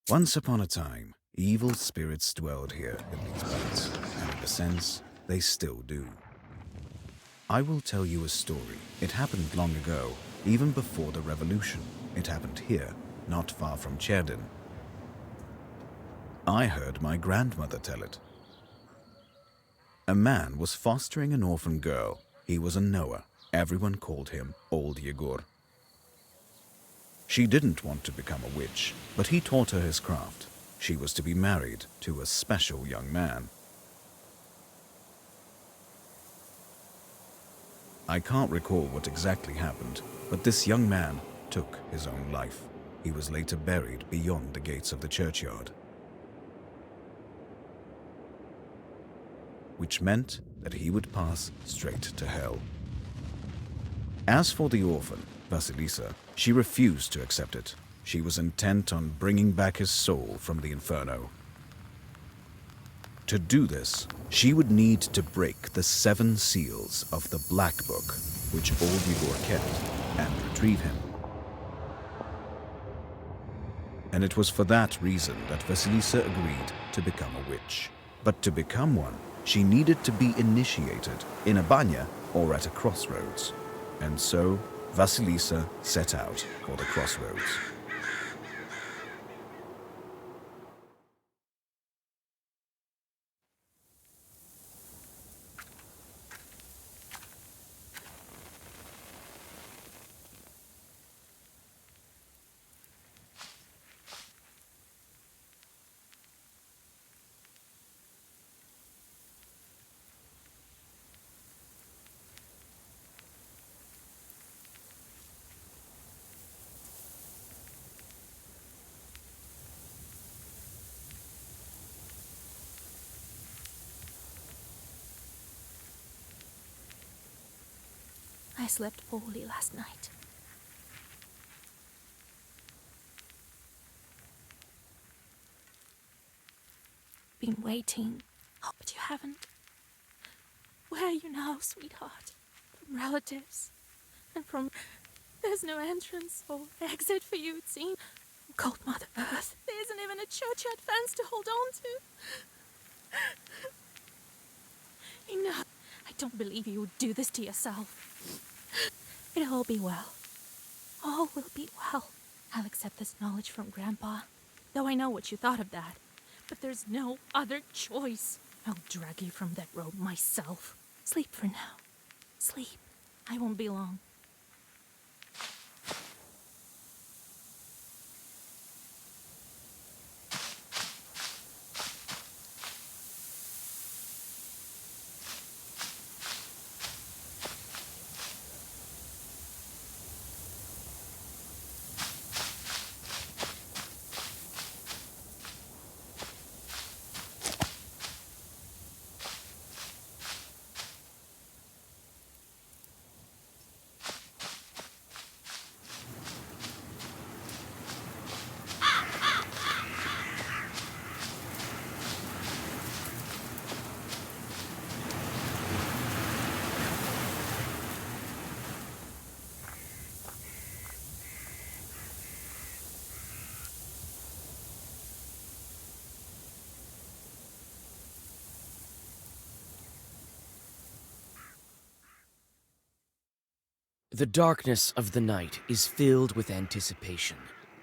Once upon a time, evil spirits dwelled here in these parts, and in a sense, they still do. I will tell you a story. It happened long ago, even before the revolution. It happened here, not far from Cherdin. I heard my grandmother tell it. A man was fostering an orphan girl. He was a Noah. Everyone called him Old Yegor. She didn't want to become a witch, but he taught her his craft. She was to be married to a special young man. I can't recall what exactly happened, but this young man took his own life. He was later buried beyond the gates of the churchyard, which meant that he would pass straight to hell. As for the orphan, Vasilisa, she refused to accept it. She was intent on bringing back his soul from the inferno. To do this, she would need to break the 7 seals of the Black Book, which Old Yegor kept, and retrieve him. And it was for that reason that Vasilisa agreed to become a witch. But to become one, she needed to be initiated in a banya or at a crossroads. And so, Vasilisa set out for the crossroads. I slept poorly last night. Been waiting. Oh, but you haven't. Where are you now, sweetheart? From relatives. And from... There's no entrance or exit for you, it seems. Cold Mother Earth. There isn't even a churchyard fence to hold on to. Enough. I don't believe you would do this to yourself. It'll all be well. All will be well. I'll accept this knowledge from Grandpa. Though I know what you thought of that. But there's no other choice. I'll drag you from that road myself. Sleep for now. Sleep. I won't be long. The darkness of the night is filled with anticipation.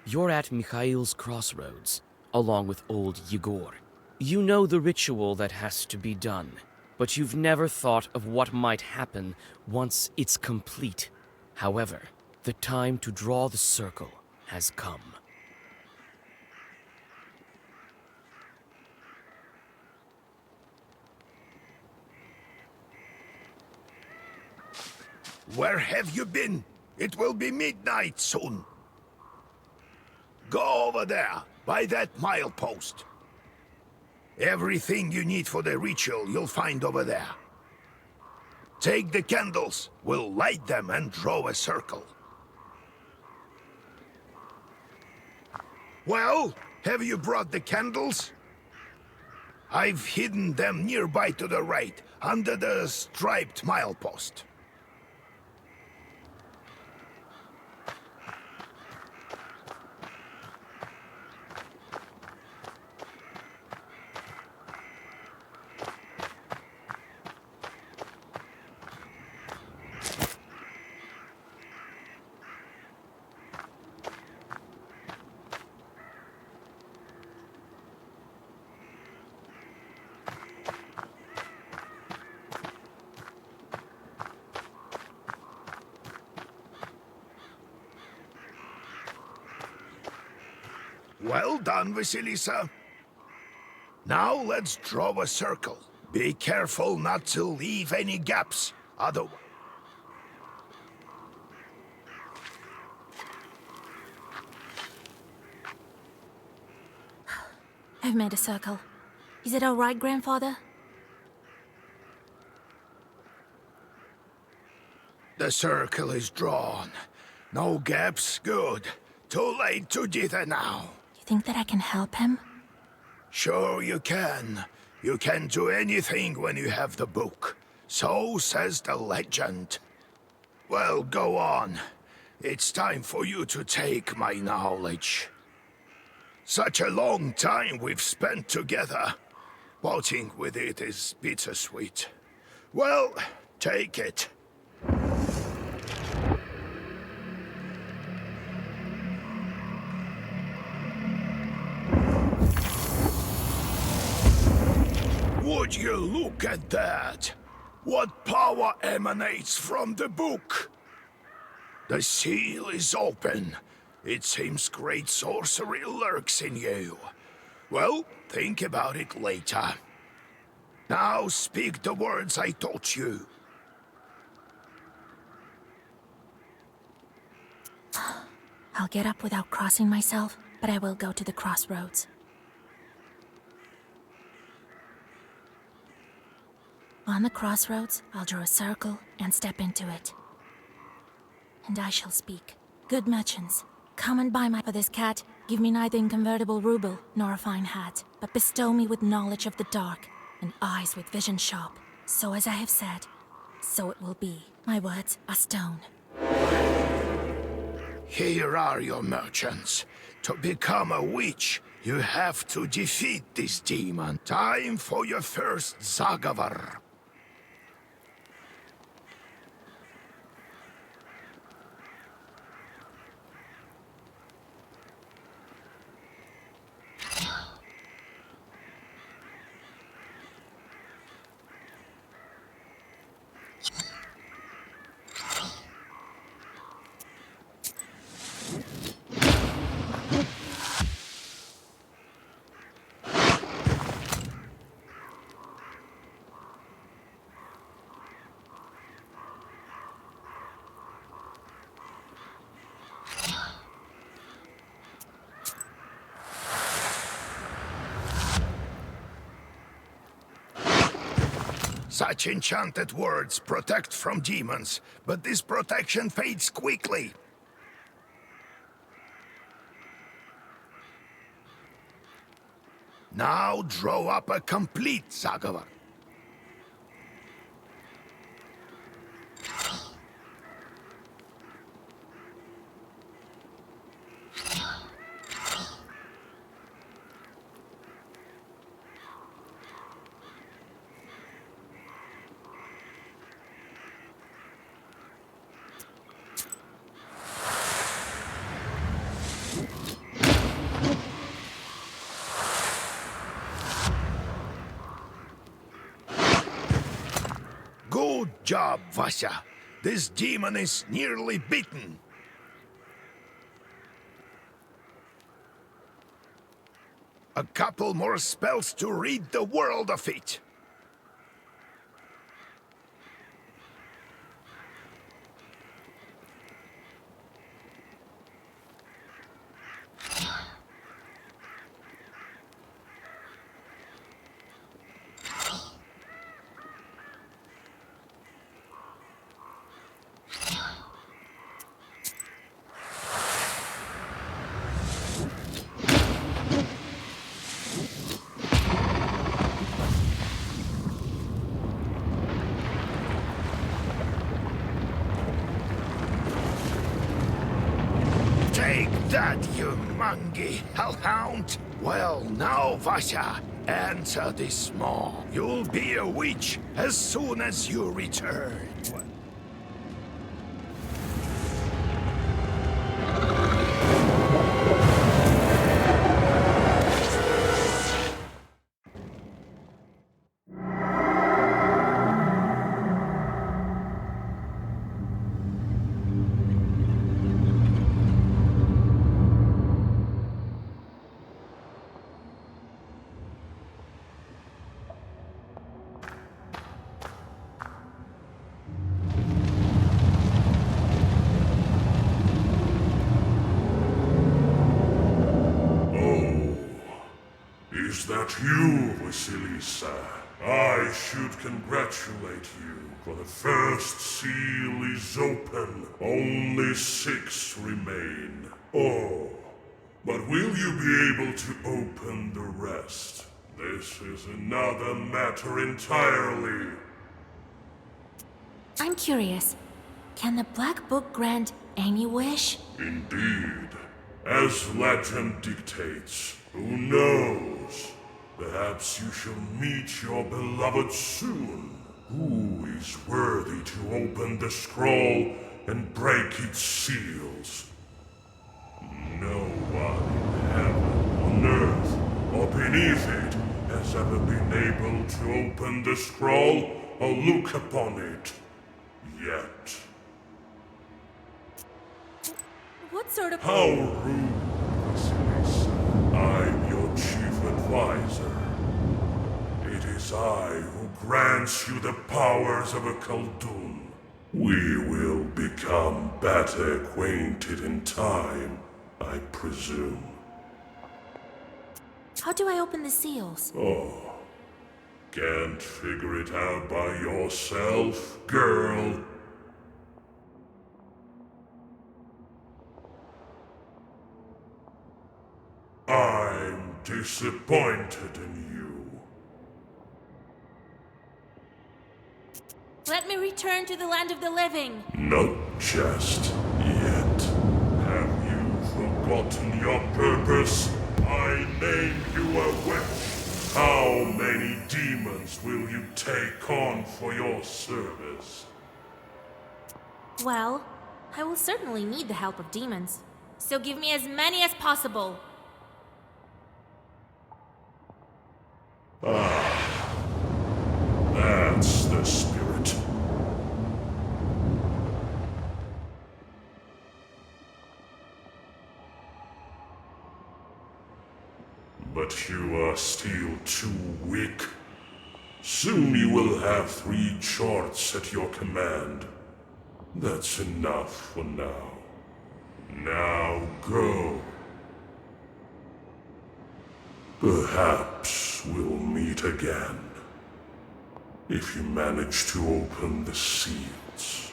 You're at Mikhail's crossroads, along with Old Yegor. You know the ritual that has to be done, but you've never thought of what might happen once it's complete. However, the time to draw the circle has come. Where have you been? It will be midnight soon. Go over there, by that milepost. Everything you need for the ritual you'll find over there. Take the candles, we'll light them and draw a circle. Well, have you brought the candles? I've hidden them nearby to the right, under the striped milepost. Well done, Vasilisa. Now let's draw a circle. Be careful not to leave any gaps, otherwise... I've made a circle. Is it all right, Grandfather? The circle is drawn. No gaps, good. Too late to dither now. You think that I can help him? Sure you can. You can do anything when you have the book. So says the legend. Well, go on. It's time for you to take my knowledge. Such a long time we've spent together. Parting with it is bittersweet. Well, take it. Would you look at that? What power emanates from the book? The seal is open. It seems great sorcery lurks in you. Well, think about it later. Now speak the words I taught you. I'll get up without crossing myself, but I will go to the crossroads. On the crossroads, I'll draw a circle and step into it. And I shall speak. Good merchants, come and buy for this cat. Give me neither inconvertible ruble nor a fine hat, but bestow me with knowledge of the dark and eyes with vision sharp. So as I have said, so it will be. My words are stone. Here are your merchants. To become a witch, you have to defeat this demon. Time for your first Zagavar. Such enchanted words protect from demons, but this protection fades quickly. Now draw up a complete Zagavar. Good job, Vasya. This demon is nearly beaten. A couple more spells to rid the world of it. Take that, you mangy hellhound! Well, now, Vasya, answer this maw. You'll be a witch as soon as you return. Is that you, Vasilisa? I should congratulate you, for the first seal is open. Only 6 remain. Oh, but will you be able to open the rest? This is another matter entirely. I'm curious. Can the Black Book grant any wish? Indeed. As legend dictates, who knows? Perhaps you shall meet your beloved soon. Who is worthy to open the scroll and break its seals? No one in heaven, on earth, or beneath it has ever been able to open the scroll or look upon it. Yet. What sort of... How rude, Vasilisa. I'm your chief advisor. It is I who grants you the powers of a Khaldun. We will become better acquainted in time, I presume. How do I open the seals? Oh, can't figure it out by yourself, girl? I'm disappointed in you. Let me return to the land of the living. Not just yet. Have you forgotten your purpose? I named you a witch. How many demons will you take on for your service? Well, I will certainly need the help of demons. So give me as many as possible. That's the spirit. But you are still too weak. Soon you will have 3 charts at your command. That's enough for now. Now go. Perhaps we'll meet again. If you manage to open the seals.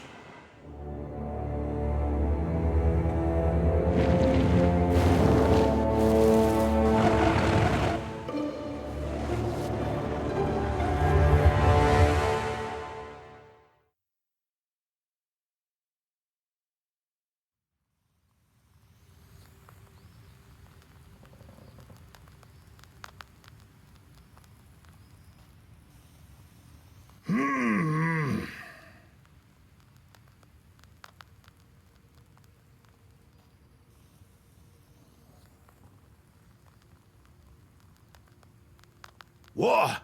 What?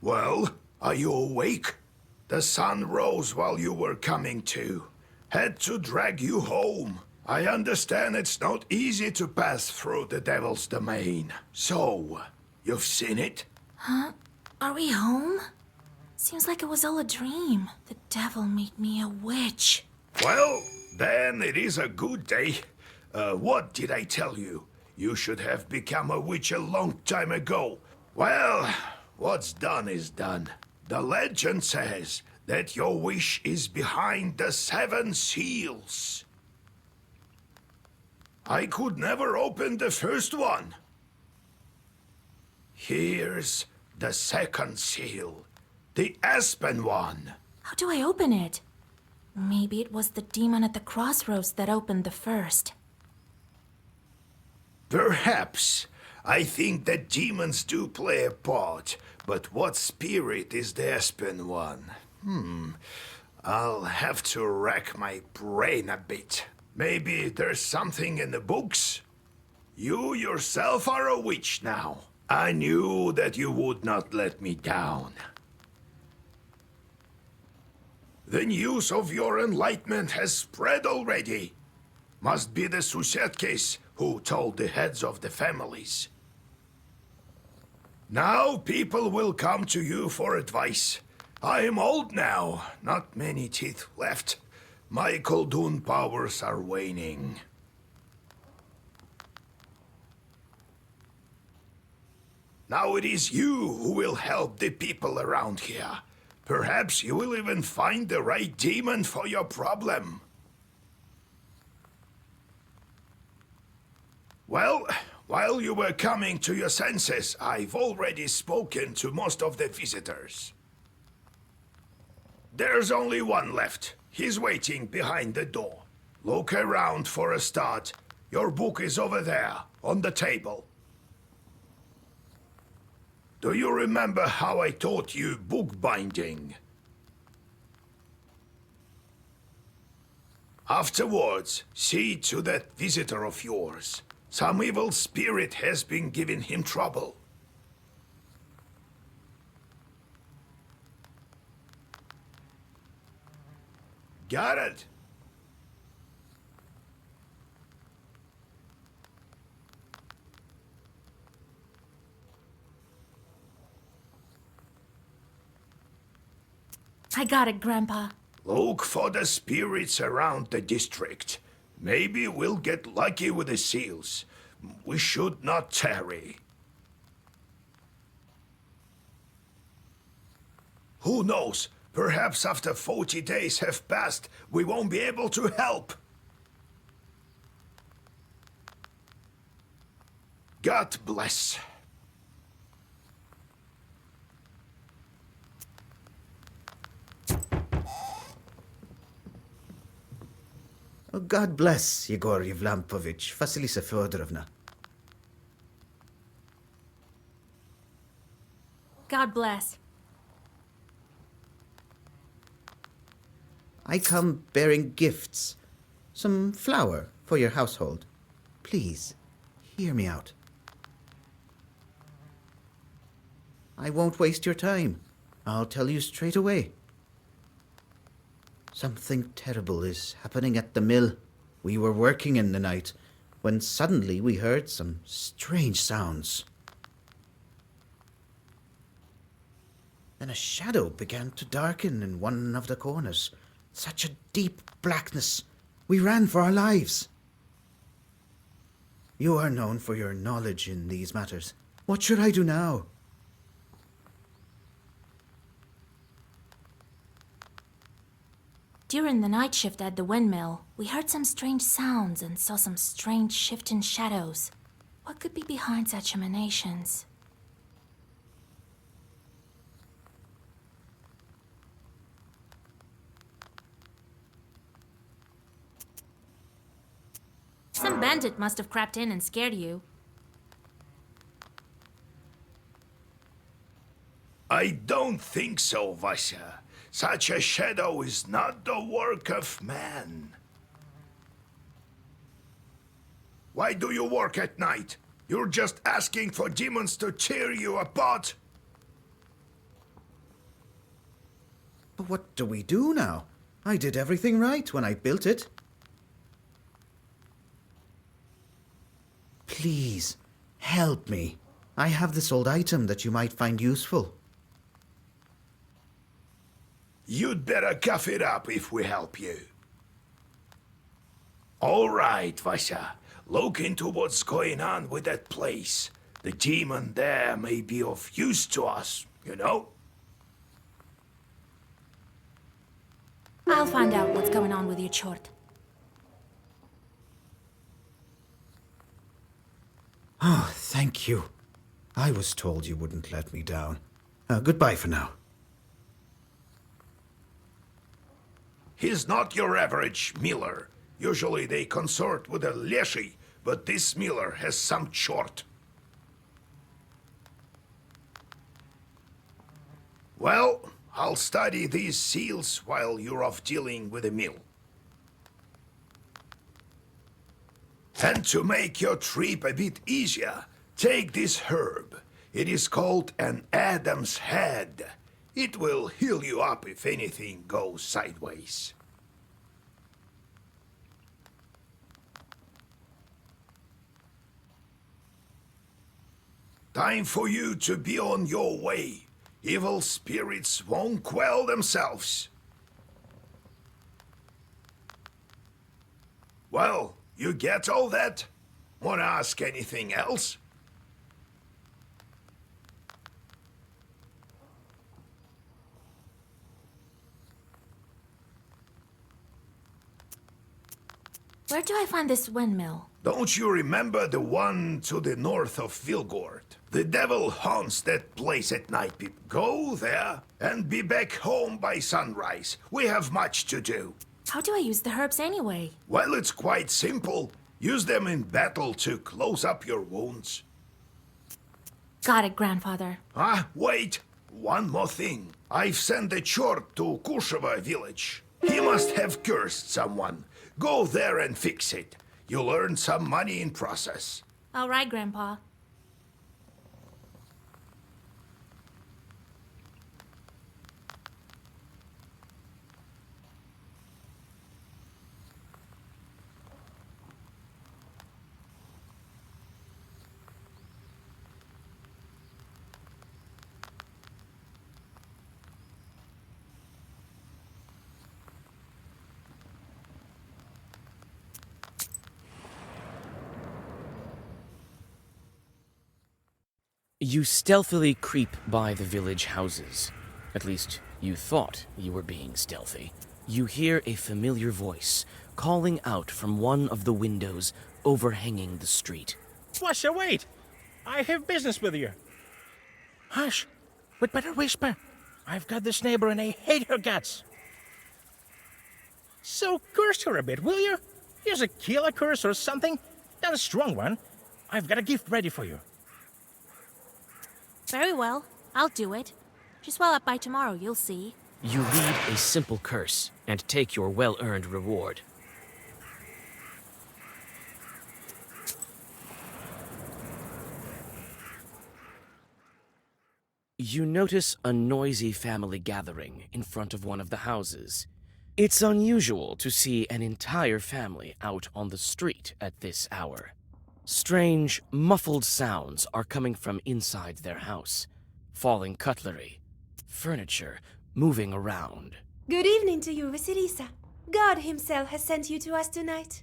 Well, are you awake? The sun rose while you were coming to. Had to drag you home. I understand it's not easy to pass through the devil's domain. So, you've seen it? Huh? Are we home? Seems like it was all a dream. The devil made me a witch. Well, then it is a good day. What did I tell you? You should have become a witch a long time ago. Well, what's done is done. The legend says that your wish is behind the 7 seals. I could never open the first one. Here's the 2nd seal, the aspen one. How do I open it? Maybe it was the demon at the crossroads that opened the first. Perhaps. I think that demons do play a part, but what spirit is the aspen one? I'll have to rack my brain a bit. Maybe there's something in the books? You yourself are a witch now. I knew that you would not let me down. The news of your enlightenment has spread already. Must be the Susetkes who told the heads of the families. Now people will come to you for advice. I am old now, not many teeth left. My Khaldun powers are waning. Now it is you who will help the people around here. Perhaps you will even find the right demon for your problem. Well, while you were coming to your senses, I've already spoken to most of the visitors. There's only one left. He's waiting behind the door. Look around for a start. Your book is over there, on the table. Do you remember how I taught you bookbinding? Afterwards, see to that visitor of yours. Some evil spirit has been giving him trouble. Got it? I got it, Grandpa. Look for the spirits around the district. Maybe we'll get lucky with the seals. We should not tarry. Who knows? Perhaps after 40 days have passed, we won't be able to help. God bless. Oh, God bless, Yegor Yevlampovich, Vasilisa Fyodorovna. God bless. I come bearing gifts. Some flour for your household. Please, hear me out. I won't waste your time. I'll tell you straight away. Something terrible is happening at the mill. We were working in the night when suddenly we heard some strange sounds. Then a shadow began to darken in one of the corners. Such a deep blackness. We ran for our lives. You are known for your knowledge in these matters. What should I do now? During the night shift at the windmill, we heard some strange sounds and saw some strange shifting shadows. What could be behind such emanations? Some bandit must have crept in and scared you. I don't think so, Vasya. Such a shadow is not the work of man. Why do you work at night? You're just asking for demons to tear you apart? But what do we do now? I did everything right when I built it. Please, help me. I have this old item that you might find useful. You'd better cough it up if we help you. All right, Vasya. Look into what's going on with that place. The demon there may be of use to us, you know? I'll find out what's going on with your chort. Oh, thank you. I was told you wouldn't let me down. Goodbye for now. He's not your average miller. Usually they consort with a leshy, but this miller has some chort. Well, I'll study these seals while you're off dealing with the mill. And to make your trip a bit easier, take this herb. It is called an Adam's head. It will heal you up if anything goes sideways. Time for you to be on your way. Evil spirits won't quell themselves. Well, you get all that? Wanna ask anything else? Where do I find this windmill? Don't you remember the one to the north of Vilgord? The devil haunts that place at night. Go there and be back home by sunrise. We have much to do. How do I use the herbs anyway? Well, it's quite simple. Use them in battle to close up your wounds. Got it, grandfather. Ah, wait! One more thing. I've sent a chort to Kusheva village. He must have cursed someone. Go there and fix it. You'll earn some money in process. All right, Grandpa. You stealthily creep by the village houses. At least, you thought you were being stealthy. You hear a familiar voice calling out from one of the windows overhanging the street. Washer, wait! I have business with you. Hush! We'd better whisper. I've got this neighbor and I hate her guts. So curse her a bit, will you? Use a killer curse or something. Not a strong one. I've got a gift ready for you. Very well. I'll do it. Just well up by tomorrow, you'll see. You read a simple curse and take your well-earned reward. You notice a noisy family gathering in front of one of the houses. It's unusual to see an entire family out on the street at this hour. Strange, muffled sounds are coming from inside their house. Falling cutlery, furniture moving around. Good evening to you, Vasilisa. God himself has sent you to us tonight.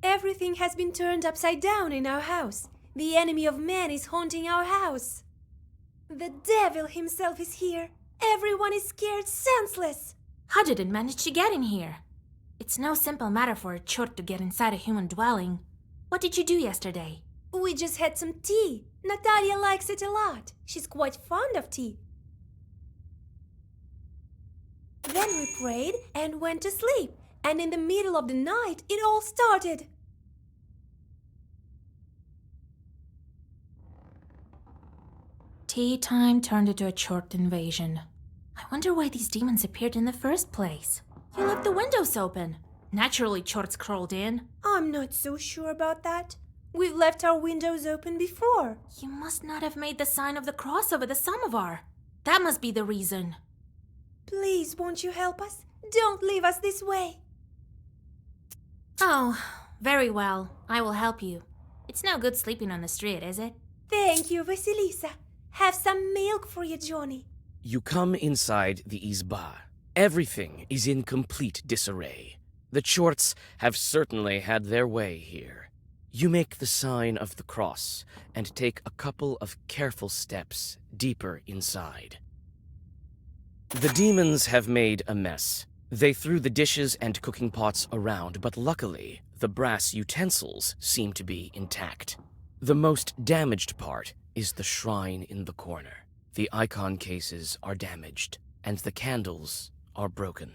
Everything has been turned upside down in our house. The enemy of man is haunting our house. The devil himself is here. Everyone is scared senseless. How did it manage to get in here? It's no simple matter for a chort to get inside a human dwelling. What did you do yesterday? We just had some tea. Natalia likes it a lot. She's quite fond of tea. Then we prayed and went to sleep. And in the middle of the night, it all started. Tea time turned into a chort invasion. I wonder why these demons appeared in the first place. You left the windows open. Naturally, chorts crawled in. I'm not so sure about that. We've left our windows open before. You must not have made the sign of the cross over the samovar. That must be the reason. Please, won't you help us? Don't leave us this way. Oh, very well. I will help you. It's no good sleeping on the street, is it? Thank you, Vasilisa. Have some milk for you, Johnny. You come inside the izba. Everything is in complete disarray. The chorts have certainly had their way here. You make the sign of the cross and take a couple of careful steps deeper inside. The demons have made a mess. They threw the dishes and cooking pots around, but luckily, the brass utensils seem to be intact. The most damaged part is the shrine in the corner. The icon cases are damaged, and the candles are broken.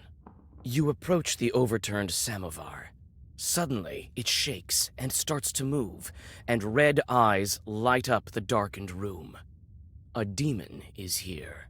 You approach the overturned samovar. Suddenly, it shakes and starts to move, and red eyes light up the darkened room. A demon is here.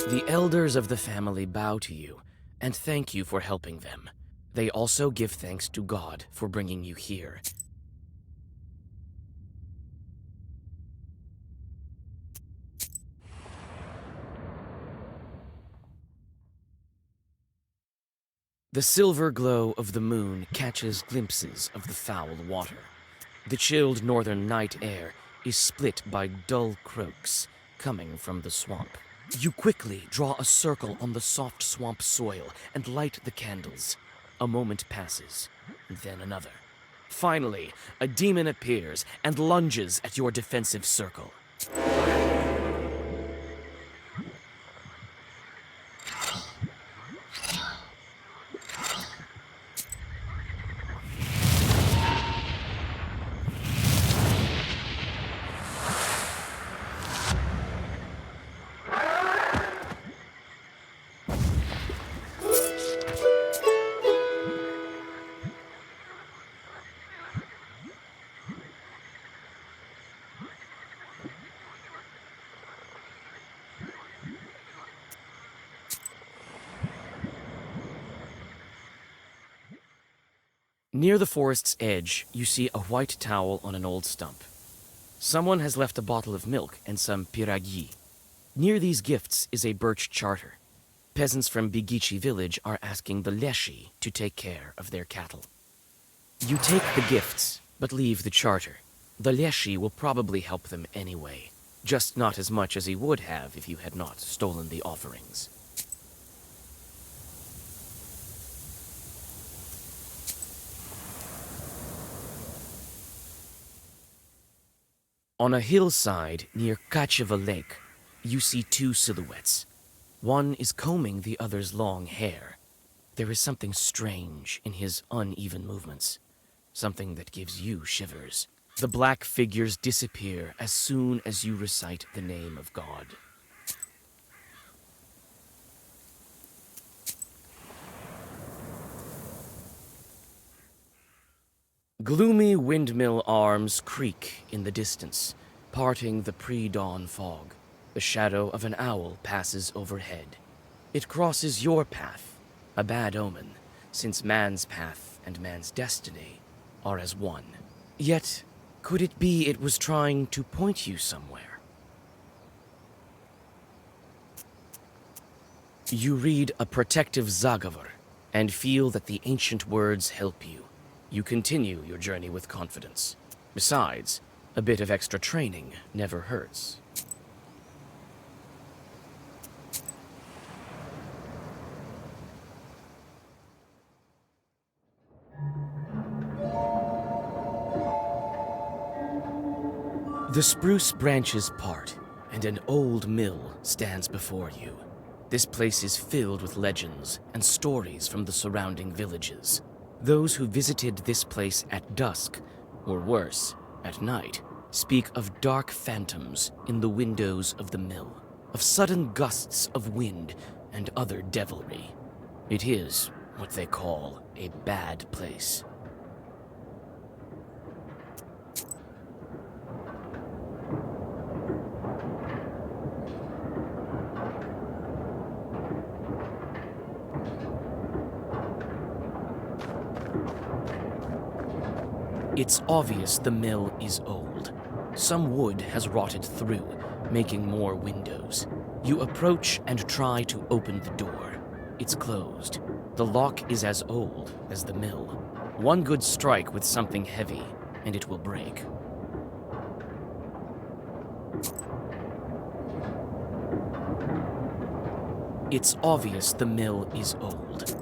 The elders of the family bow to you and thank you for helping them. They also give thanks to God for bringing you here. The silver glow of the moon catches glimpses of the foul water. The chilled northern night air is split by dull croaks coming from the swamp. You quickly draw a circle on the soft swamp soil and light the candles. A moment passes, then another. Finally, a demon appears and lunges at your defensive circle. Near the forest's edge, you see a white towel on an old stump. Someone has left a bottle of milk and some piragi. Near these gifts is a birch charter. Peasants from Bigichi village are asking the leshi to take care of their cattle. You take the gifts, but leave the charter. The leshi will probably help them anyway, just not as much as he would have if you had not stolen the offerings. On a hillside near Kacheva Lake, you see two silhouettes. One is combing the other's long hair. There is something strange in his uneven movements, something that gives you shivers. The black figures disappear as soon as you recite the name of God. Gloomy windmill arms creak in the distance, parting the pre-dawn fog. The shadow of an owl passes overhead. It crosses your path, a bad omen, since man's path and man's destiny are as one. Yet, could it be it was trying to point you somewhere? You read a protective zagavar and feel that the ancient words help you. You continue your journey with confidence. Besides, a bit of extra training never hurts. The spruce branches part, and an old mill stands before you. This place is filled with legends and stories from the surrounding villages. Those who visited this place at dusk, or worse, at night, speak of dark phantoms in the windows of the mill, of sudden gusts of wind and other devilry. It is what they call a bad place. It's obvious the mill is old. Some wood has rotted through, making more windows. You approach and try to open the door. It's closed. The lock is as old as the mill. One good strike with something heavy, and it will break. It's obvious the mill is old.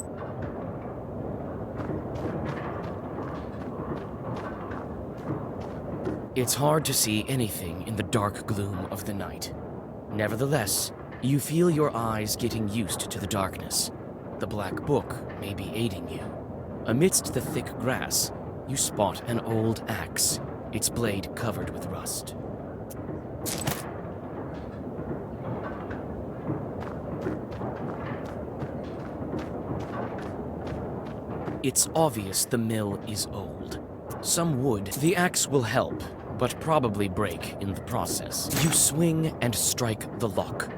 It's hard to see anything in the dark gloom of the night. Nevertheless, you feel your eyes getting used to the darkness. The black book may be aiding you. Amidst the thick grass, you spot an old axe, its blade covered with rust. It's obvious the mill is old. Some wood, the axe will help, but probably break in the process. You swing and strike the lock.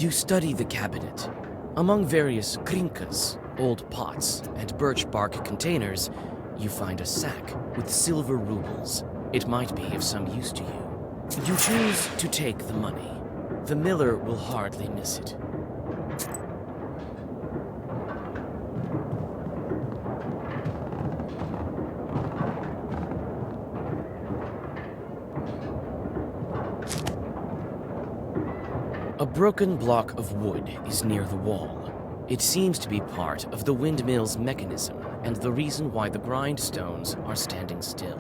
You study the cabinet. Among various krinkas, old pots, and birch bark containers, you find a sack with silver rubles. It might be of some use to you. You choose to take the money. The miller will hardly miss it. A broken block of wood is near the wall. It seems to be part of the windmill's mechanism and the reason why the grindstones are standing still.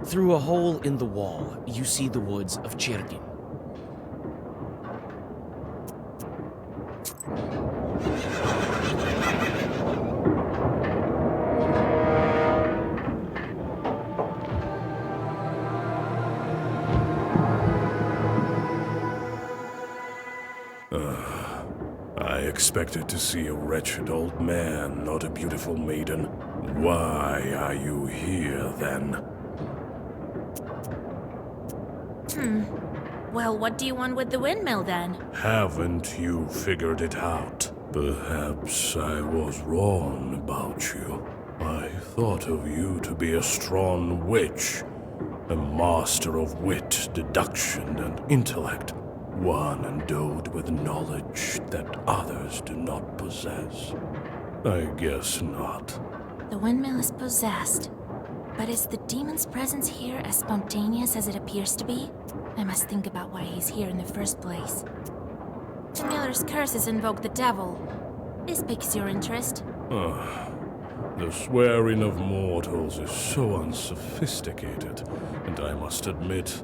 Through a hole in the wall, you see the woods of Chirgin. I expected to see a wretched old man, not a beautiful maiden. Why are you here, then? Well, what do you want with the windmill then? Haven't you figured it out? Perhaps I was wrong about you. I thought of you to be a strong witch, a master of wit, deduction, and intellect. One endowed with knowledge that others do not possess. I guess not. The windmill is possessed. But is the demon's presence here as spontaneous as it appears to be? I must think about why he's here in the first place. The miller's curses invoke the devil. This piques your interest. The swearing of mortals is so unsophisticated, and I must admit,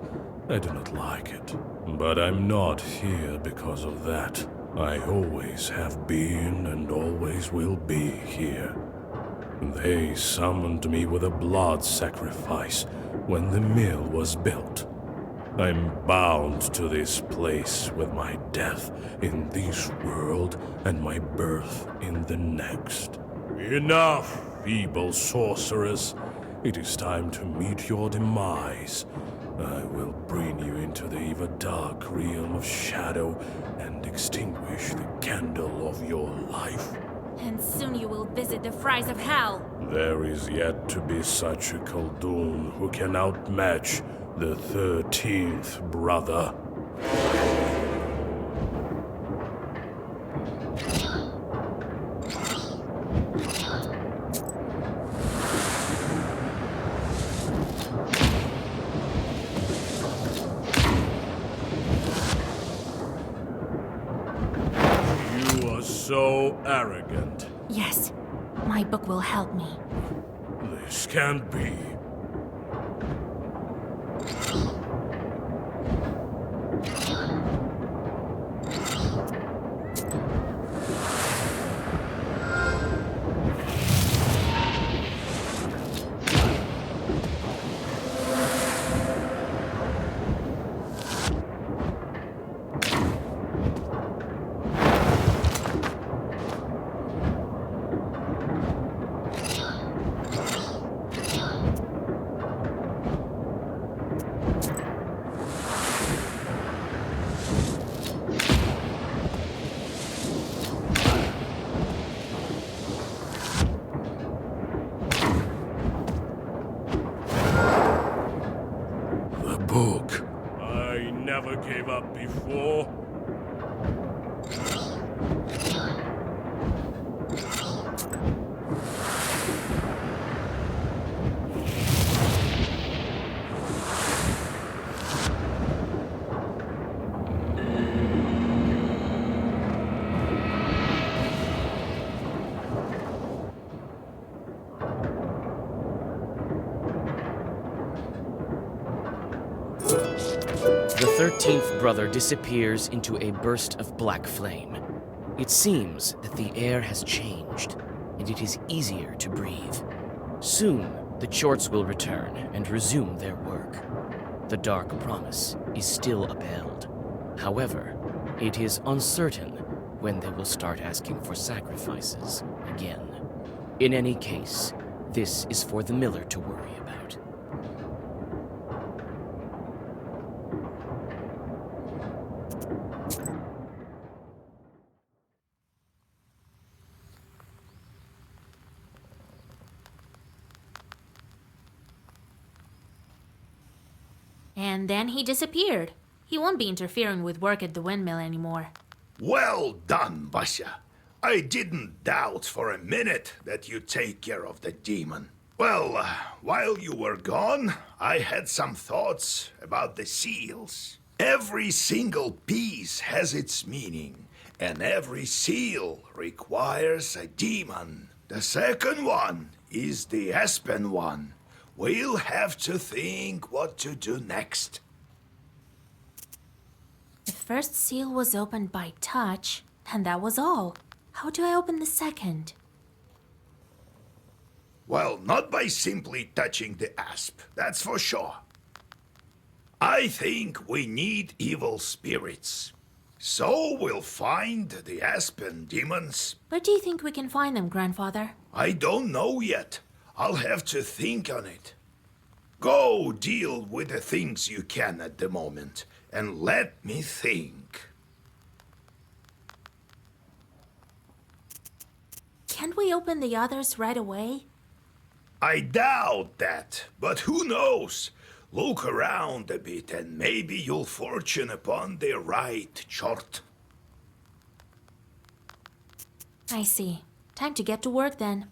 I do not like it. But I'm not here because of that. I always have been and always will be here. They summoned me with a blood sacrifice when the mill was built. I'm bound to this place with my death in this world and my birth in the next. Enough, feeble sorceress. It is time to meet your demise. I will bring you into the even dark realm of shadow and extinguish the candle of your life. And soon you will visit the fries of hell. There is yet to be such a Khaldun who can outmatch the 13th brother. You are so arrogant. Yes, my book will help me. This can't be. Book. I never gave up before. The 13th brother disappears into a burst of black flame. It seems that the air has changed, and it is easier to breathe. Soon, the Chorts will return and resume their work. The dark promise is still upheld. However, it is uncertain when they will start asking for sacrifices again. In any case, this is for the miller to worry about. And then he disappeared. He won't be interfering with work at the windmill anymore. Well done, Vasya. I didn't doubt for a minute that you'd take care of the demon. Well, while you were gone, I had some thoughts about the seals. Every single piece has its meaning, and every seal requires a demon. The second one is the aspen one. We'll have to think what to do next. The first seal was opened by touch, and that was all. How do I open the second? Well, not by simply touching the asp, that's for sure. I think we need evil spirits. So we'll find the aspen demons. Where do you think we can find them, Grandfather? I don't know yet. I'll have to think on it. Go deal with the things you can at the moment, and let me think. Can't we open the others right away? I doubt that, but who knows? Look around a bit and maybe you'll fortune upon the right chart. I see. Time to get to work then.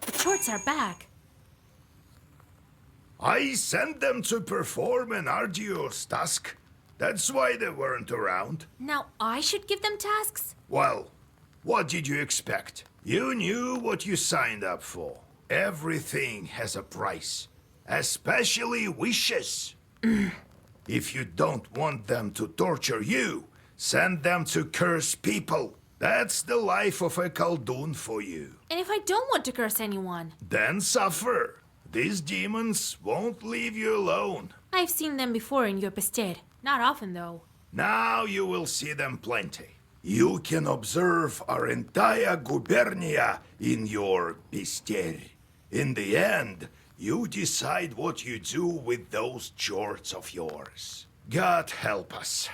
The shorts are back. I sent them to perform an arduous task. That's why they weren't around. Now I should give them tasks? Well, what did you expect? You knew what you signed up for. Everything has a price, especially wishes. If you don't want them to torture you, send them to curse people. That's the life of a Khaldun for you. And if I don't want to curse anyone? Then suffer. These demons won't leave you alone. I've seen them before in your bestier. Not often, though. Now you will see them plenty. You can observe our entire gubernia in your bestier. In the end, you decide what you do with those jorts of yours. God help us.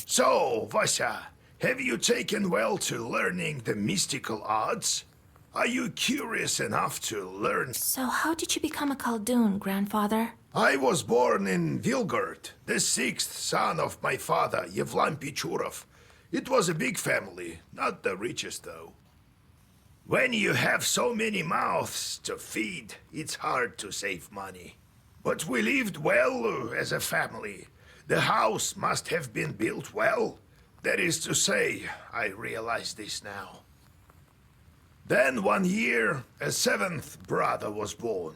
So, Vasya, have you taken well to learning the mystical arts? Are you curious enough to learn? So how did you become a Khaldun, Grandfather? I was born in Vilgard, the sixth son of my father, Yevlam Pichurov. It was a big family, not the richest though. When you have so many mouths to feed, it's hard to save money. But we lived well as a family. The house must have been built well. That is to say, I realize this now. Then one year, a seventh brother was born.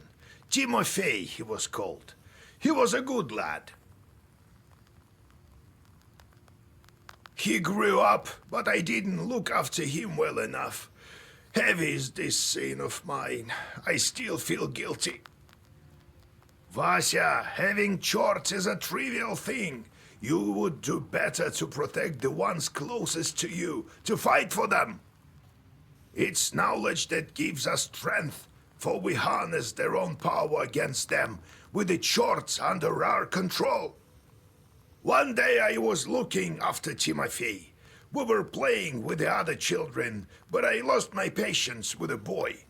Timofey, he was called. He was a good lad. He grew up, but I didn't look after him well enough. Heavy is this sin of mine. I still feel guilty. Vasya, having chorts is a trivial thing. You would do better to protect the ones closest to you, to fight for them. It's knowledge that gives us strength, for we harness their own power against them, with the chorts under our control. One day I was looking after Timofey. We were playing with the other children, but I lost my patience with a boy.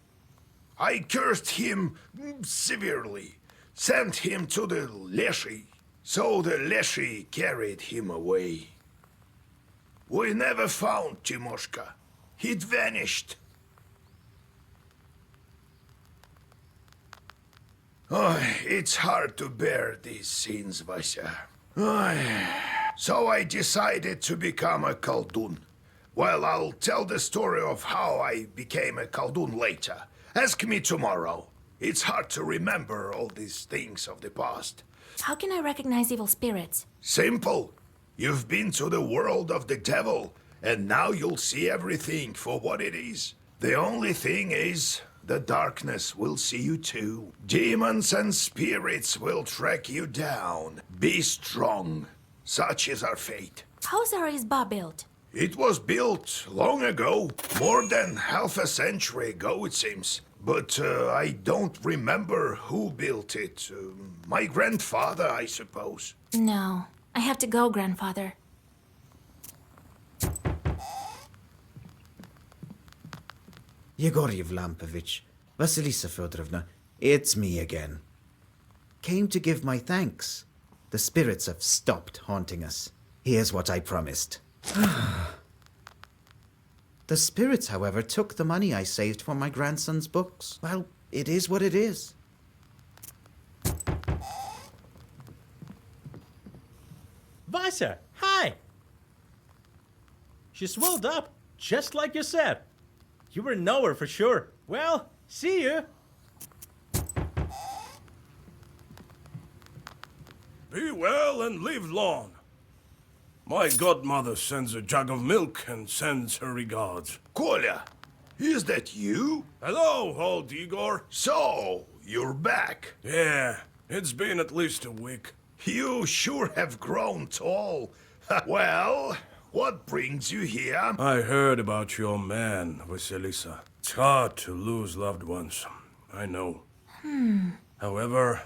I cursed him severely. Sent him to the Leshy, so the Leshy carried him away. We never found Timoshka. He'd vanished. Oh, it's hard to bear these scenes, Vasya. So I decided to become a Khaldun. Well, I'll tell the story of how I became a Khaldun later. Ask me tomorrow. It's hard to remember all these things of the past. How can I recognize evil spirits? Simple. You've been to the world of the devil, and now you'll see everything for what it is. The only thing is, the darkness will see you too. Demons and spirits will track you down. Be strong. Such is our fate. How's our Izba built? It was built long ago, more than half a century ago, it seems. But I don't remember who built it. My grandfather, I suppose. No. I have to go, grandfather. Yegor Yevlampovich, Vasilisa Fedorovna, it's me again. Came to give my thanks. The spirits have stopped haunting us. Here's what I promised. The spirits, however, took the money I saved for my grandson's books. Well, it is what it is. Vasa, hi! She swelled up, just like you said. You were nowhere for sure. Well, see you. Be well and live long. My godmother sends a jug of milk and sends her regards. Kolya, is that you? Hello, old Igor. So, you're back. Yeah, it's been at least a week. You sure have grown tall. Well, what brings you here? I heard about your man, Vasilisa. It's hard to lose loved ones. I know. However,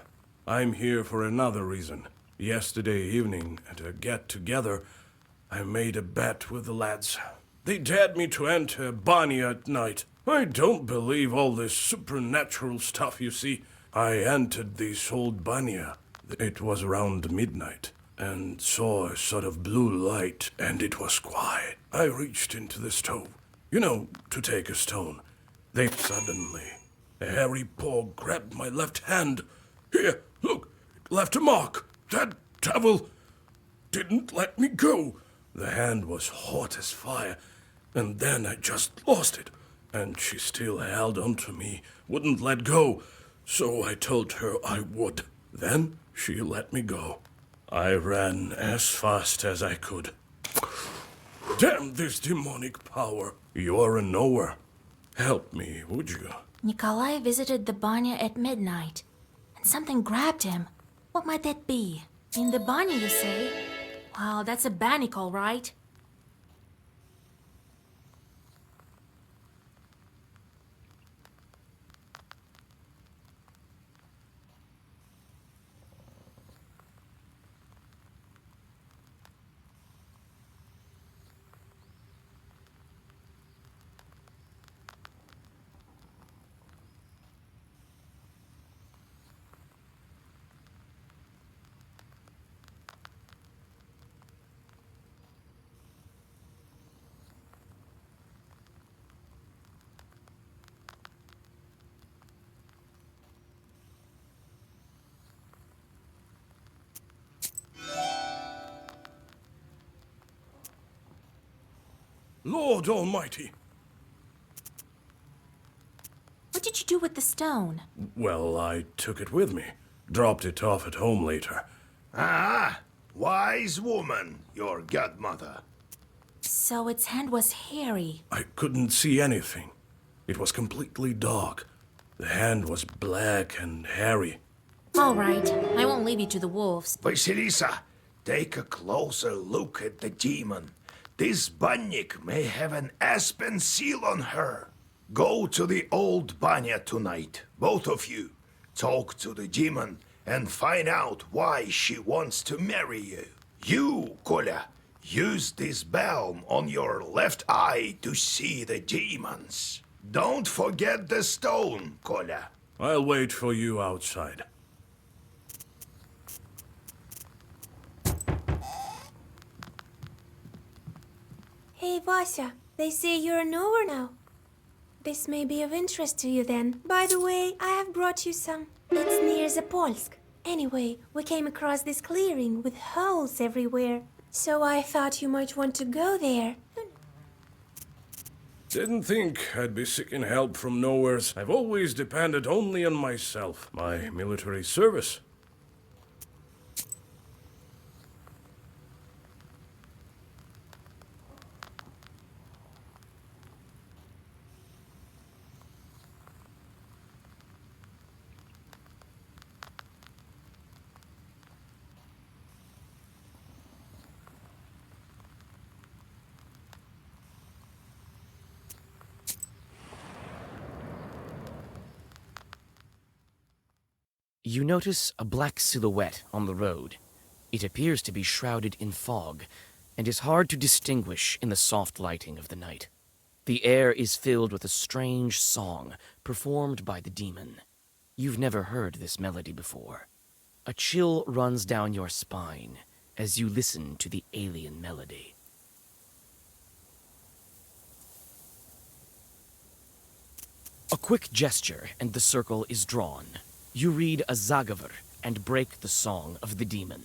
I'm here for another reason. Yesterday evening, at a get-together, I made a bet with the lads. They dared me to enter Banya at night. I don't believe all this supernatural stuff you see. I entered this old Banya. It was around midnight, and saw a sort of blue light, and it was quiet. I reached into the stove, you know, to take a stone. Then suddenly, a hairy paw grabbed my left hand. Here, look, it left a mark. That devil didn't let me go. The hand was hot as fire, and then I just lost it. And she still held on to me, wouldn't let go. So I told her I would. Then she let me go. I ran as fast as I could. Damn this demonic power. You're a knower. Help me, would you? Nikolai visited the Banya at midnight, and something grabbed him. What might that be? In the Banya, you say? Wow, that's a bannicle, right? Lord Almighty. What did you do with the stone? Well, I took it with me. Dropped it off at home later. Ah, wise woman, your godmother. So its hand was hairy. I couldn't see anything. It was completely dark. The hand was black and hairy. All right, I won't leave you to the wolves. Vasilisa, take a closer look at the demon. This bannik may have an aspen seal on her. Go to the old Banya tonight, both of you. Talk to the demon and find out why she wants to marry you. You, Kolya, use this balm on your left eye to see the demons. Don't forget the stone, Kolya. I'll wait for you outside. Hey, Vasya, they say you're a knower now. This may be of interest to you then. By the way, I have brought you some. It's near Zapolsk. Anyway, we came across this clearing with holes everywhere. So I thought you might want to go there. Didn't think I'd be seeking help from nowheres. I've always depended only on myself, my military service. You notice a black silhouette on the road. It appears to be shrouded in fog, and is hard to distinguish in the soft lighting of the night. The air is filled with a strange song performed by the demon. You've never heard this melody before. A chill runs down your spine as you listen to the alien melody. A quick gesture and the circle is drawn. You read a zagaver and break the song of the demon.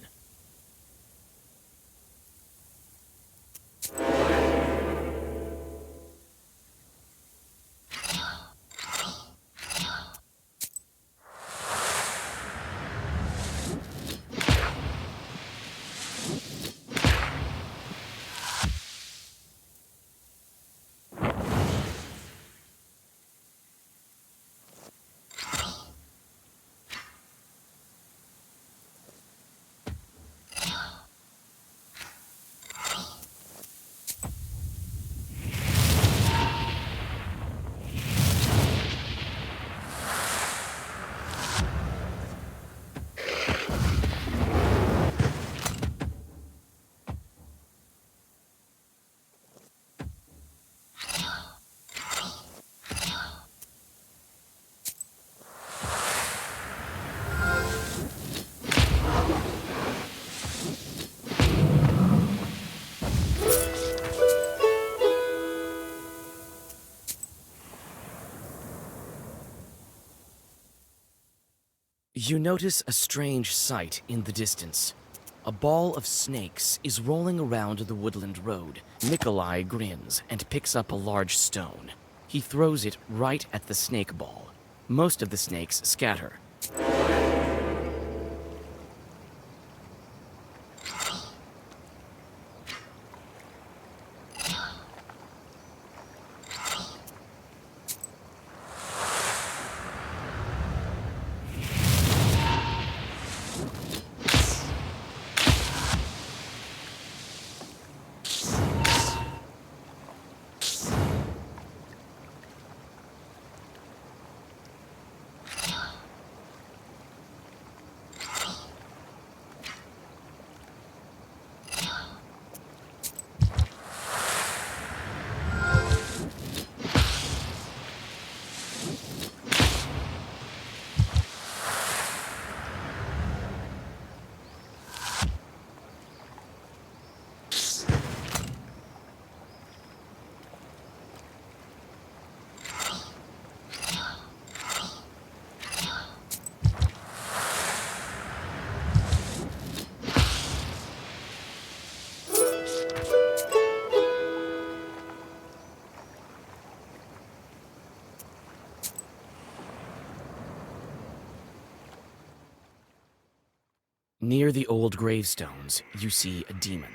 You notice a strange sight in the distance. A ball of snakes is rolling around the woodland road. Nikolai grins and picks up a large stone. He throws it right at the snake ball. Most of the snakes scatter. Near the old gravestones, you see a demon.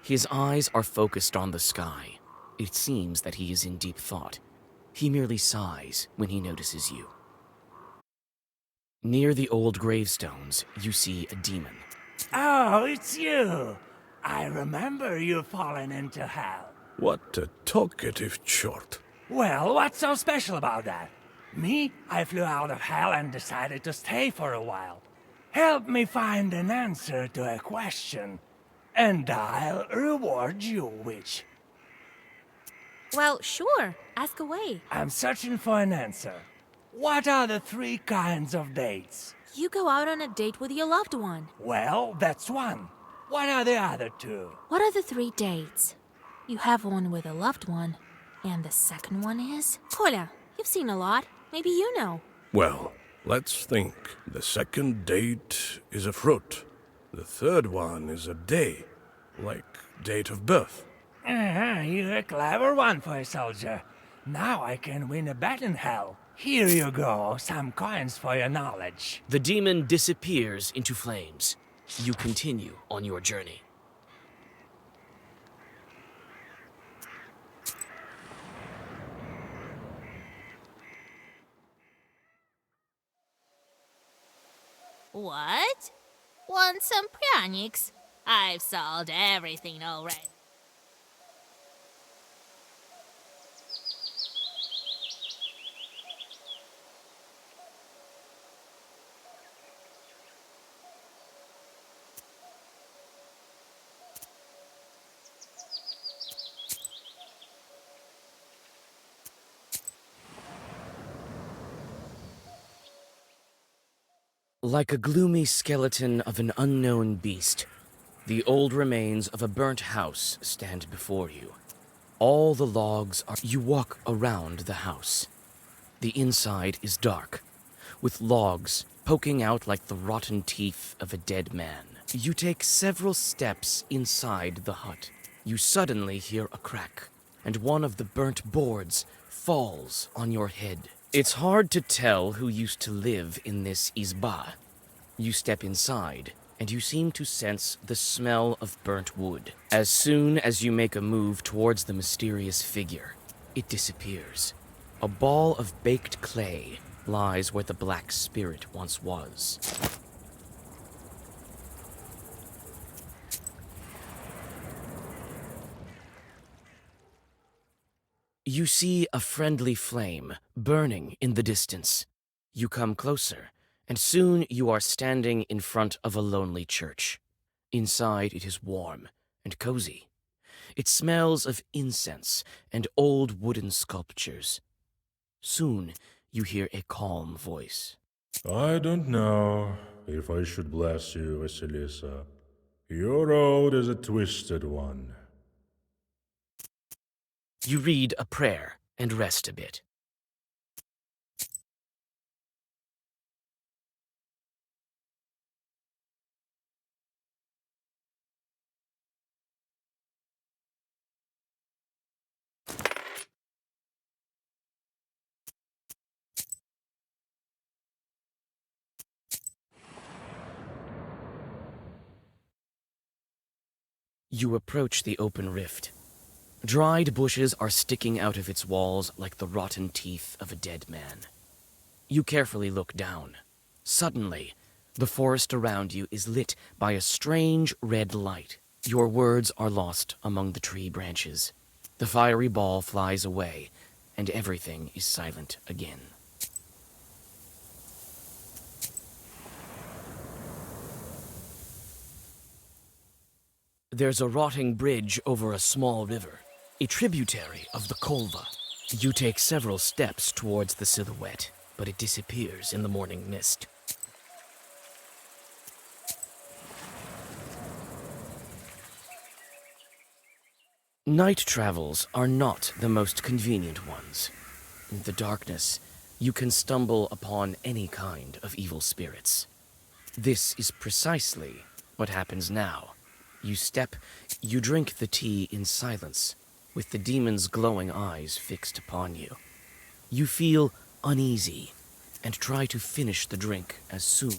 His eyes are focused on the sky. It seems that he is in deep thought. He merely sighs when he notices you. Near the old gravestones, you see a demon. Oh, it's you! I remember you falling into hell. What a talkative chort. Well, what's so special about that? Me, I flew out of hell and decided to stay for a while. Help me find an answer to a question, and I'll reward you, witch. Well, sure. Ask away. I'm searching for an answer. What are the 3 kinds of dates? You go out on a date with your loved one. Well, that's one. What are the other 2? What are the 3 dates? You have one with a loved one. And the second one is? Kolya, you've seen a lot. Maybe you know. Well, let's think. The second date is a fruit. The third one is a day, like date of birth. You're a clever one for a soldier. Now I can win a bet in hell. Here you go, some coins for your knowledge. The demon disappears into flames. You continue on your journey. What? Want some pranics? I've sold everything already. Like a gloomy skeleton of an unknown beast, the old remains of a burnt house stand before you. All the logs are... You walk around the house. The inside is dark, with logs poking out like the rotten teeth of a dead man. You take several steps inside the hut. You suddenly hear a crack, and one of the burnt boards falls on your head. It's hard to tell who used to live in this izba. You step inside, and you seem to sense the smell of burnt wood. As soon as you make a move towards the mysterious figure, it disappears. A ball of baked clay lies where the black spirit once was. You see a friendly flame burning in the distance. You come closer, and soon you are standing in front of a lonely church. Inside it is warm and cozy. It smells of incense and old wooden sculptures. Soon you hear a calm voice. I don't know if I should bless you, Vasilisa. Your road is a twisted one. You read a prayer and rest a bit. You approach the open rift. Dried bushes are sticking out of its walls like the rotten teeth of a dead man. You carefully look down. Suddenly, the forest around you is lit by a strange red light. Your words are lost among the tree branches. The fiery ball flies away, and everything is silent again. There's a rotting bridge over a small river, a tributary of the Kolva. You take several steps towards the silhouette, but it disappears in the morning mist. Night travels are not the most convenient ones. In the darkness, you can stumble upon any kind of evil spirits. This is precisely what happens now. You drink the tea in silence, with the demon's glowing eyes fixed upon you. You feel uneasy, and try to finish the drink as soon.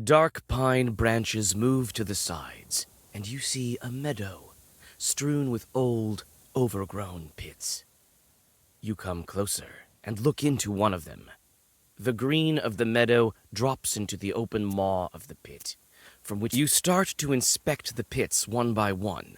Dark pine branches move to the sides, and you see a meadow, strewn with old, overgrown pits. You come closer and look into one of them. The green of the meadow drops into the open maw of the pit, from which you start to inspect the pits one by one.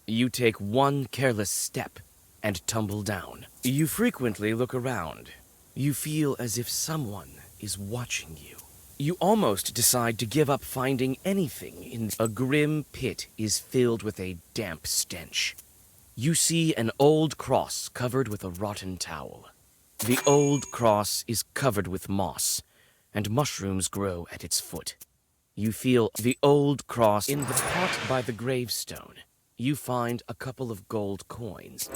You take one careless step and tumble down. You frequently look around. You feel as if someone is watching you. You almost decide to give up finding anything in a grim pit is filled with a damp stench. You see an old cross covered with a rotten towel. The old cross is covered with moss, and mushrooms grow at its foot. You feel the old cross in the pot by the gravestone. You find a couple of gold coins.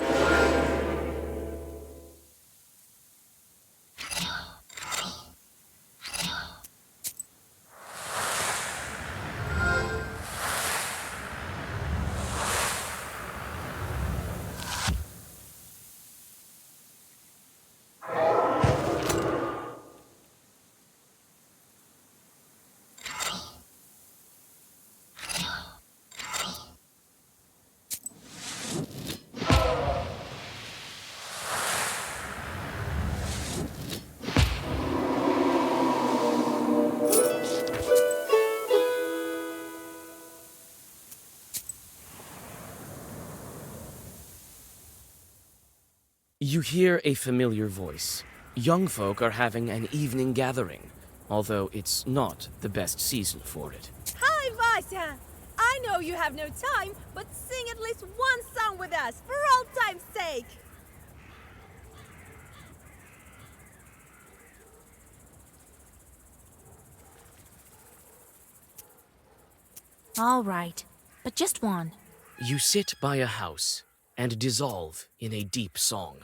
You hear a familiar voice. Young folk are having an evening gathering, although it's not the best season for it. Hi, Vasya! I know you have no time, but sing at least one song with us, for old time's sake! All right, but just one. You sit by a house and dissolve in a deep song.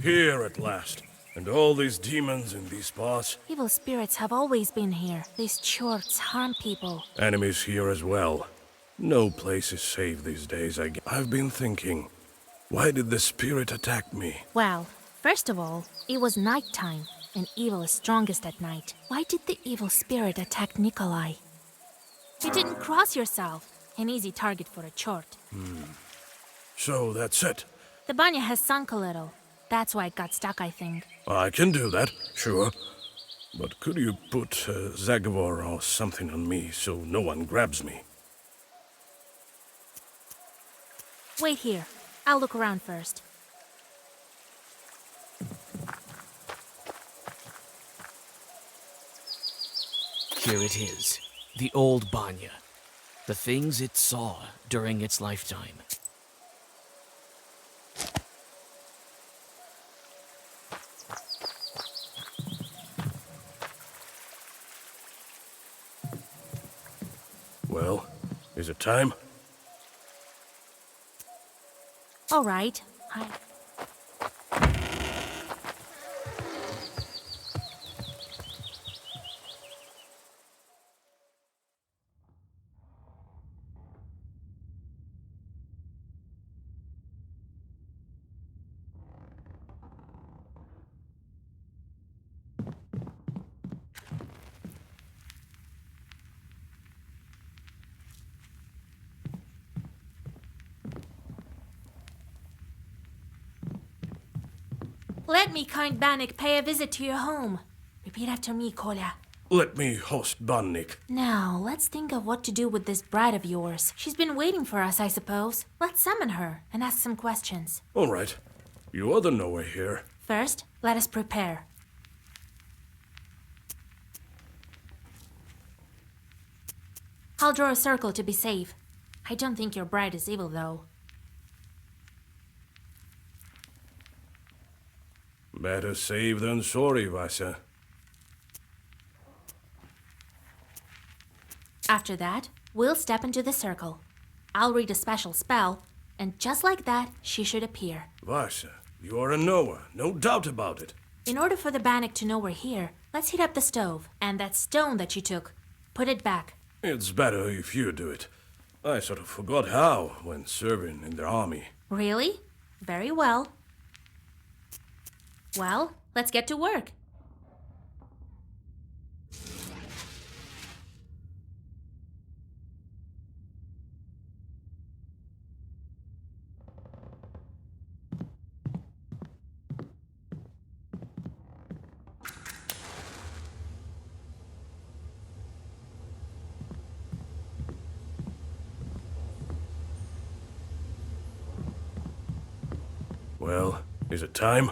Here at last. And all these demons in these parts. Evil spirits have always been here. These chorts harm people. Enemies here as well. No place is safe these days, I've been thinking. Why did the spirit attack me? Well, first of all, it was nighttime, and evil is strongest at night. Why did the evil spirit attack Nikolai? You didn't cross yourself. An easy target for a chort. So that's it. The banya has sunk a little. That's why it got stuck, I think. I can do that, sure. But could you put Zagavor or something on me so no one grabs me? Wait here. I'll look around first. Here it is, the old banya. The things it saw during its lifetime. Well, is it time? All right. Let me, kind Bannock, pay a visit to your home. Repeat after me, Kolya. Let me host Bannik. Now, let's think of what to do with this bride of yours. She's been waiting for us, I suppose. Let's summon her and ask some questions. All right. You are the knower here. First, let us prepare. I'll draw a circle to be safe. I don't think your bride is evil, though. Better safe than sorry, Vasya. After that, we'll step into the circle. I'll read a special spell, and just like that, she should appear. Vasya, you are a knower, no doubt about it. In order for the Bannock to know we're here, let's heat up the stove. And that stone that you took, put it back. It's better if you do it. I sort of forgot how when serving in the army. Really? Very well. Well, let's get to work. Well, is it time?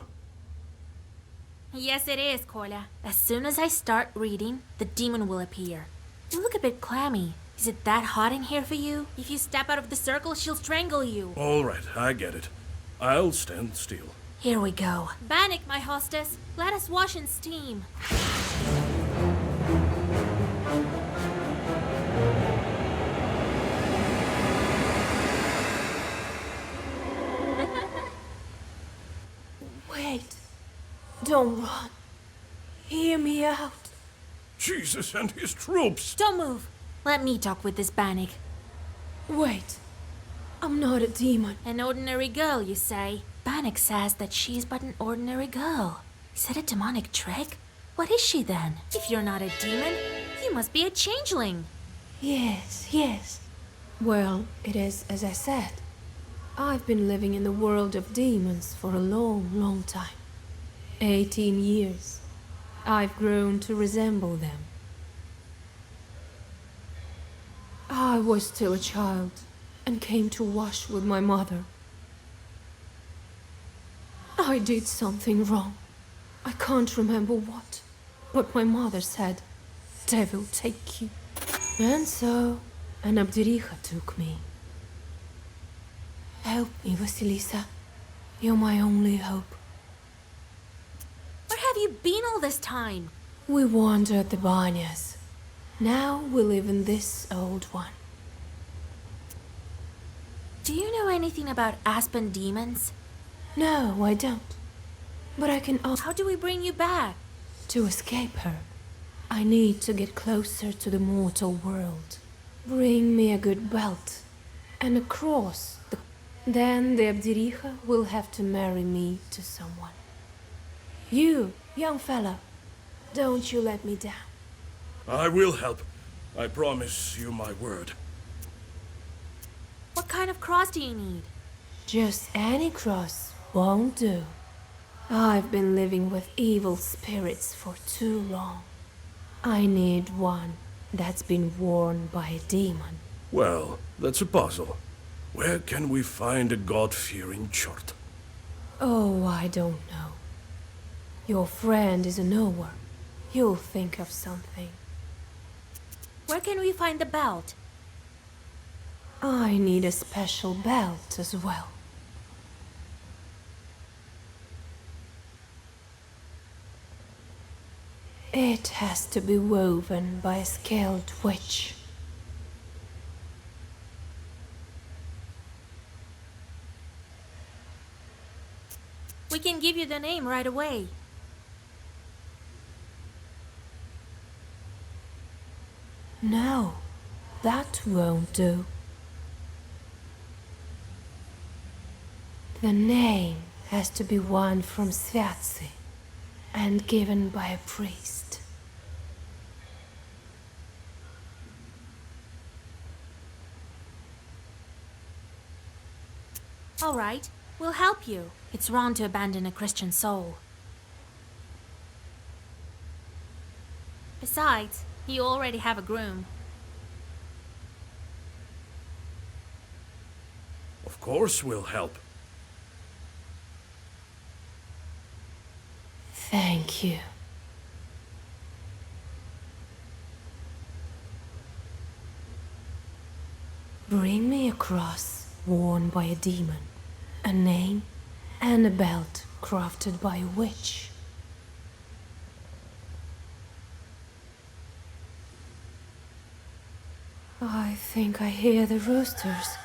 Yes, it is, Kolya. As soon as I start reading, the demon will appear. You look a bit clammy. Is it that hot in here for you? If you step out of the circle, she'll strangle you. All right, I get it. I'll stand still. Here we go. Bannock, my hostess. Let us wash in steam. Wait. Don't run. Hear me out. Jesus and his troops! Don't move. Let me talk with this Bannock. Wait. I'm not a demon. An ordinary girl, you say? Bannock says that she's but an ordinary girl. Is it a demonic trick? What is she then? If you're not a demon, you must be a changeling. Yes. Well, it is as I said. I've been living in the world of demons for a long time. 18 years. I've grown to resemble them. I was still a child and came to wash with my mother. I did something wrong. I can't remember what, but my mother said, "Devil take you." And so, an Abdericha took me. Help me, Vasilisa. You're my only hope. Where have you been all this time? We wandered the banyas. Now we live in this old one. Do you know anything about aspen demons? No, I don't. But I can How do we bring you back? To escape her, I need to get closer to the mortal world. Bring me a good belt and a cross. Then the Abdericha will have to marry me to someone. You, young fella, don't you let me down. I will help. I promise you my word. What kind of cross do you need? Just any cross won't do. I've been living with evil spirits for too long. I need one that's been worn by a demon. Well, that's a puzzle. Where can we find a God-fearing chart? Oh, I don't know. Your friend is a knower. You'll think of something. Where can we find the belt? I need a special belt as well. It has to be woven by a skilled witch. We can give you the name right away. No, that won't do. The name has to be one from Sviatsi and given by a priest. All right, we'll help you. It's wrong to abandon a Christian soul. Besides, you already have a groom. Of course we'll help. Thank you. Bring me a cross worn by a demon, a name, and a belt crafted by a witch. I think I hear the roosters.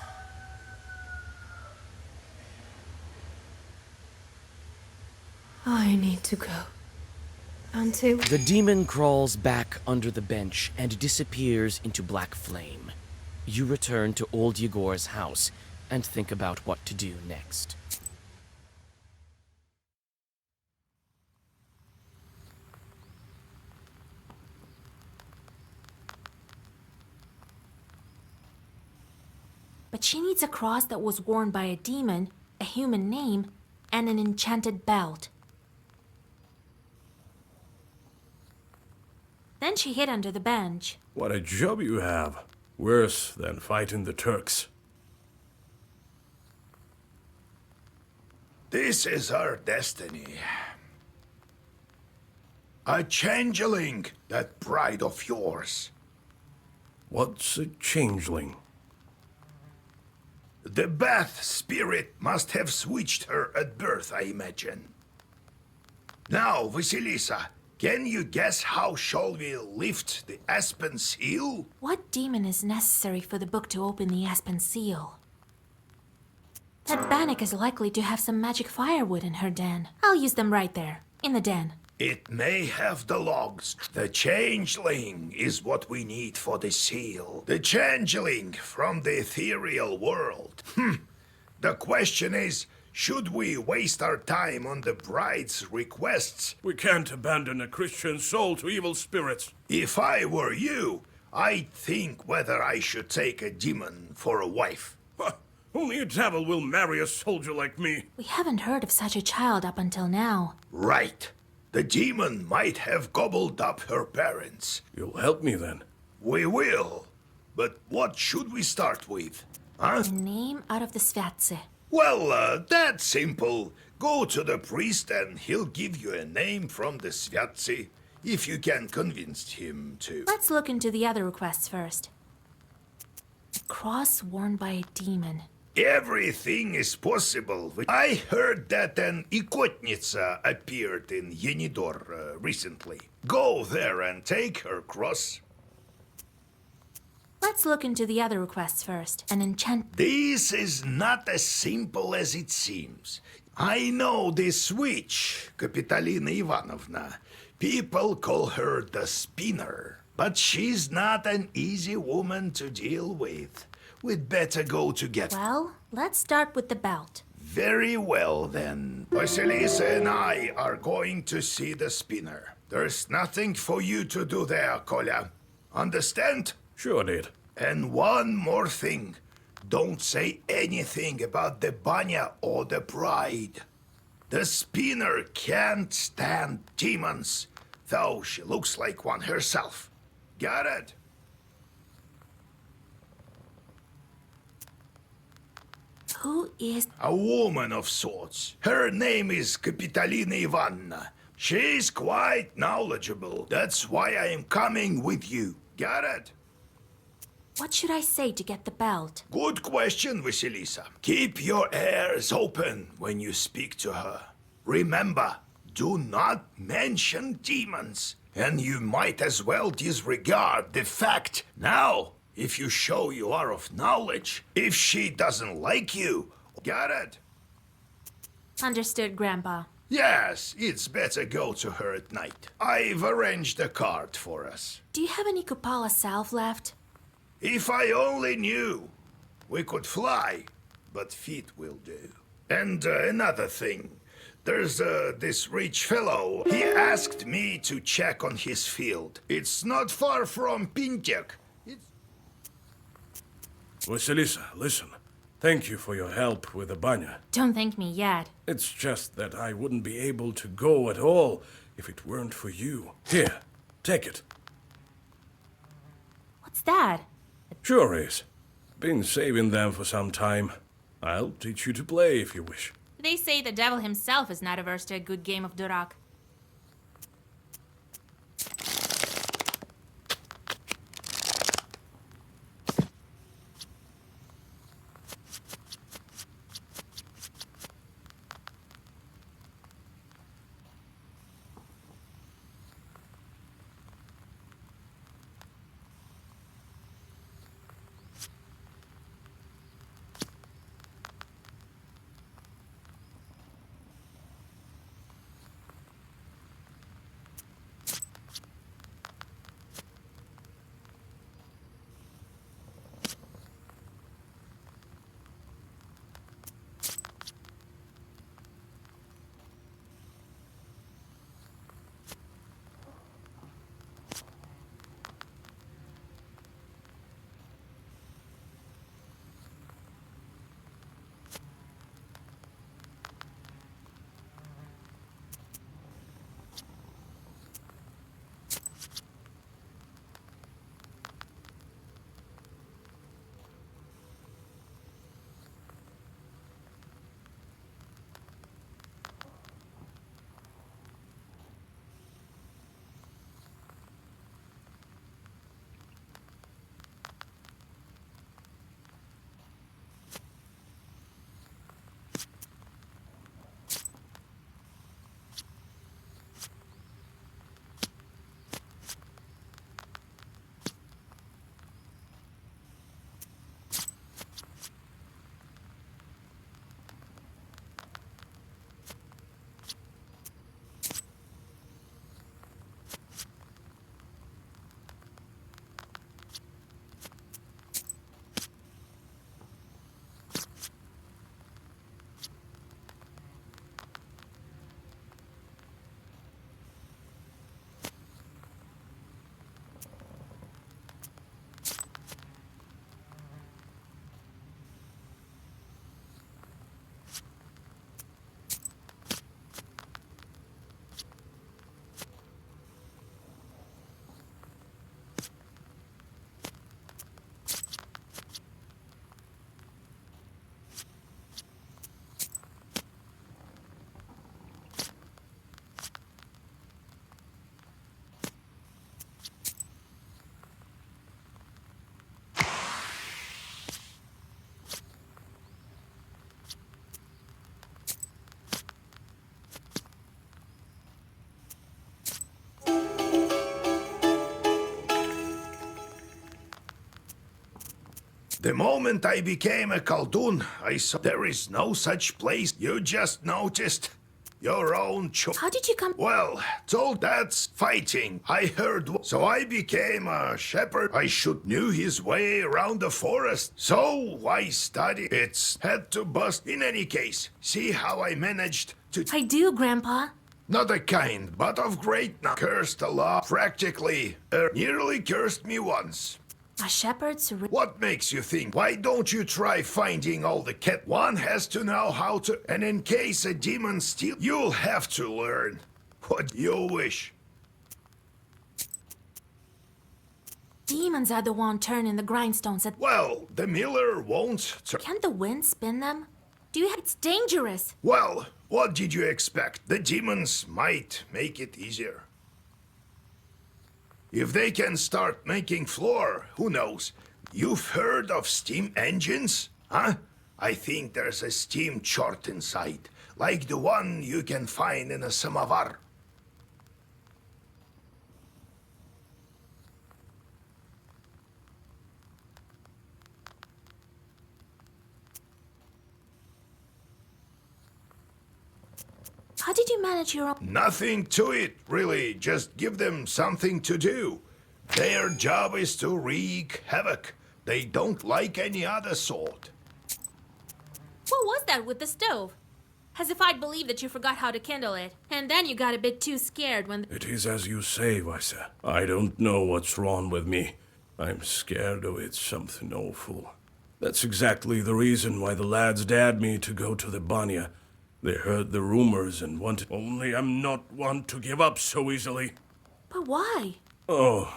I need to go. Until... The demon crawls back under the bench and disappears into black flame. You return to old Yegor's house and think about what to do next. But she needs a cross that was worn by a demon, a human name, and an enchanted belt. Then she hid under the bench. What a job you have. Worse than fighting the Turks. This is our destiny. A changeling, that bride of yours. What's a changeling? The Bath spirit must have switched her at birth, I imagine. Now, Vasilisa, can you guess how shall we lift the aspen seal? What demon is necessary for the book to open the aspen seal? That Bannock is likely to have some magic firewood in her den. I'll use them right there, in the den. It may have the logs. The changeling is what we need for the seal. The changeling from the ethereal world. The question is, should we waste our time on the bride's requests? We can't abandon a Christian soul to evil spirits. If I were you, I'd think whether I should take a demon for a wife. Only a devil will marry a soldier like me. We haven't heard of such a child up until now. Right. The demon might have gobbled up her parents. You'll help me then. We will. But what should we start with? Huh? The name out of the Svatse. Well, that's simple. Go to the priest and he'll give you a name from the Svatsi, if you can convince him to. Let's look into the other requests first. A cross worn by a demon. Everything is possible. I heard that an Ikotnitsa appeared in Yenidor recently. Go there and take her cross. Let's look into the other requests first. An enchant. This is not as simple as it seems. I know this witch, Kapitalina Ivanovna. People call her the spinner. But she's not an easy woman to deal with. We'd better go together. Well, let's start with the belt. Very well, then. Vasilisa and I are going to see the spinner. There's nothing for you to do there, Kolya. Understand? Sure did. And one more thing. Don't say anything about the banya or the bride. The spinner can't stand demons, though she looks like one herself. Got it? Who is... A woman of sorts. Her name is Kapitalina Ivanna. She's quite knowledgeable. That's why I am coming with you. Got it? What should I say to get the belt? Good question, Vasilisa. Keep your ears open when you speak to her. Remember, do not mention demons. And you might as well disregard the fact. Now, if you show you are of knowledge, if she doesn't like you, got it? Understood, Grandpa. Yes, it's better go to her at night. I've arranged a cart for us. Do you have any Kupala salve left? If I only knew. We could fly, but feet will do. And another thing. There's this rich fellow. He asked me to check on his field. It's not far from Pintek. Vasilisa, listen. Thank you for your help with the banya. Don't thank me yet. It's just that I wouldn't be able to go at all if it weren't for you. Here, take it. What's that? Sure is. Been saving them for some time. I'll teach you to play if you wish. They say the devil himself is not averse to a good game of Durak. The moment I became a Khaldun, I saw there is no such place. You just noticed your own choice. How did you come? Well, told that's fighting. I heard, so I became a shepherd. I should knew his way around the forest. So I studied. It's had to bust. In any case, see how I managed to. I do, Grandpa. Not a kind, but of great now. Cursed a lot. Practically, nearly cursed me once. A shepherd's. What makes you think? Why don't you try finding all the cat? One has to know how to. And in case a demon steals, you'll have to learn what you wish. Demons are the one turning the grindstones at. Well, the miller won't. Can't the wind spin them? Do you? It's dangerous. Well, what did you expect? The demons might make it easier. If they can start making floor, who knows? You've heard of steam engines? Huh? I think there's a steam chart inside, like the one you can find in a samovar. How did you manage your own? Nothing to it, really. Just give them something to do. Their job is to wreak havoc. They don't like any other sort. What was that with the stove? As if I'd believe that you forgot how to kindle it. And then you got a bit too scared when... It is as you say, Vaisa. I don't know what's wrong with me. I'm scared of it something awful. That's exactly the reason why the lads dared me to go to the Banya. They heard the rumors and wanted... Only I'm not one to give up so easily. But why? Oh,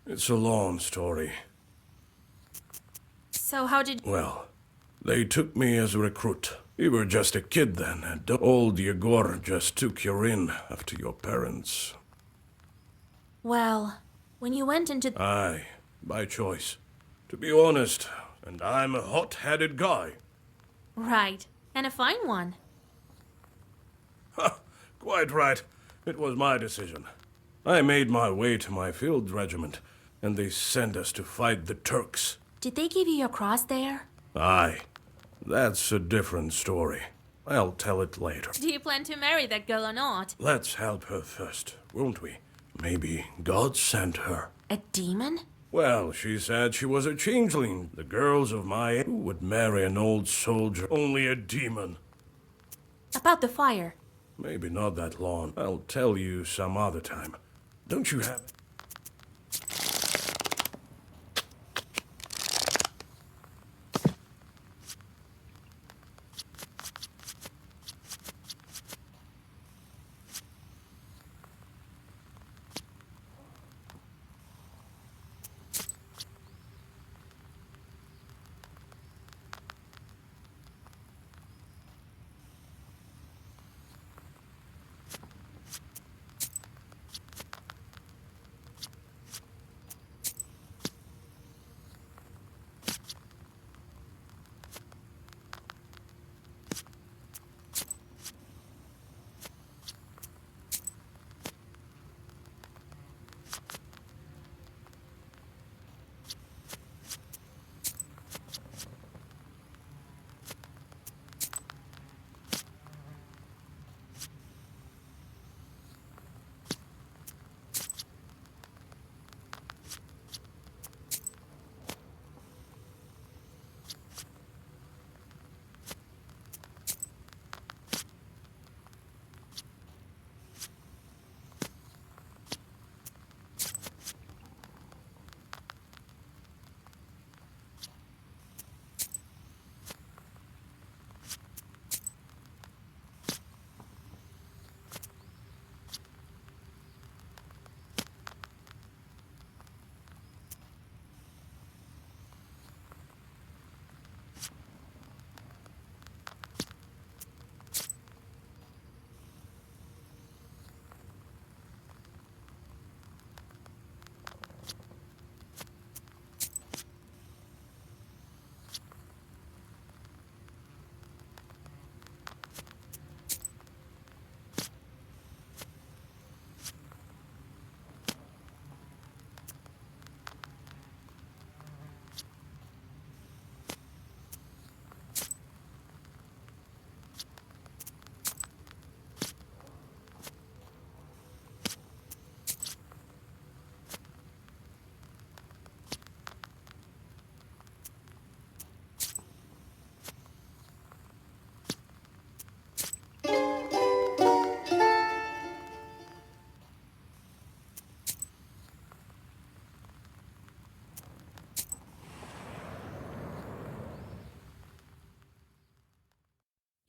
it's a long story. So how did... Well, they took me as a recruit. You were just a kid then, and old Yegor just took you in after your parents. Well, when you went into... Aye, by choice. To be honest, and I'm a hot-headed guy. Right. And a fine one. Ha! Quite right. It was my decision. I made my way to my field regiment, and they sent us to fight the Turks. Did they give you your cross there? Aye. That's a different story. I'll tell it later. Do you plan to marry that girl or not? Let's help her first, won't we? Maybe God sent her. A demon? Well, she said she was a changeling. The girls of my age would marry an old soldier, only a demon. About the fire. Maybe not that long. I'll tell you some other time. Don't you have...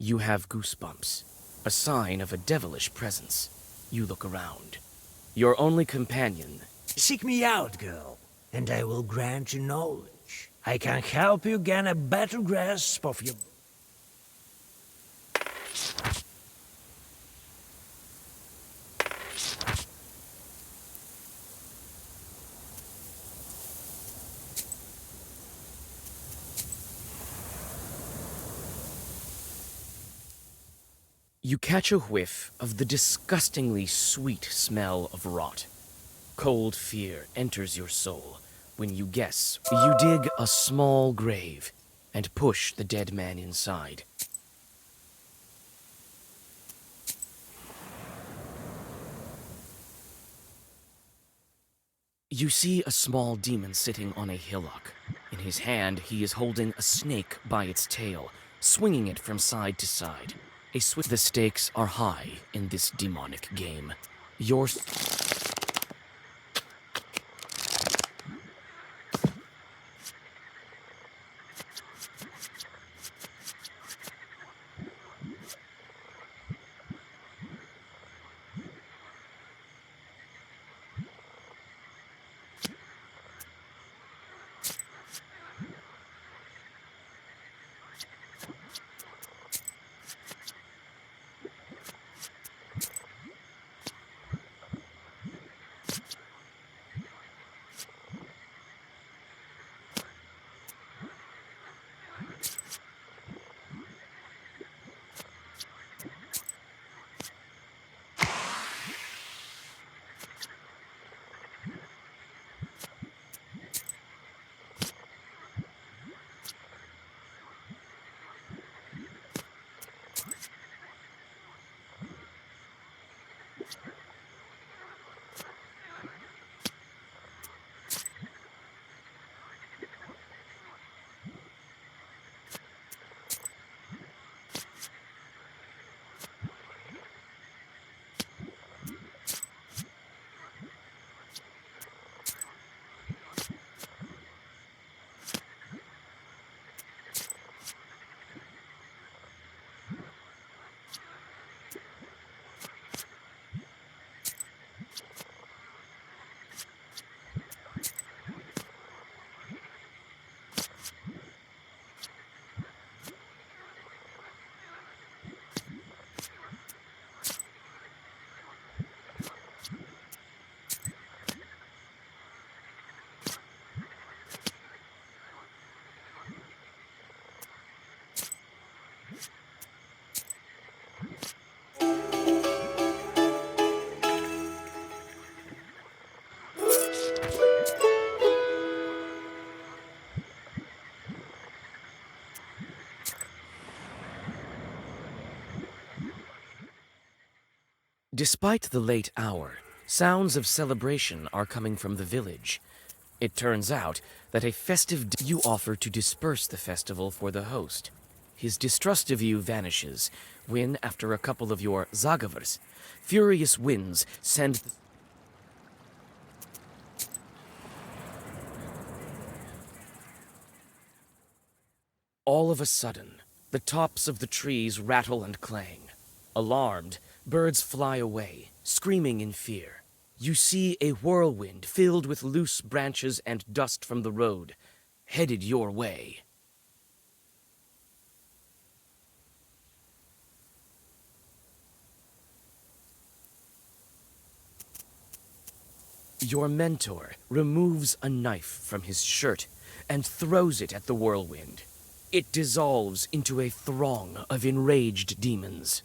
You have goosebumps, a sign of a devilish presence. You look around. Your only companion. Seek me out, girl, and I will grant you knowledge. I can help you gain a better grasp of your... You catch a whiff of the disgustingly sweet smell of rot. Cold fear enters your soul when you guess. You dig a small grave and push the dead man inside. You see a small demon sitting on a hillock. In his hand, he is holding a snake by its tail, swinging it from side to side. The stakes are high in this demonic game. Your... Despite the late hour, sounds of celebration are coming from the village. It turns out that a festive you offer to disperse the festival for the host. His distrust of you vanishes when, after a couple of your zagavers, furious winds send... All of a sudden, the tops of the trees rattle and clang. Alarmed, birds fly away, screaming in fear. You see a whirlwind filled with loose branches and dust from the road, headed your way. Your mentor removes a knife from his shirt and throws it at the whirlwind. It dissolves into a throng of enraged demons.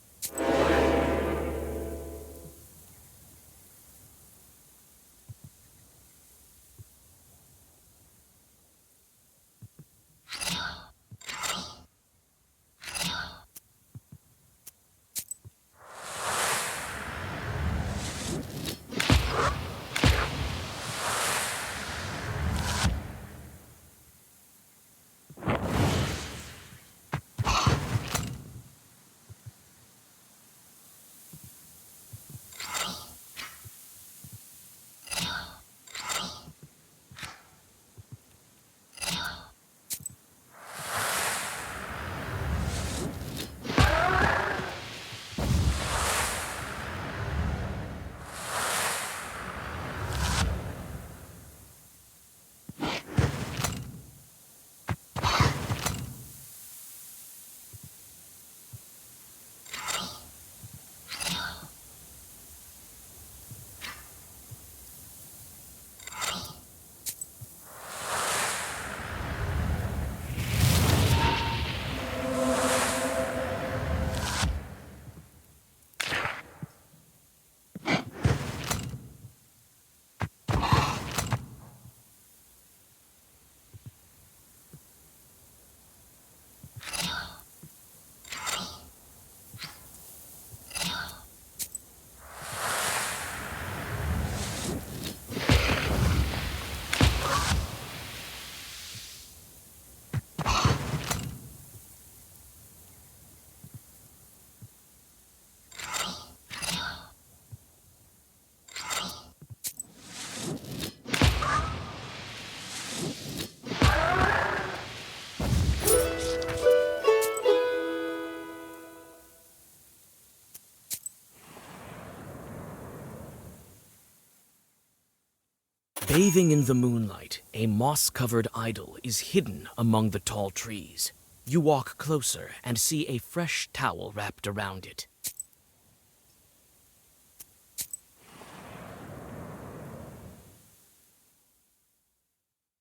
Bathing in the moonlight, a moss-covered idol is hidden among the tall trees. You walk closer and see a fresh towel wrapped around it.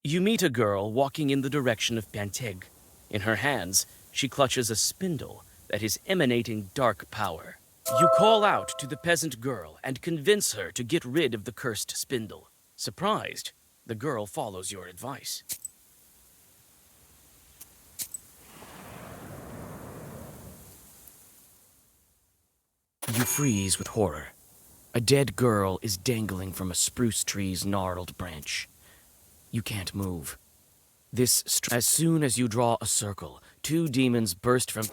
You meet a girl walking in the direction of Banteg. In her hands, she clutches a spindle that is emanating dark power. You call out to the peasant girl and convince her to get rid of the cursed spindle. Surprised, the girl follows your advice. You freeze with horror. A dead girl is dangling from a spruce tree's gnarled branch. You can't move. As soon as you draw a circle, two demons burst from...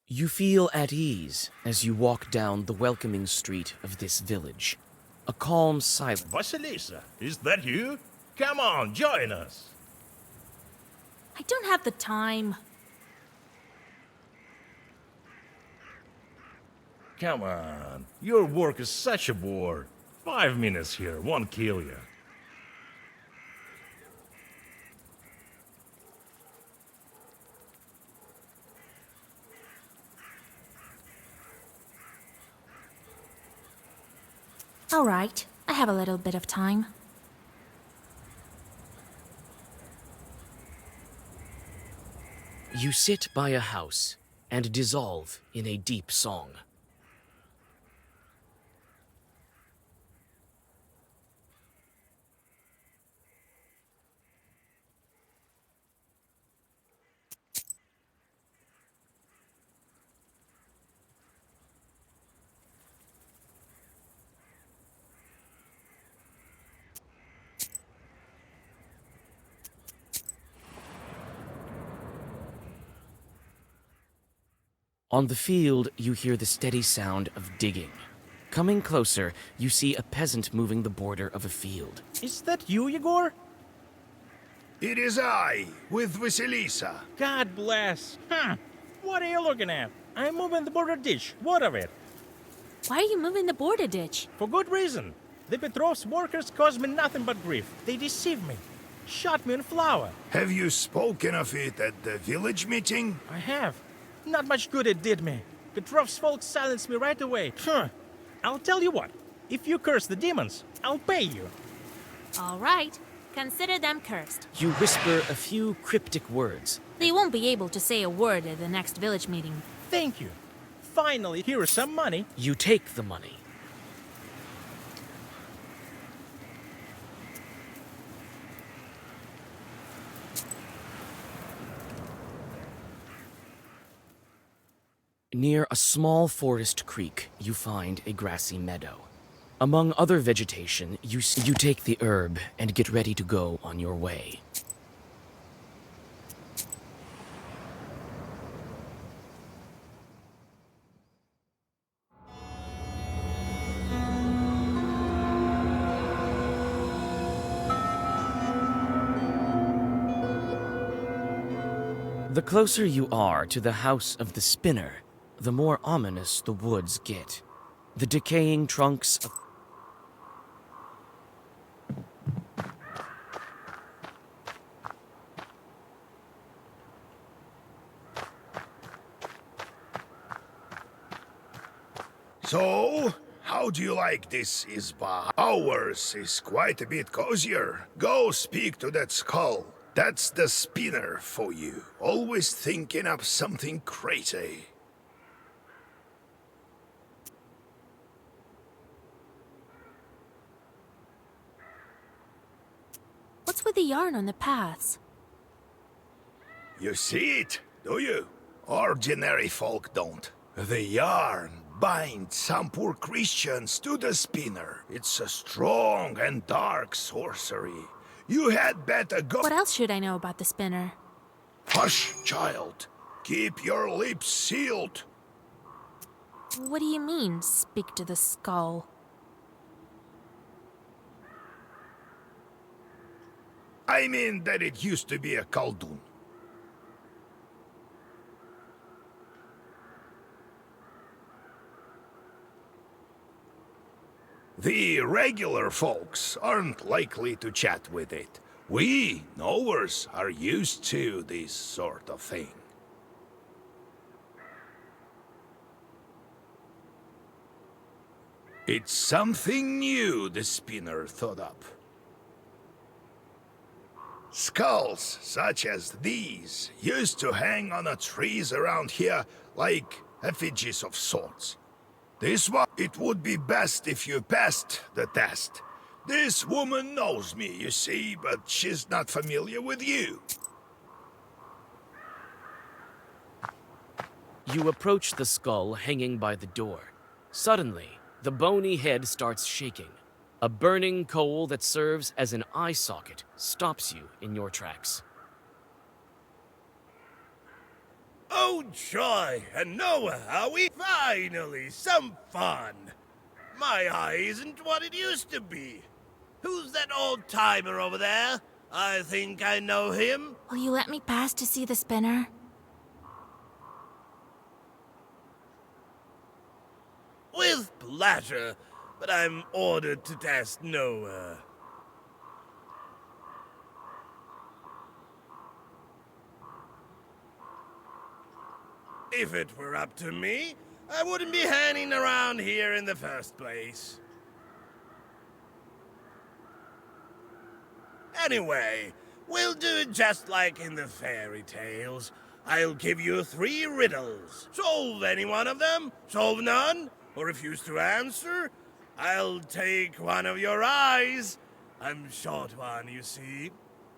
You feel at ease as you walk down the welcoming street of this village. A calm silence. Vasilisa, is that you? Come on, join us. I don't have the time. Come on, your work is such a bore. 5 minutes here won't kill you. All right, I have a little bit of time. You sit by a house and dissolve in a deep song. On the field, you hear the steady sound of digging. Coming closer, you see a peasant moving the border of a field. Is that you, Yegor? It is I, with Vasilisa. God bless. What are you looking at? I'm moving the border ditch. What of it? Why are you moving the border ditch? For good reason. The Petrov's workers cause me nothing but grief. They deceive me. Shot me in flour. Have you spoken of it at the village meeting? I have. Not much good it did me. Petrov's folks silenced me right away. I'll tell you what. If you curse the demons, I'll pay you. All right, consider them cursed. You whisper a few cryptic words. They won't be able to say a word at the next village meeting. Thank you. Finally, here is some money. You take the money. Near a small forest creek, you find a grassy meadow. Among other vegetation, you take the herb and get ready to go on your way. The closer you are to the house of the spinner, the more ominous the woods get. The decaying trunks of So, how do you like this Isba? Ours is quite a bit cozier. Go speak to that skull. That's the spinner for you. Always thinking up something crazy. What's with the yarn on the paths? You see it, do you? Ordinary folk don't. The yarn binds some poor Christians to the spinner. It's a strong and dark sorcery. You had better go— What else should I know about the spinner? Hush, child. Keep your lips sealed. What do you mean, speak to the skull? I mean that it used to be a Khaldun. The regular folks aren't likely to chat with it. We, knowers, are used to this sort of thing. It's something new the spinner thought up. Skulls such as these used to hang on the trees around here like effigies of sorts. This one, it would be best if you passed the test. This woman knows me, you see, but she's not familiar with you. You approach the skull hanging by the door. Suddenly, the bony head starts shaking. A burning coal that serves as an eye socket stops you in your tracks. Oh, joy! And Noah, are we? Finally, some fun! My eye isn't what it used to be. Who's that old-timer over there? I think I know him. Will you let me pass to see the spinner? With pleasure, but I'm ordered to test Noah. If it were up to me, I wouldn't be hanging around here in the first place. Anyway, we'll do it just like in the fairy tales. I'll give you 3 riddles. Solve any one of them, solve none, or refuse to answer, I'll take one of your eyes. I'm short one, you see.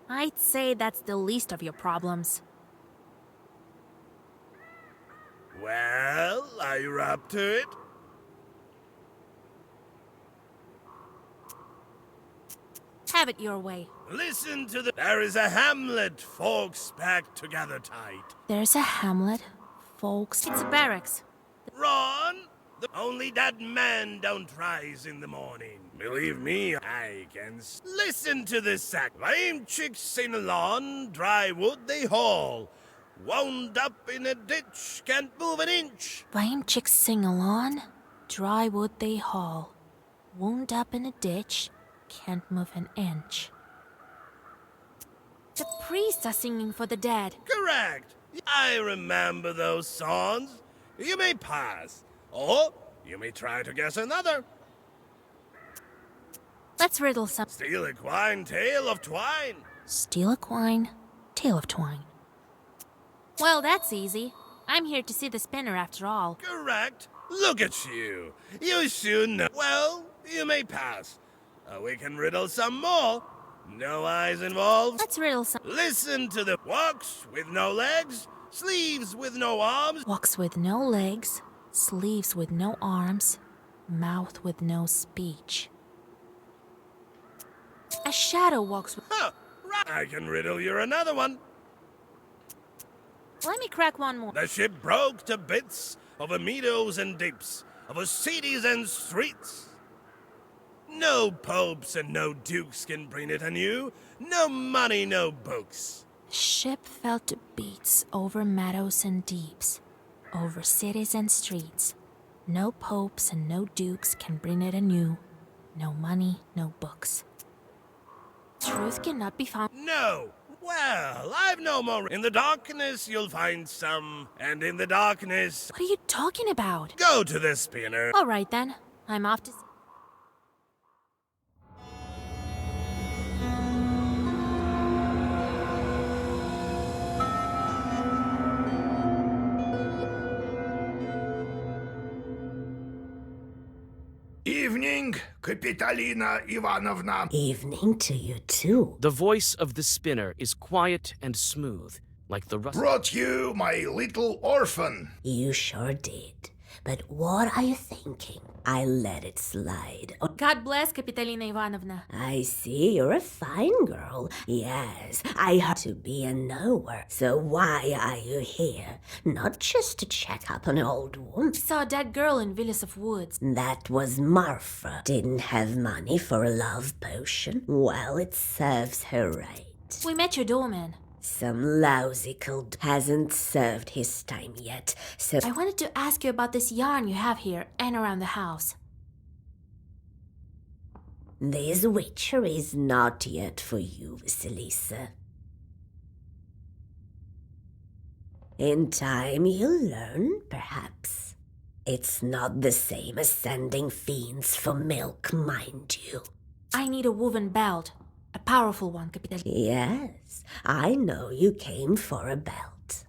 I'd say that's the least of your problems. Well, are you up to it? Have it your way. Listen to the— There is a hamlet, folks packed together tight. There's a hamlet, folks. It's a barracks. Ron, only that man don't rise in the morning. Believe me, I can listen to this sack. Lame chicks sing along, dry wood they haul. Wound up in a ditch, can't move an inch. Lame chicks sing along, dry wood they haul. Wound up in a ditch, can't move an inch. The priests are singing for the dead. Correct. I remember those songs. You may pass, or you may try to guess another. Let's riddle some. Steal a quine, tale of twine. Steal a quine, tale of twine. Well, that's easy. I'm here to see the spinner after all. Correct. Look at you. You soon know. Well, you may pass. We can riddle some more. No eyes involved. Let's riddle some. Listen to the walks with no legs, sleeves with no arms. Walks with no legs, sleeves with no arms, mouth with no speech. A shadow walks with... Huh, right. I can riddle you another one. Let me crack one more. The ship broke to bits over meadows and deeps, over cities and streets. No popes and no dukes can bring it anew. No money, no books. The ship fell to bits over meadows and deeps, over cities and streets. No popes and no dukes can bring it anew. No money, no books. Truth cannot be found. No! Well, I've no more. In the darkness, you'll find some. And in the darkness. What are you talking about? Go to the spinner. All right then. I'm off to. Evening, Kapitalina Ivanovna. Evening to you too. The voice of the spinner is quiet and smooth, like the rust. Brought you my little orphan. You sure did. But what are you thinking? I let it slide. Oh, God bless, Kapitalina Ivanovna. I see you're a fine girl. Yes, I heard to be a knower. So why are you here? Not just to check up on an old woman. I saw a dead girl in Villas of Woods. That was Marfa. Didn't have money for a love potion. Well, it serves her right. We met your doorman. Some lousy cold hasn't served his time yet, so I wanted to ask you about this yarn you have here and around the house. this witchery is not yet for you, Vasilisa. In time you'll learn, perhaps. It's not the same as sending fiends for milk, mind you. I need a woven belt. A powerful one, Capital. Yes, I know you came for a belt.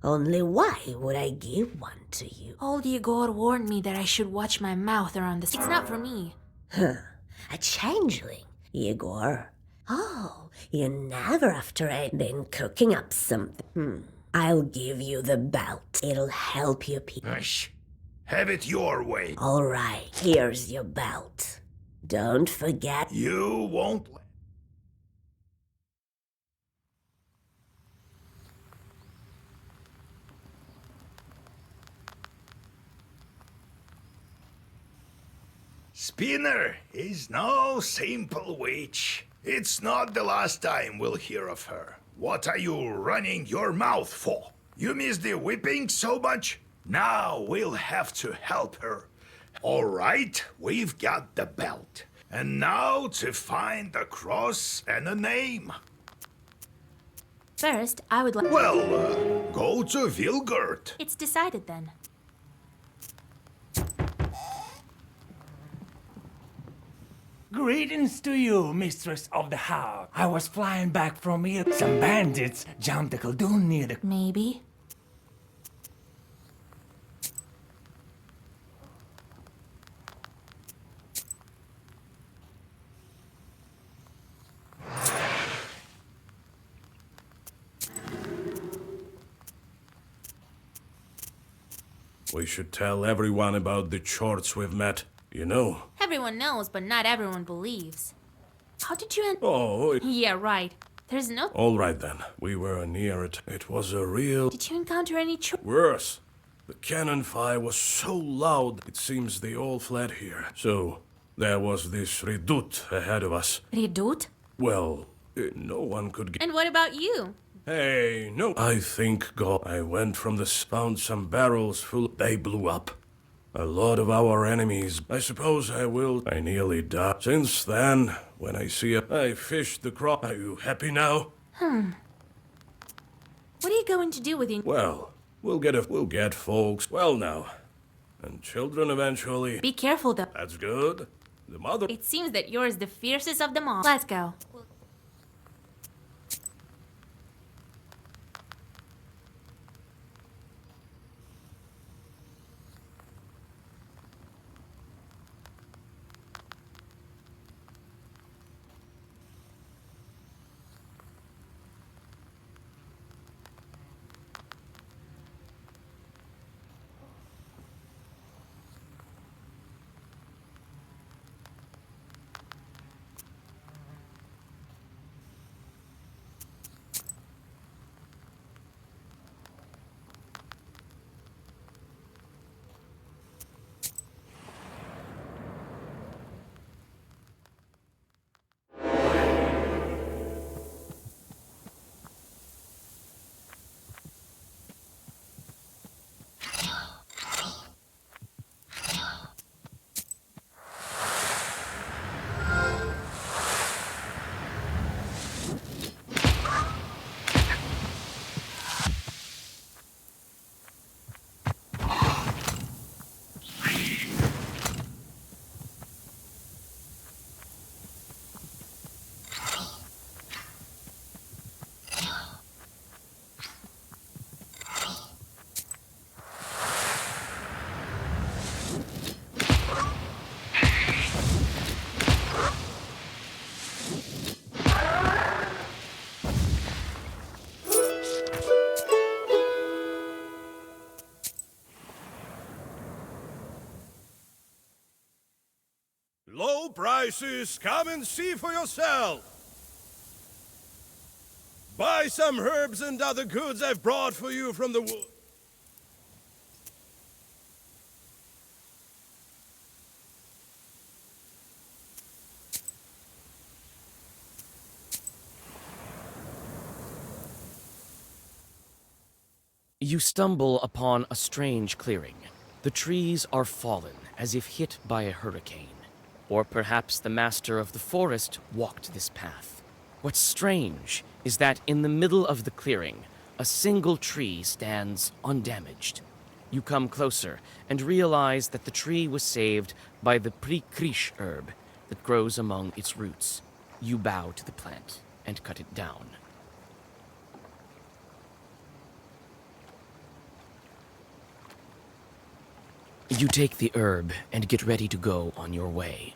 Only why would I give one to you? Old Igor warned me that I should watch my mouth around this. It's not for me. Huh, a changeling, Igor. Oh, you never after I've been cooking up something. I'll give you the belt. It'll help you Hush. Have it your way. All right, here's your belt. Don't forget. You won't. Spinner is no simple witch. It's not the last time we'll hear of her. What are you running your mouth for? You miss the whipping so much? Now we'll have to help her. All right, we've got the belt. And now to find a cross and a name. First, I would like... Well, go to Vilgurt. It's decided then. Greetings to you, mistress of the house. I was flying back from here. Some bandits jumped the Khaldun near the... Maybe. We should tell everyone about the chorts we've met, you know. Everyone knows, but not everyone believes. How did you Oh, Yeah, right. There's no... all right then. We were near it. It was a real... Did you encounter any Worse. The cannon fire was so loud, it seems they all fled here. So, there was this redoute ahead of us. Redoute? Well, no one could get... And what about you? Hey, no. I think, God, I went from the... found some barrels full... They blew up. A lot of our enemies. I suppose I will... I nearly died. Since then, when I see a... I fished the crop. Are you happy now? What are you going to do with your... Well, we'll get folks. Well now. And children eventually. Be careful, though. That's good. The mother... It seems that you're the fiercest of them all. Let's go. No prices. Come and see for yourself. Buy some herbs and other goods I've brought for you from the wood. You stumble upon a strange clearing. The trees are fallen, as if hit by a hurricane. Or perhaps the master of the forest walked this path. What's strange is that in the middle of the clearing, a single tree stands undamaged. You come closer and realize that the tree was saved by the prikrish herb that grows among its roots. You bow to the plant and cut it down. You take the herb and get ready to go on your way.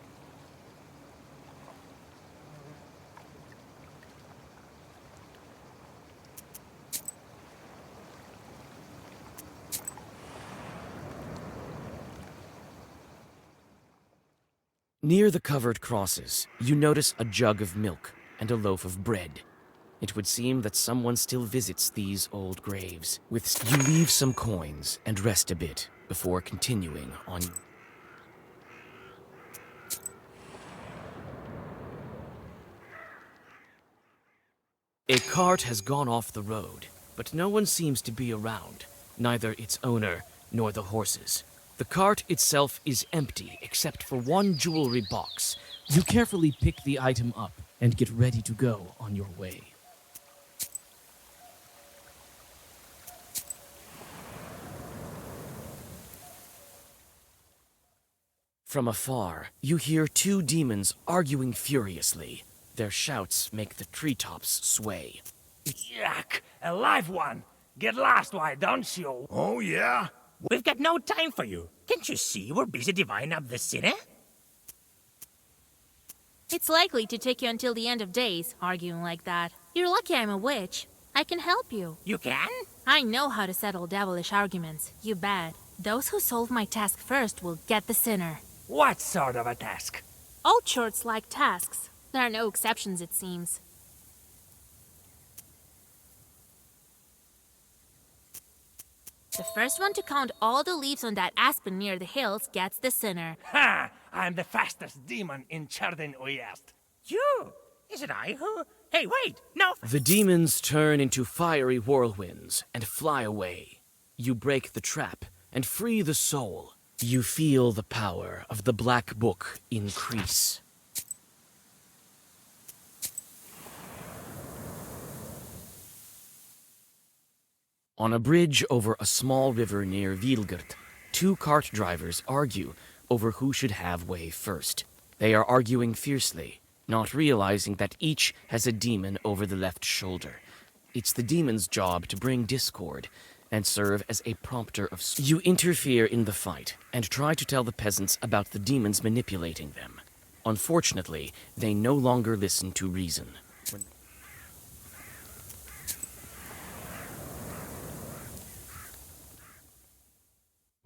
Near the covered crosses, you notice a jug of milk and a loaf of bread. It would seem that someone still visits these old graves. You leave some coins and rest a bit before continuing on. A cart has gone off the road, but no one seems to be around, neither its owner nor the horses. The cart itself is empty except for one jewelry box. You carefully pick the item up and get ready to go on your way. From afar, you hear two demons arguing furiously. Their shouts make the treetops sway. Yuck! A live one! Get lost, why don't you? Oh, yeah? We've got no time for you. Can't you see we're busy dividing up the city? It's likely to take you until the end of days, arguing like that. You're lucky I'm a witch. I can help you. You can? I know how to settle devilish arguments. You bet. Those who solve my task first will get the sinner. What sort of a task? All churches like tasks. There are no exceptions, it seems. The first one to count all the leaves on that aspen near the hills gets the sinner. Ha! I'm the fastest demon in Chardin Uyest. You? Is it I who? Hey, wait! No! The demons turn into fiery whirlwinds and fly away. You break the trap and free the soul. You feel the power of the Black Book increase. On a bridge over a small river near Vilgert, two cart drivers argue over who should have way first. They are arguing fiercely, not realizing that each has a demon over the left shoulder. It's the demon's job to bring discord and serve as a prompter of... You interfere in the fight and try to tell the peasants about the demons manipulating them. Unfortunately, they no longer listen to reason.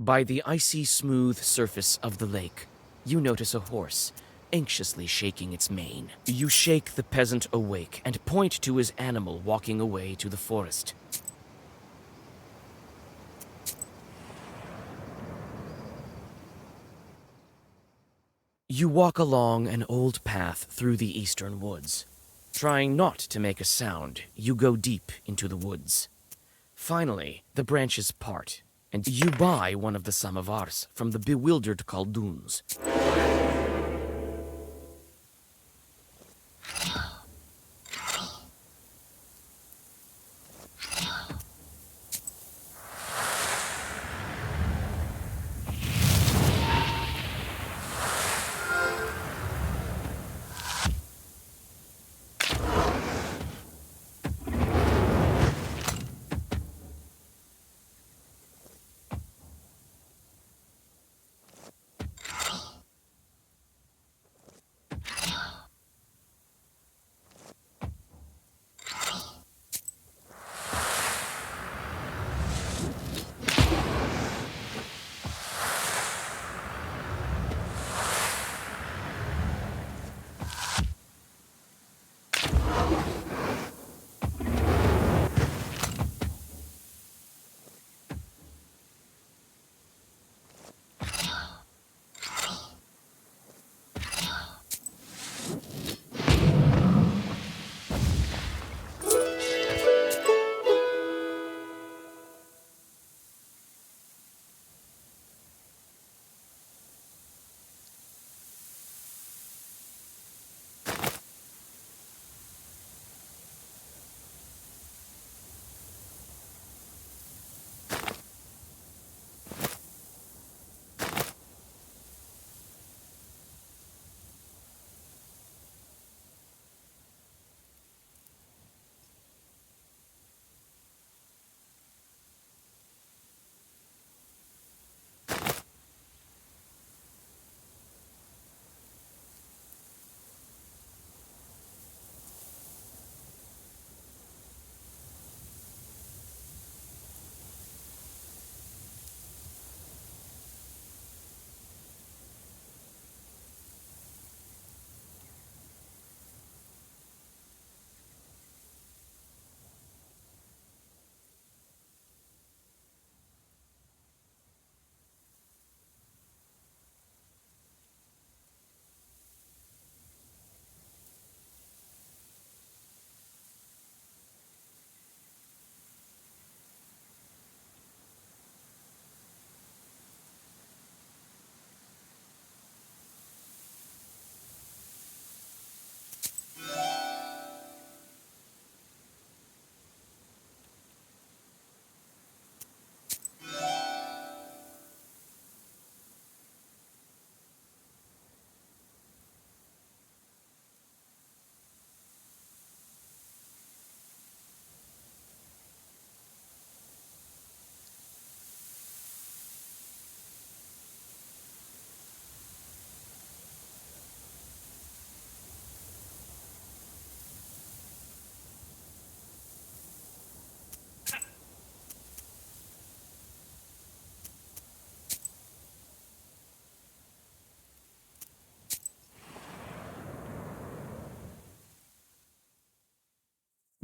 By the icy smooth surface of the lake, you notice a horse, anxiously shaking its mane. You shake the peasant awake and point to his animal walking away to the forest. You walk along an old path through the eastern woods. Trying not to make a sound, you go deep into the woods. Finally, the branches part, and you buy one of the samovars from the bewildered Khaldoons.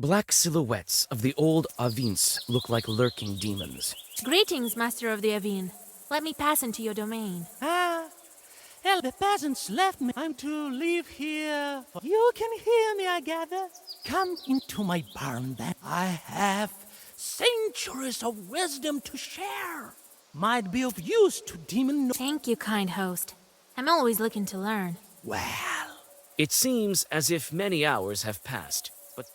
Black silhouettes of the old Avins look like lurking demons. Greetings, Master of the Avin. Let me pass into your domain. Well, the peasants left me. I'm to live here. You can hear me, I gather. Come into my barn, then. I have centuries of wisdom to share. Might be of use to demon. Thank you, kind host. I'm always looking to learn. Well, It seems as if many hours have passed, but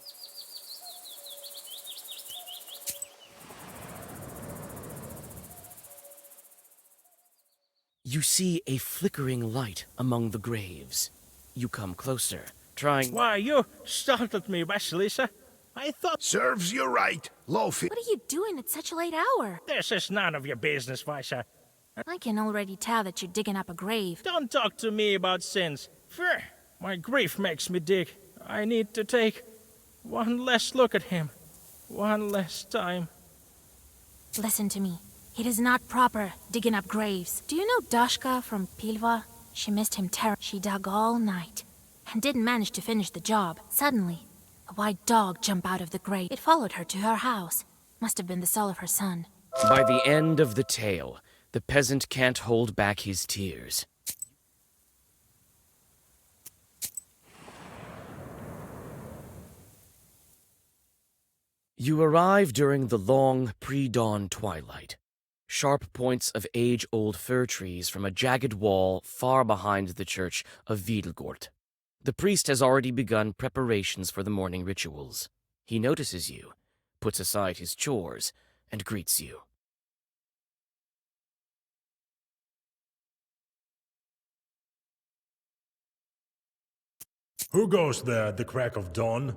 you see a flickering light among the graves. You come closer, trying... Why, you startled me, Vasilisa. I thought... Serves you right, Lofi. What are you doing at such a late hour? This is none of your business, Vaisa. I can already tell that you're digging up a grave. Don't talk to me about sins. Phew, my grief makes me dig. I need to take one last look at him. One last time. Listen to me. It is not proper digging up graves. Do you know Dashka from Pilva? She missed him terribly. She dug all night and didn't manage to finish the job. Suddenly, a white dog jumped out of the grave. It followed her to her house. Must have been the soul of her son. By the end of the tale, the peasant can't hold back his tears. You arrive during the long, pre-dawn twilight. Sharp points of age-old fir trees from a jagged wall far behind the church of Wiedelgort. The priest has already begun preparations for the morning rituals. He notices you, puts aside his chores, and greets you. Who goes there at the crack of dawn?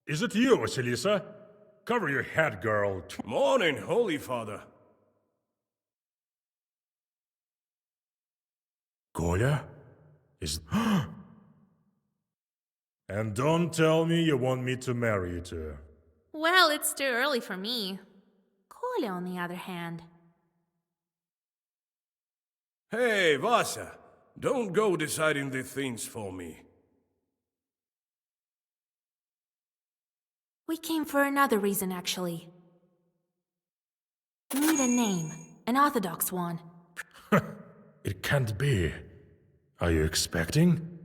Is it you, Vasilisa? Cover your head, girl. Morning, Holy Father. Kolya? Is... And don't tell me you want me to marry you to her. Well, it's too early for me. Kolya, on the other hand. Hey, Vasa, don't go deciding the things for me. We came for another reason, actually. We need a name, an orthodox one. It can't be. Are you expecting?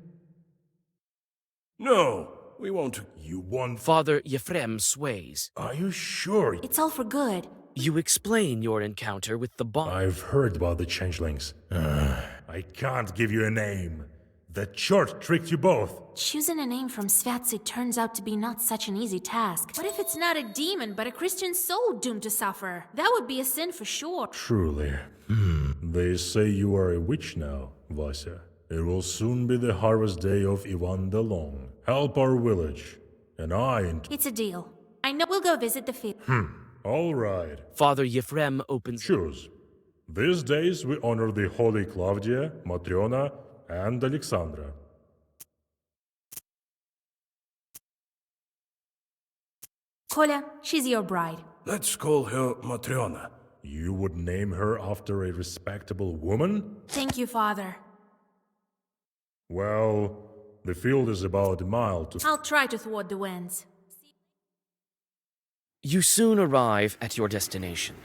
No, we won't. You want... Father Yefrem sways. Are you sure? It's all for good. You explain your encounter with the bond. I've heard about the changelings. I can't give you a name. That chort tricked you both. Choosing a name from Svatsi turns out to be not such an easy task. What if it's not a demon, but a Christian soul doomed to suffer? That would be a sin for sure. Truly. They say you are a witch now, Vasya. It will soon be the harvest day of Ivan the Long. Help our village. And It's a deal. I know we'll go visit the field. All right. Father Yefrem opens... Choose. These days we honor the holy Claudia, Matriona, and Alexandra. Kolya, she's your bride. Let's call her Matriona. You would name her after a respectable woman? Thank you, Father. Well, the field is about a mile to... I'll try to thwart the winds. You soon arrive at your destination.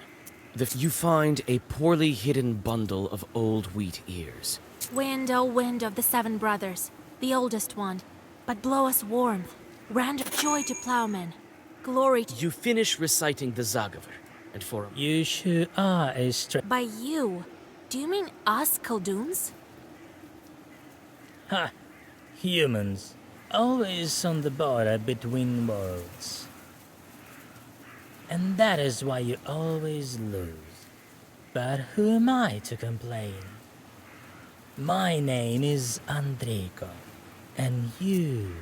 You find a poorly hidden bundle of old wheat ears. Wind, oh wind of the 7 brothers, the oldest one, but blow us warmth, random joy to plowmen, glory to... You finish reciting the Zagaver, and for a... You sure are a By you, do you mean us Khaldoons? Ha! Humans, always on the border between worlds. And that is why you always lose. But who am I to complain? My name is Andriko, and you...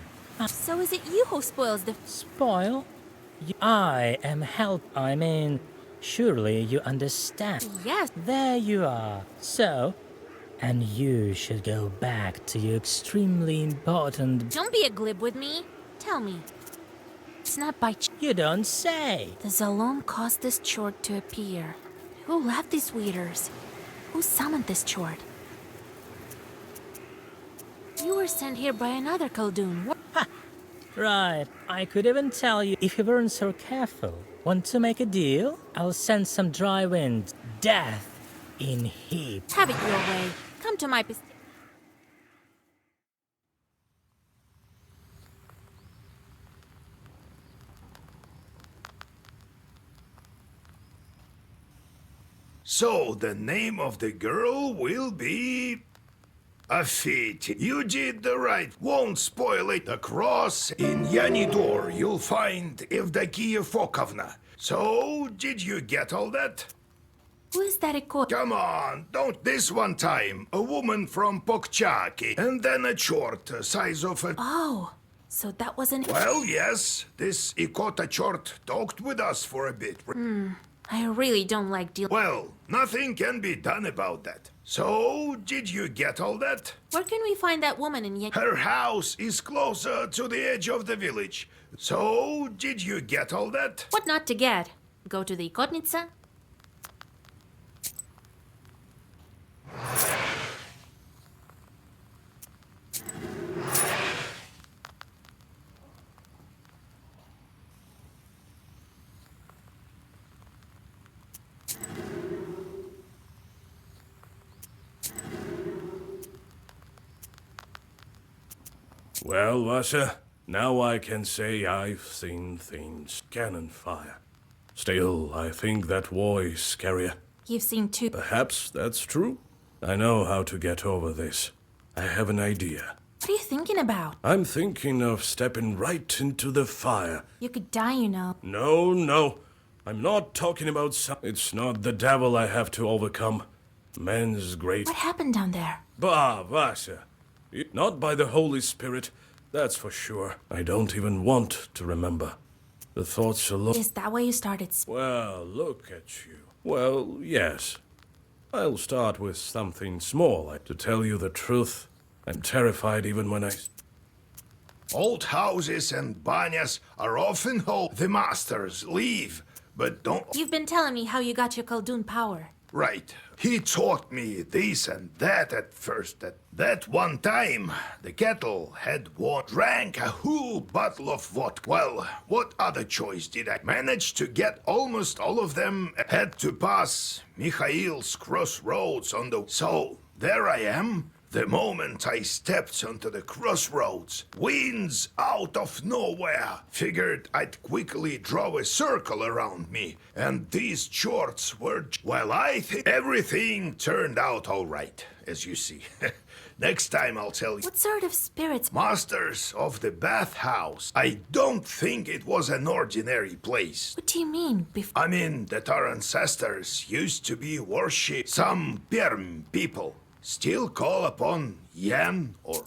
So is it you who spoils the... Spoil? I am surely you understand. Yes. There you are. So, and you should go back to your extremely important... Don't be a glib with me. Tell me. It's not by... You don't say. The Zalon caused this chort to appear. Who left these weeders? Who summoned this chort? You were sent here by another Khaldun. Right. I could even tell you if you weren't so careful. Want to make a deal? I'll send some dry wind. Death in heaps. Have it your way. Come to my So the name of the girl will be... Afit. You did the right. Won't spoil it. The cross in Yanidor you'll find Evdokia Fokovna. So, did you get all that? Who is that Ikot? Come on, don't this one time. A woman from Pokchaki, and then a short, size of a... Oh, so that wasn't... Well, yes, this Ikota short talked with us for a bit. I really don't like dealing... Well, nothing can be done about that. So, did you get all that? Where can we find that woman in Her house is closer to the edge of the village. So, did you get all that? What not to get? Go to the Ikotnitsa? Well, Vasha, now I can say I've seen things. Cannon fire. Still, I think that war is scarier. You've seen two... Perhaps that's true. I know how to get over this. I have an idea. What are you thinking about? I'm thinking of stepping right into the fire. You could die, you know. No. I'm not talking about It's not the devil I have to overcome. Man's great... What happened down there? Bah, Vasha. Not by the Holy Spirit, that's for sure. I don't even want to remember. The thoughts alone... Is that why you started... Well, look at you. Well, yes. I'll start with something small. To tell you the truth, I'm terrified even when I... Old houses and banyas are often the masters leave, but don't... You've been telling me how you got your Khaldun power. Right. He taught me this and that at first. At that one time, the kettle had drank a whole bottle of vodka. Well, what other choice did I manage to get almost all of them? Had to pass Mikhail's crossroads on the... So, there I am. The moment I stepped onto the crossroads, winds out of nowhere. Figured I'd quickly draw a circle around me, and these shorts were... Well, I think everything turned out all right, as you see. Next time I'll tell you. What sort of spirits? Masters of the bathhouse. I don't think it was an ordinary place. What do you mean? I mean that our ancestors used to be worshipped. Some Perm people still call upon Yan or...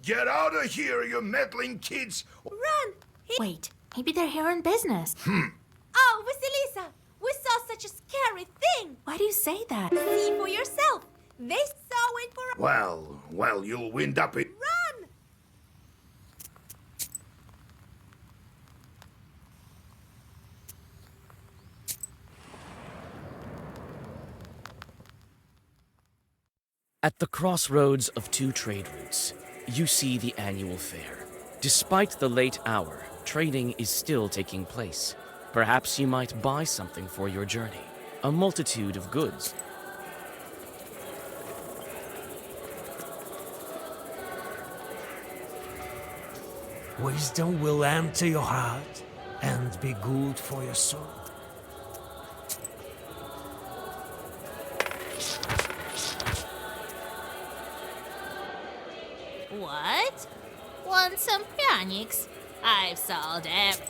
Get out of here, you meddling kids! Run! Wait, maybe they're here on business. Oh, Vasilisa! We saw such a scary thing! Why do you say that? See for yourself! They saw it for... Well, you'll wind up in... Run! At the crossroads of two trade routes, you see the annual fair. Despite the late hour, trading is still taking place. Perhaps you might buy something for your journey. A multitude of goods. Wisdom will enter your heart and be good for your soul. What? Want some pranics? I've sold everything.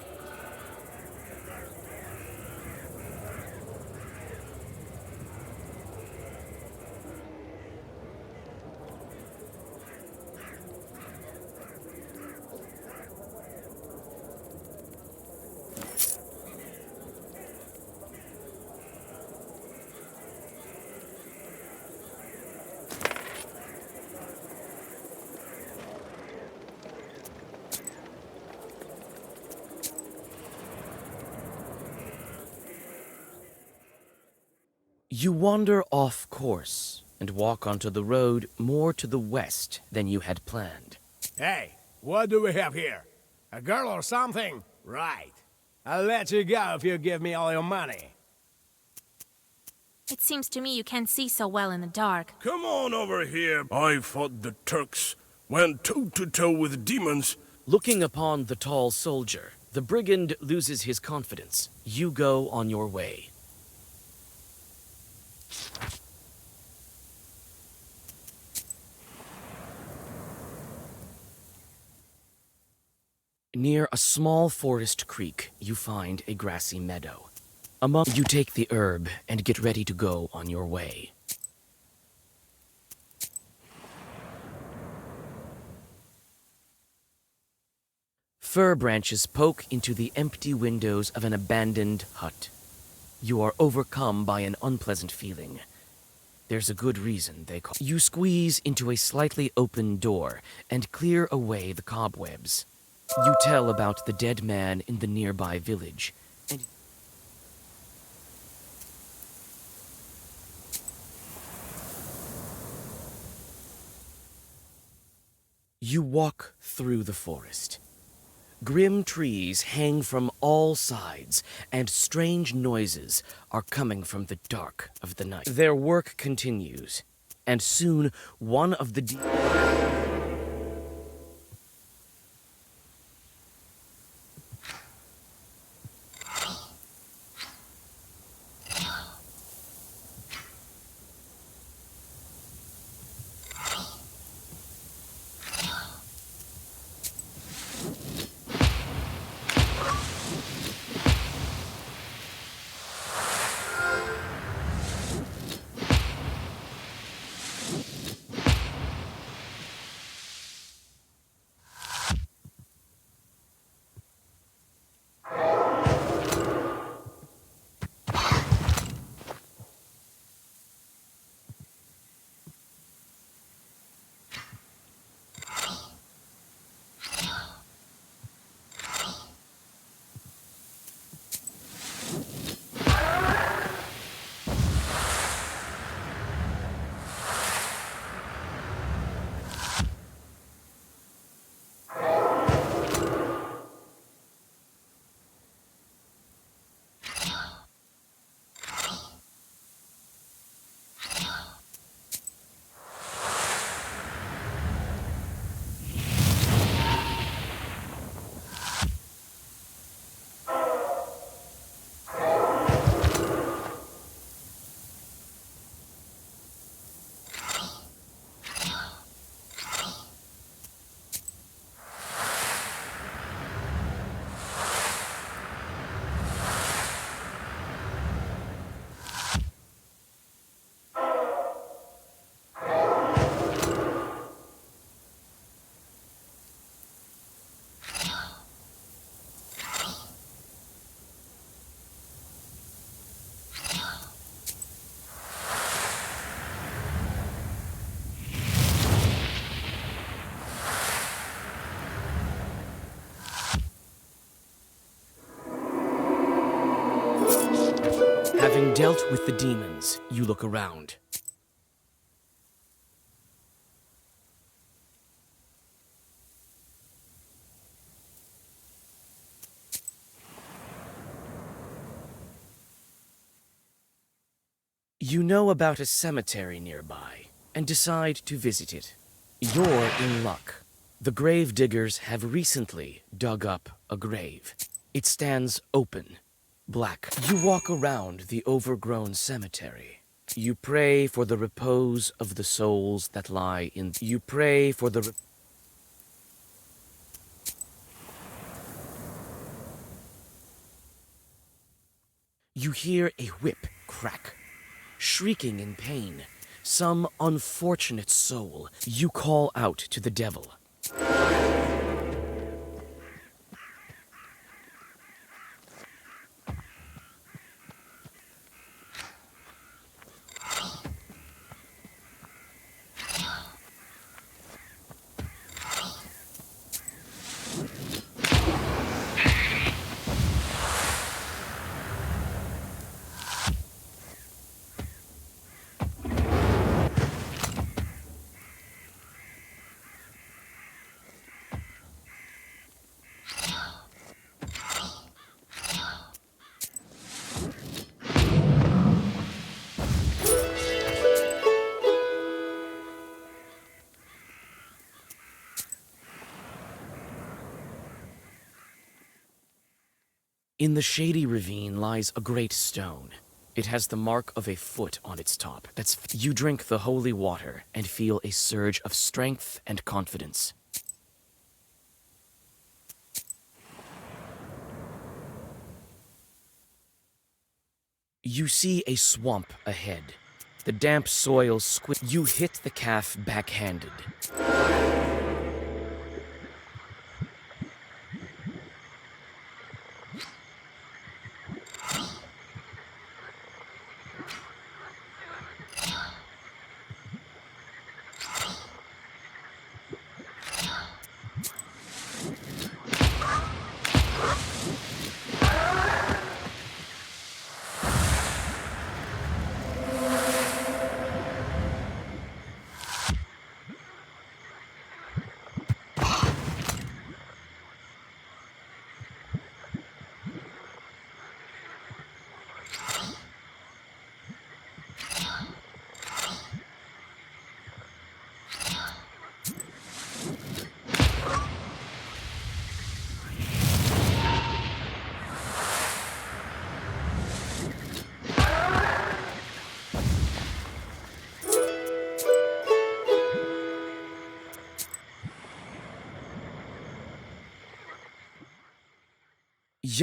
You wander off course and walk onto the road more to the west than you had planned. Hey, what do we have here? A girl or something? Right. I'll let you go if you give me all your money. It seems to me you can't see so well in the dark. Come on over here. I fought the Turks, went toe-to-toe with demons. Looking upon the tall soldier, the brigand loses his confidence. You go on your way. Near a small forest creek, you find a grassy meadow. You take the herb and get ready to go on your way. Fir branches poke into the empty windows of an abandoned hut. You are overcome by an unpleasant feeling. There's a good reason they call. You squeeze into a slightly open door and clear away the cobwebs. You tell about the dead man in the nearby village, and you walk through the forest. Grim trees hang from all sides, and strange noises are coming from the dark of the night. Their work continues, and soon one of the Having dealt with the demons, you look around. You know about a cemetery nearby, and decide to visit it. You're in luck. The grave diggers have recently dug up a grave. It stands open, black. You walk around the overgrown cemetery. You pray for the repose of the souls that lie in... You pray for the... You hear a whip crack. Shrieking in pain, some unfortunate soul. You call out to the devil. In the shady ravine lies a great stone. It has the mark of a foot on its top. You drink the holy water and feel a surge of strength and confidence. You see a swamp ahead. The damp soil You hit the calf backhanded.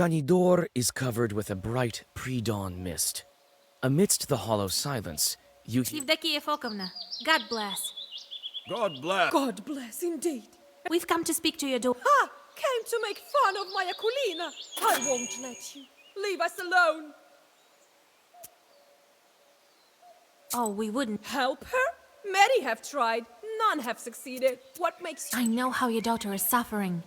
Yanidor is covered with a bright pre-dawn mist. Amidst the hollow silence, you Evdokia Fokovna, God bless. God bless. God bless, indeed. We've come to speak to your daughter. Ha! Came to make fun of my Akulina. I won't let you. Leave us alone. Oh, we wouldn't. Help her? Many have tried. None have succeeded. What makes you... I know how your daughter is suffering.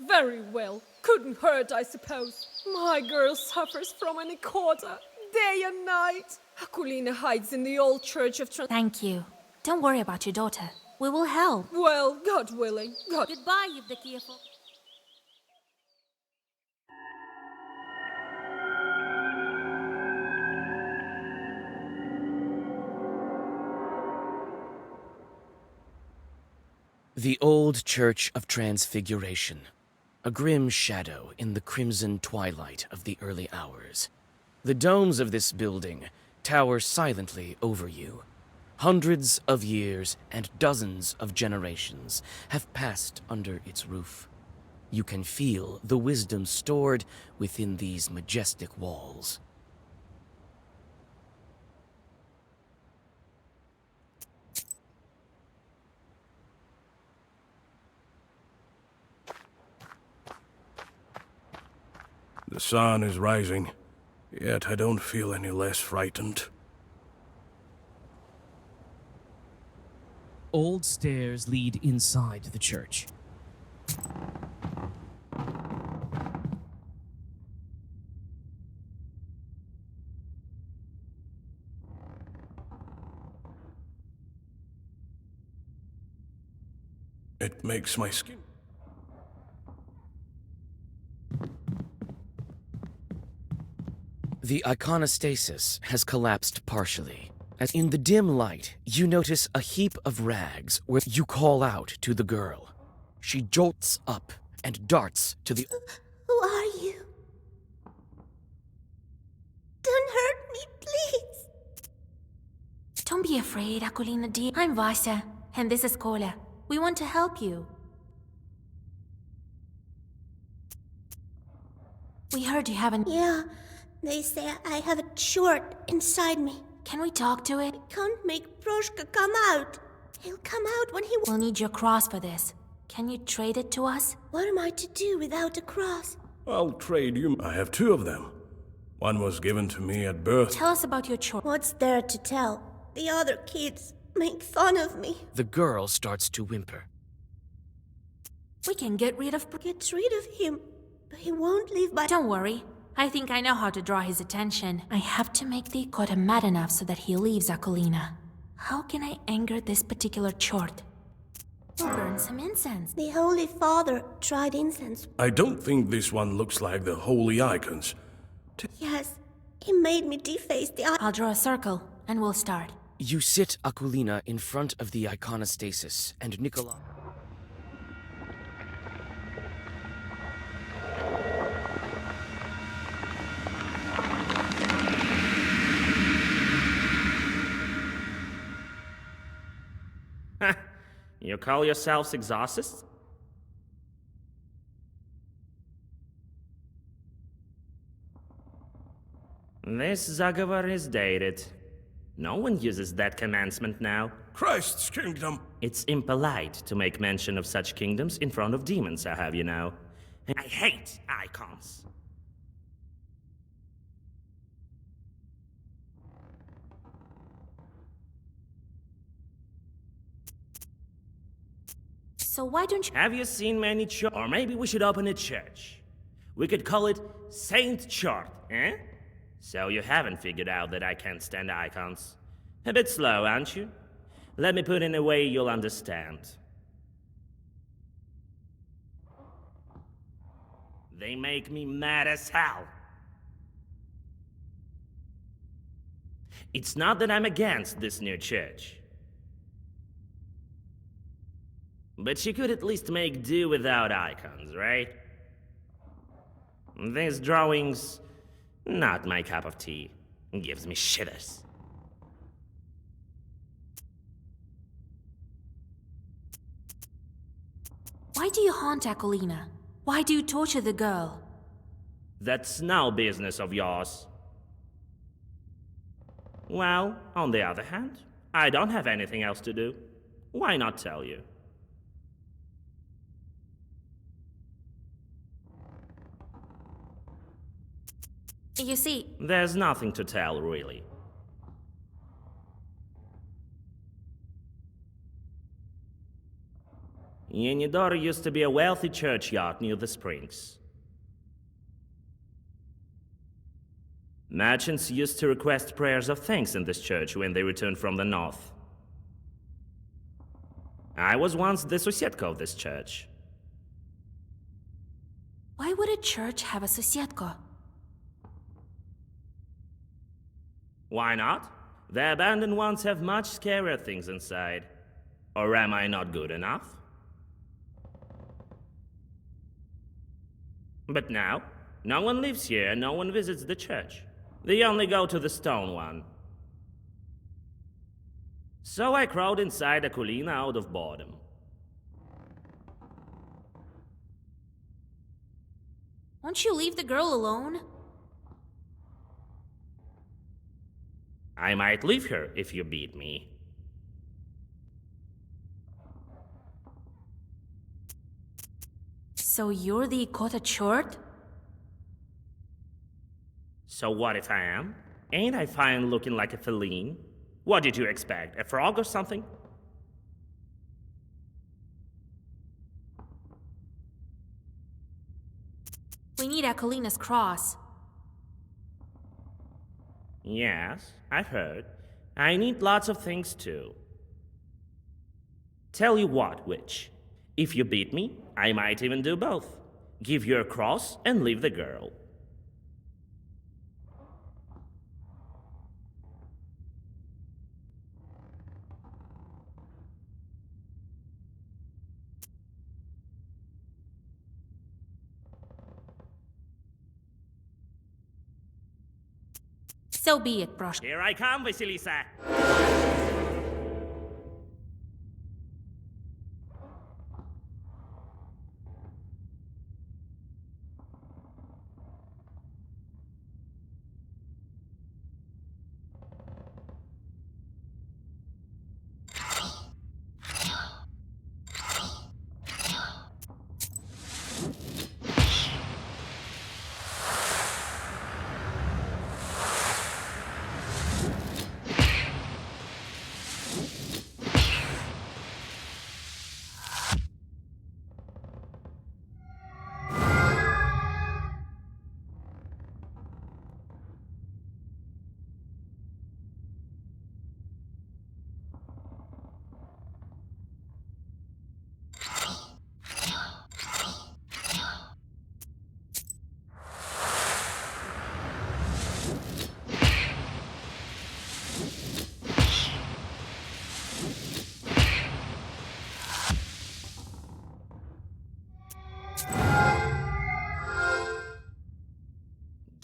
Very well. Couldn't hurt, I suppose. My girl suffers from an ikota, day and night. Akulina hides in the old church of Thank you. Don't worry about your daughter. We will help. Well, God willing. God... Goodbye, Evdokia Fokovna. The old Church of Transfiguration. A grim shadow in the crimson twilight of the early hours. The domes of this building tower silently over you. Hundreds of years and dozens of generations have passed under its roof. You can feel the wisdom stored within these majestic walls. The sun is rising, yet I don't feel any less frightened. Old stairs lead inside the church. It makes my skin... The iconostasis has collapsed partially. As in the dim light, you notice a heap of rags where you call out to the girl. She jolts up and darts to the... Who are you? Don't hurt me, please. Don't be afraid, Akulina dear. I'm Vasya, and this is Kola. We want to help you. We heard you haven't... Yeah, they say I have a short inside me. Can we talk to it? I can't make Proshka come out. He'll come out when he... We'll need your cross for this. Can you trade it to us? What am I to do without a cross? I'll trade you. I have two of them. One was given to me at birth. Tell us about your chore. What's there to tell? The other kids make fun of me. The girl starts to whimper. We can get rid of... Get rid of him, but he won't leave by... Don't worry. I think I know how to draw his attention. I have to make the Ikota mad enough so that he leaves Akulina. How can I anger this particular chort? We'll burn some incense. The Holy Father tried incense. I don't think this one looks like the holy icons. Yes, he made me deface the... I'll draw a circle, and we'll start. You sit Akulina in front of the iconostasis, and Nikolai... You call yourselves exorcists? This Zagavar is dated. No one uses that commencement now. Christ's kingdom! It's impolite to make mention of such kingdoms in front of demons, I have you know. I hate icons. So why don't you... Have you seen many or maybe we should open a church. We could call it Saint Chart, eh? So you haven't figured out that I can't stand icons. A bit slow, aren't you? Let me put in a way you'll understand. They make me mad as hell. It's not that I'm against this new church. But you could at least make do without icons, right? These drawings, not my cup of tea. Gives me shivers. Why do you haunt Akulina? Why do you torture the girl? That's no business of yours. Well, on the other hand, I don't have anything else to do. Why not tell you? You see... There's nothing to tell, really. Yenidor used to be a wealthy churchyard near the springs. Merchants used to request prayers of thanks in this church when they returned from the north. I was once the sosiedka of this church. Why would a church have a sosiedka? Why not? The abandoned ones have much scarier things inside. Or am I not good enough? But now, no one lives here and no one visits the church. They only go to the stone one. So I crawled inside Akulina out of boredom. Won't you leave the girl alone? I might leave her if you beat me. So you're the Ikota Chort? So what if I am? Ain't I fine looking like a feline? What did you expect, a frog or something? We need Akulina's cross. Yes, I've heard. I need lots of things too. Tell you what, witch. If you beat me, I might even do both. Give you a cross and leave the girl. So be it, Brosh. Here I come, Vasilisa.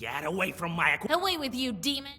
Get away from my... Away with you, demon!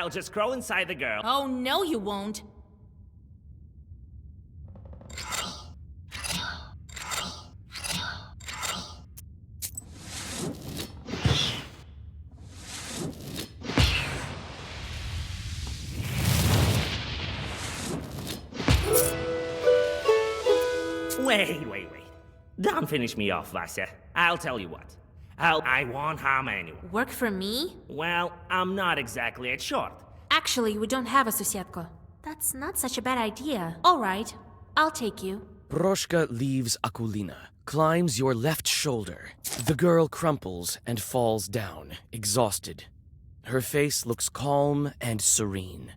I'll just crawl inside the girl. Oh, no, you won't. Wait. Don't finish me off, Vasya. I'll tell you what. I won't harm anyone. Work for me? Well, I'm not exactly a short. Actually, we don't have a susietko. That's not such a bad idea. All right, I'll take you. Proshka leaves Akulina, climbs your left shoulder. The girl crumples and falls down, exhausted. Her face looks calm and serene.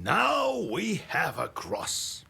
Now we have a cross.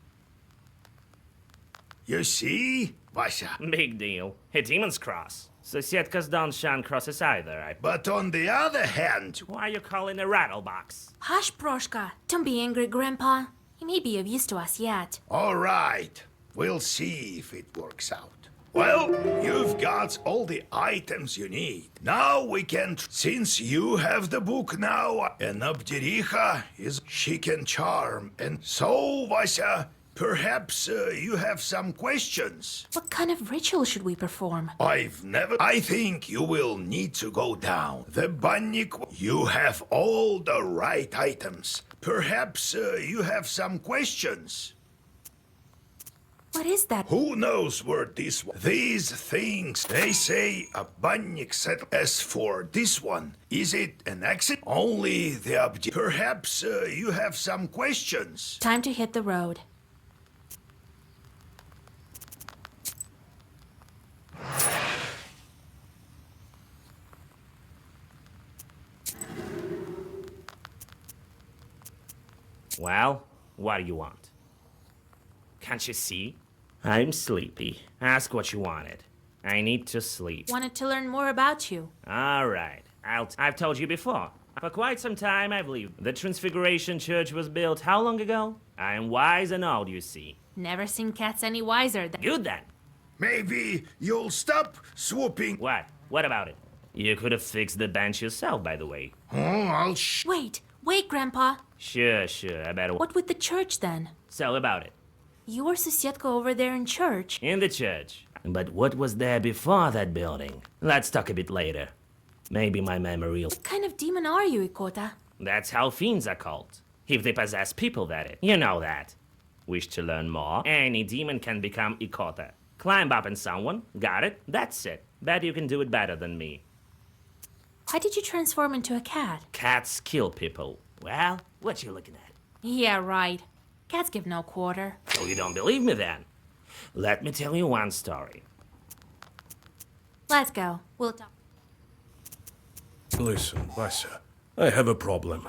You see, Vasya? Big deal. A demon's cross. Sosietkas don't shun crosses either, But on the other hand... Why are you calling a rattlebox? Hush, Proshka. Don't be angry, Grandpa. He may be of use to us yet. All right. We'll see if it works out. Well, you've got all the items you need. Now we can... Since you have the book now, and Abdericha she can charm. And so, Vasya, perhaps you have some questions. What kind of ritual should we perform? I think you will need to go down. The bannik... You have all the right items. Perhaps you have some questions. What is that? Who knows where these things, they say a bannik said. As for this one, is it an accident? Only the object. Perhaps you have some questions. Time to hit the road. Well, what do you want? Can't you see? I'm sleepy. Ask what you wanted. I need to sleep. Wanted to learn more about you. All right. I've told you before. For quite some time, I believe the Transfiguration Church was built how long ago? I am wise and old, you see. Never seen cats any wiser Good then. Maybe you'll stop swooping. What? What about it? You could have fixed the bench yourself, by the way. Oh, I'll Wait, Grandpa. Sure, I better... What with the church, then? So about it. You were Susietka over there in church. In the church. But what was there before that building? Let's talk a bit later. Maybe my memory... What kind of demon are you, Ikota? That's how fiends are called. If they possess people, that is. You know that. Wish to learn more? Any demon can become Ikota. Climb up on someone, got it? That's it. Bet you can do it better than me. Why did you transform into a cat? Cats kill people. Well, what you looking at? Yeah, right. Cats give no quarter. So you don't believe me then? Let me tell you one story. Let's go. We'll talk. Listen, Vasya, I have a problem.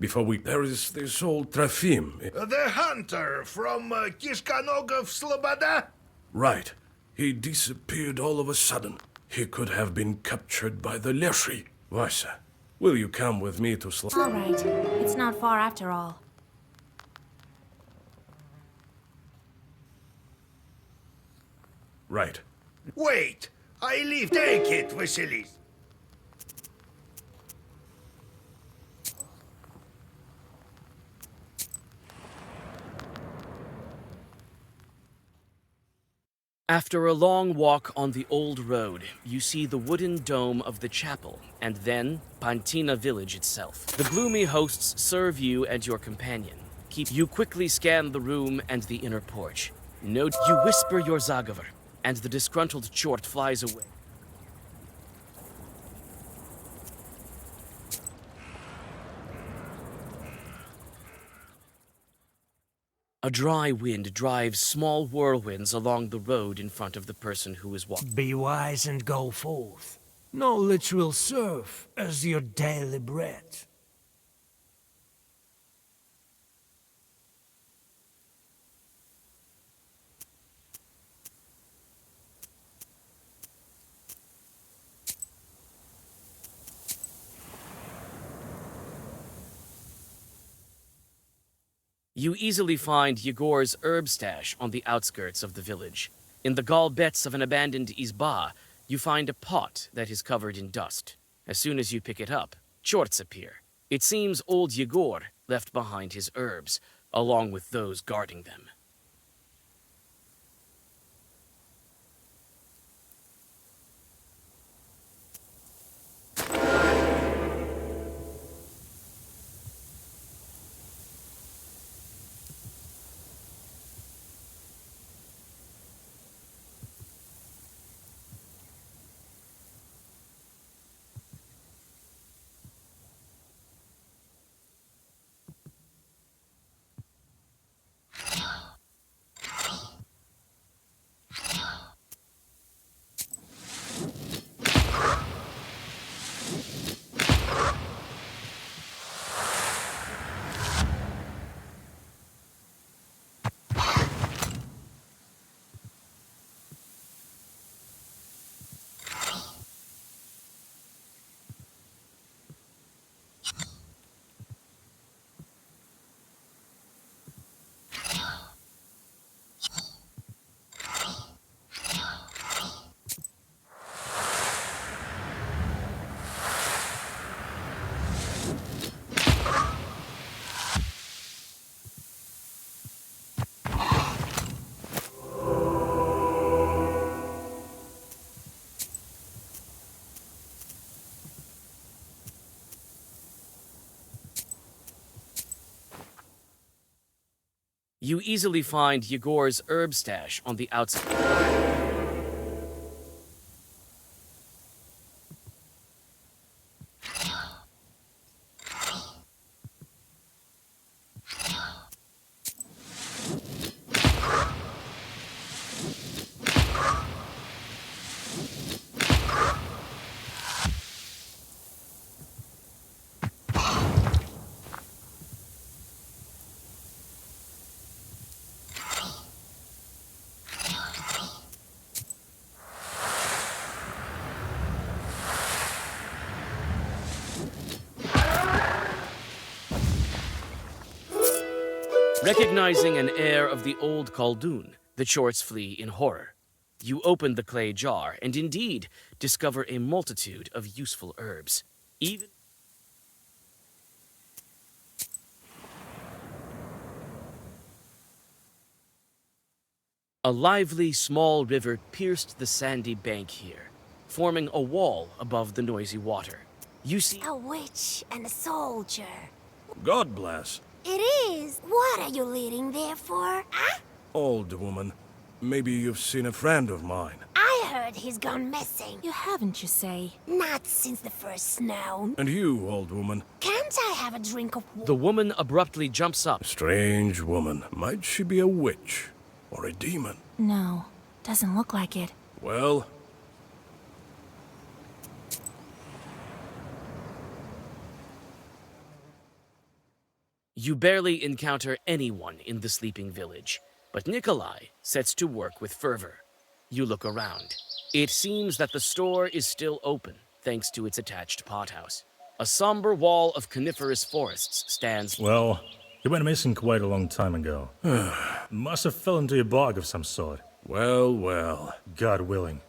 There is this old Trofim. The hunter from Kishkanogov Sloboda? Right. He disappeared all of a sudden. He could have been captured by the Leshi. Vasya, will you come with me to All right. It's not far after all. Right. Wait! I leave. Take it, Vasilis. After a long walk on the old road, you see the wooden dome of the chapel, and then Pantina village itself. The gloomy hosts serve you and your companion. You quickly scan the room and the inner porch. Note you whisper your Zagavar, and the disgruntled Chort flies away. A dry wind drives small whirlwinds along the road in front of the person who is walking. Be wise and go forth. No literal serve as your daily bread. You easily find Yegor's herb stash on the outskirts of the village. In the gallbets of an abandoned izba, you find a pot that is covered in dust. As soon as you pick it up, chorts appear. It seems old Yegor left behind his herbs, along with those guarding them. You easily find Yegor's herb stash on the outside. Recognizing an heir of the old Khaldun, the Chorts flee in horror. You open the clay jar and indeed discover a multitude of useful herbs. Even a lively small river pierced the sandy bank here, forming a wall above the noisy water. You see A witch and a soldier. God bless. It is. What are you leading there for? Huh? Old woman, maybe you've seen a friend of mine. I heard he's gone missing. You haven't, you say? Not since the first snow. And you, old woman? Can't I have a drink of water? the woman abruptly jumps up. Strange woman. Might she be a witch? Or a demon? No, doesn't look like it. Well, You barely encounter anyone in the sleeping village, but Nikolai sets to work with fervor. You look around. It seems that the store is still open, thanks to its attached pothouse. A somber wall of coniferous forests stands. Well, you went missing quite a long time ago. Must have fell into a bog of some sort. well, well. God willing.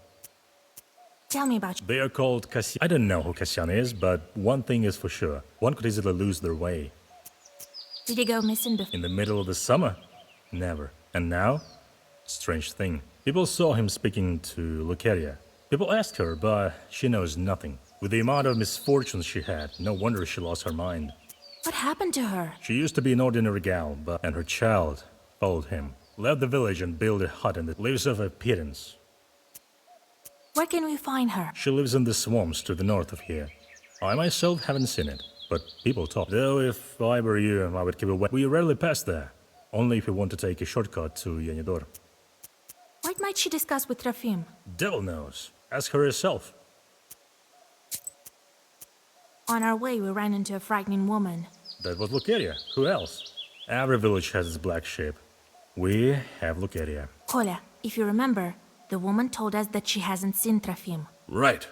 Tell me about you. They are called Kasyan. I don't know who Kasyan is, but one thing is for sure. One could easily lose their way. Did you go missing before? In the middle of the summer? Never. And now? Strange thing. People saw him speaking to Lucaria. People asked her, but she knows nothing. With the amount of misfortunes she had, no wonder she lost her mind. What happened to her? She used to be an ordinary gal, and her child followed him. Left the village and built a hut and lives off a pittance. Where can we find her? She lives in the swamps to the north of here. I myself haven't seen it, but people talk. Though if I were you, I would keep away. We rarely pass there, only if you want to take a shortcut to Yanidor. What might she discuss with Trofim? Devil knows. Ask her herself. On our way, we ran into a frightening woman. That was Lucaria. Who else? Every village has its black sheep. We have Lucaria. Kolya, if you remember, the woman told us that she hasn't seen Trofim. Right.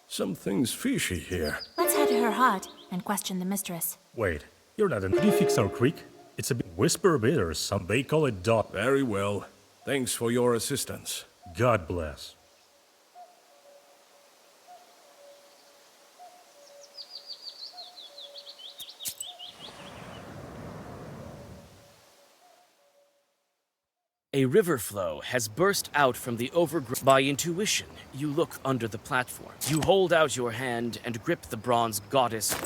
Something's fishy here. Let's head to her hut and question the mistress. Wait, you're not Did you fix our creek? It's a bit whisper a bit or some. They call it dot. Very well. Thanks for your assistance. God bless. A river flow has burst out from the overgrown. By intuition, you look under the platform. You hold out your hand and grip the bronze goddess.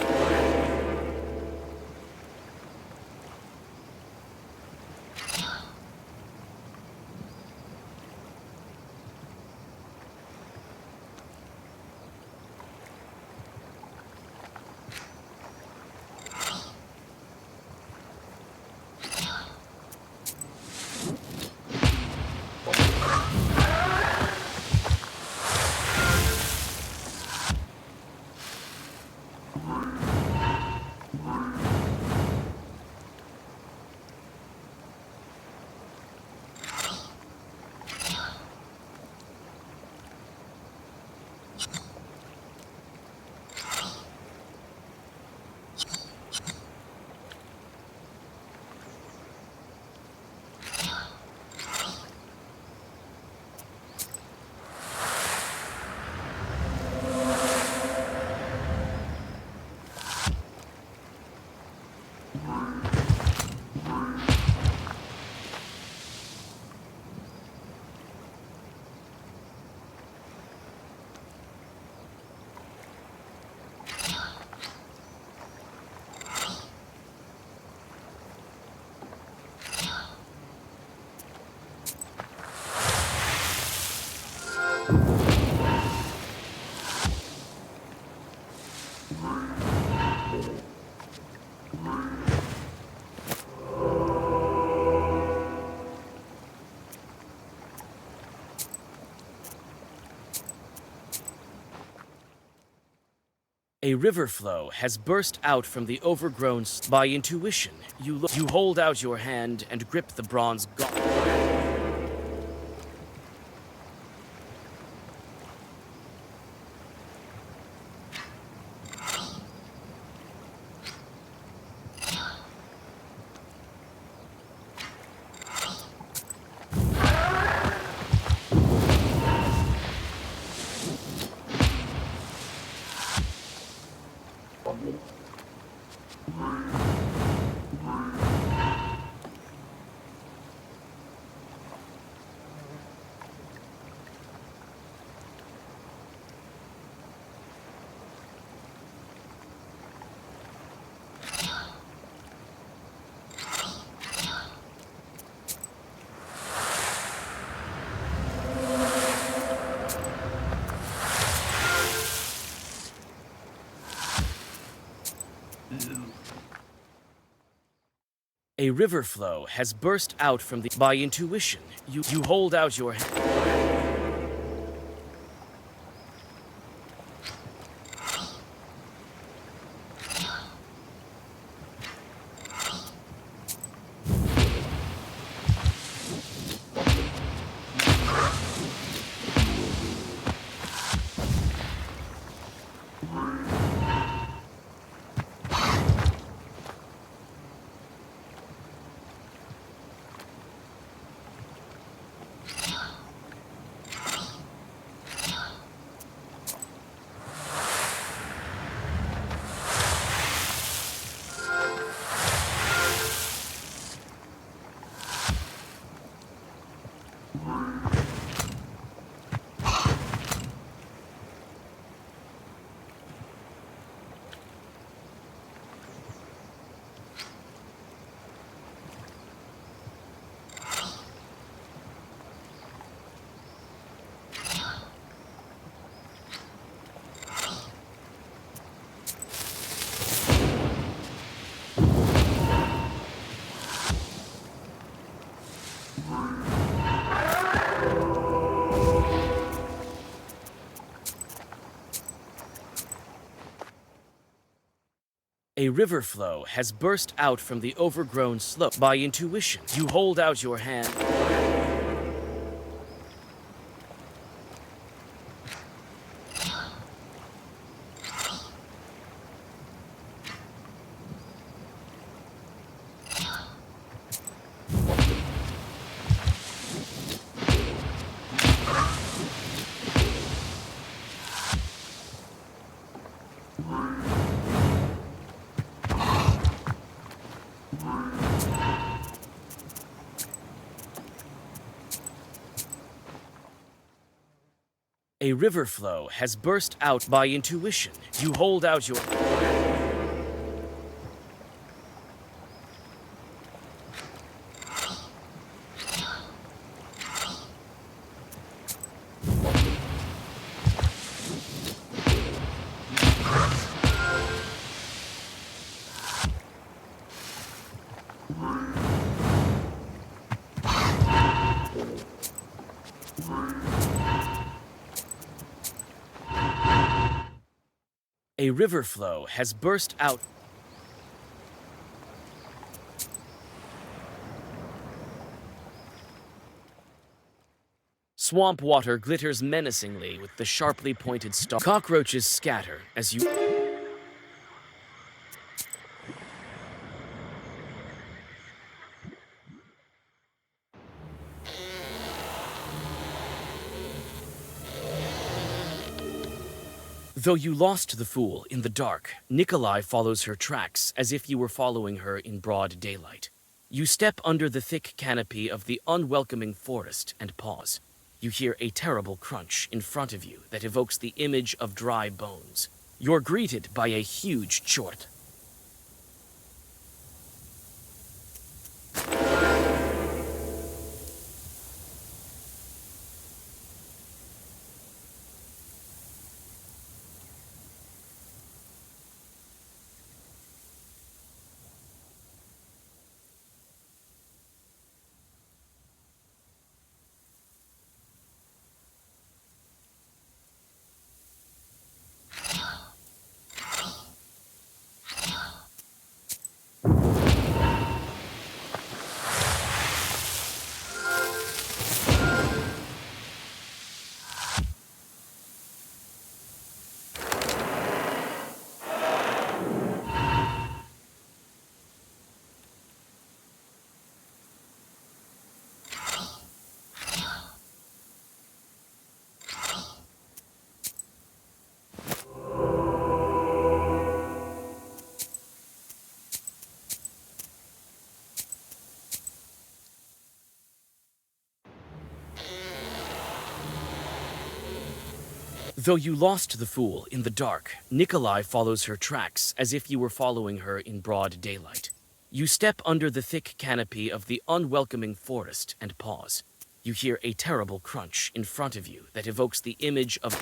A river flow has burst out from the overgrown. By intuition, you hold out your hand and grip the bronze god. A river flow has burst out from the. By intuition, you hold out your hand. A river flow has burst out from the overgrown slope. By intuition, you hold out your hand. A river flow has burst out. By intuition, you hold out your... A river flow has burst out. Swamp water glitters menacingly with the sharply pointed star. Cockroaches scatter as you... Though you lost the fool in the dark, Nikolai follows her tracks as if you were following her in broad daylight. You step under the thick canopy of the unwelcoming forest and pause. You hear a terrible crunch in front of you that evokes the image of dry bones. You're greeted by a huge chort. Though you lost the fool in the dark, Nikolai follows her tracks as if you were following her in broad daylight. You step under the thick canopy of the unwelcoming forest and pause. You hear a terrible crunch in front of you that evokes the image of...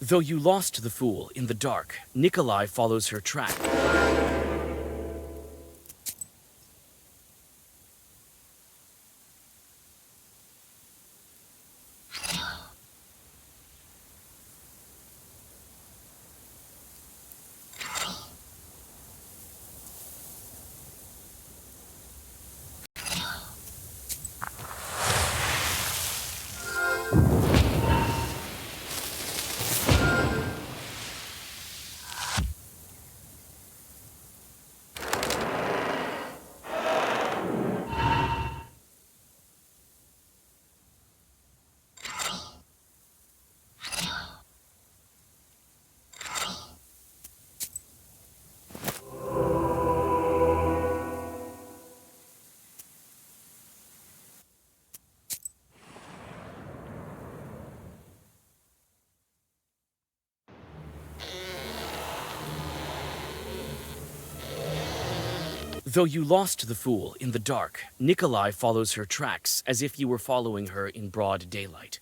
Though you lost the fool in the dark, Nikolai follows her track. Though you lost the fool in the dark, Nikolai follows her tracks as if you were following her in broad daylight.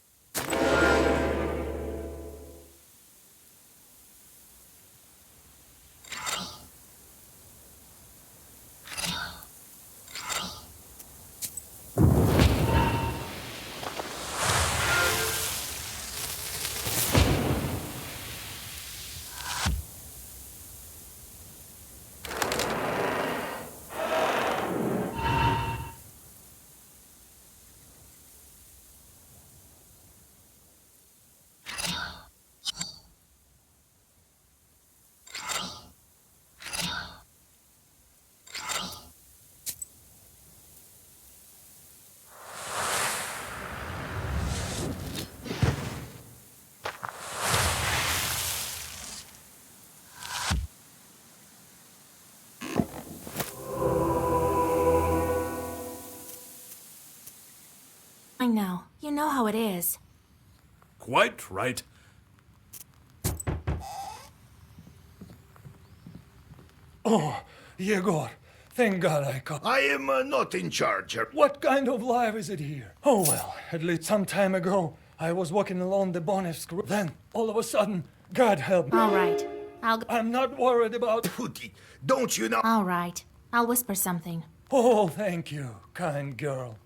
I know. You know how it is. Quite right. Oh, Yegor, thank God I caught. I am not in charge. What kind of life is it here? Oh well, at least some time ago, I was walking along the Banishing road. Then, all of a sudden, God help me. All right. I'm not worried about... Don't you know? All right. I'll whisper something. Oh, thank you, kind girl.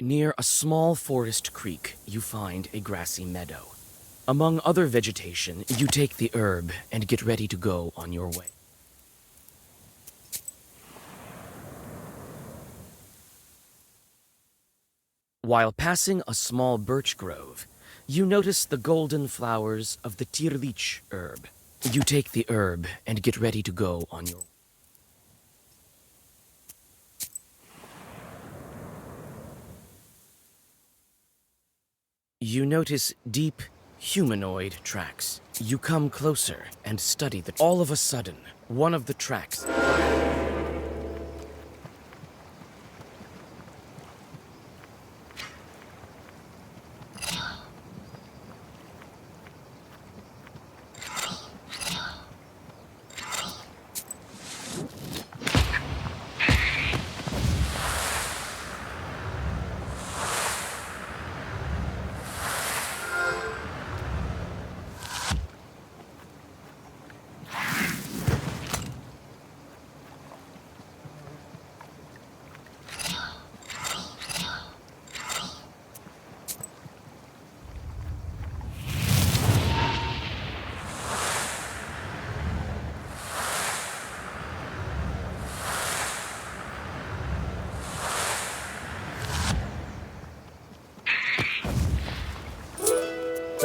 Near a small forest creek, you find a grassy meadow. Among other vegetation, you take the herb and get ready to go on your way. While passing a small birch grove, you notice the golden flowers of the tirlich herb. You take the herb and get ready to go on your way. You notice deep, humanoid tracks. You come closer and study them. All of a sudden, one of the tracks...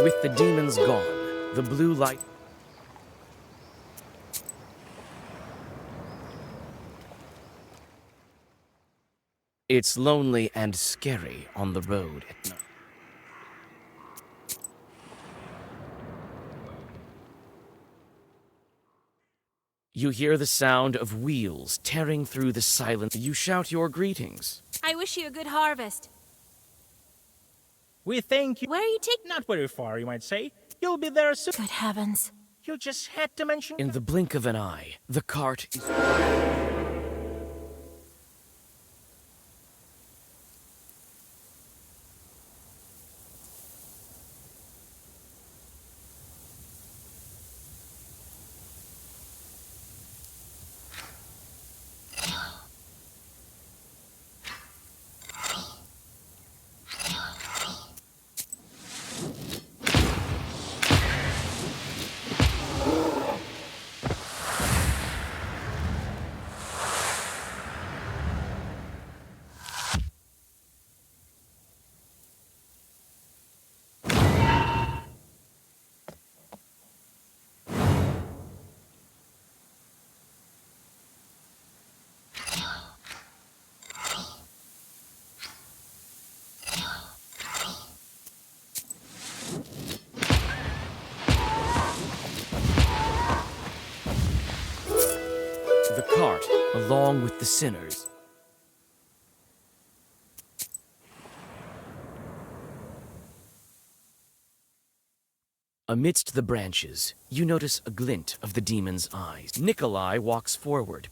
With the demons gone, the blue light... It's lonely and scary on the road at night. You hear the sound of wheels tearing through the silence. You shout your greetings. I wish you a good harvest. We thank you. Where are you taking? Not very far, you might say. You'll be there soon. Good heavens. You just had to mention... In the blink of an eye, the cart is... with the sinners. Amidst the branches, you notice a glint of the demon's eyes. Nikolai walks forward,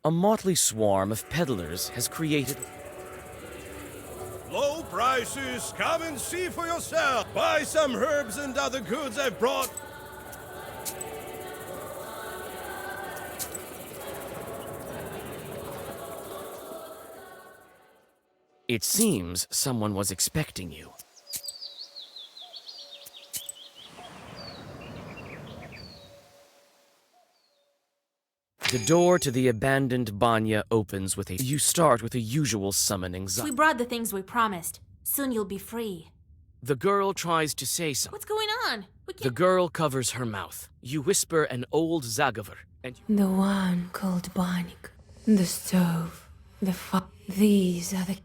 A motley swarm of peddlers has created... Low prices, come and see for yourself. Buy some herbs and other goods I've brought. It seems someone was expecting you. The door to the abandoned banya opens with a... You start with the usual summoning. We brought the things we promised. Soon you'll be free. The girl tries to say something. What's going on? The girl covers her mouth. You whisper an old Zagaver, and... The one called Banik. The stove. The These are the...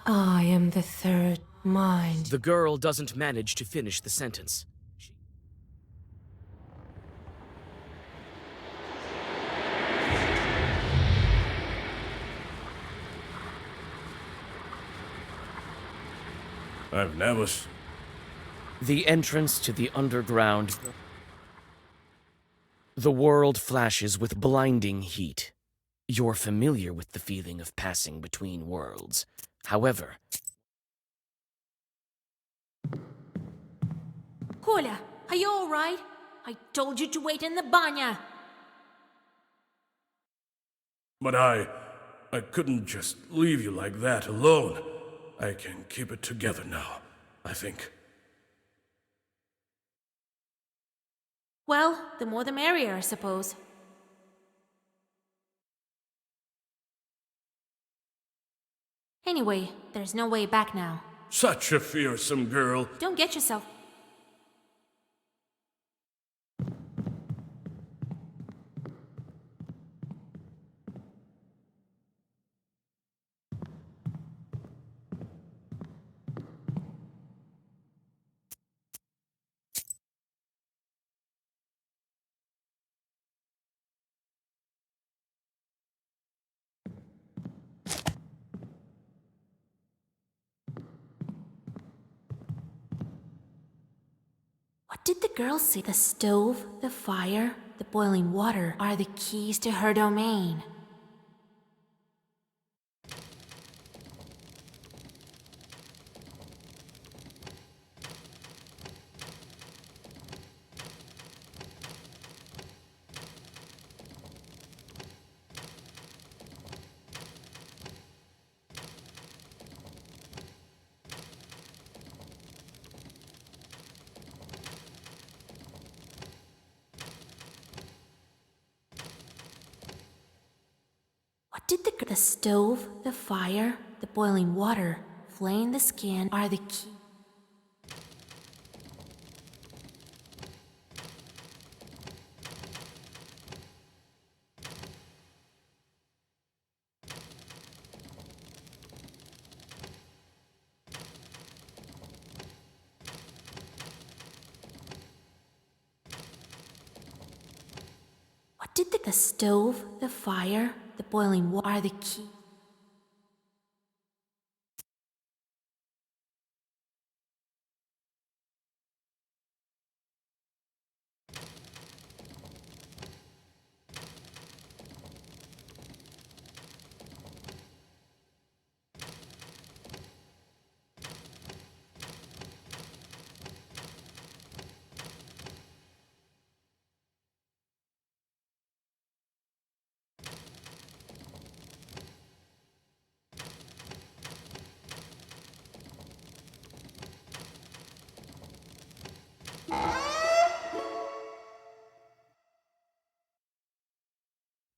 I am the third mind. The girl doesn't manage to finish the sentence. I've never... The entrance to the underground... The world flashes with blinding heat. You're familiar with the feeling of passing between worlds. However... Kolya, are you all right? I told you to wait in the banya. But I couldn't just leave you like that alone. I can keep it together now, I think. Well, the more the merrier, I suppose. Anyway, there's no way back now. Such a fearsome girl. Don't get yourself... What did the girl say? The stove, the fire, the boiling water are the keys to her domain. What did the stove, the fire, the boiling water, flame the skin are the key. What did the stove, the fire, the boiling water are the key.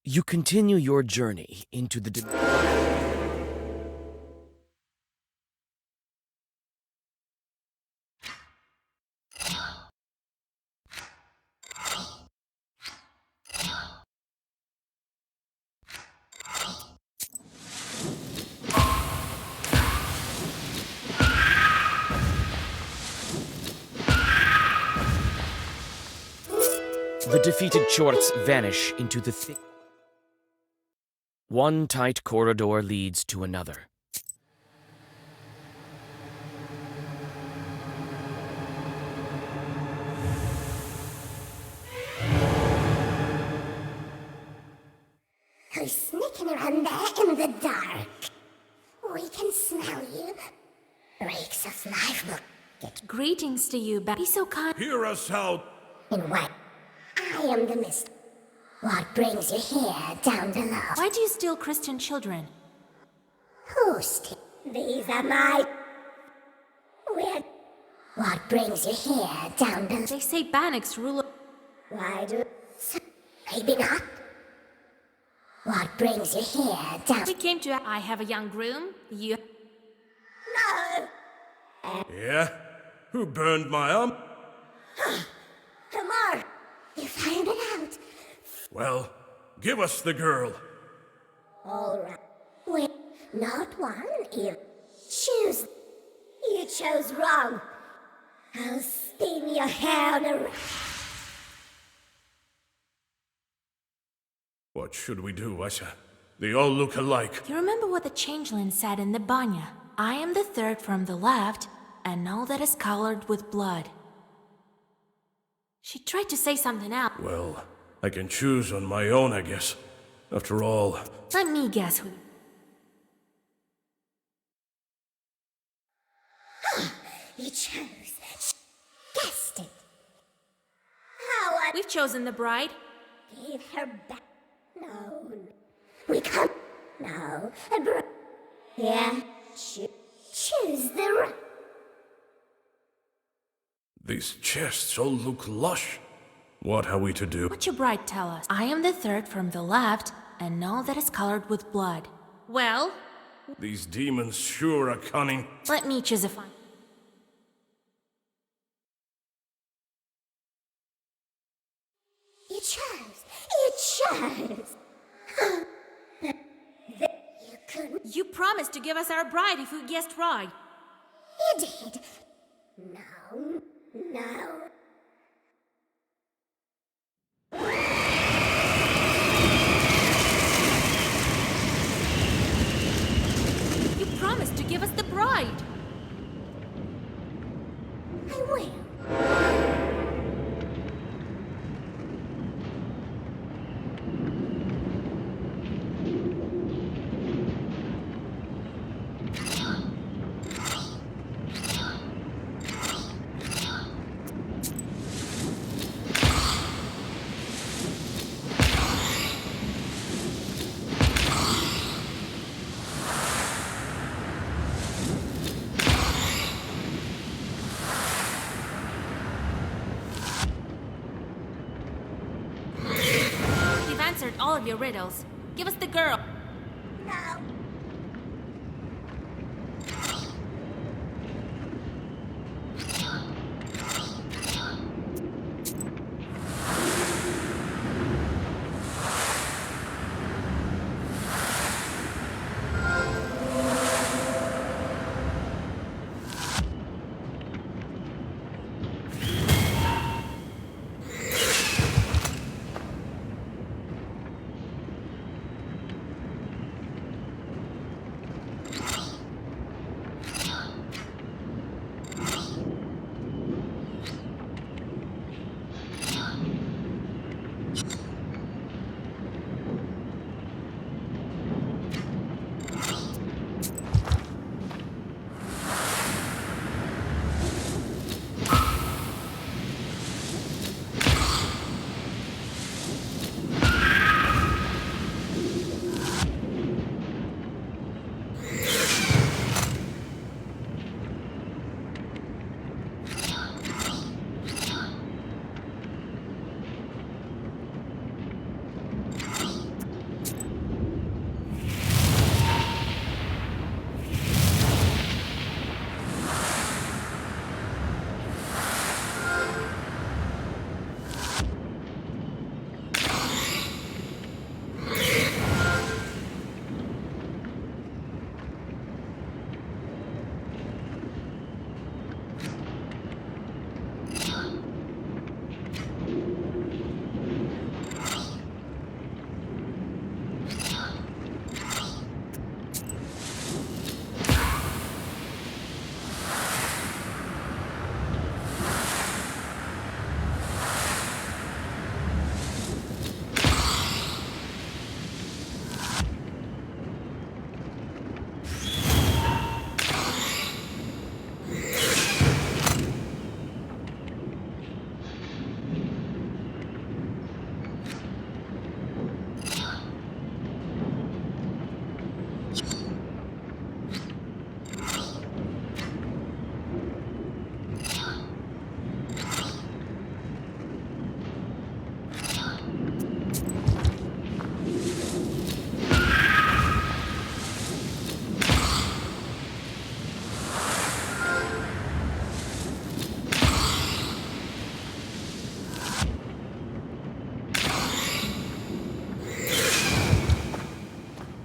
You continue your journey into the... The defeated Chorts vanish into the thick. One tight corridor leads to another. Who's sneaking around there in the dark? We can smell you. Reeks of life will get Greetings to you, Be so kind. Hear us out. in what? I am the mist. What brings you here, down below? Why do you steal Christian children? Who steal? These are my... Weird. What brings you here, down below? They say Banishing rule. Why do... Maybe not. What brings you here, down... We came to. I have a young groom. You. No! Yeah? Who burned my arm? Amar! You found it out. Well, give us the girl. All right. Wait, not one. You choose. You chose wrong. I'll spin your hair on a... What should we do, Asha? They all look alike. You remember what the changeling said in the banya? I am the third from the left, and all that is colored with blood. She tried to say something else. Well, I can choose on my own, I guess. After all... Let me guess who. You chose. Guessed it. How I... We've chosen the bride. Give her back. No. We can't. No. Yeah. Choose the right. These chests all look lush. What are we to do? What your bride tell us? I am the third from the left, and all that is colored with blood. Well? These demons sure are cunning. Let me choose a fun. You chose. You chose. You couldn't. You promised to give us our bride if we guessed right. You did. No. No. You promised to give us the bride. I will. We've answered all of your riddles. Give us the girl. No.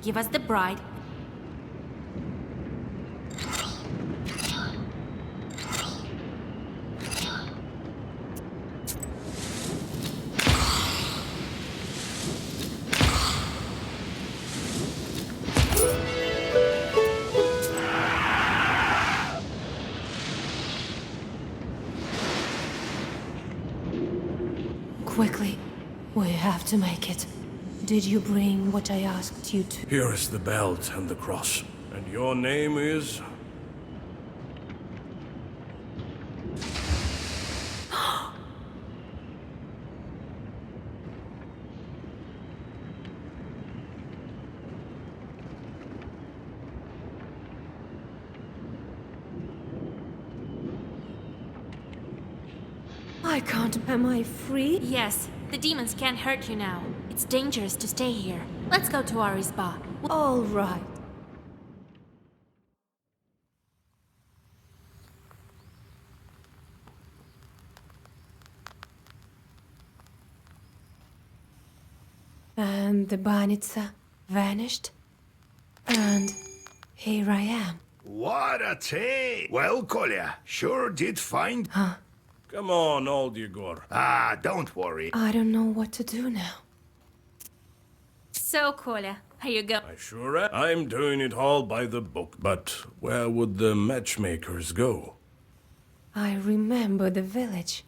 Give us the bride. Quickly, we have to make it. Did you bring what I asked you to? Here is the belt and the cross. And your name is? I can't. Am I free? Yes, the demons can't hurt you now. It's dangerous to stay here. Let's go to our spa. All right. And the banitsa vanished. And here I am. What a tale! Well, Kolya, sure did find... Huh? Come on, old Igor. Ah, don't worry. I don't know what to do now. So, Kolya, are you going? I sure am. I'm doing it all by the book. But where would the matchmakers go? I remember the village.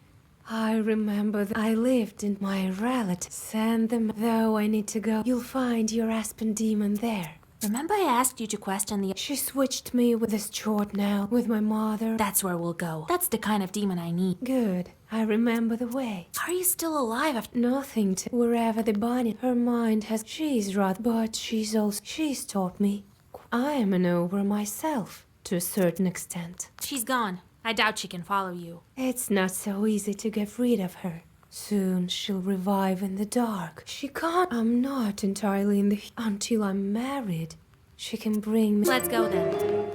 I remember that I lived in my relatives. Send them, though I need to go. You'll find your Aspen demon there. Remember I asked you to question the... She switched me with this short now, with my mother. That's where we'll go. That's the kind of demon I need. Good. I remember the way. Are you still alive after... Nothing to... Wherever the bunny... Her mind has... She's right, but she's also... She's taught me. I am an ogre myself, to a certain extent. She's gone. I doubt she can follow you. It's not so easy to get rid of her. Soon she'll revive in the dark. She can't... I'm not entirely in the... Until I'm married. She can bring me... Let's go then.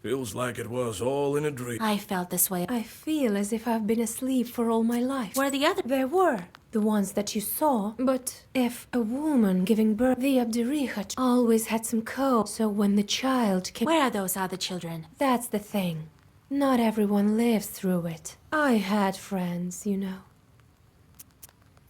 Feels like it was all in a dream. I felt this way. I feel as if I've been asleep for all my life. Where are the others? There were. The ones that you saw. But if a woman giving birth, the Abderichat always had some code. So when the child came... Where are those other children? That's the thing. Not everyone lives through it. I had friends, you know.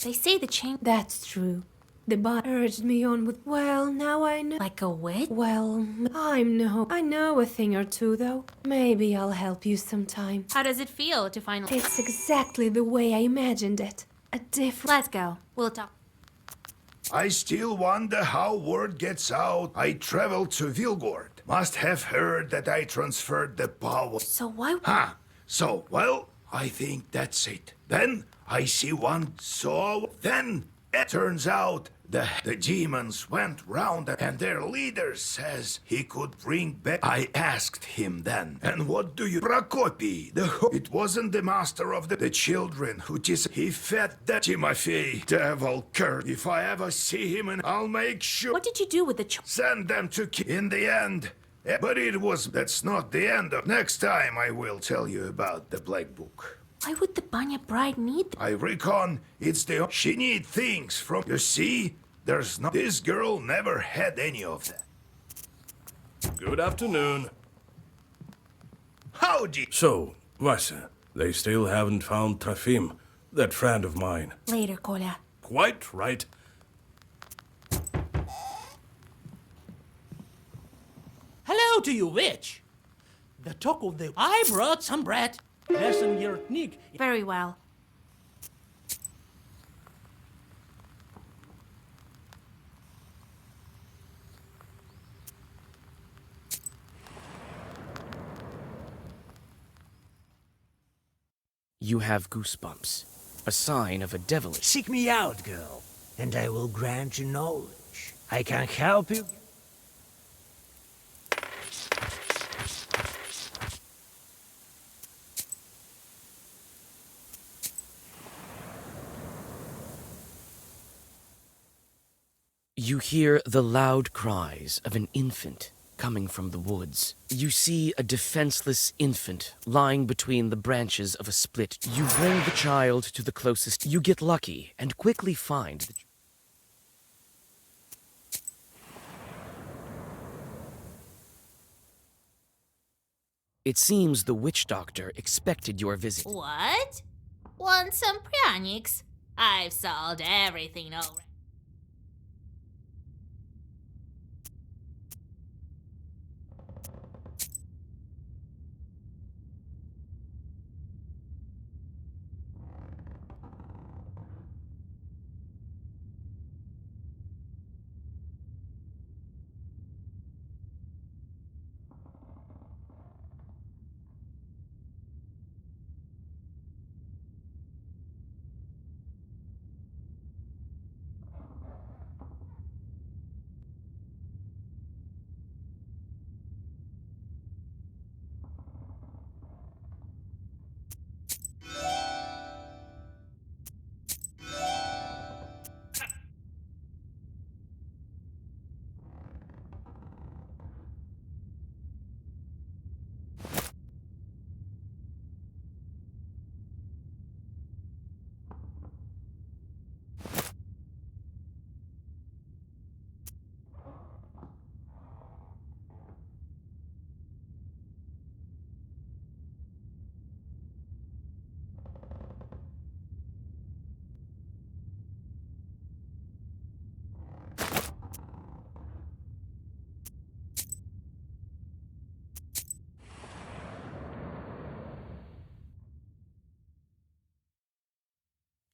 They say the change... That's true. The bot urged me on with, well, now I know. Like a witch? Well, I know a thing or two, though. Maybe I'll help you sometime. How does it feel to finally... It's exactly the way I imagined it. A different... Let's go. We'll talk. I still wonder how word gets out. I traveled to Vilgord. Must have heard that I transferred the power. So why... Huh. So, well, I think that's it. Then I see one, so... Then it turns out the demons went round and their leader says he could bring back... I asked him then, and what do you... Prokopy, it wasn't the master of the children who just... He fed that Timofey, devil curse. If I ever see him, and I'll make sure... What did you do with the Send them to in the end. But that's not the end of... Next time I will tell you about the Black Book. Why would the Banya bride need... I reckon it's she need things from... You see? There's no... This girl never had any of that. Good afternoon. Howdy! So, Vasa, they still haven't found Trofim, that friend of mine. Later, Kolya. Quite right. Hello to you, witch. The talk of the... I brought some bread. There's some yernik. Very well. You have goosebumps, a sign of a devilish... Seek me out, girl, and I will grant you knowledge. I can help you. You hear the loud cries of an infant coming from the woods. You see a defenseless infant lying between the branches of a split. You bring the child to the closest. You get lucky and quickly find the It seems the witch doctor expected your visit. What? Want some pranics? I've solved everything already.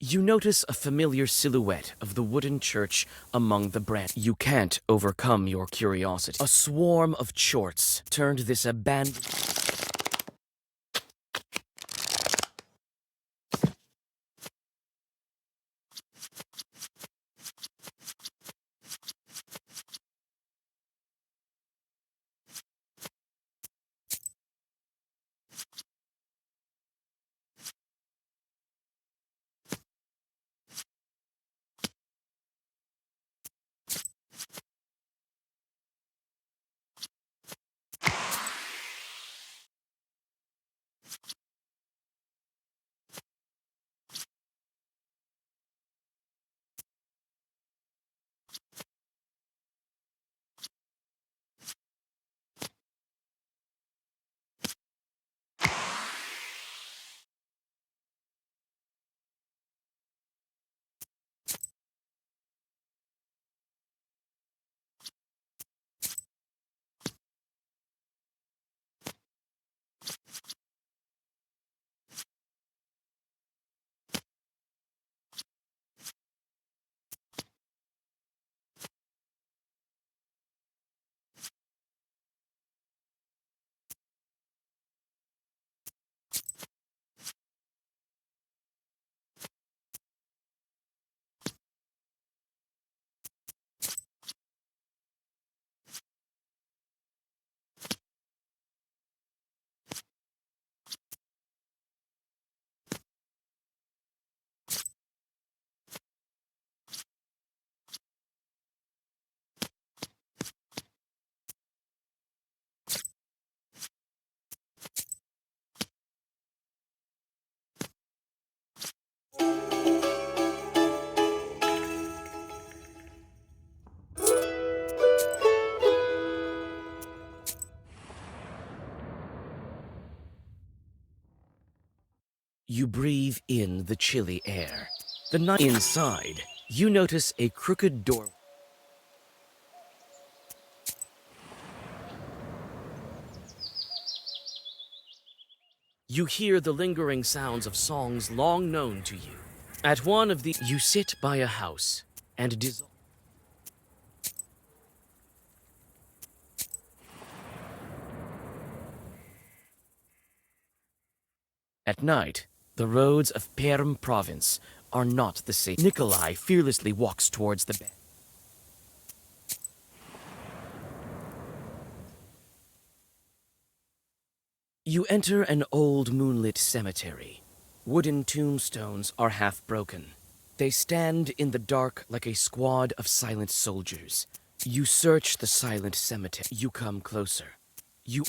You notice a familiar silhouette of the wooden church among the branches. You can't overcome your curiosity. A swarm of chorts turned this abandoned... You breathe in the chilly air. The night inside, you notice a crooked door. You hear the lingering sounds of songs long known to you. At one of the... You sit by a house and dissolve. At night, the roads of Perm province are not the same. Nikolai fearlessly walks towards the bed. You enter an old moonlit cemetery. Wooden tombstones are half broken. They stand in the dark like a squad of silent soldiers. You search the silent cemetery. You come closer. You...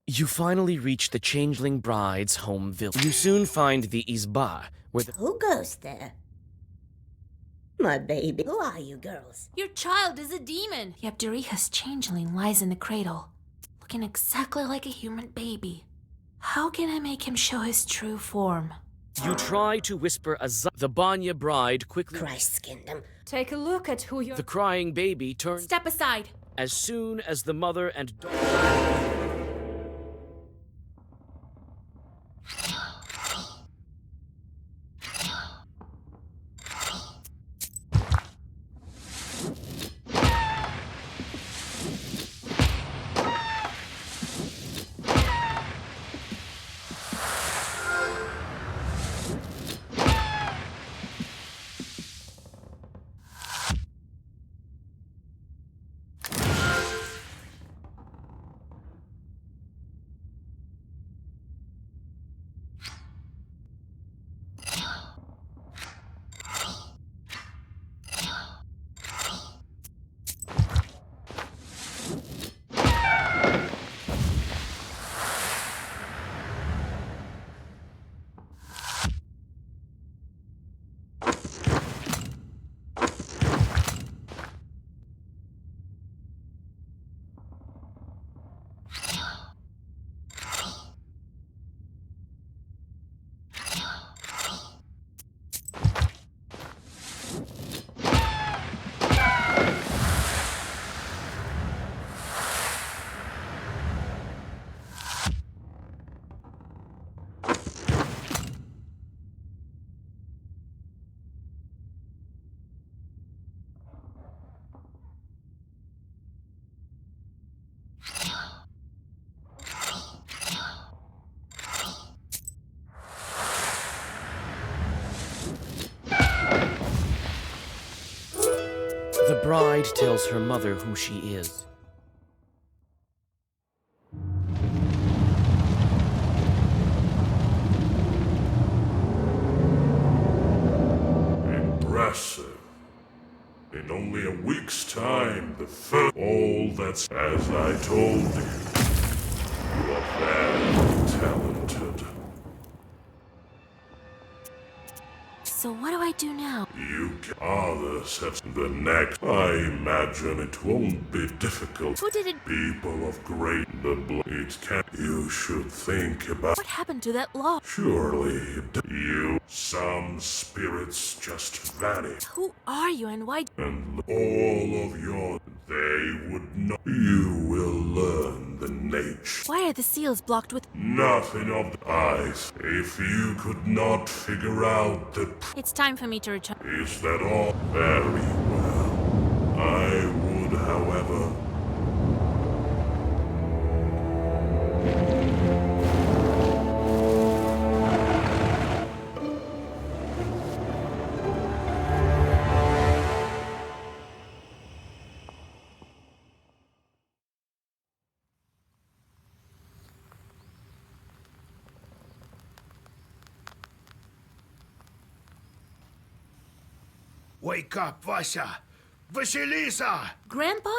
You finally reach the changeling bride's home village. You soon find the Izba, where the... Who goes there? My baby. Who are you girls? Your child is a demon. The Abderiha's changeling lies in the cradle, looking exactly like a human baby. How can I make him show his true form? You try to whisper a The Banya bride quickly... Christ skinned him. Take a look at who you're... The crying baby turns... Step aside. As soon as the mother and daughter... The bride tells her mother who she is. Impressive. In only a week's time, the first... All that's as I told you. You are very talented. So what do I do now? You can... Others have the next. I imagine it won't be difficult. Who did it? People of great the blood. It can... You should think about... What happened to that law? Surely you... Some spirits just vanish. Who are you and why? And all of your... They would not... You will learn the nature. Why are the seals blocked with... Nothing of the eyes. If you could not figure out the... It's time for me to return. Is that all? Very well. I would, however... Wake up, Vasya! Vasilisa! Grandpa?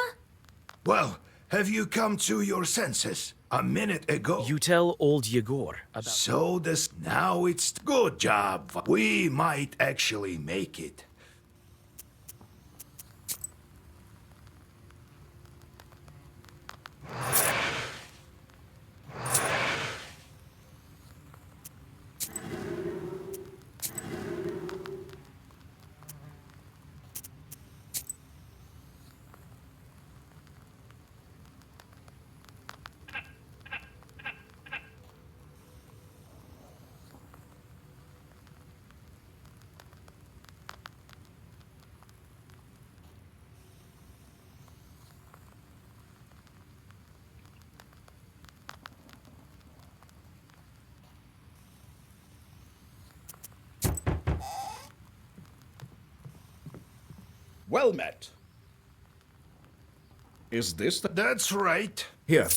Well, have you come to your senses? A minute ago. You tell old Yegor about... So this... Now it's... Good job. We might actually make it. Well met. Is this the... That's right. Here,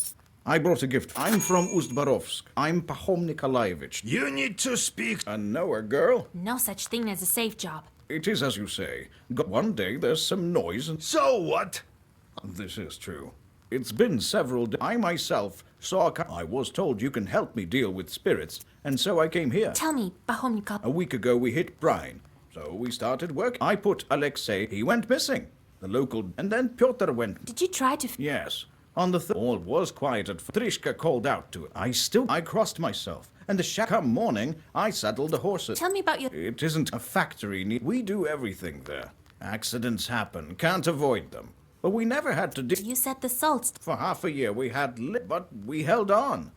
I brought a gift. I'm from Ustbarovsk. I'm Pahom Nikolaevich. You need to speak... A knower, girl? No such thing as a safe job. It is as you say. One day there's some noise and... So what? This is true. It's been several days. I myself saw I was told you can help me deal with spirits, and so I came here. Tell me, Pahom Nikol... A week ago we hit Brine, so we started work. I put Alexei, he went missing. The local... And then Pyotr went... Did you try to... Yes. On the all was quiet at... Trishka called out to it. I crossed myself. And the come morning, I saddled the horses. Tell me about your... It isn't a factory. We do everything there. Accidents happen. Can't avoid them. But we never had to do... You said the salts... For half a year we had but we held on.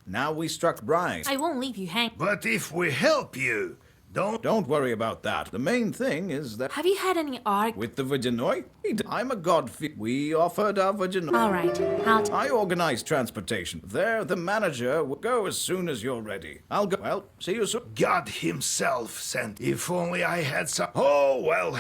Now we struck Brine. I won't leave you hang... But if we help you, Don't worry about that. The main thing is that... Have you had any arg... With the Virginoi? I'm a god... We offered our Virginoi. All right, I organized transportation. There, the manager will go as soon as you're ready. I'll go... Well, see you soon. God himself sent... If only I had some... Oh, well...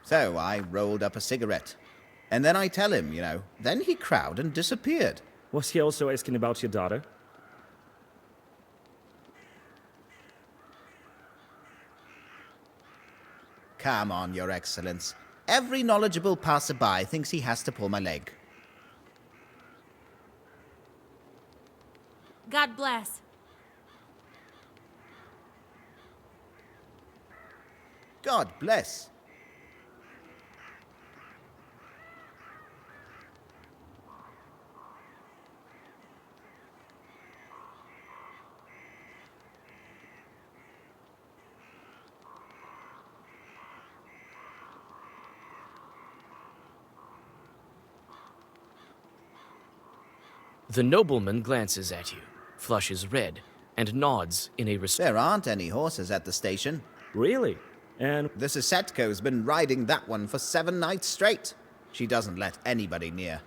So I rolled up a cigarette. And then I tell him, Then he crowed and disappeared. Was he also asking about your daughter? Come on, Your Excellence. Every knowledgeable passerby thinks he has to pull my leg. God bless. God bless. The nobleman glances at you, flushes red, and nods in a There aren't any horses at the station. Really? And... The Sisetko's been riding that one for 7 nights straight. She doesn't let anybody near.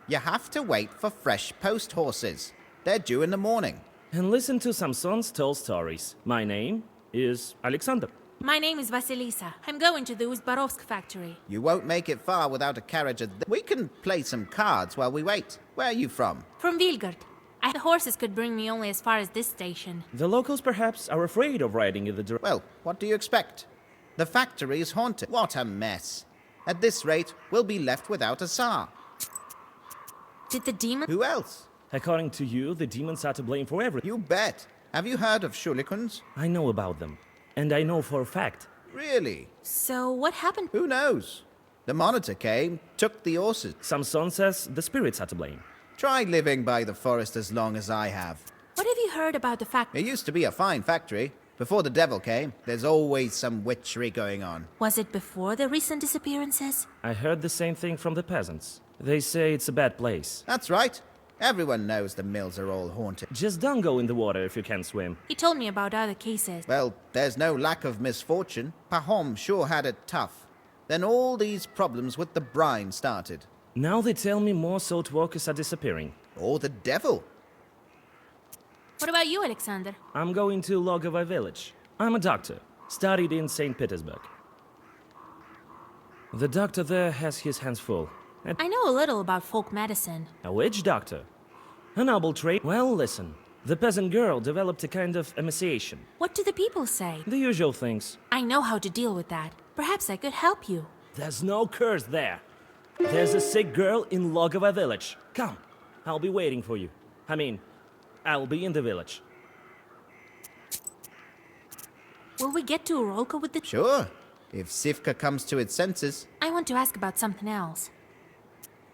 You have to wait for fresh post horses. They're due in the morning. And listen to Samson's tall stories. My name is Alexander. My name is Vasilisa. I'm going to the Uzbarovsk factory. You won't make it far without a carriage. We can play some cards while we wait. Where are you from? From Vilgard. The horses could bring me only as far as this station. The locals perhaps are afraid of riding in the direction. Well, what do you expect? The factory is haunted. What a mess. At this rate, we'll be left without a Tsar. Did the demon... Who else? According to you, the demons are to blame for everything. You bet. Have you heard of shurikens? I know about them. And I know for a fact. Really? So what happened? Who knows? The monitor came, took the horses. Samson says the spirits are to blame. Try living by the forest as long as I have. What have you heard about the factory? It used to be a fine factory. Before the devil came, there's always some witchery going on. Was it before the recent disappearances? I heard the same thing from the peasants. They say it's a bad place. That's right. Everyone knows the mills are all haunted. Just don't go in the water if you can't swim. He told me about other cases. Well, there's no lack of misfortune. Pahom sure had it tough. Then all these problems with the brine started. Now they tell me more salt workers are disappearing. Or the devil. What about you, Alexander? I'm going to Logovo village. I'm a doctor. Studied in St. Petersburg. The doctor there has his hands full. I know a little about folk medicine. A witch doctor? A noble trade? Well, listen. The peasant girl developed a kind of emaciation. What do the people say? The usual things. I know how to deal with that. Perhaps I could help you. There's no curse there. There's a sick girl in Logovo village. Come, I'll be waiting for you. I'll be in the village. Will we get to Urolka with the... Sure, if Sivka comes to its senses. I want to ask about something else.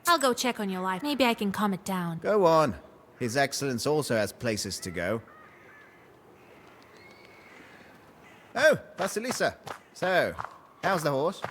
I'll go check on your life. Maybe I can calm it down. Go on. His Excellence also has places to go. Oh, Vasilisa. So, how's the horse?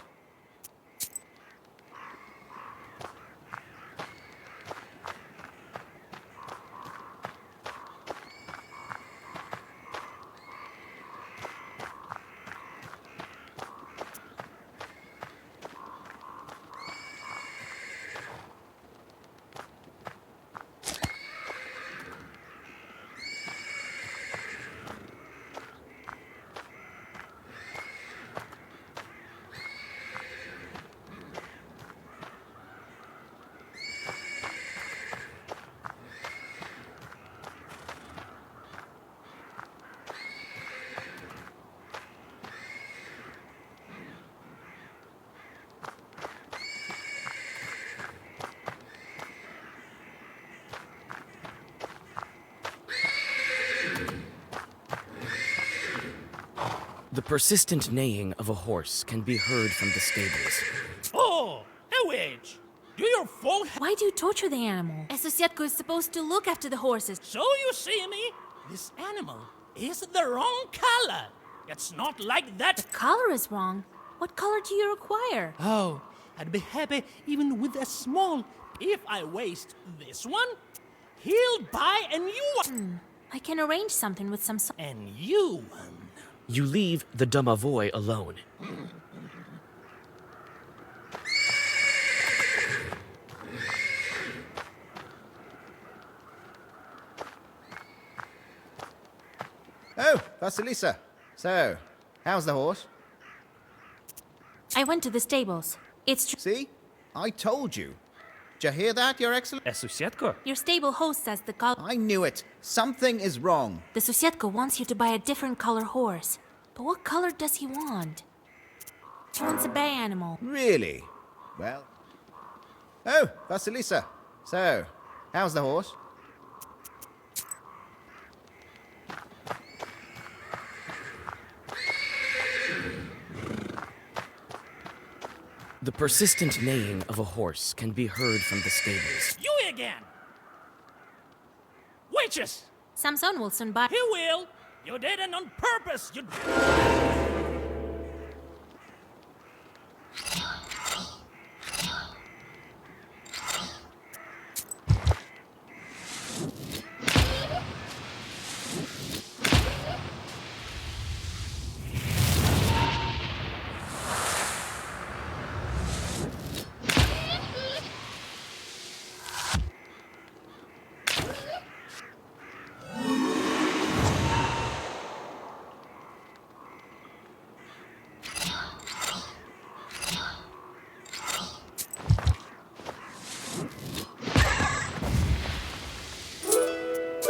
The persistent neighing of a horse can be heard from the stables. Oh, a witch! Do your folk... Why do you torture the animal? A Susiatko is supposed to look after the horses. So you see me? This animal is the wrong color. It's not like that. The color is wrong. What color do you require? Oh, I'd be happy even with a small. If I waste this one, he'll buy a new one. I can arrange something with some... A new one. You leave the domovoi alone. Oh, Vasilisa. So, how's the horse? I went to the stables. It's true. See? I told you. Did you hear that, Your Excellency? Susiatko? Your stable host says the color... I knew it. Something is wrong. The Susiatko wants you to buy a different color horse. But what color does he want? He wants a bay animal. Really? Well... Oh, Vasilisa. So, how's the horse? The persistent neighing of a horse can be heard from the stables. You again! Witches! Samson will soon buy... He will! You did it on purpose! You...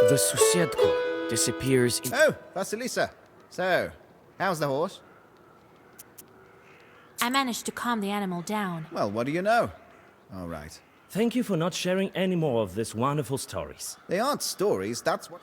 The Susiedko disappears in... Oh, Vasilisa. So, how's the horse? I managed to calm the animal down. Well, what do you know? All right. Thank you for not sharing any more of these wonderful stories. They aren't stories, that's what...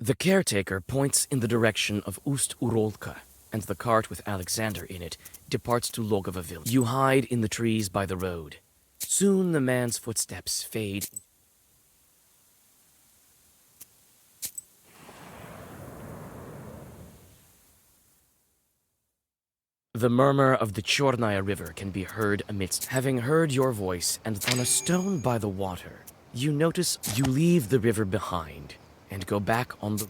The caretaker points in the direction of Ust-Urolka, and the cart with Alexander in it departs to Logova village. You hide in the trees by the road. Soon the man's footsteps fade. The murmur of the Chornaya River can be heard amidst. Having heard your voice and on a stone by the water, you notice you leave the river behind and go back on the...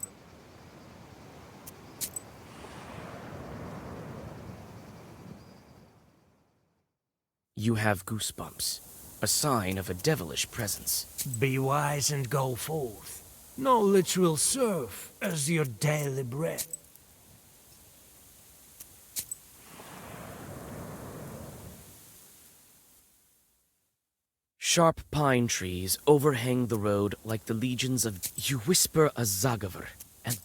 You have goosebumps, a sign of a devilish presence. Be wise and go forth. Knowledge will serve as your daily bread. Sharp pine trees overhang the road like the legions of... You whisper a zagavar, and...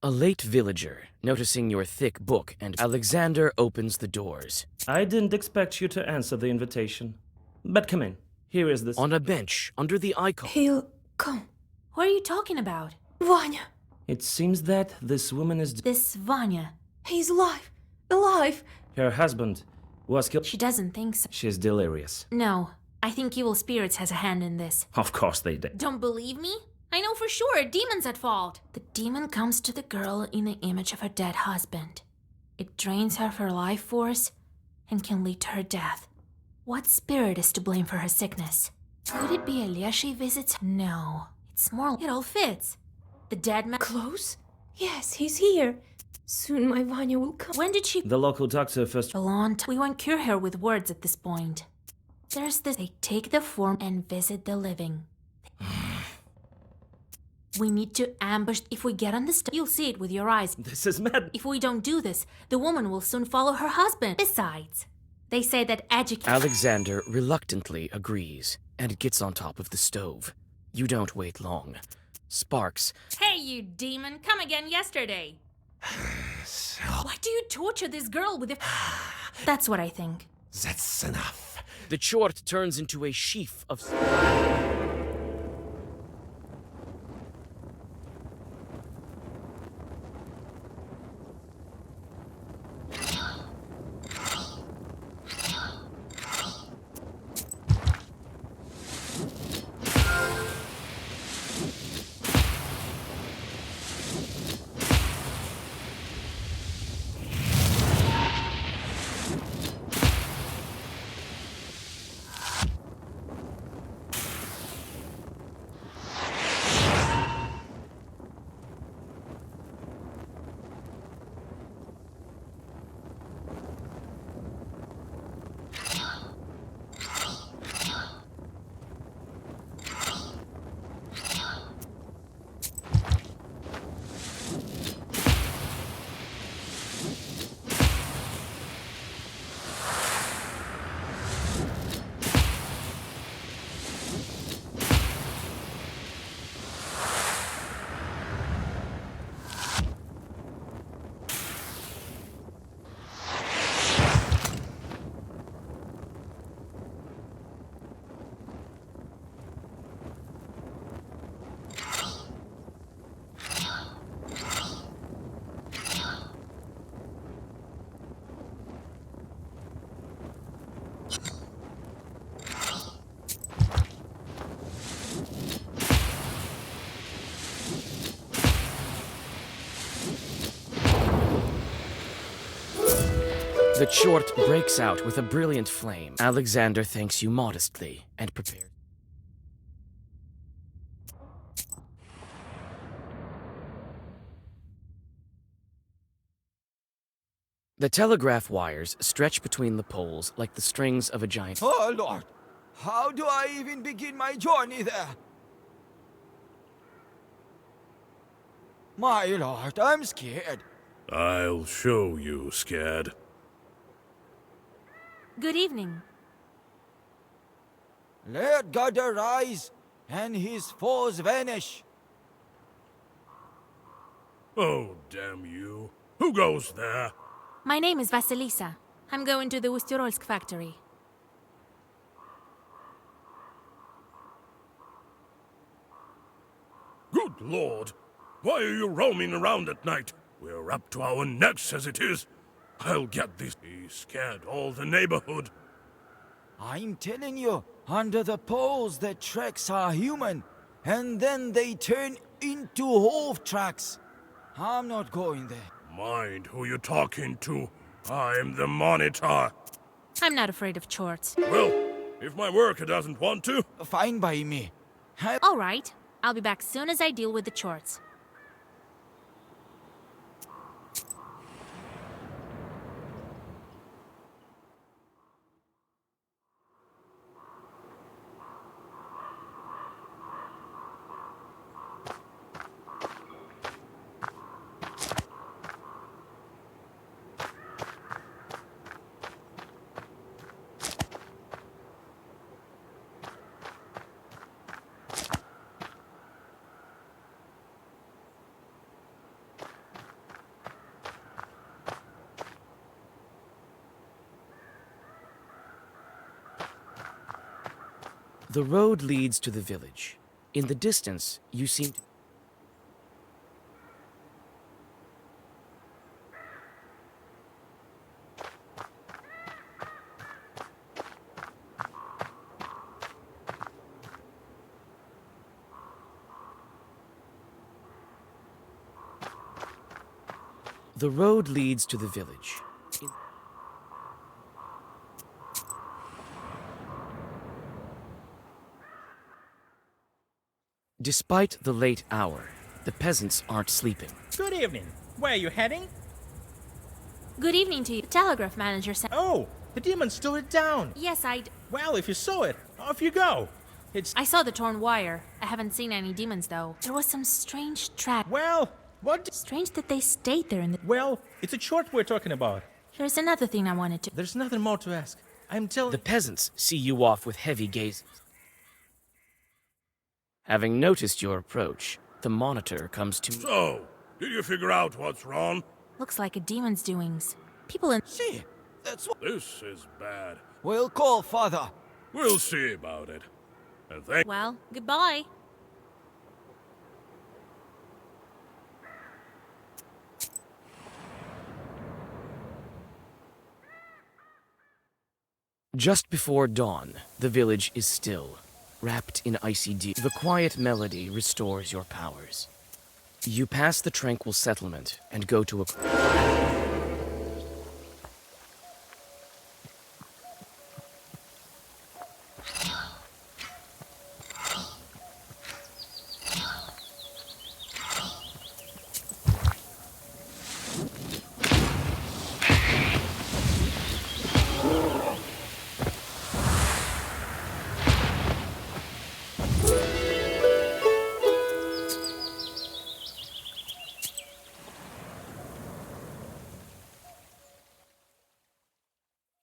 A late villager, noticing your thick book, and Alexander opens the doors. I didn't expect you to answer the invitation. But come in. Here is this. On a bench, under the icon. He'll come. What are you talking about? Vanya. It seems that this woman is... This Vanya. He's alive. Alive. Her husband was killed. She doesn't think so. She's delirious. No, I think evil spirits has a hand in this. Of course they did. Don't believe me? I know for sure a demon's at fault. The demon comes to the girl in the image of her dead husband. It drains her of her life force and can lead to her death. What spirit is to blame for her sickness? Could it be Elia she visits? No, it's more... It all fits. The dead man... Close? Yes, he's here. Soon my Vanya will come. When did she... The local doctor first... A long time. We won't cure her with words at this point. There's this... They take the form and visit the living. We need to ambush... If we get on the you'll see it with your eyes. This is mad. If we don't do this, the woman will soon follow her husband. Besides, they say that Alexander reluctantly agrees and gets on top of the stove. You don't wait long. Sparks. Hey, you demon! Come again yesterday! Why do you torture this girl with a... That's what I think. That's enough. The chort turns into a sheaf of... The chort breaks out with a brilliant flame. Alexander thanks you modestly and prepares. The telegraph wires stretch between the poles like the strings of a giant. Oh, Lord! How do I even begin my journey there? My lord, I'm scared. I'll show you, scared. Good evening. Let God arise, and his foes vanish. Oh, damn you. Who goes there? My name is Vasilisa. I'm going to the Ustyrolsk factory. Good lord. Why are you roaming around at night? We're up to our necks as it is. I'll get this. He scared all the neighborhood. I'm telling you, under the poles the tracks are human, and then they turn into hoof tracks. I'm not going there. Mind who you're talking to. I'm the monitor. I'm not afraid of chores. Well, if my worker doesn't want to... Fine by me. All right. I'll be back soon as I deal with the chores. The road leads to the village. In the distance, you seem to... The road leads to the village. Despite the late hour, the peasants aren't sleeping. Good evening. Where are you heading? Good evening to you. The telegraph manager said... Oh, the demon stood it down. Yes, Well, if you saw it, off you go. I saw the torn wire. I haven't seen any demons, though. There was some strange track. Well, what? Strange that they stayed there in the... Well, it's a chort we're talking about. Here's another thing I wanted to... There's nothing more to ask. I'm telling... The peasants see you off with heavy gazes. Having noticed your approach, the monitor comes to... So, did you figure out what's wrong? Looks like a demon's doings. People in... See, that's what... This is bad. We'll call father. We'll see about it. And thank... Well, goodbye. Just before dawn, the village is still, wrapped in icy dew. The quiet melody restores your powers. You pass the tranquil settlement and go to a...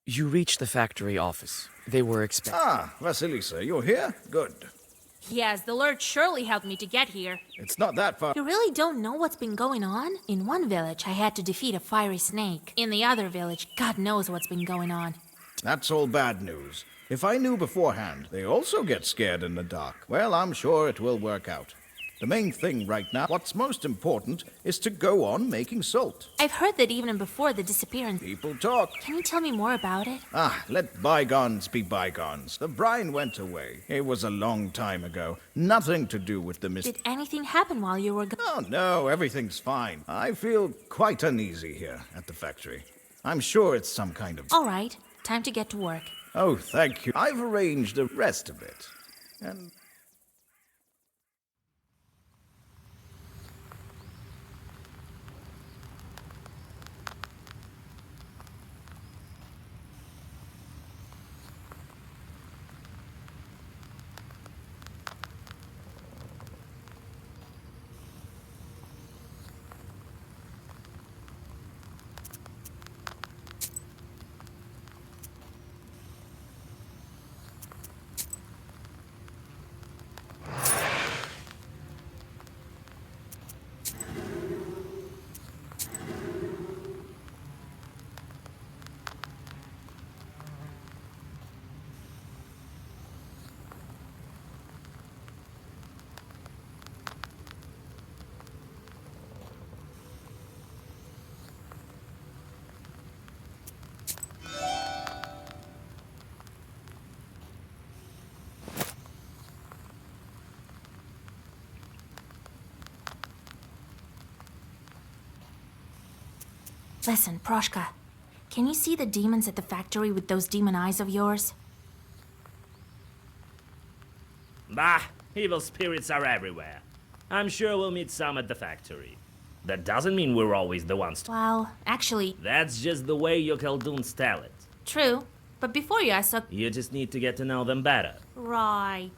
You reach the factory office. They were expecting... Ah, Vasilisa, you're here? Good. Yes, the Lord surely helped me to get here. It's not that far. You really don't know what's been going on? In one village, I had to defeat a fiery snake. In the other village, God knows what's been going on. That's all bad news. If I knew beforehand, they also get scared in the dark. Well, I'm sure it will work out. The main thing right now, what's most important, is to go on making salt. I've heard that even before the disappearance... People talk. Can you tell me more about it? Let bygones be bygones. The brine went away. It was a long time ago. Nothing to do with the Did anything happen while you were Oh, no, everything's fine. I feel quite uneasy here at the factory. I'm sure it's some kind of... All right, time to get to work. Oh, thank you. I've arranged the rest of it. And... Listen, Proshka, can you see the demons at the factory with those demon eyes of yours? Bah, evil spirits are everywhere. I'm sure we'll meet some at the factory. That doesn't mean we're always the ones to... Well, actually... That's just the way your Khaldoons tell it. True, but before you ask... You just need to get to know them better. Right.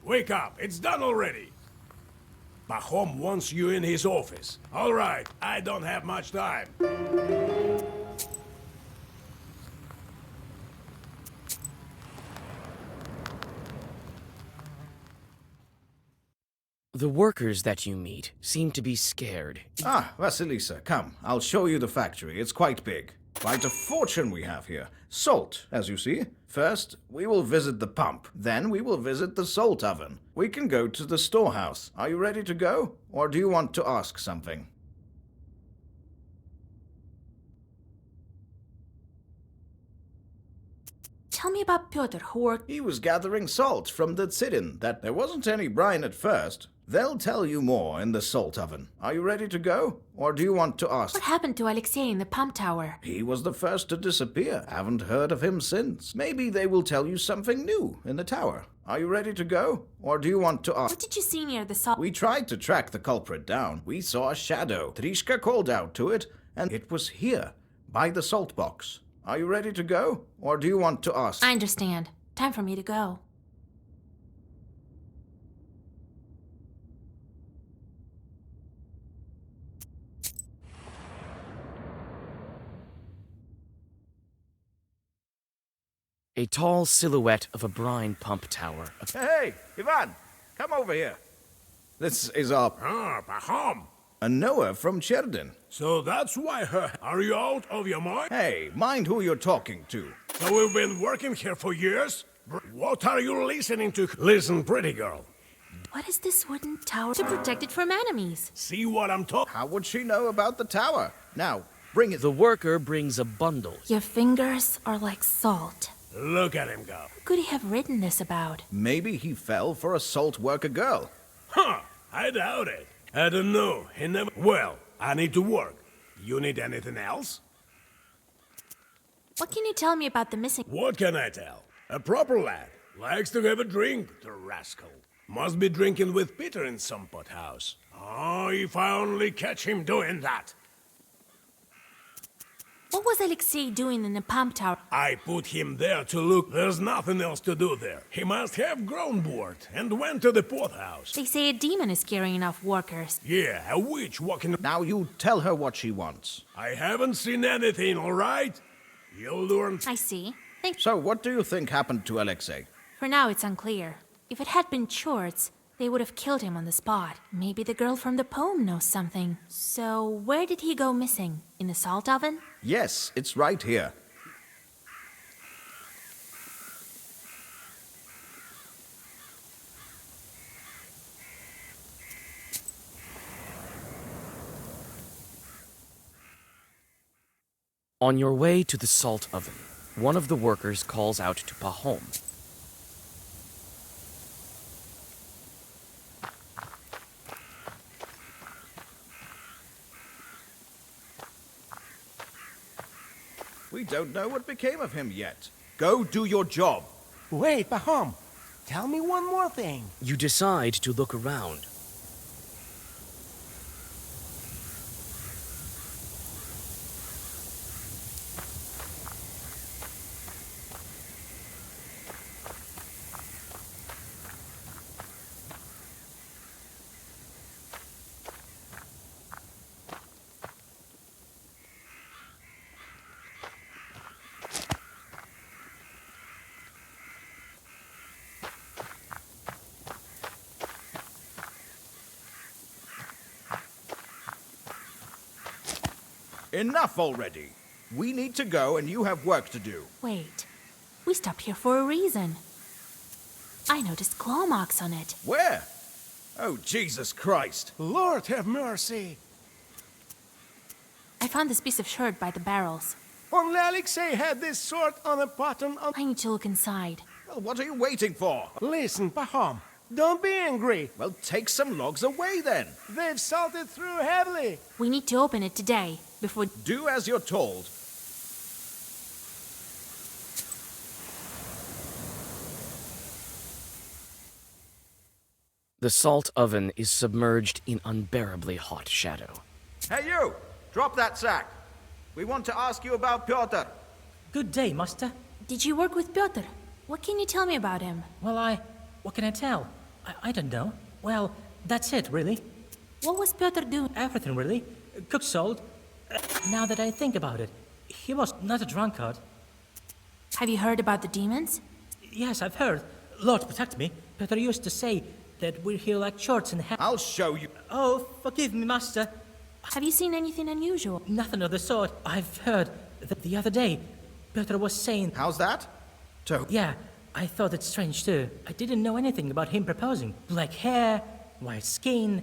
Wake up, it's done already. Pahom wants you in his office. All right, I don't have much time. The workers that you meet seem to be scared. Ah, Vasilisa, come. I'll show you the factory. It's quite big. Quite a fortune we have here. Salt, as you see. First, we will visit the pump. Then we will visit the salt oven. We can go to the storehouse. Are you ready to go? Or do you want to ask something? Tell me about Pyotr, who worked... He was gathering salt from the Tsirin. That there wasn't any brine at first. They'll tell you more in the salt oven. Are you ready to go? Or do you want to ask? What happened to Alexei in the pump tower? He was the first to disappear. Haven't heard of him since. Maybe they will tell you something new in the tower. Are you ready to go? Or do you want to ask? What did you see near the salt... We tried to track the culprit down. We saw a shadow. Trishka called out to it, and it was here, by the salt box. Are you ready to go? Or do you want to ask? I understand. Time for me to go. A tall silhouette of a brine pump tower. Hey, Ivan, come over here. This is our... Pahom. A Noah from Cherdin. So that's why, are you out of your mind? Hey, mind who you're talking to. So we've been working here for years? What are you listening to? Listen, pretty girl. What is this wooden tower to protect it from enemies? See what I'm talking... How would she know about the tower? Now, bring it... The worker brings a bundle. Your fingers are like salt. Look at him go. What could he have written this about? Maybe he fell for a salt worker girl. Huh, I doubt it. I don't know, he never... Well, I need to work. You need anything else? What can you tell me about the missing... What can I tell? A proper lad. Likes to have a drink, the rascal. Must be drinking with Peter in some pot house. Oh, if I only catch him doing that. What was Alexei doing in the pump tower? I put him there to look. There's nothing else to do there. He must have grown bored and went to the pothouse. They say a demon is carrying off workers. Yeah, a witch walking... Now you tell her what she wants. I haven't seen anything, all right? You'll learn... I see. So what do you think happened to Alexei? For now, it's unclear. If it had been Chorts, they would have killed him on the spot. Maybe the girl from the poem knows something. So where did he go missing? In the salt oven? Yes, it's right here. On your way to the salt oven, one of the workers calls out to Pahom. We don't know what became of him yet. Go do your job. Wait, Pahom. Tell me one more thing. You decide to look around. Enough already. We need to go and you have work to do. Wait. We stopped here for a reason. I noticed claw marks on it. Where? Oh, Jesus Christ. Lord have mercy. I found this piece of shirt by the barrels. Only Alexei had this sort on the bottom of... I need to look inside. Well, what are you waiting for? Listen, Pahom. Don't be angry. Well, take some logs away then. They've salted through heavily. We need to open it today, before... Do as you're told. The salt oven is submerged in unbearably hot shadow. Hey you! Drop that sack. We want to ask you about Piotr. Good day, master. Did you work with Piotr? What can you tell me about him? Well, what can I tell? I don't know. Well, that's it, really. What was Piotr doing? Everything, really. Cooked salt. Now that I think about it, he was not a drunkard. Have you heard about the demons? Yes, I've heard. Lord protect me. Piotr used to say that we're here like shorts in hell. I'll show you. Oh, forgive me, master. Have you seen anything unusual? Nothing of the sort. I've heard that the other day, Piotr was saying... How's that? Yeah, I thought it strange too. I didn't know anything about him proposing. Black hair, white skin.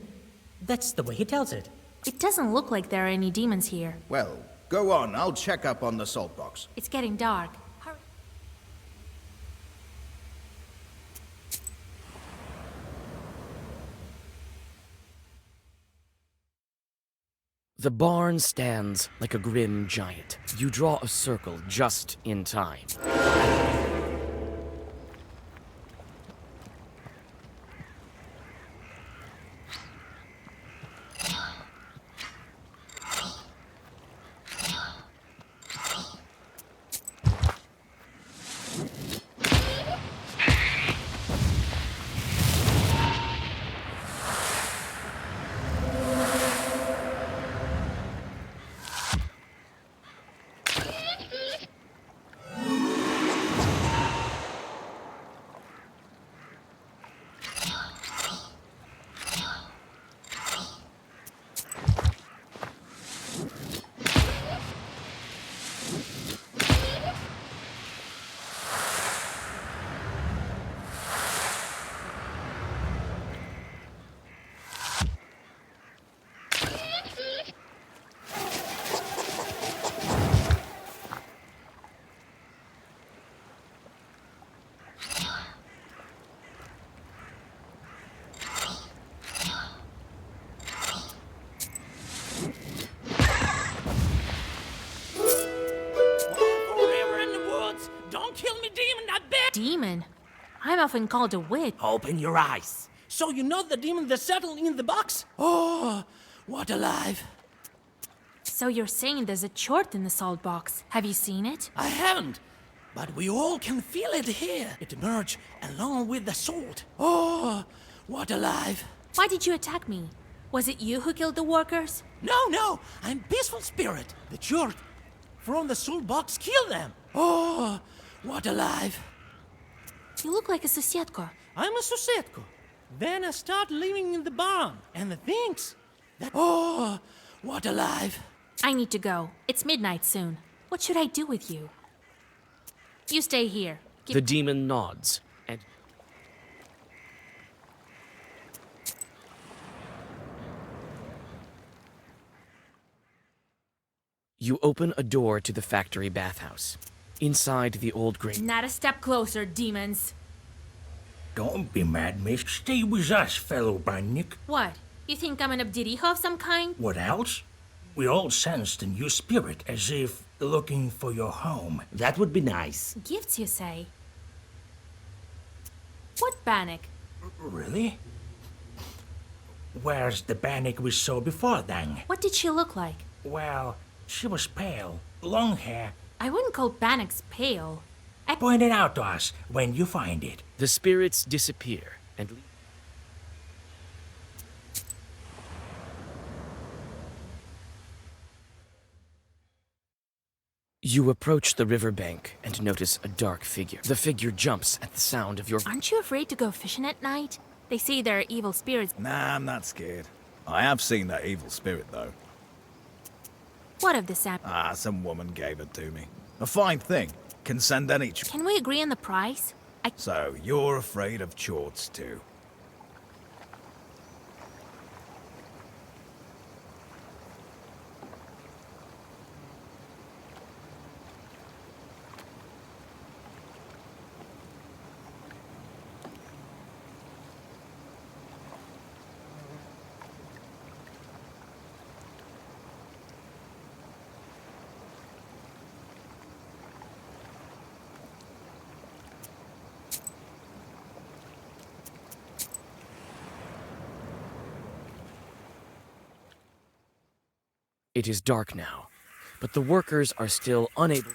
That's the way he tells it. It doesn't look like there are any demons here. Well, go on. I'll check up on the salt box. It's getting dark. Hurry. The barn stands like a grim giant. You draw a circle just in time. Demon? I'm often called a witch. Open your eyes. So you know the demon that settled in the box? Oh, what alive. So you're saying there's a chort in the salt box. Have you seen it? I haven't, but we all can feel it here. It emerged along with the salt. Oh, what alive. Why did you attack me? Was it you who killed the workers? No, I'm peaceful spirit. The chort from the salt box killed them. Oh, what alive. You look like a susietko. I'm a susietko. Then I start living in the barn, and the things that... Oh, what alive. I need to go. It's midnight soon. What should I do with you? You stay here. The demon nods, and... You open a door to the factory bathhouse. Inside the old grate... Not a step closer, demons. Don't be mad, miss. Stay with us, fellow bandit. What? You think I'm an abdiricho of some kind? What else? We all sensed a new spirit, as if looking for your home. That would be nice. Gifts, you say? What Bannock? Really? Where's the Bannock we saw before, then? What did she look like? Well, she was pale, long hair. I wouldn't call Bannocks pale. Point it out to us when you find it. The spirits disappear, and... You approach the riverbank and notice a dark figure. The figure jumps at the sound of your... Aren't you afraid to go fishing at night? They say there are evil spirits. Nah, I'm not scared. I have seen that evil spirit, though. What of the sap? Some woman gave it to me. A fine thing. Can send any... Can we agree on the price? So, you're afraid of chorts, too? It is dark now, but the workers are still unable.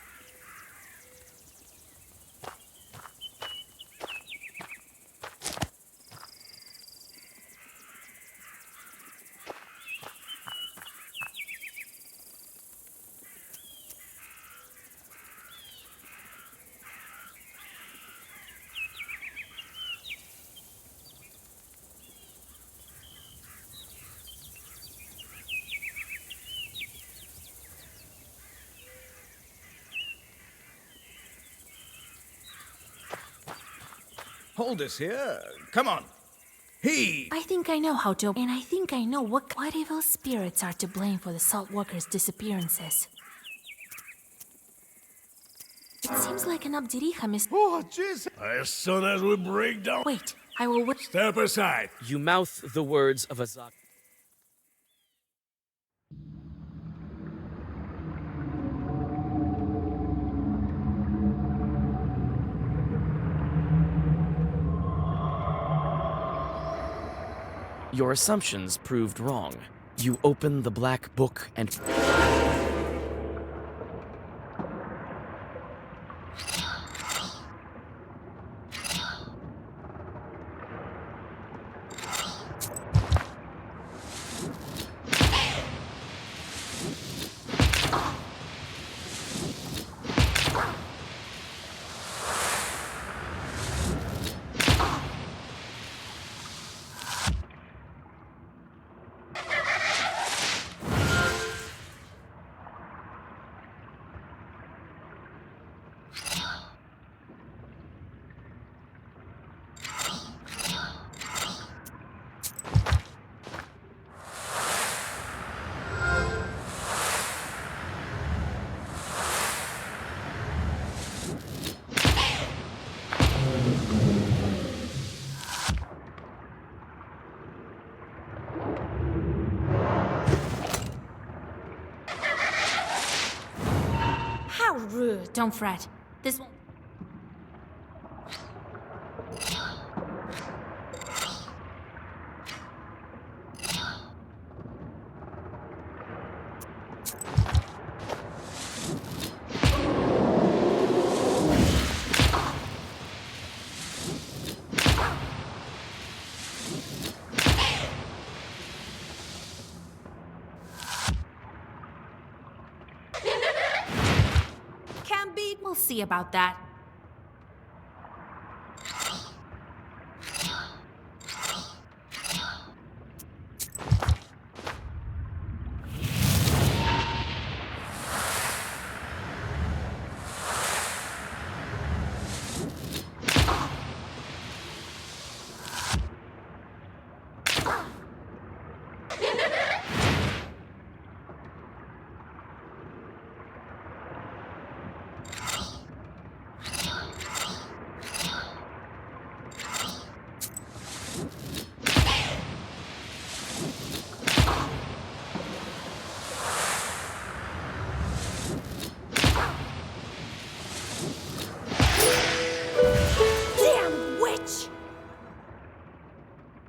Hold us here. Come on. He! I think I know how to, and I think I know what evil spirits are to blame for the salt workers' disappearances. It seems like an Abdiriham is... Oh, jeez! As soon as we break down... Wait, I will... Step aside. You mouth the words of Azak. Your assumptions proved wrong. You open the black book and... How rude. Don't fret. This won't... We'll see about that.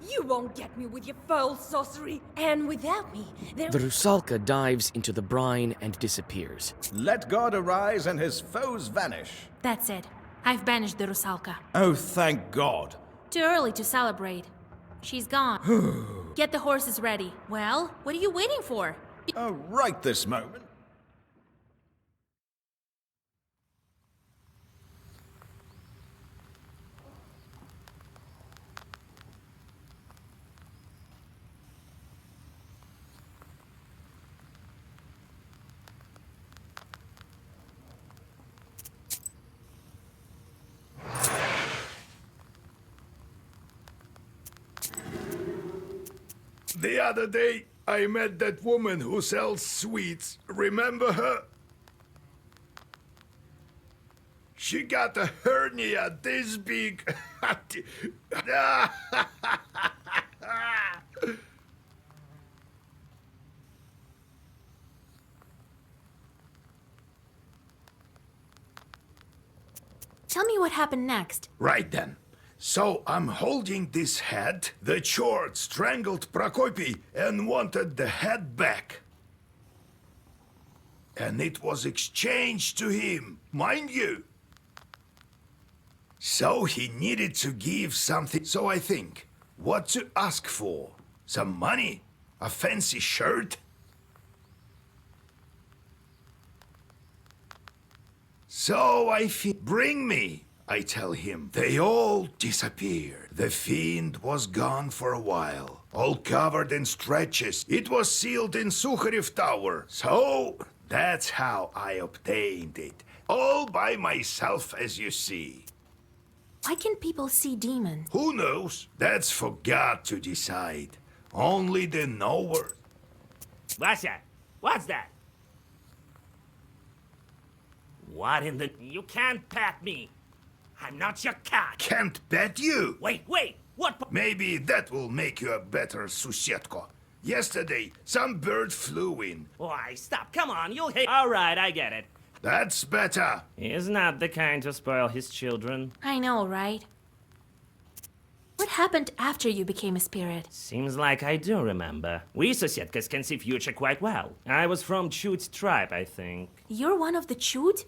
You won't get me with your foul sorcery. And without me, The rosalka dives into the brine and disappears. Let God arise and his foes vanish. That's it. I've banished the Rusalka. Oh, thank God. Too early to celebrate. She's gone. Get the horses ready. Well, what are you waiting for? Oh, right this moment. The other day, I met that woman who sells sweets. Remember her? She got a hernia this big. Tell me what happened next. Right then. So I'm holding this head. The chord strangled Prokopy and wanted the head back. and it was exchanged to him, mind you. So he needed to give something. So I think, what to ask for? Some money? A fancy shirt? So I bring me, I tell him. They all disappeared. The fiend was gone for a while, all covered in stretches. It was sealed in Sukharev Tower. So that's how I obtained it. All by myself, as you see. Why can people see demons? Who knows? That's for God to decide. Only the knower. Vasya, what's that? What in the... You can't pat me. I'm not your cat. Can't bet you. Wait, what... Maybe that will make you a better susetko. Yesterday, some bird flew in. Why, stop, come on, you'll hate... All right, I get it. That's better. He's not the kind to spoil his children. I know, right? What happened after you became a spirit? Seems like I do remember. We Sosetkas can see future quite well. I was from Chut tribe, I think. You're one of the Chut?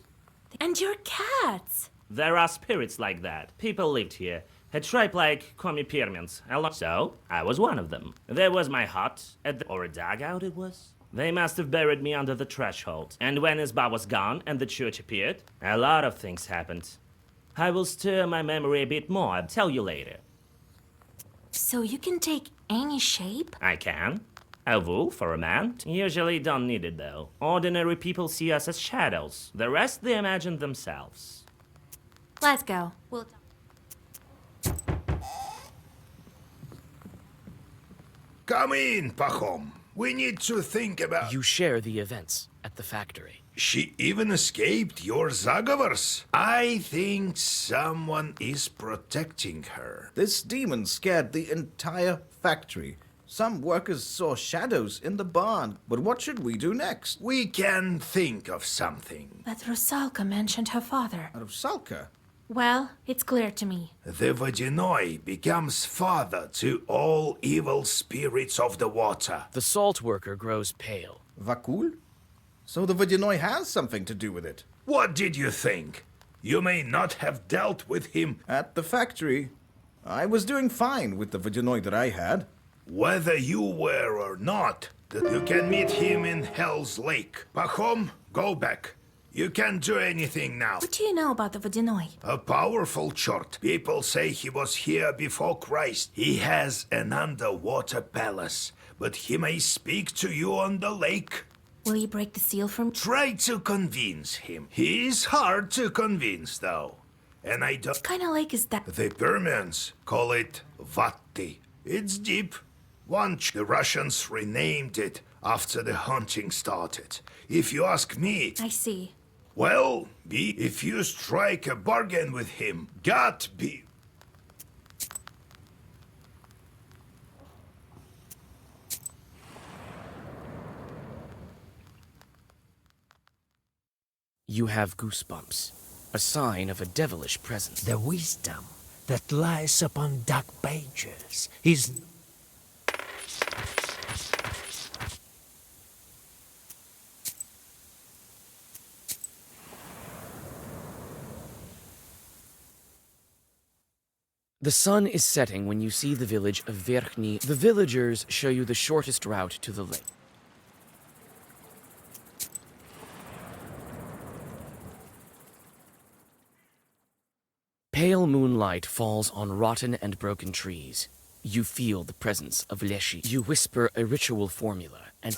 And you're cats! There are spirits like that. People lived here. A tribe like Komi-Pyrmins. So, I was one of them. There was my hut, or a dugout it was. They must have buried me under the threshold. And when Isba was gone and the church appeared, a lot of things happened. I will stir my memory a bit more, I'll tell you later. So you can take any shape? I can. A wolf or a man. Usually don't need it though. Ordinary people see us as shadows. The rest they imagine themselves. Let's go. We'll... Come in, Pachom. We need to think about... You share the events at the factory. She even escaped your Zagovars. I think someone is protecting her. This demon scared the entire factory. Some workers saw shadows in the barn. But what should we do next? We can think of something. But Rosalka mentioned her father. Rosalka? Well, it's clear to me. The Vodyanoi becomes father to all evil spirits of the water. The salt worker grows pale. Vakul? So the Vodyanoi has something to do with it. What did you think? You may not have dealt with him at the factory. I was doing fine with the Vodyanoi that I had. Whether you were or not, you can meet him in Hell's Lake. Pachom, go back. You can't do anything now. What do you know about the Vodyanoi? A powerful chort. People say he was here before Christ. He has an underwater palace, but he may speak to you on the lake. Will you break the seal from... Try to convince him. He is hard to convince, though. And I don't... What kind of lake is that? The Permians call it Vatti. It's deep. Once the Russians renamed it after the hunting started. If you ask me... I see. Well, if you strike a bargain with him, God be... You have goosebumps, a sign of a devilish presence. The wisdom that lies upon dark pages is... The sun is setting when you see the village of Verkhny. The villagers show you the shortest route to the lake. Pale moonlight falls on rotten and broken trees. You feel the presence of Leshi. You whisper a ritual formula and...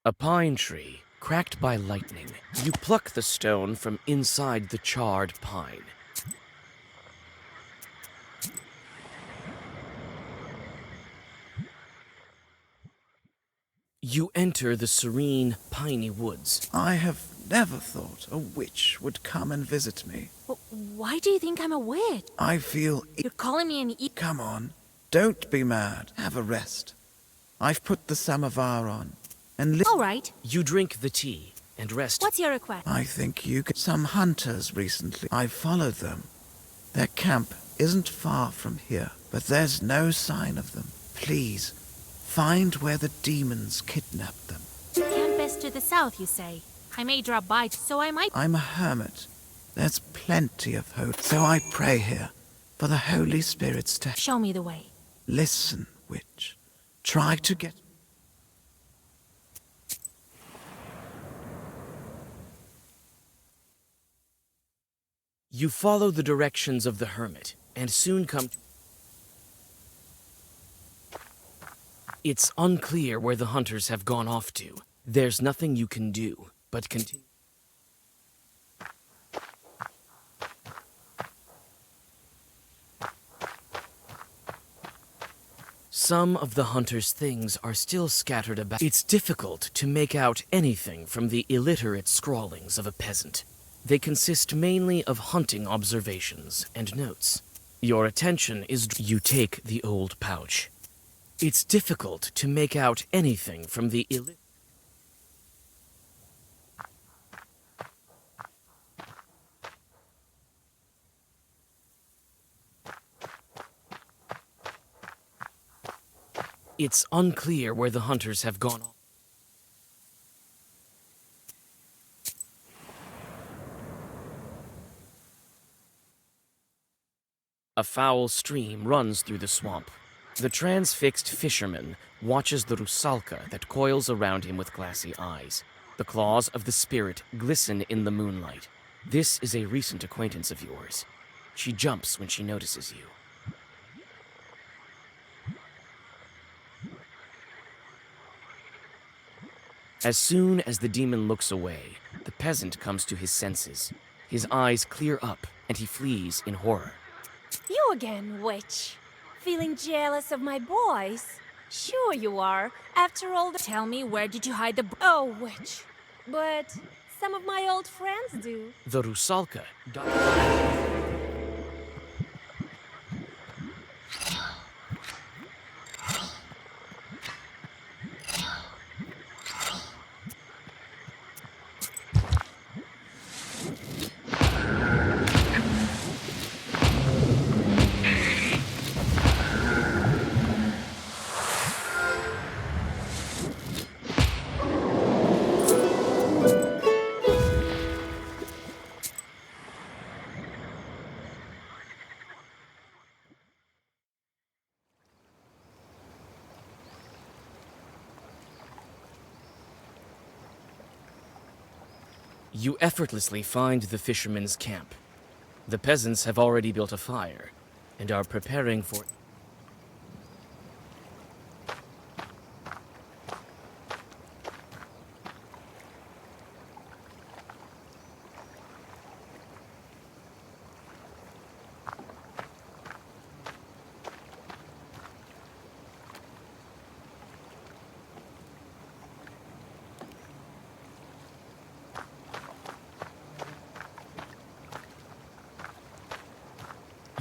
A pine tree, cracked by lightning. You pluck the stone from inside the charred pine. You enter the serene, piney woods. I have never thought a witch would come and visit me. Why do you think I'm a witch? I feel... You're calling me an Come on, don't be mad. Have a rest. I've put the samovar on. And All right. You drink the tea and rest. What's your request? I think you could... Some hunters recently. I followed them. Their camp isn't far from here, but there's no sign of them. Please, find where the demons kidnapped them. Camp is to the south, you say. I may drop by, so I might... I'm a hermit. There's plenty of hope. So I pray here for the Holy Spirits to... Show me the way. Listen, witch. Try to get... You follow the directions of the hermit, and soon come... It's unclear where the hunters have gone off to. There's nothing you can do, but continue. Some of the hunters' things are still scattered about. It's difficult to make out anything from the illiterate scrawlings of a peasant. They consist mainly of hunting observations and notes. Your attention is... You take the old pouch. It's difficult to make out anything from the illiterate... It's unclear where the hunters have gone. A foul stream runs through the swamp. The transfixed fisherman watches the rosalka that coils around him with glassy eyes. The claws of the spirit glisten in the moonlight. This is a recent acquaintance of yours. She jumps when she notices you. As soon as the demon looks away, the peasant comes to his senses. His eyes clear up, and he flees in horror. You again, witch. Feeling jealous of my boys? Sure you are. After all the... Tell me, where did you hide the... Oh, witch. But some of my old friends do. The rusalka... You effortlessly find the fisherman's camp. The peasants have already built a fire and are preparing for...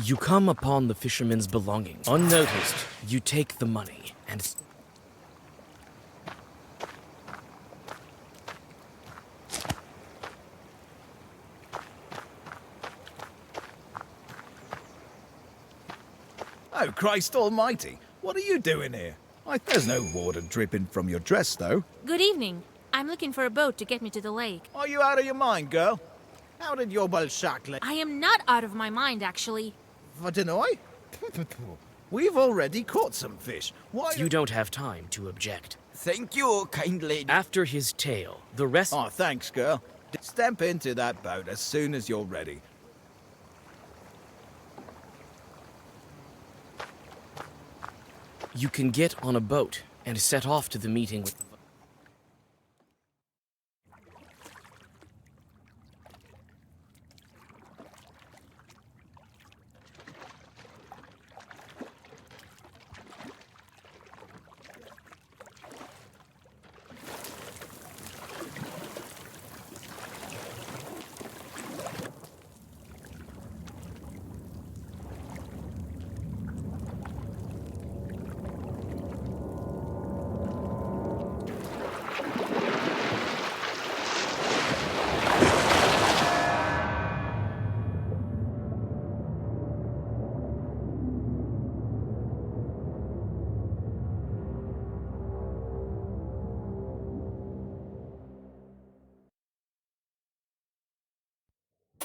You come upon the fisherman's belongings. Unnoticed, you take the money and... Oh, Christ almighty! What are you doing here? There's no water dripping from your dress, though. Good evening. I'm looking for a boat to get me to the lake. Are you out of your mind, girl? How did your balshak... I am not out of my mind, actually. What an oi? We've already caught some fish. Why... You don't have time to object. Thank you, kind lady. After his tale, the rest... Oh, thanks, girl. Step into that boat as soon as you're ready. You can get on a boat and set off to the meeting with...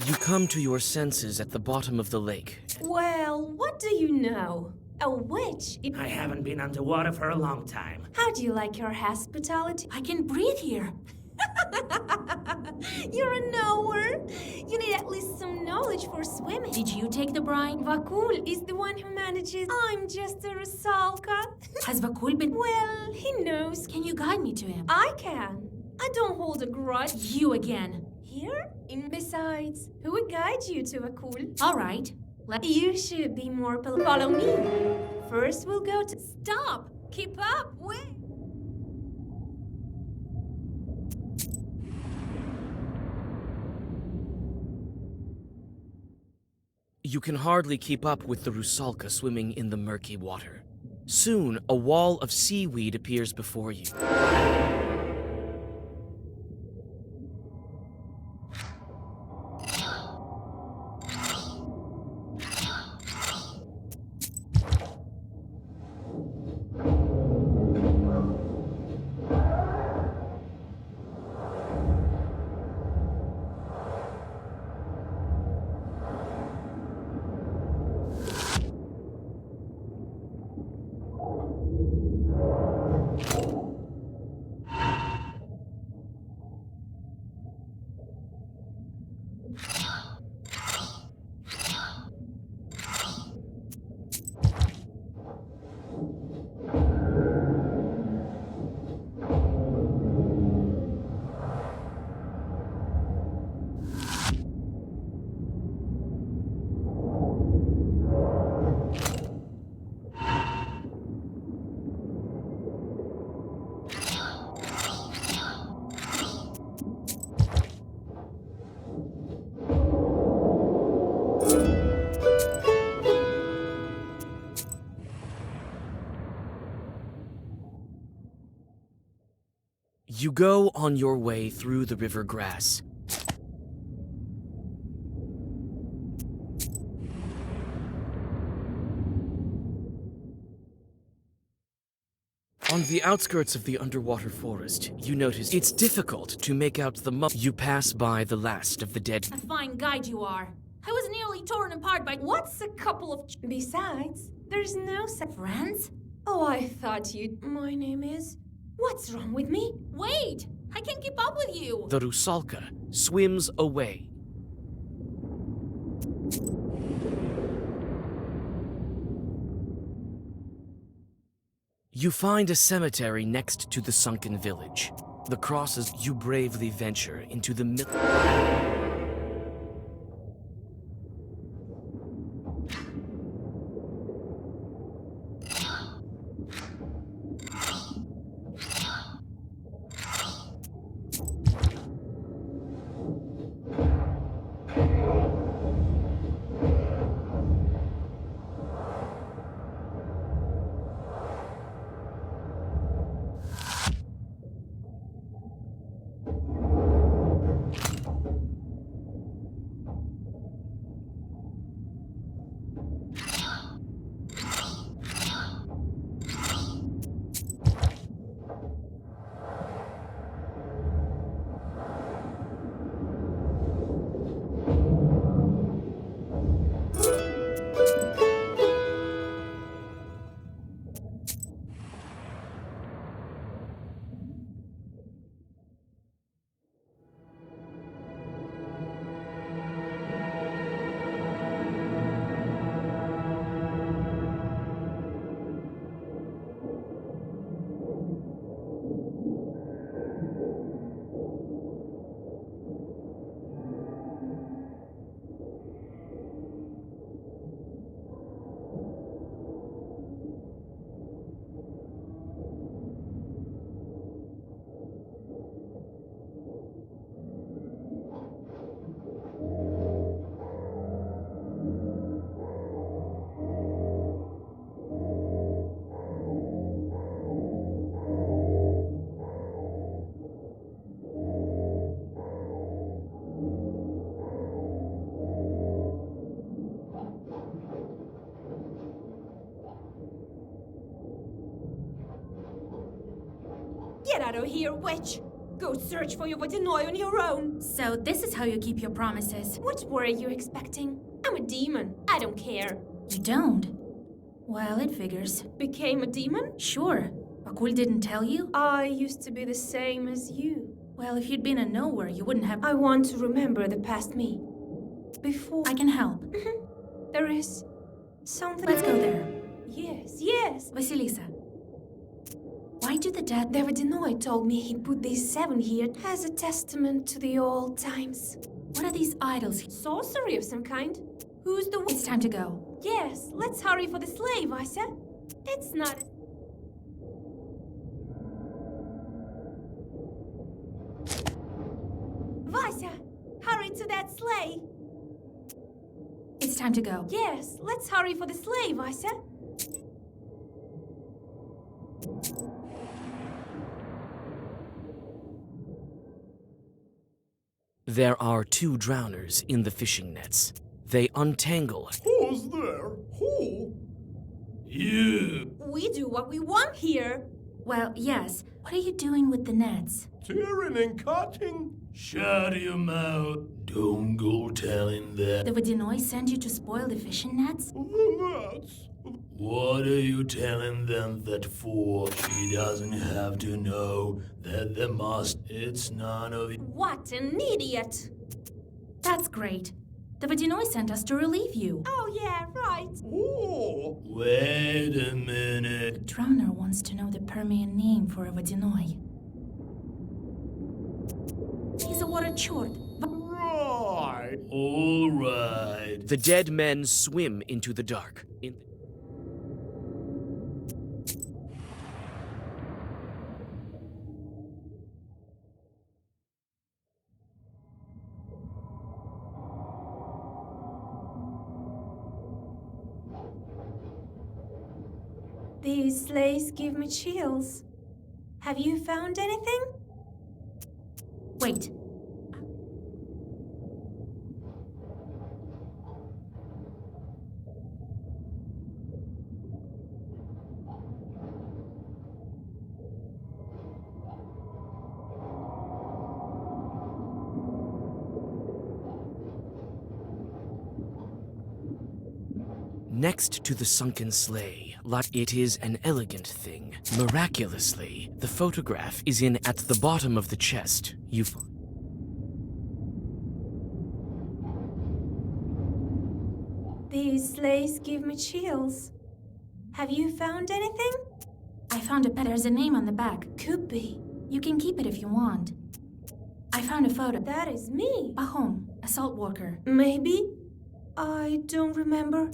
You come to your senses at the bottom of the lake. Well, what do you know? A witch? I haven't been underwater for a long time. How do you like your hospitality? I can breathe here. You're a knower. You need at least some knowledge for swimming. Did you take the brine? Vakul is the one who manages. I'm just a rosalka. Has Vakul been... Well, he knows. Can you guide me to him? I can. I don't hold a grudge. You again. Here? Besides, who would guide you to Vakul? All right. You should be more follow me. First we'll go to... Stop! Keep up! Wait! You can hardly keep up with the rusalka swimming in the murky water. Soon, a wall of seaweed appears before you. You go on your way through the river grass. On the outskirts of the underwater forest, you notice it's difficult to make out the You pass by the last of the dead. A fine guide you are. I was nearly torn apart by... What's a couple of... Besides, there's no... Friends? Oh, I thought you... My name is... What's wrong with me? Wait! I can't keep up with you! The rusalka swims away. You find a cemetery next to the sunken village. The crosses you bravely venture into the middle. Get out of here, witch! Go search for your Vodinoy on your own. So this is how you keep your promises. What were you expecting? I'm a demon. I don't care. You don't? Well, it figures. Became a demon? Sure. Akul didn't tell you? I used to be the same as you. Well, if you'd been a nowhere, you wouldn't have... I want to remember the past me. Before... I can help. There is something... Let's go there. Yes, yes. Vasilisa, why do the dead... The Vodinoy told me he put these 7 here as a testament to the old times. What are these idols? Sorcery of some kind. Who's the... It's time to go. Yes, let's hurry for the slave, I said. It's not... Vasya, hurry to that sleigh. It's time to go. Yes, let's hurry for the slave, Vasya. There are 2 drowners in the fishing nets. They untangle. Who's there? Who? You. We do what we want here. Well, yes. What are you doing with the nets? Tearing and cutting. Shut your mouth. Don't go telling that. The Vodinoy sent you to spoil the fishing nets? The nets? What are you telling them that for? She doesn't have to know that they must. It's none of it. What an idiot! That's great. The Vodinoy sent us to relieve you. Oh, yeah, right. Oh, wait a minute. The drowner wants to know the Permian name for a Vodinoy. He's a water chort. Right. All right. The dead men swim into the dark. These sleighs give me chills. Have you found anything? Wait. Next to the sunken sleigh, it is an elegant thing. Miraculously, the photograph is in at the bottom of the chest. You find. These sleighs give me chills. Have you found anything? I found a pet. There's a name on the back. Could be. You can keep it if you want. I found a photo. That is me. Pahom, a salt worker. Maybe? I don't remember.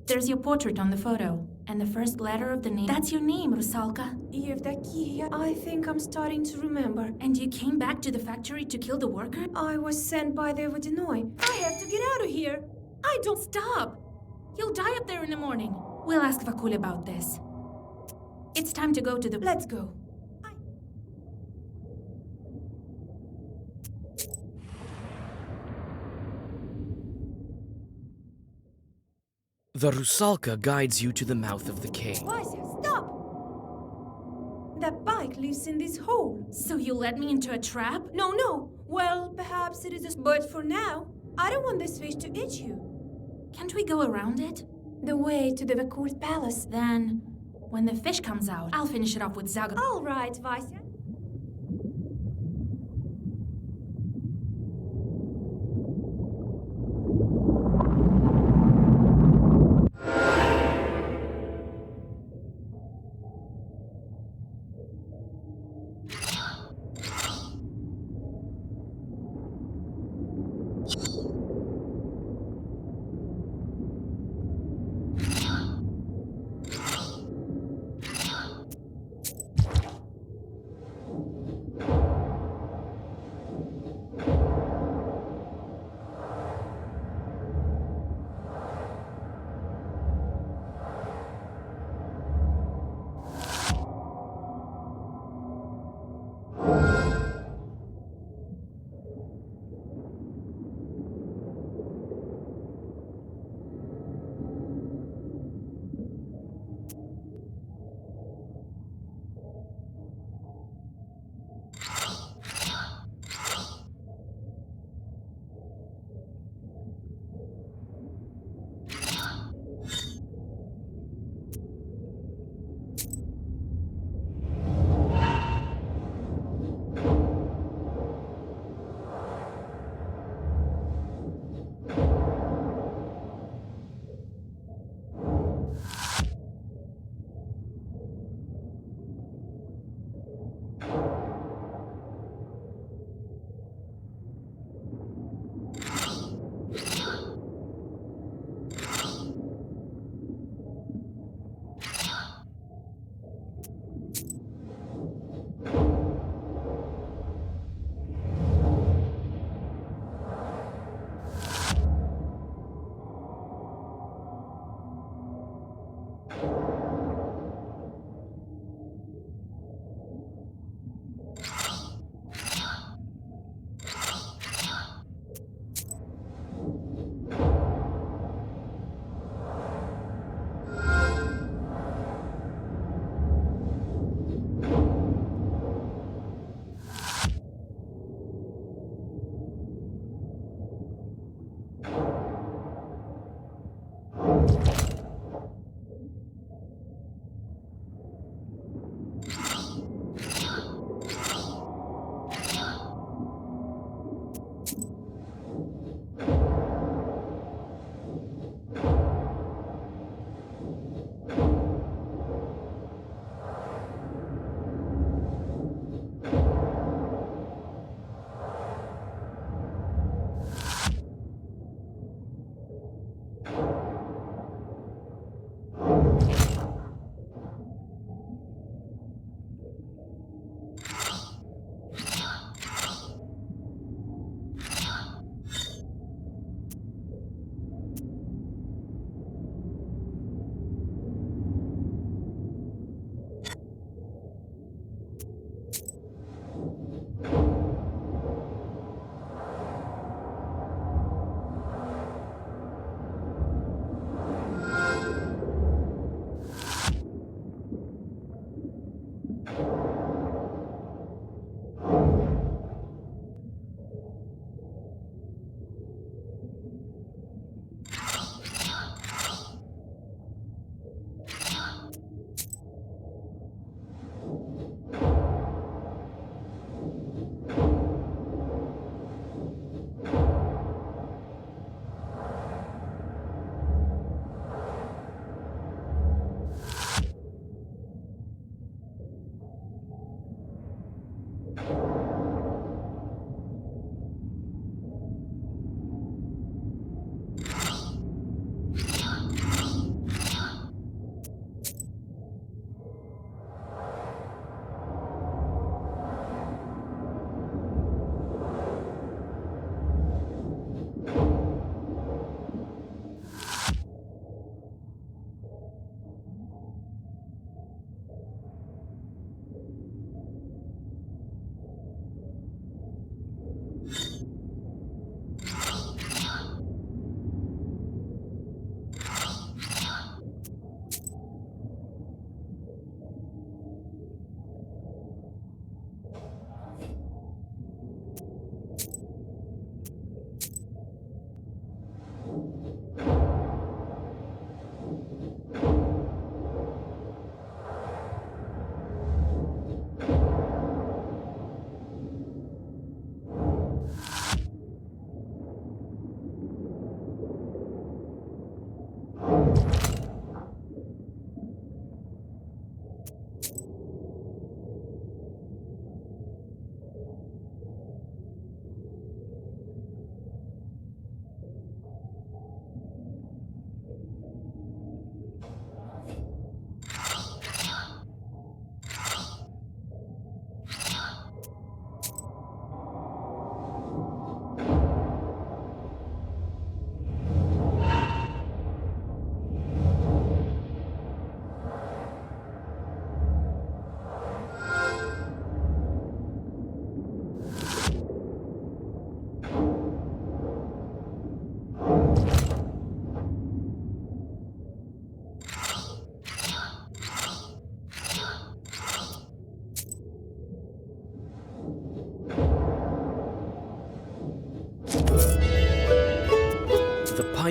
There's your portrait on the photo. And the first letter of the name. That's your name, Rosalka. Yevdokia. I think I'm starting to remember. And you came back to the factory to kill the worker? I was sent by the Vodinoy. I have to get out of here. I don't... Stop! You'll die up there in the morning. We'll ask Vakul about this. It's time to go to the... Let's go. The Rusalka guides you to the mouth of the cave. Vasya, stop! That bike lives in this hole. So you led me into a trap? No. Well, perhaps it is a... But for now, I don't want this fish to eat you. Can't we go around it? The way to the Vakul's palace. Then, when the fish comes out, I'll finish it off with Zaga. All right, Vasya.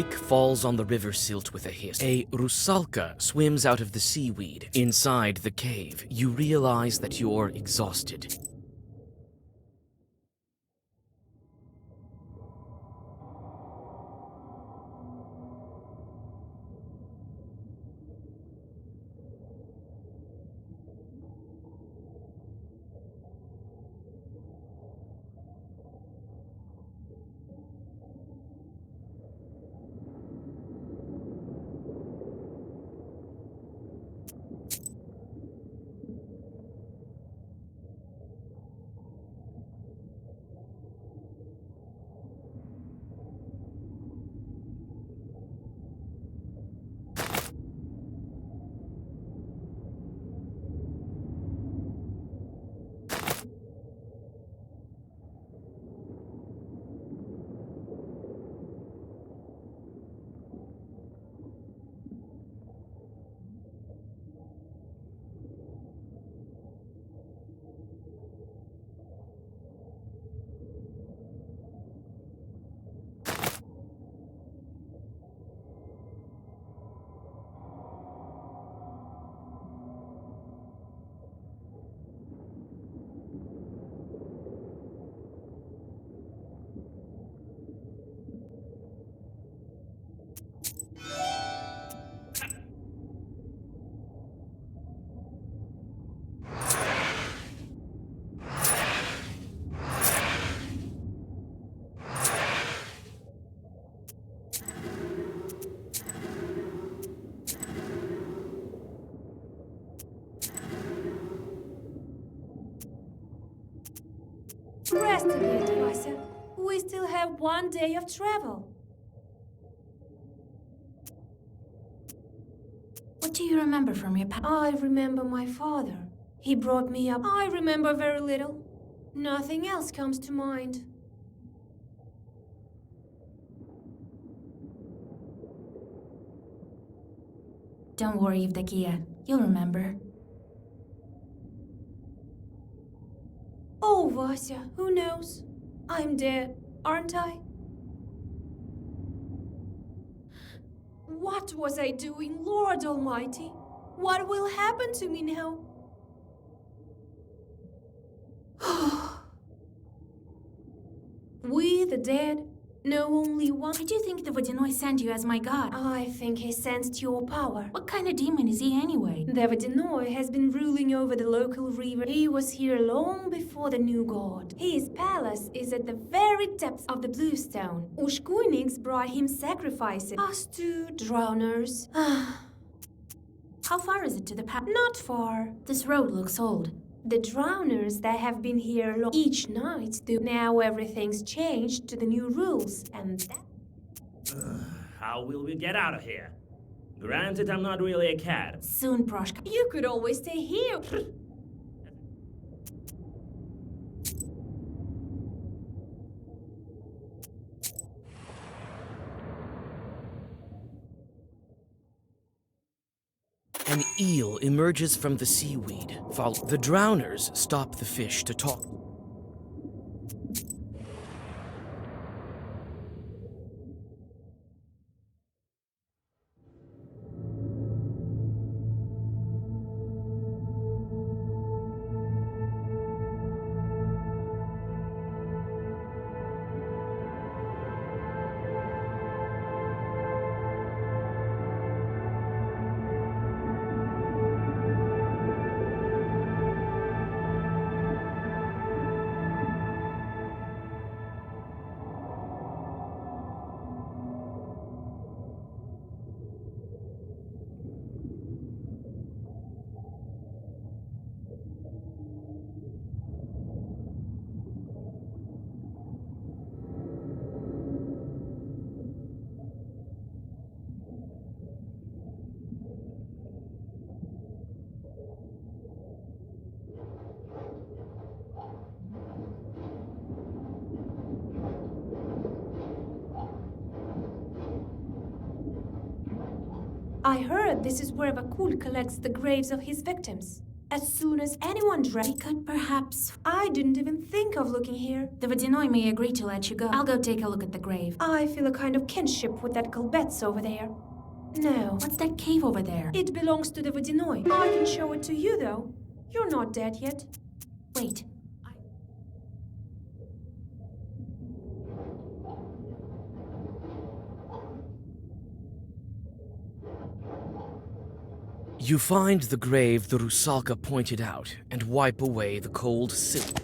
pike falls on the river silt with a hiss. A rosalka swims out of the seaweed. Inside the cave, you realize that you're exhausted. Rest a bit, Vasya. We still have 1 day of travel. What do you remember from your past? I remember my father. He brought me up. I remember very little. Nothing else comes to mind. Don't worry, Evdokia. You'll remember. Oh, Vasya, who knows? I'm dead, aren't I? What was I doing, Lord Almighty? What will happen to me now? We, the dead, know only one. Why do you think the Vodяной sent you as my god? I think he sensed your power. What kind of demon is he anyway? The Vodяной has been ruling over the local river. He was here long before the new god. His palace is at the very depths of the Bluestone. Ushkuiniks brought him sacrifices. Us two drowners. How far is it to the pact? Not far. This road looks old. The drowners that have been here each night do. Now everything's changed to the new rules, and that... How will we get out of here? Granted, I'm not really a cat. Soon, Proshka. You could always stay here. An eel emerges from the seaweed. The drowners stop the fish to talk. I heard this is where Vakul collects the graves of his victims. As soon as anyone drank, We could perhaps. I didn't even think of looking here. The Vodyanoi may agree to let you go. I'll go take a look at the grave. I feel a kind of kinship with that Kalbets over there. No. What's that cave over there? It belongs to the Vodyanoi. I can show it to you, though. You're not dead yet. Wait. You find the grave the rosalka pointed out and wipe away the cold silt.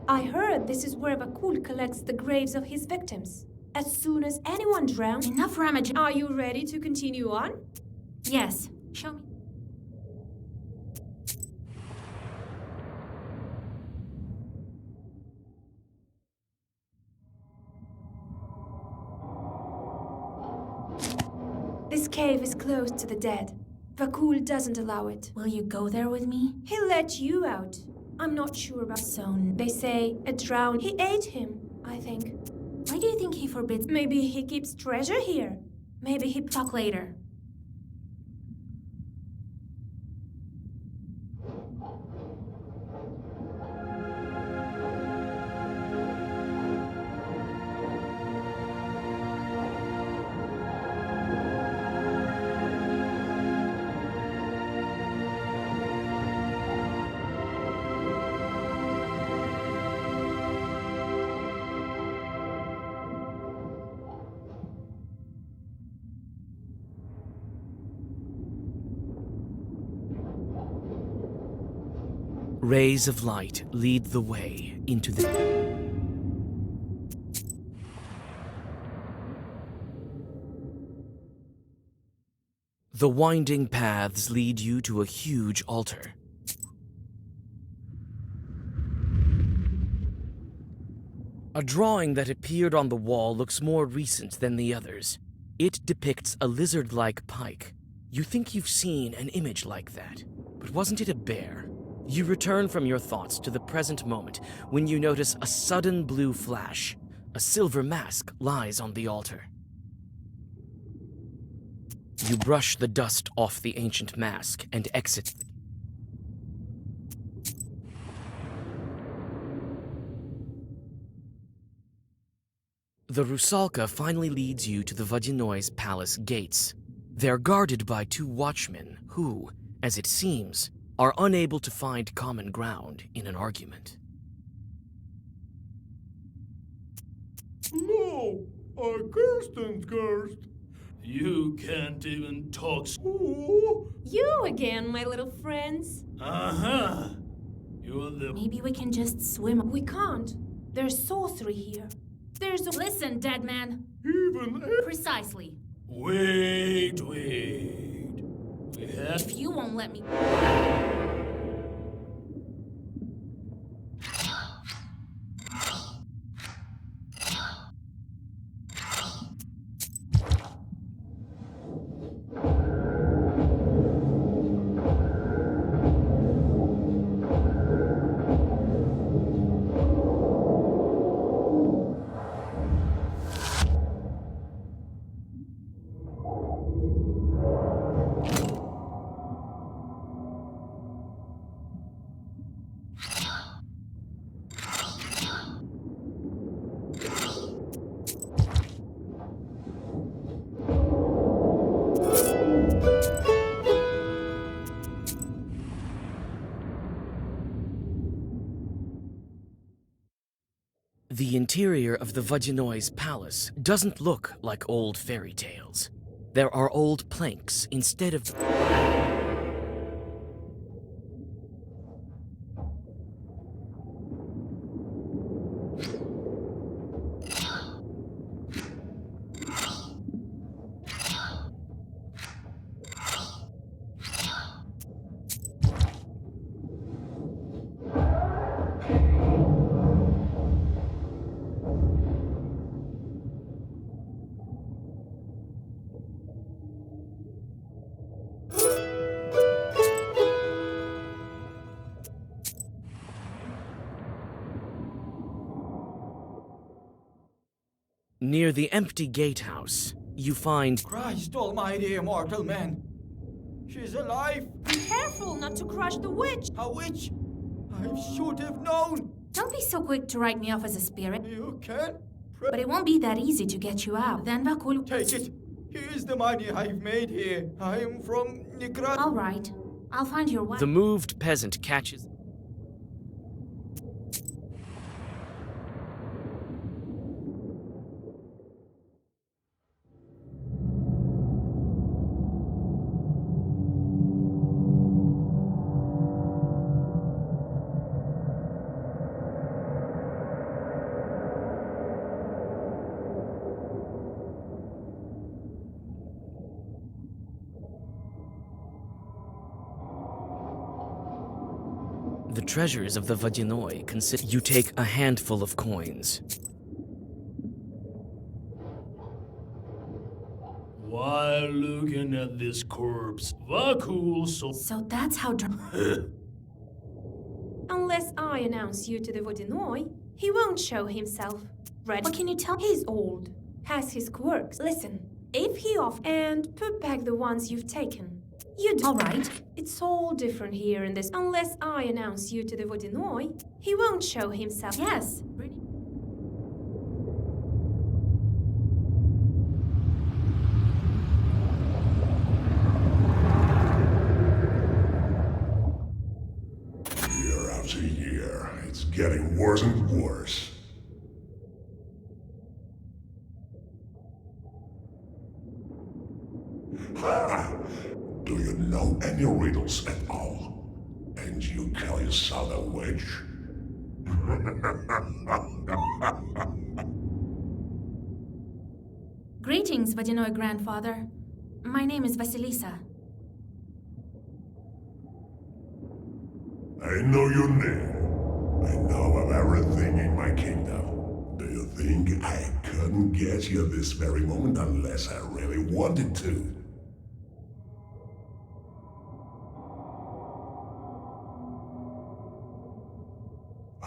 I heard this is where Vakul collects the graves of his victims. As soon as anyone drowns... Enough ramage. Are you ready to continue on? Yes. Show me. This cave is closed to the dead. Vakul doesn't allow it. Will you go there with me? He'll let you out. I'm not sure about... They say a drowned... He ate him, I think. Why do you think he forbids... Maybe he keeps treasure here. Maybe he... Talk later. Rays of light lead the way into the... The winding paths lead you to a huge altar. A drawing that appeared on the wall looks more recent than the others. It depicts a lizard-like pike. You think you've seen an image like that, but wasn't it a bear? You return from your thoughts to the present moment when you notice a sudden blue flash. A silver mask lies on the altar. You brush the dust off the ancient mask and exit. The rosalka finally leads you to the Vodyanoi's palace gates. They're guarded by two watchmen who, as it seems, are unable to find common ground in an argument. No, I cursed and cursed. You can't even talk. Ooh. You again, my little friends. Uh-huh. You're the... Maybe we can just swim. We can't. There's sorcery here. There's a... Listen, dead man. Even... Precisely. Wait. We have... If you won't let me... interior of the Vodinoi's palace doesn't look like old fairy tales. There are old planks instead of... Near the empty gatehouse, you find... Christ almighty, immortal man! She's alive! Be careful not to crush the witch! A witch? I should have known! Don't be so quick to write me off as a spirit. You can? But it won't be that easy to get you out. Then Vakul... Take it! Here's the money I've made here. I am from Nigrat. All right. I'll find your wife. The moved peasant catches... The treasures of the Vodinoi consist... You take a handful of coins. While looking at this corpse, Vakul So that's how... Unless I announce you to the Vodinoi, he won't show himself. Ready? What can you tell? He's old, has his quirks. Listen, if he off and put back the ones you've taken. You do. All right. It's all different here in this. Unless I announce you to the Vodinoi, he won't show himself. Yes. Year after year, it's getting worse and worse. Do you know any riddles at all? And you call yourself a witch? Greetings, Vodinoi grandfather. My name is Vasilisa. I know your name. I know of everything in my kingdom. Do you think I couldn't get you this very moment unless I really wanted to?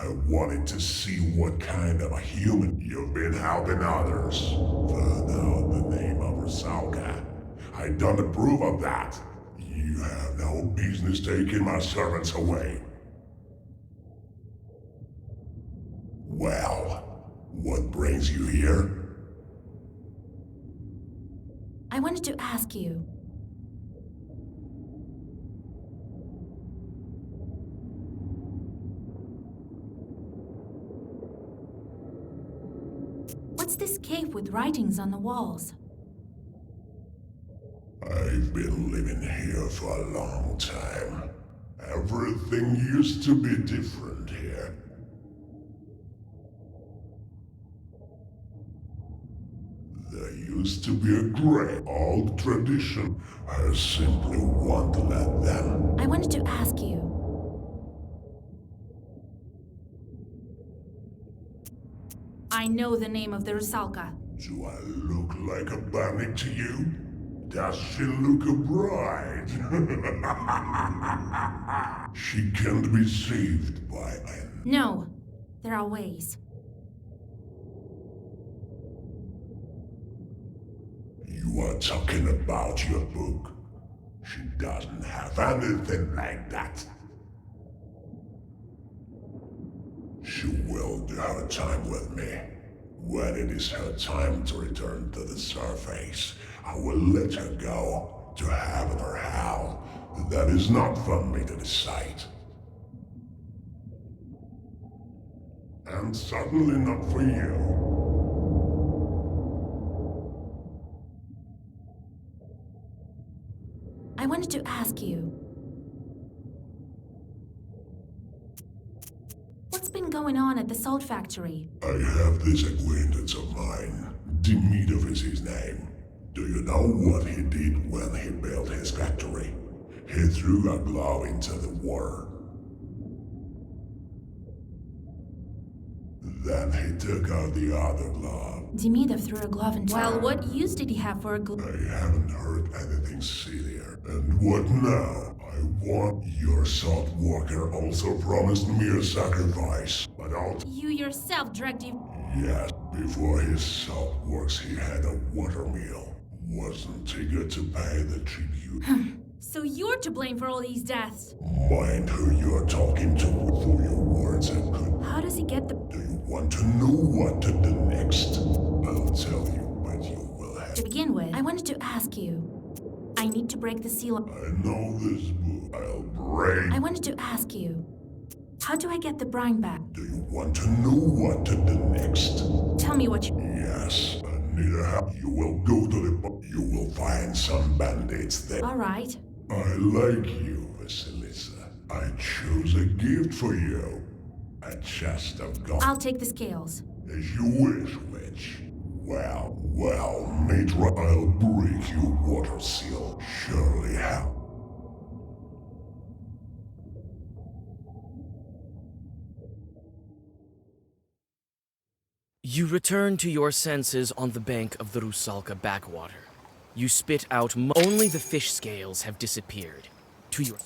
I wanted to see what kind of a human you've been helping others. Found out the name of rosalka. I don't approve of that. You have no business taking my servants away. Well, what brings you here? I wanted to ask you. What's this cave with writings on the walls? I've been living here for a long time. Everything used to be different here. There used to be a great old tradition. I simply want to let them. I wanted to ask you. I know the name of the rosalka. Do I look like a bandit to you? Does she look a bride? She can't be saved by an... No, there are ways. You are talking about your book. She doesn't have anything like that. She will do her time with me. When it is her time to return to the surface, I will let her go to heaven or hell. That is not for me to decide. And certainly not for you. I wanted to ask you. What's been going on at the salt factory? I have this acquaintance of mine. Demidov is his name. Do you know what he did when he built his factory? He threw a glove into the water. Then he took out the other glove. Demidov threw a glove into... Well, what use did he have for a glove? I haven't heard anything sillier. And what now? I want your salt worker also promised me a sacrifice, but I'll... You yourself dragged him... Yes, before his salt works he had a watermill. Wasn't eager to pay the tribute. So you're to blame for all these deaths. Mind who you're talking to for your words and good. How does he get the... Do you want to know what to do next? I'll tell you, but you will have... To begin with, I wanted to ask you. I need to break the seal of... I know this book. I'll break... I wanted to ask you. How do I get the brine back? Do you want to know what to do next? Tell me what you... Yes, I need a help. You will go to the... You will find some bandits there. All right. I like you, Vasilisa. I chose a gift for you. A chest of gold. I'll take the scales. As you wish, witch. Well, Mitra, I'll break your water seal. Surely help. You return to your senses on the bank of the Rosalka backwater. You spit out only the fish scales have disappeared. To your...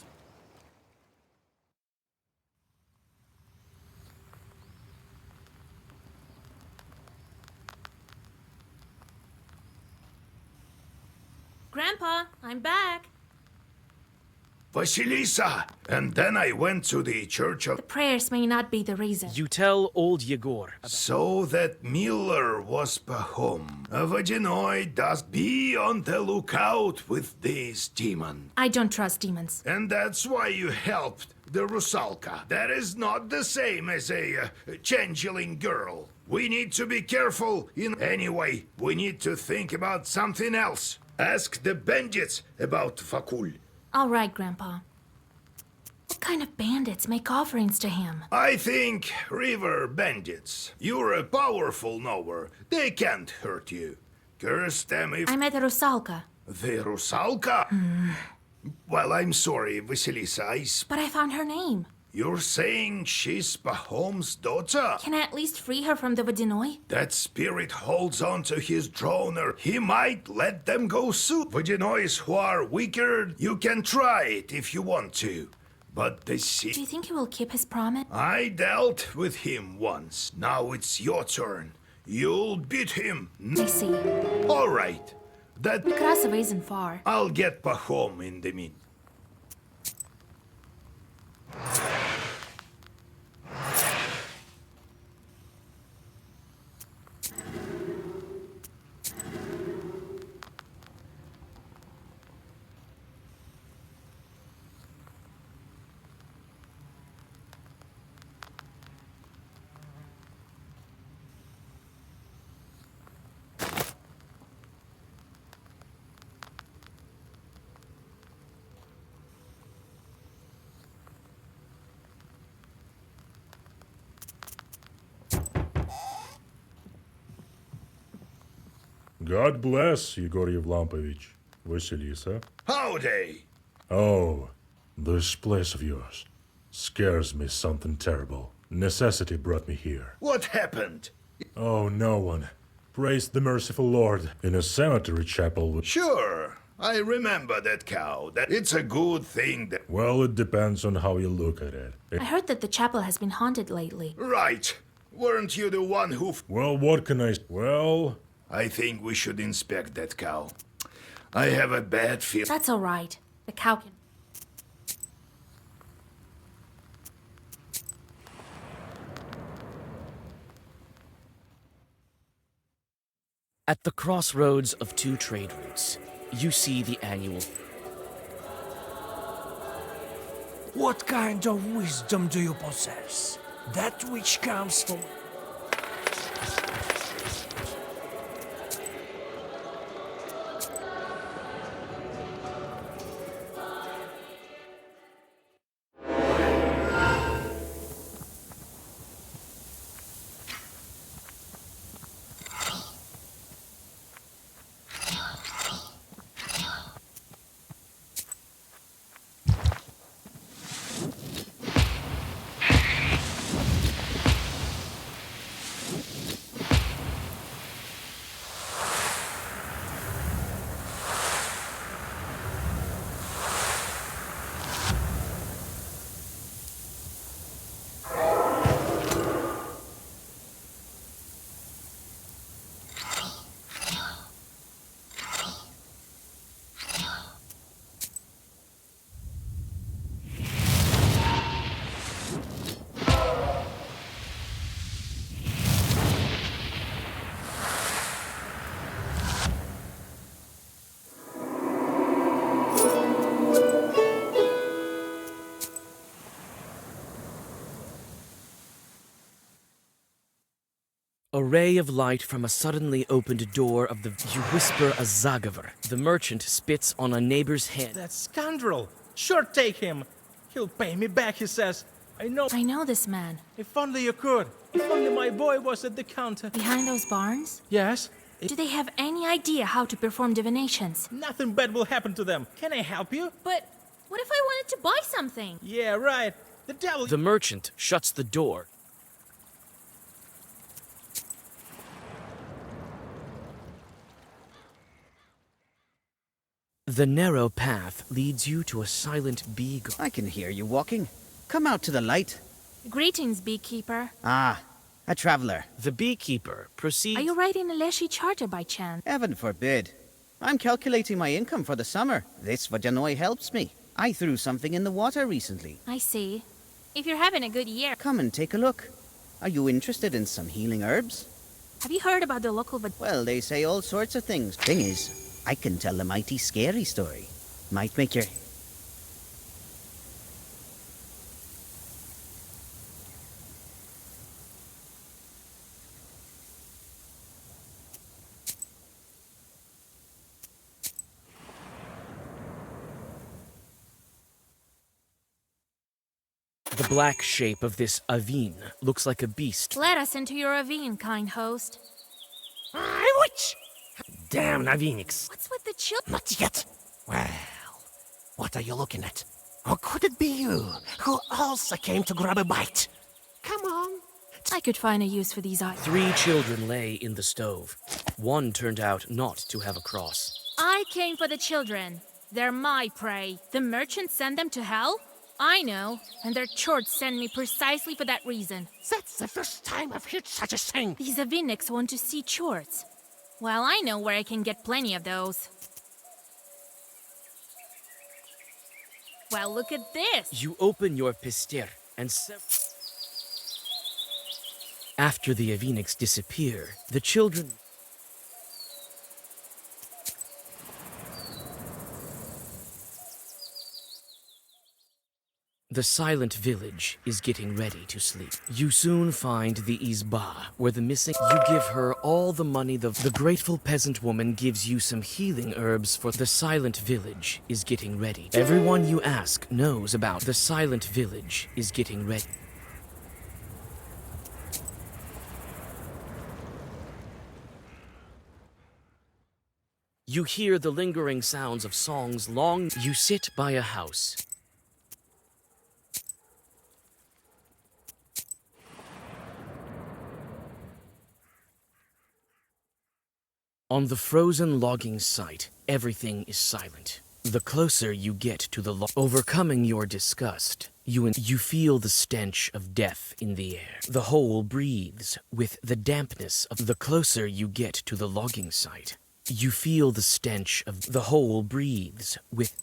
Grandpa, I'm back. Vasilisa! And then I went to the church of... The prayers may not be the reason. You tell old Yegor. So that Miller was Pahom. Vodinoi does be on the lookout with these demons. I don't trust demons. And that's why you helped the Rosalka. That is not the same as a changeling girl. We need to be careful. Anyway, we need to think about something else. Ask the bandits about Fakul. All right, Grandpa. What kind of bandits make offerings to him? I think river bandits. You're a powerful knower. They can't hurt you. Curse them if... I met the Rosalka. The Rosalka? Well, I'm sorry, Vasilisa. But I found her name. You're saying she's Pahom's daughter? Can I at least free her from the Vodinoi? That spirit holds on to his droner. He might let them go soon. Vodinois who are weaker, you can try it if you want to. But the sea... Do you think he will keep his promise? I dealt with him once. Now it's your turn. You'll beat him. I see. All right. That... Krasova isn't far. I'll get Pahom in the meantime. God bless, Yegor Yevlampovich. Vasilisa. Howdy! Oh, this place of yours scares me something terrible. Necessity brought me here. What happened? Oh, no one. Praise the merciful Lord in a cemetery chapel with... Sure, I remember that cow. It's a good thing that... Well, it depends on how you look at it. I heard that the chapel has been haunted lately. Right. Weren't you the one who... Well, what can I... Well... I think we should inspect that cow. I have a bad feeling. That's all right. The cow can... At the crossroads of two trade routes, you see the annual... What kind of wisdom do you possess? that which comes from... A ray of light from a suddenly opened door of the... You whisper a zagaver. The merchant spits on a neighbor's head. That scoundrel! Sure, take him! He'll pay me back, he says. I know this man. If only you could. If only my boy was at the counter. Behind those barns? Yes? Do they have any idea how to perform divinations? Nothing bad will happen to them. Can I help you? But what if I wanted to buy something? Yeah, right. The devil... The merchant shuts the door. The narrow path leads you to a silent bee garden. I can hear you walking. Come out to the light. Greetings, beekeeper. Ah, a traveler. The beekeeper proceeds... Are you riding a Leshy charter by chance? Heaven forbid. I'm calculating my income for the summer. This Vajanoi helps me. I threw something in the water recently. I see. If you're having a good year... Come and take a look. Are you interested in some healing herbs? Have you heard about the local... Well, they say all sorts of things. Thing is, I can tell a mighty scary story. Might make your... The black shape of this Avine looks like a beast. Let us into your ravine, kind host. Which? Damn Navinix. What's with the chill? Not yet. Well, what are you looking at? Or could it be you, who also came to grab a bite? Come on. I could find a use for these items. 3 children lay in the stove. One turned out not to have a cross. I came for the children. They're my prey. The merchants send them to hell? I know, and their chords send me precisely for that reason. That's the first time I've heard such a thing. These Aviniks want to see chords. Well, I know where I can get plenty of those. Well, look at this! You open your pistir and... After the Aviniks disappear, the children... The silent village is getting ready to sleep. You soon find the Izba, where the missing... You give her all the money the grateful peasant woman gives you some healing herbs for... The silent village is getting ready. Everyone you ask knows about the silent village is getting ready. You hear the lingering sounds of songs long... You sit by a house. On the frozen logging site, everything is silent. The closer you get to the overcoming your disgust, you feel the stench of death in the air. The hole breathes with the dampness of... The closer you get to the logging site, you feel the stench of... The hole breathes with...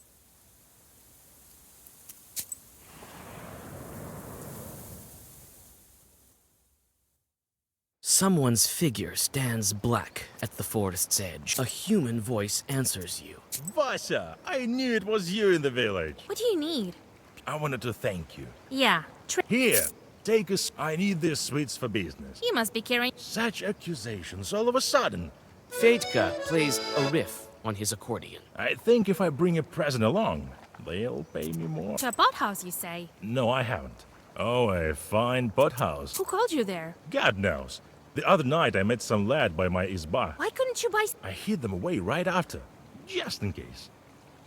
Someone's figure stands black at the forest's edge. A human voice answers you. Vasya, I knew it was you in the village. What do you need? I wanted to thank you. Yeah, Here, Take us. I need these sweets for business. You must be carrying. Such accusations all of a sudden. Fedka plays a riff on his accordion. I think if I bring a present along, they'll pay me more. To a pothouse, you say? No, I haven't. Oh, a fine pothouse. Who called you there? God knows. The other night I met some lad by my izba. Why couldn't you buy? I hid them away right after, just in case.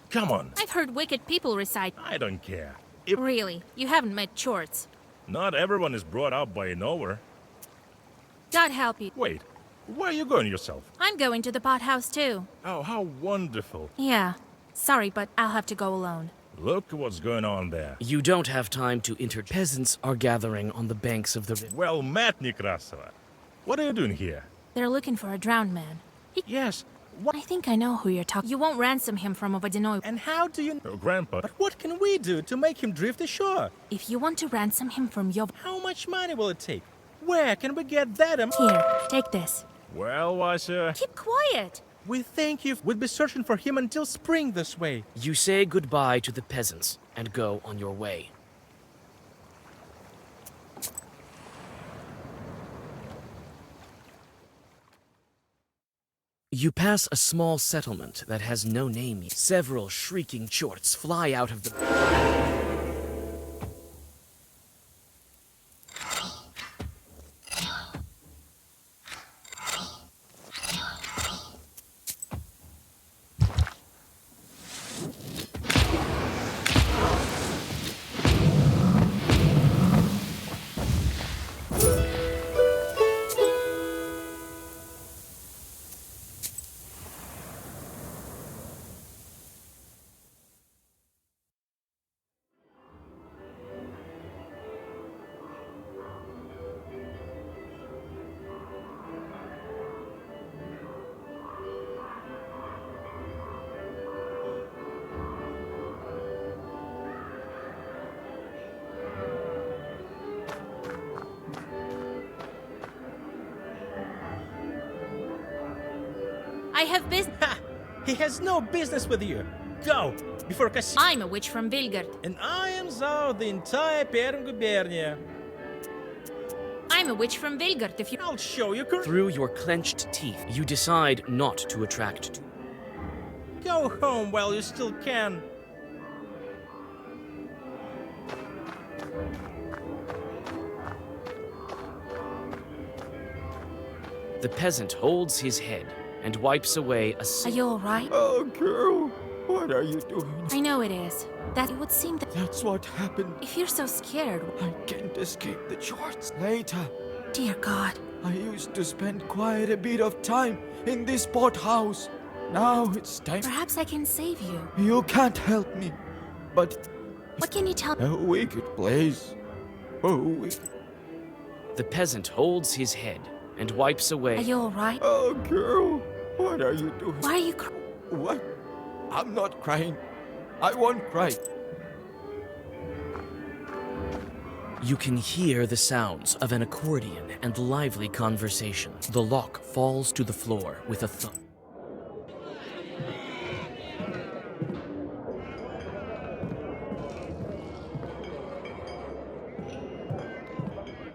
Come on. I've heard wicked people recite. I don't care. Really? You haven't met Chorts? Not everyone is brought up by a knower. God help you. Wait, where are you going yourself? I'm going to the pothouse too. Oh, how wonderful. Yeah. Sorry, but I'll have to go alone. Look what's going on there. You don't have time to enter. Peasants are gathering on the banks of the river. Well met, Nekrasova. What are you doing here? They're looking for a drowned man. Yes. I think I know who you're talking. You won't ransom him from a Vodяной. And how do you... Oh, Grandpa. But what can we do to make him drift ashore? If you want to ransom him from your... How much money will it take? Where can we get that? Here, take this. Well, Vasya... Keep quiet. We think you would be searching for him until spring this way. You say goodbye to the peasants and go on your way. You pass a small settlement that has no name yet. Several shrieking chorts fly out of the... I have business. Ha! He has no business with you. Go, before Cassie. I'm a witch from Vilgard. And I am Zao, the entire Perm gubernia. I'm a witch from Vilgard, if you... I'll show you... Through your clenched teeth, you decide not to attract... Go home while you still can. The peasant holds his head and wipes away a... Are you alright? Oh, girl, what are you doing? I know it is. That it would seem that... That's what happened. If you're so scared... I can't escape the charts later. Dear God. I used to spend quite a bit of time in this pothouse. Now it's time... Perhaps I can save you. You can't help me, but... What can you tell... A wicked place. Oh, wicked... The peasant holds his head and wipes away... Are you alright? Oh, girl, what are you doing? Why are you crying? What? I'm not crying. I won't cry. You can hear the sounds of an accordion and lively conversation. The lock falls to the floor with a thump.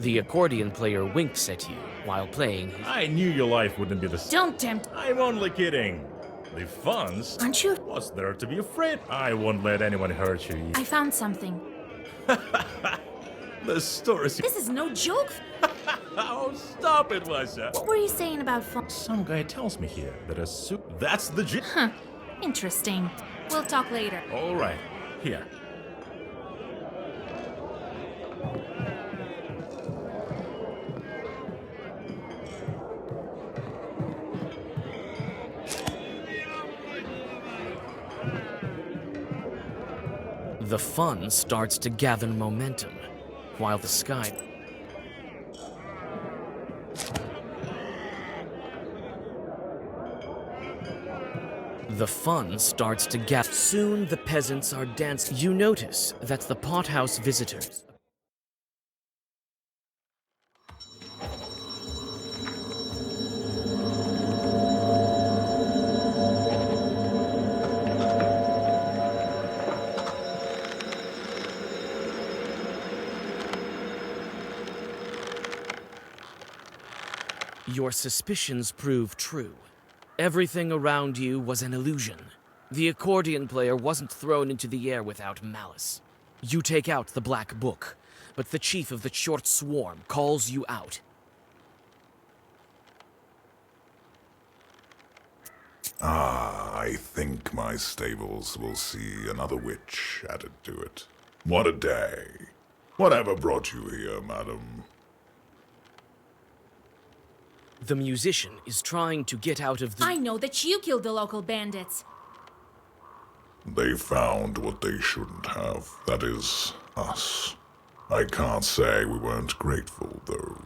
The accordion player winks at you while playing his... I knew your life wouldn't be the same. Don't tempt... I'm only kidding. The funds... Aren't you? What's there to be afraid? I won't let anyone hurt you. I found something. The stories... This is no joke. Oh, stop it, Vasya. What were you saying about fun? Some guy tells me here that a suit... That's the j... Huh. Interesting. We'll talk later. All right. Here. The fun starts to gather momentum, while the sky... The fun starts to gather. Soon the peasants are dancing. You notice that the pothouse visitors... Your suspicions prove true. Everything around you was an illusion. The accordion player wasn't thrown into the air without malice. You take out the black book, but the chief of the short swarm calls you out. I think my stables will see another witch added to it. What a day. Whatever brought you here, madam? The musician is trying to get out of the... I know that you killed the local bandits. They found what they shouldn't have. That is, us. I can't say we weren't grateful, though.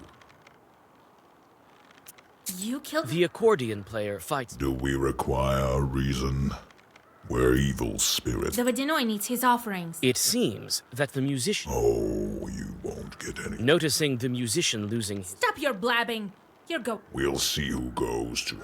You killed... The accordion player fights... Do we require a reason? We're evil spirits. The Vadinoi needs his offerings. It seems that the musician... Oh, you won't get any. Noticing the musician losing his... Stop your blabbing! You're We'll see who goes to...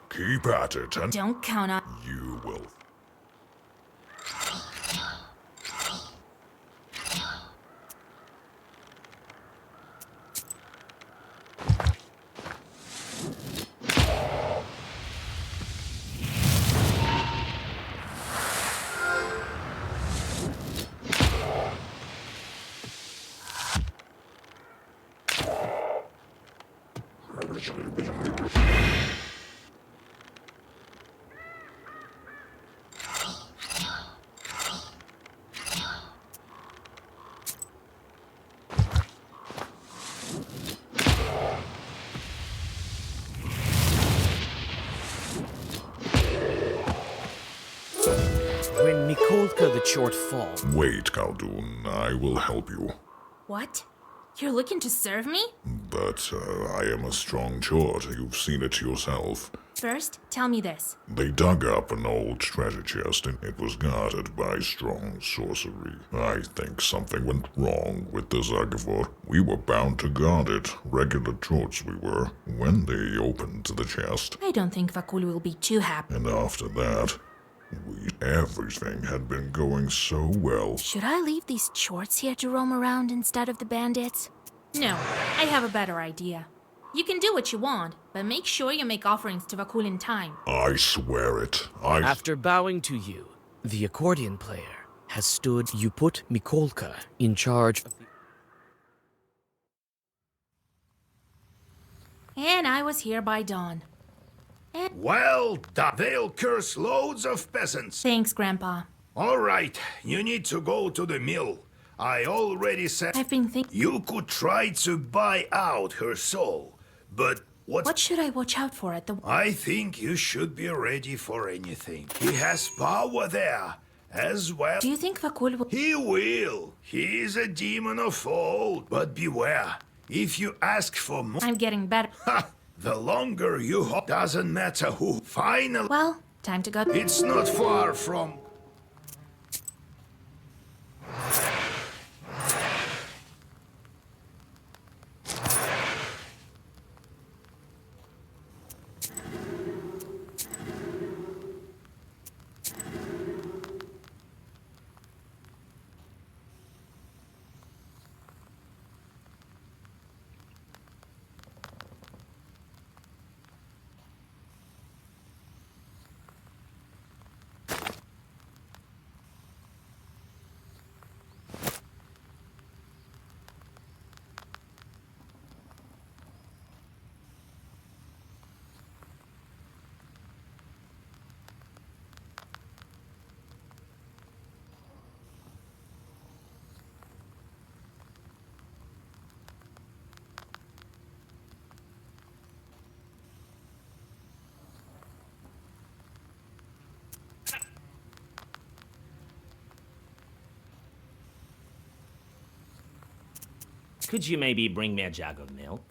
Keep at it, and Don't count on... You will. When Mikolka the Short falls... Wait, Khaldun. I will help you. What? You're looking to serve me? But I am a strong chort. You've seen it yourself. First, tell me this. They dug up an old treasure chest and it was guarded by strong sorcery. I think something went wrong with the Zagavor. We were bound to guard it. Regular chorts we were. When they opened the chest... I don't think Vakul will be too happy. And after that... Everything had been going so well. Should I leave these chorts here to roam around instead of the bandits? No, I have a better idea. You can do what you want, but make sure you make offerings to Vakul in time. I swear it. After bowing to you, the accordion player has stood... You put Mikolka in charge of the... And I was here by dawn. Well done. They'll curse loads of peasants. Thanks, Grandpa. All right, you need to go to the mill. I already said... I've been thinking... You could try to buy out her soul, but What should I watch out for at the... I think you should be ready for anything. He has power there, as well. Do you think Vakul will... He will. He is a demon of old. But beware, if you ask for more... I'm getting better. Ha! The longer you hope, doesn't matter who. Finally... Well, time to go. It's not far from... Could you maybe bring me a jug of milk?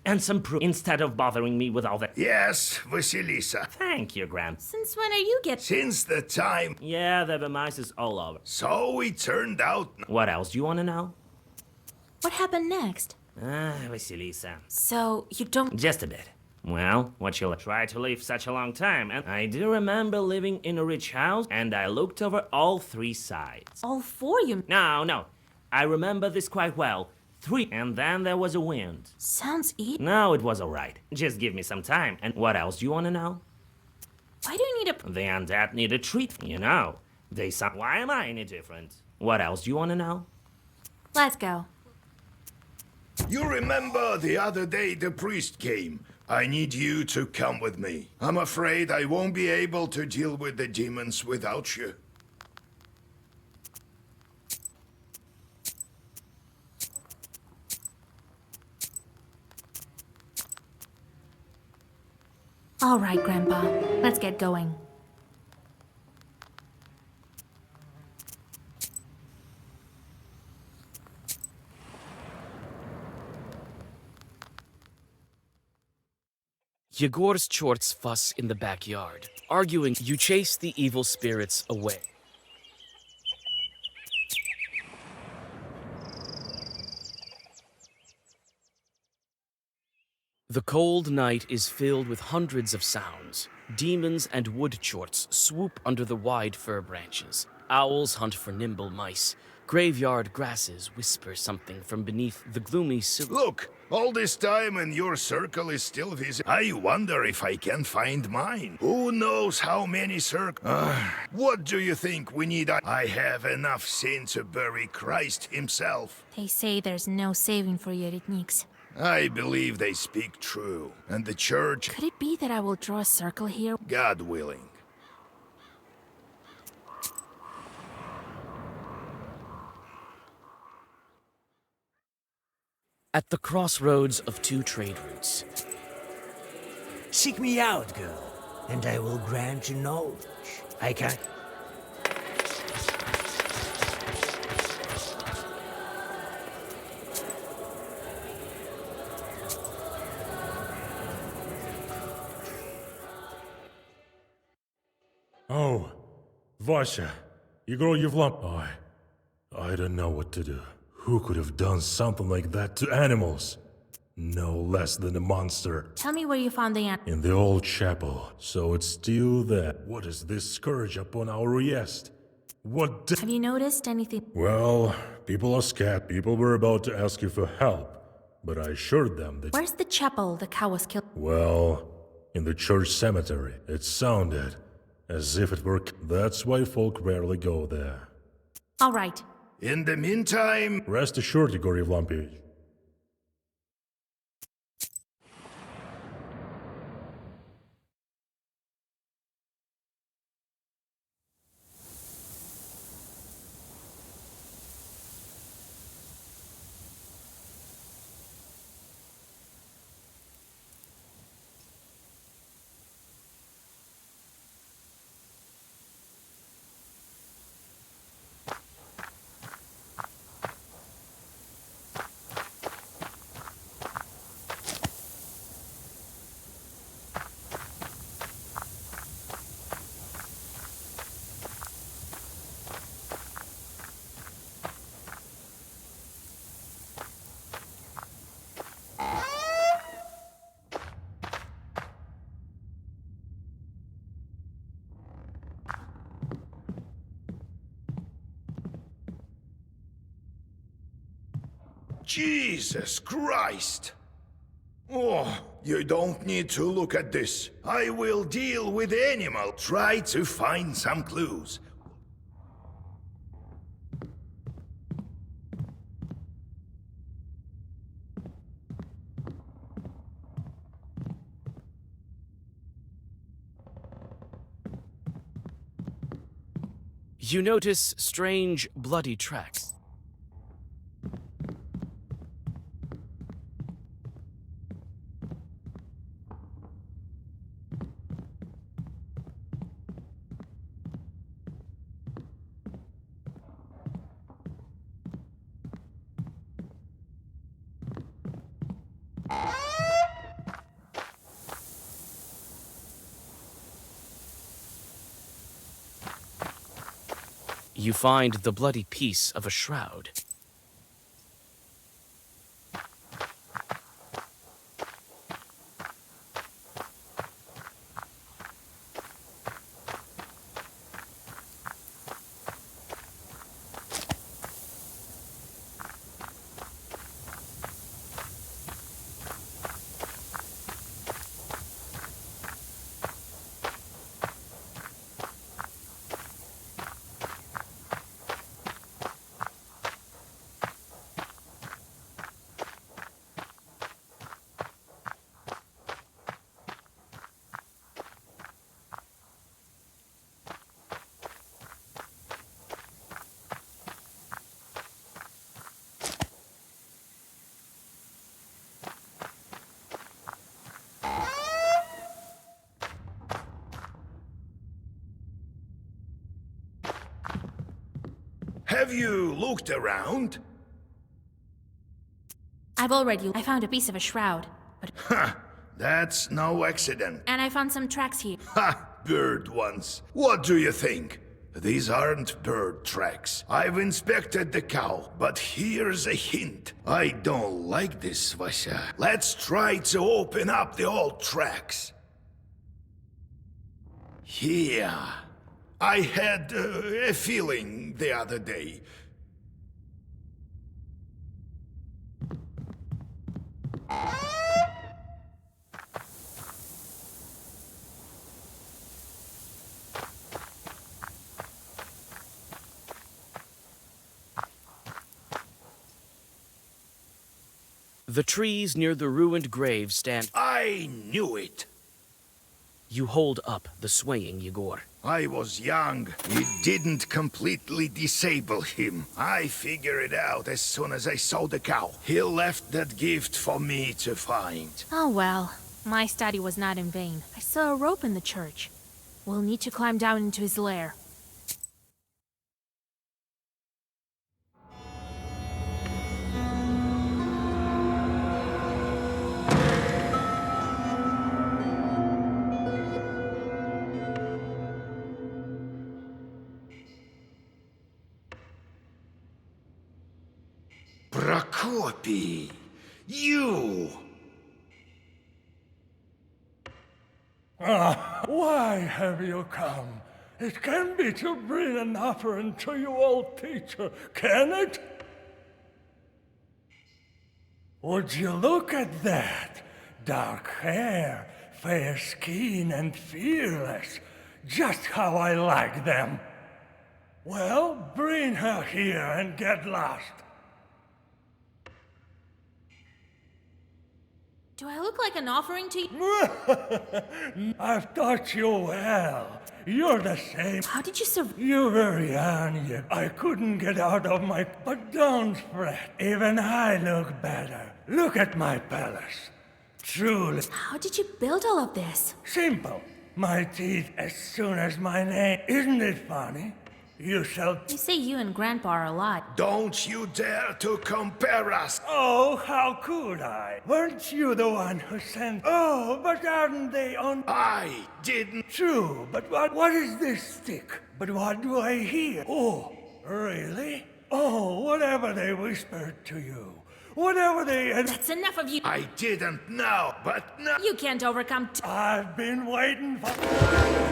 And some proof instead of bothering me with all that. Yes, Vasilisa. Thank you, Gramps. Since when are you Since the time. Yeah, the mice is all over. So it turned out. What else do you want to know? What happened next? Vasilisa. So, you don't. Just a bit. Well, what you'll try to live such a long time, and I do remember living in a rich house, and I looked over all 3 sides. All 4 you. No. I remember this quite well. 3, and then there was a wind. Sounds No, it was alright. Just give me some time. And what else do you want to know? Why do you need a. The undead need a treat, you know. They sound. Why am I any different? What else do you want to know? Let's go. You remember the other day the priest came? I need you to come with me. I'm afraid I won't be able to deal with the demons without you. All right, Grandpa. Let's get going. Yegor's chorts fuss in the backyard, arguing you chase the evil spirits away. The cold night is filled with hundreds of sounds. Demons and wood chorts swoop under the wide fir branches. Owls hunt for nimble mice. Graveyard grasses whisper something from beneath the gloomy silhouette. Look, all this time and your circle is still visible. I wonder if I can find mine. Who knows how many circles? What do you think we need? I have enough sin to bury Christ himself. They say there's no saving for Yeretniks. I believe they speak true, and the church... Could it be that I will draw a circle here? God willing. At the crossroads of 2 trade routes. Seek me out, girl, and I will grant you knowledge. I can... Oh, Vasha, Igor Yevlam. I don't know what to do. Who could have done something like that to animals? No less than a monster. Tell me where you found the In the old chapel, so it's still there. What is this scourge upon our Riest? Have you noticed anything? Well, people are scared. People were about to ask you for help, but I assured them that... Where's the chapel the cow was killed? Well, in the church cemetery. It sounded as if it were... That's why folk rarely go there. All right. In the meantime... Rest assured, Igor Yevlampovich. Jesus Christ! Oh, you don't need to look at this. I will deal with the animal. Try to find some clues. You notice strange, bloody tracks. You find the bloody piece of a shroud. Have you looked around? I've already. I found a piece of a shroud. But Ha! That's no accident. and I found some tracks here. Ha! Bird ones. What do you think? These aren't bird tracks. I've inspected the cow, but here's a hint. I don't like this, Vasya. Let's try to open up the old tracks. Here. I had a feeling the other day. The trees near the ruined grave stand. I knew it. You hold up the swaying Yegor. I was young. It didn't completely disable him. I figured it out as soon as I saw the cow. He left that gift for me to find. Oh well, my study was not in vain. I saw a rope in the church. We'll need to climb down into his lair. Prokopy! You! Ah, why have you come? It can be to bring an offering to your old teacher, can it? Would you look at that? Dark hair, fair skin, and fearless. Just how I like them. Well, bring her here and get lost. Do I look like an offering to you? I've taught you well. You're the same. How did you survive? You were young yet. I couldn't get out of my... But don't fret. Even I look better. Look at my palace. Truly. How did you build all of this? Simple. My teeth as soon as my name. Isn't it funny? You shall... You say you and Grandpa are alike. Don't you dare to compare us! Oh, how could I? Weren't you the one who sent... Oh, but aren't they on... I didn't... True, but what is this stick? But what do I hear? Oh, really? Oh, whatever they whispered to you. Whatever they... That's enough of you. I didn't know, but now... You can't overcome... I've been waiting for...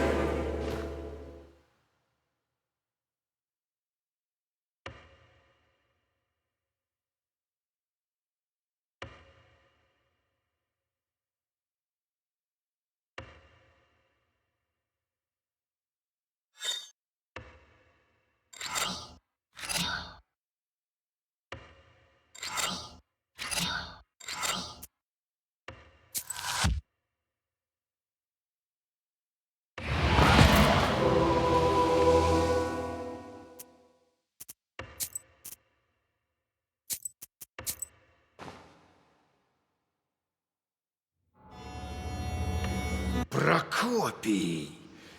Prokopy!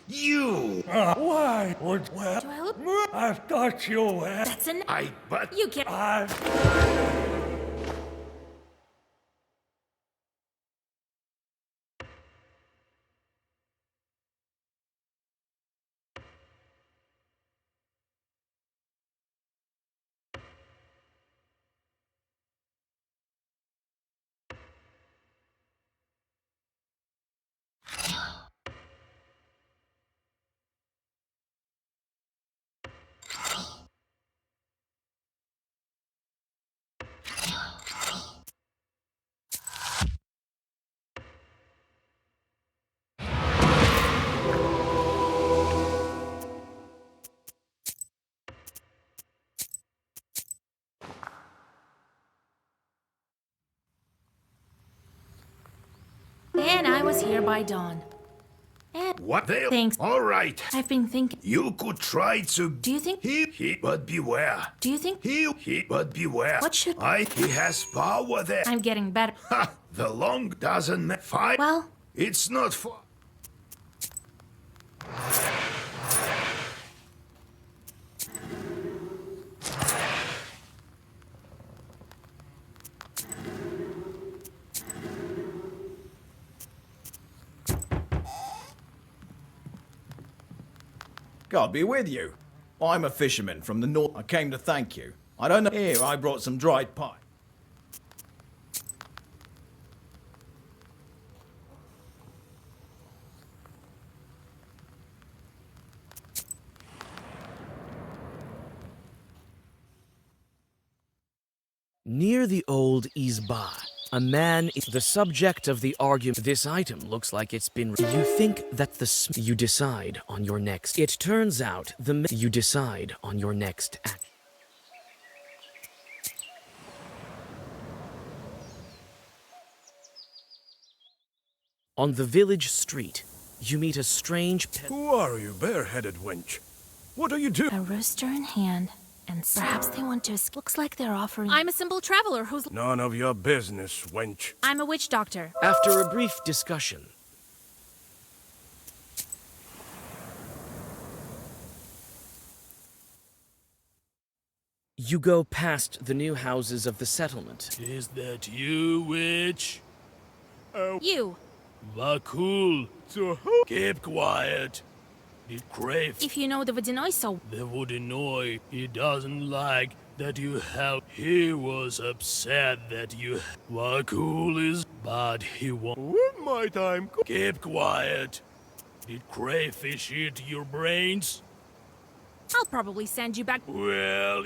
You! Why would... Well... Do I look... I've taught you well. That's enough. But... You can't... I've... was here by dawn. And What the? thanks. All right. I've been thinking. You could try to. Do you think but beware. Do you think But beware. What should He has power there. I'm getting better. Ha! The long doesn't fight. Well, it's not for. God be with you. I'm a fisherman from the north. I came to thank you. I don't know. Here, I brought some dried pie. Near the old Izba, a man is the subject of the argument. This item looks like it's been. You think that you decide on your next. It turns out you decide on your next act. On the village street, you meet a strange. Who are you, bareheaded wench? What are you doing? A rooster in hand, and perhaps they want to. Looks like they're offering. I'm a simple traveler who's. None of your business, wench. I'm a witch doctor. After a brief discussion, you go past the new houses of the settlement. Is that you, witch? You. Vakul. Keep quiet. It crave. If you know the Vodinoy so. The Vodinoy, he doesn't like that you have. He was upset that you. Vakul is, but he won't. When my time. Keep quiet. Did crayfish eat your brains? I'll probably send you back. Well.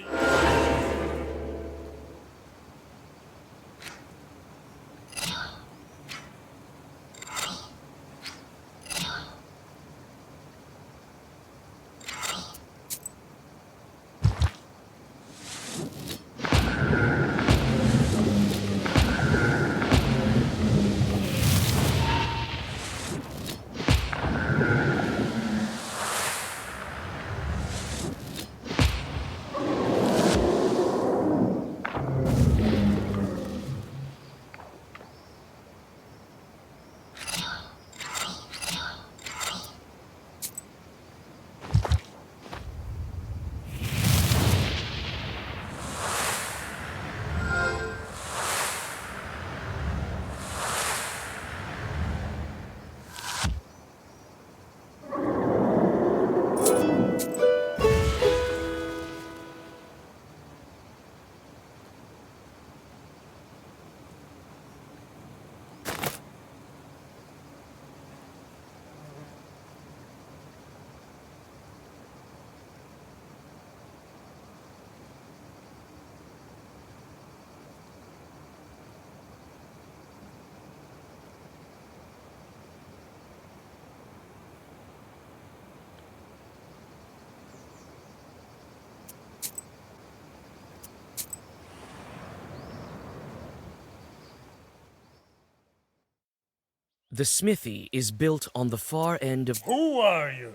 The smithy is built on the far end of. Who are you?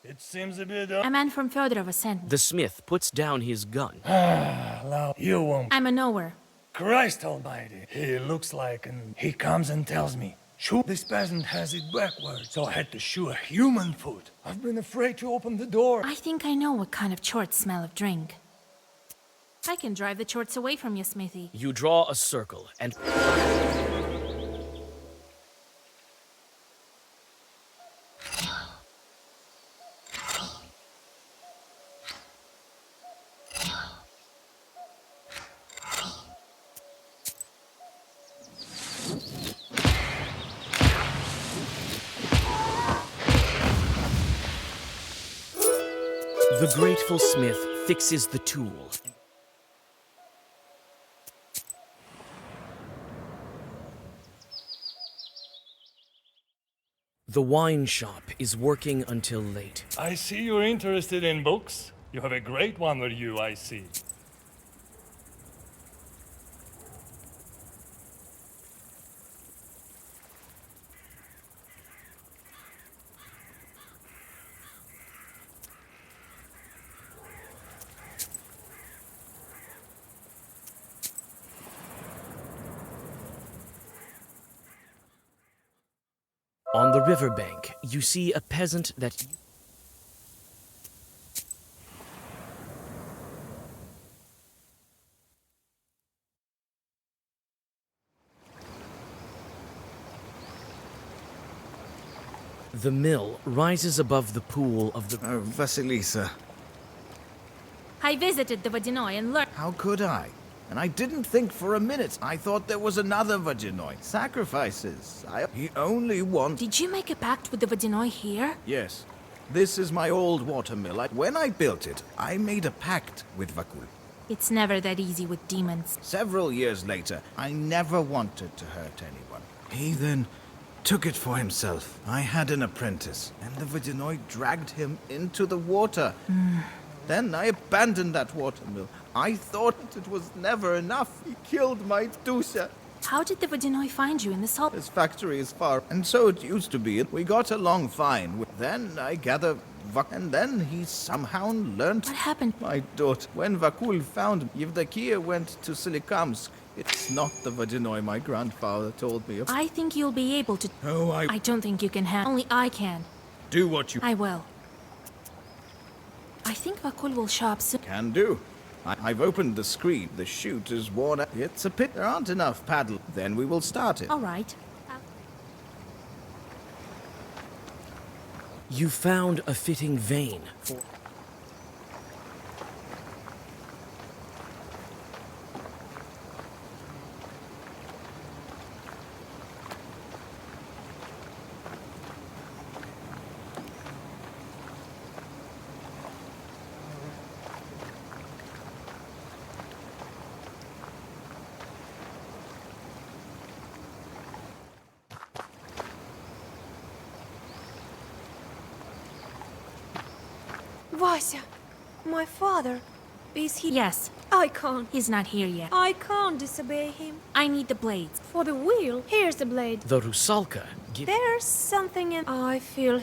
It seems a bit. A man from Fedorova sent me. The smith puts down his gun. Now, you won't. I'm a knower. Christ almighty. He looks like, and he comes and tells me, shoot, this peasant has it backwards, so I had to shoe a human foot. I've been afraid to open the door. I think I know what kind of chorts smell of drink. I can drive the chorts away from you, Smithy. You draw a circle and. The grateful smith fixes the tool. The wine shop is working until late. I see you're interested in books. You have a great one with you, I see. On the riverbank, you see a peasant that... The mill rises above the pool of the... Oh, Vasilisa. I visited the Vodyanoi and learned... How could I? And I didn't think for a minute. I thought there was another Vodyanoi. Sacrifices. He only wants... Did you make a pact with the Vodyanoi here? Yes. This is my old watermill. When I built it, I made a pact with Vakul. It's never that easy with demons. Several years later, I never wanted to hurt anyone. He then took it for himself. I had an apprentice, and the Vodyanoi dragged him into the water. Then I abandoned that watermill. I thought it was never enough. He killed my Dusha. How did the Vodyanoi find you in the salt? His factory is far, and so it used to be. We got along fine. Then I gathered and then he somehow learned... What happened? My daughter. When Vakul found Yevdokia went to Solikamsk. It's not the Vodyanoi my grandfather told me of. I think you'll be able to... Oh, I don't think you can handle... Only I can. Do what you... I will. I think Vakul will show up soon. Can do. I've opened the screen. The chute is worn out. It's a pit. There aren't enough paddle. Then we will start it. All right. You found a fitting vein for... Vasya, my father, is he... Yes. I can't. He's not here yet. I can't disobey him. I need the blades. For the wheel, here's the blade. The rosalka. There's something in... I feel...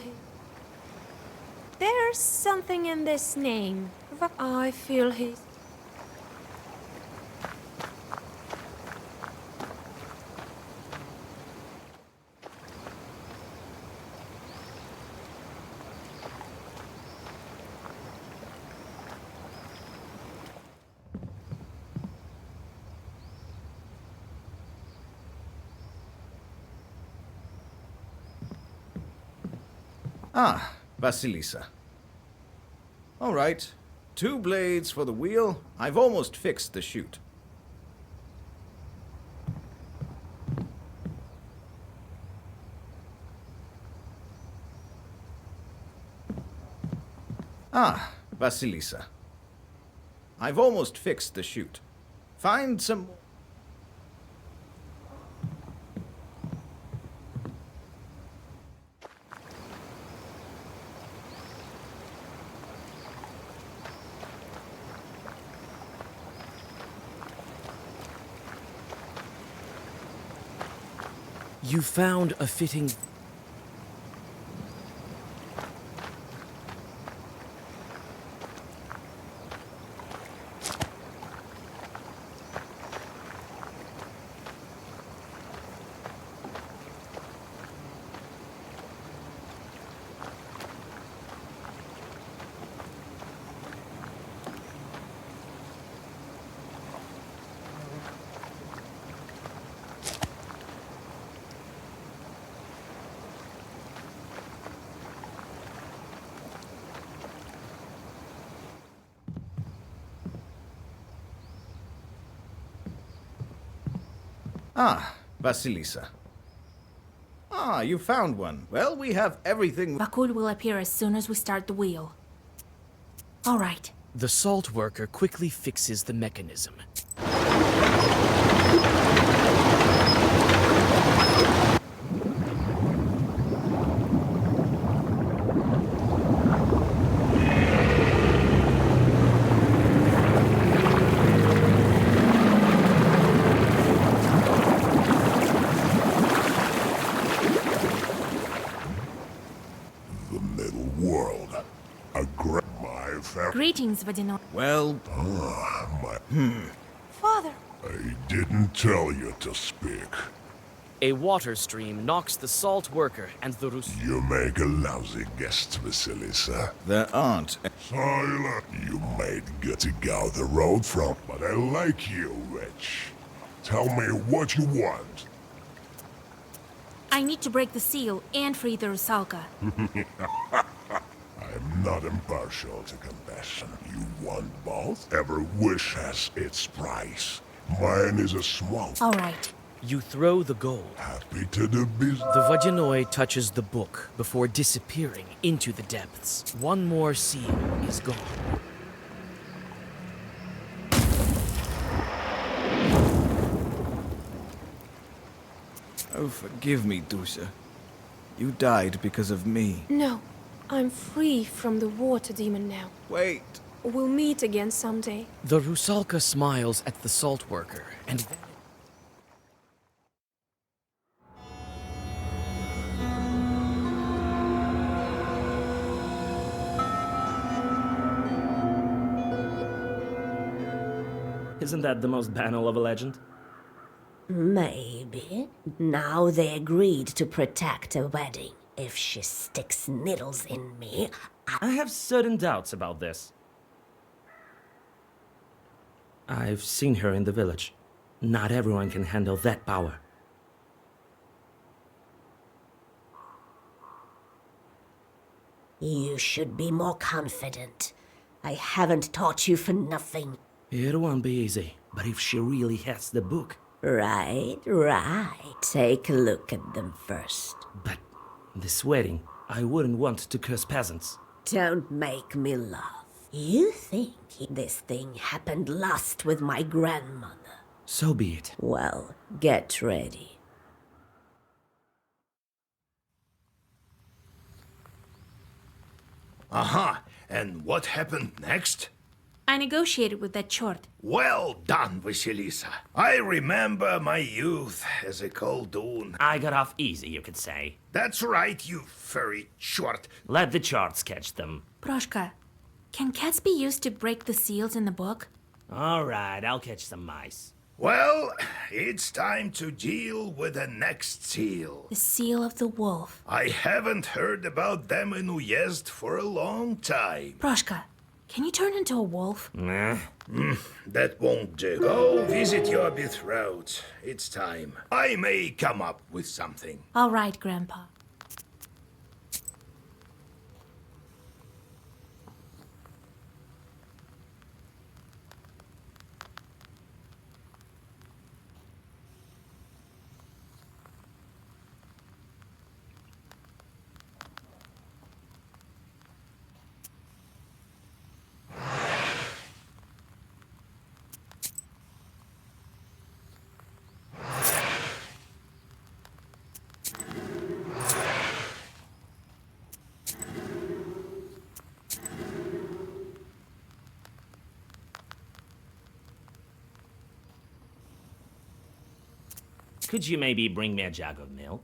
There's something in this name. I feel his... Ah, Vasilisa. All right. 2 blades for the wheel. I've almost fixed the chute. Ah, Vasilisa. I've almost fixed the chute. Find some... You found a fitting... Ah, Vasilisa. Ah, you found one. Well, we have everything... Vakul will appear as soon as we start the wheel. All right. The salt worker quickly fixes the mechanism. Greetings, Vodyanoi. Well... Father! I didn't tell you to speak. A water stream knocks the salt worker and the You make a lousy guest, Vasilisa. There aren't. Silent. You made good to go the road from, but I like you, Rich. Tell me what you want. I need to break the seal and free the rosalka. I'm not impartial to compassion. You want both? Every wish has its price. Mine is a small. All right. You throw the gold. Happy to do business. The Vaginoi touches the book before disappearing into the depths. One more seal is gone. Oh, forgive me, Dusha. You died because of me. No, I'm free from the water demon now. Wait. We'll meet again someday. The rosalka smiles at the salt worker and... Isn't that the most banal of a legend? Maybe. Now they agreed to protect a wedding. If she sticks needles in me, I have certain doubts about this. I've seen her in the village. Not everyone can handle that power. You should be more confident. I haven't taught you for nothing. It won't be easy, but if she really has the book... Right, right. Take a look at them first. But this wedding, I wouldn't want to curse peasants. Don't make me laugh. You think this thing happened last with my grandmother? So be it. Well, get ready. Aha! And what happened next? I negotiated with that chort. Well done, Vasilisa. I remember my youth as a coldoon. I got off easy, you could say. That's right, you furry chort. Let the charts catch them. Proshka, can cats be used to break the seals in the book? All right, I'll catch some mice. Well, it's time to deal with the next seal. The seal of the wolf. I haven't heard about them in Uyezd for a long time. Proshka, can you turn into a wolf? Nah. That won't do. Go visit your betrothed. It's time. I may come up with something. All right, Grandpa. Could you maybe bring me a jug of milk?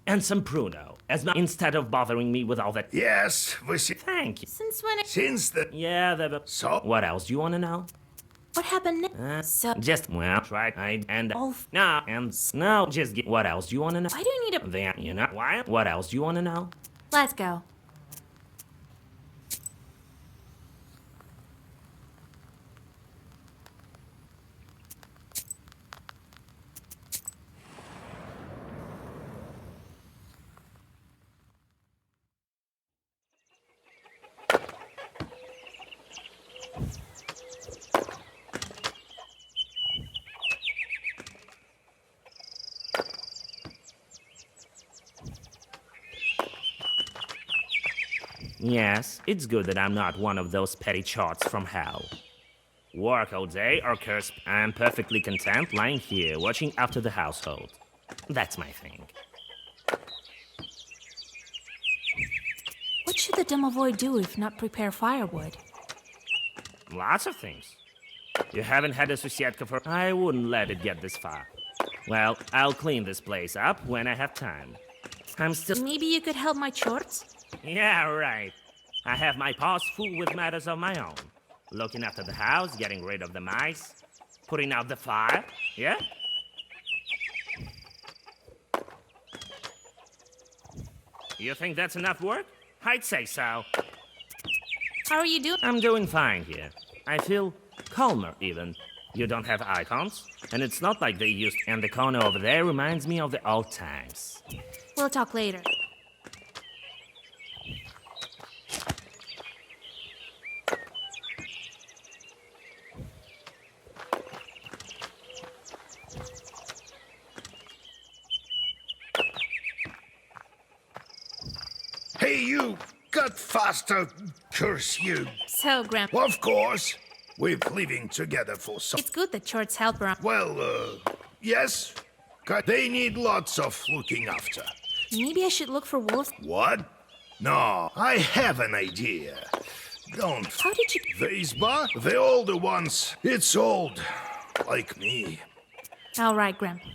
And some pruno, instead of bothering me with all that... Yes, Thank you. Since when... Since the... Yeah, So? What else do you want to know? What happened next? Just, well, try, just get... What else do you want to know? Why do you need a... Then, you know, why? What else do you want to know? Let's go. Yes, it's good that I'm not one of those petty charts from hell. Work all day or curse. I'm perfectly content lying here watching after the household. That's my thing. What should the domovoi do if not prepare firewood? Lots of things. You haven't had a susietka for... I wouldn't let it get this far. Well, I'll clean this place up when I have time. I'm still... Maybe you could help my chorts? Yeah, right. I have my paws full with matters of my own. Looking after the house, getting rid of the mice, putting out the fire, yeah? You think that's enough work? I'd say so. How are you doing? I'm doing fine here. I feel calmer, even. You don't have icons, and it's not like they used, and the corner over there reminds me of the old times. We'll talk later. Hey, you! Got faster, curse you! So, Grandpa... Of course! We're living together for some... It's good that Shorts help around. Well, yes. They need lots of looking after. Maybe I should look for wolves. What? No, I have an idea. Don't... How did you... These bar? The older ones. It's old. Like me. All right, Grandpa.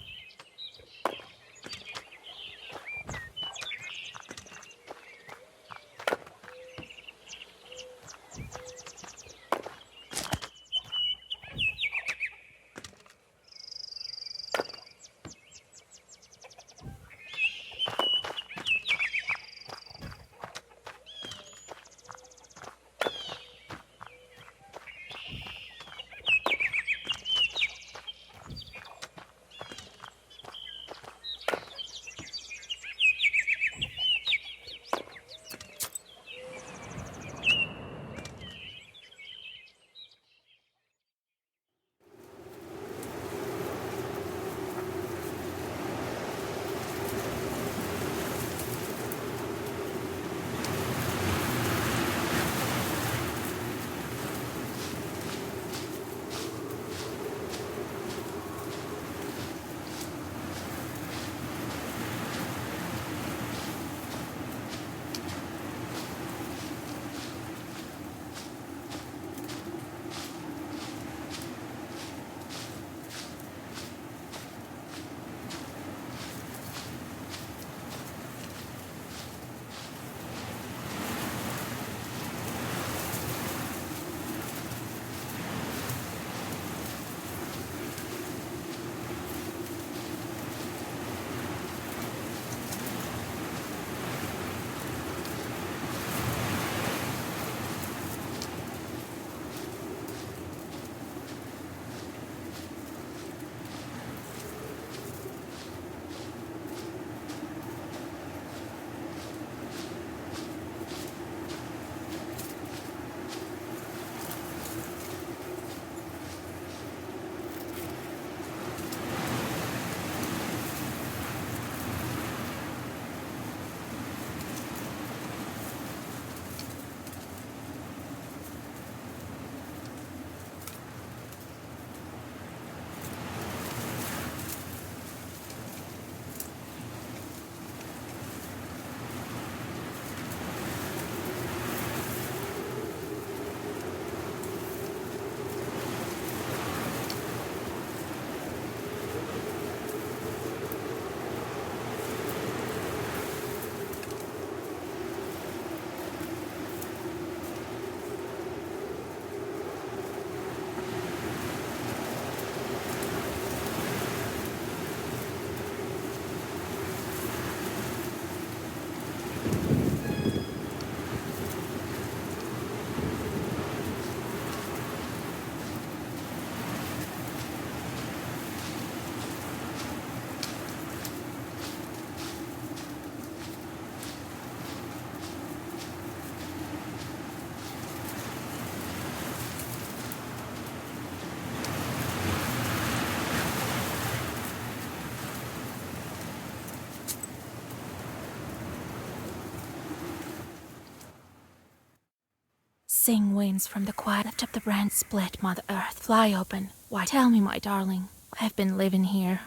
Sing winds from the quiet, lift up the branch, split Mother Earth, fly open. Why, tell me, my darling, I've been living here,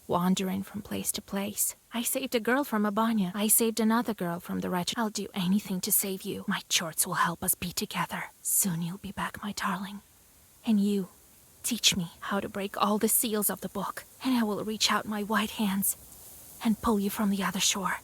wandering from place to place. I saved a girl from a banya. I saved another girl from the wretch. I'll do anything to save you. My chorts will help us be together. Soon you'll be back, my darling. And you, teach me how to break all the seals of the book, and I will reach out my white hands and pull you from the other shore.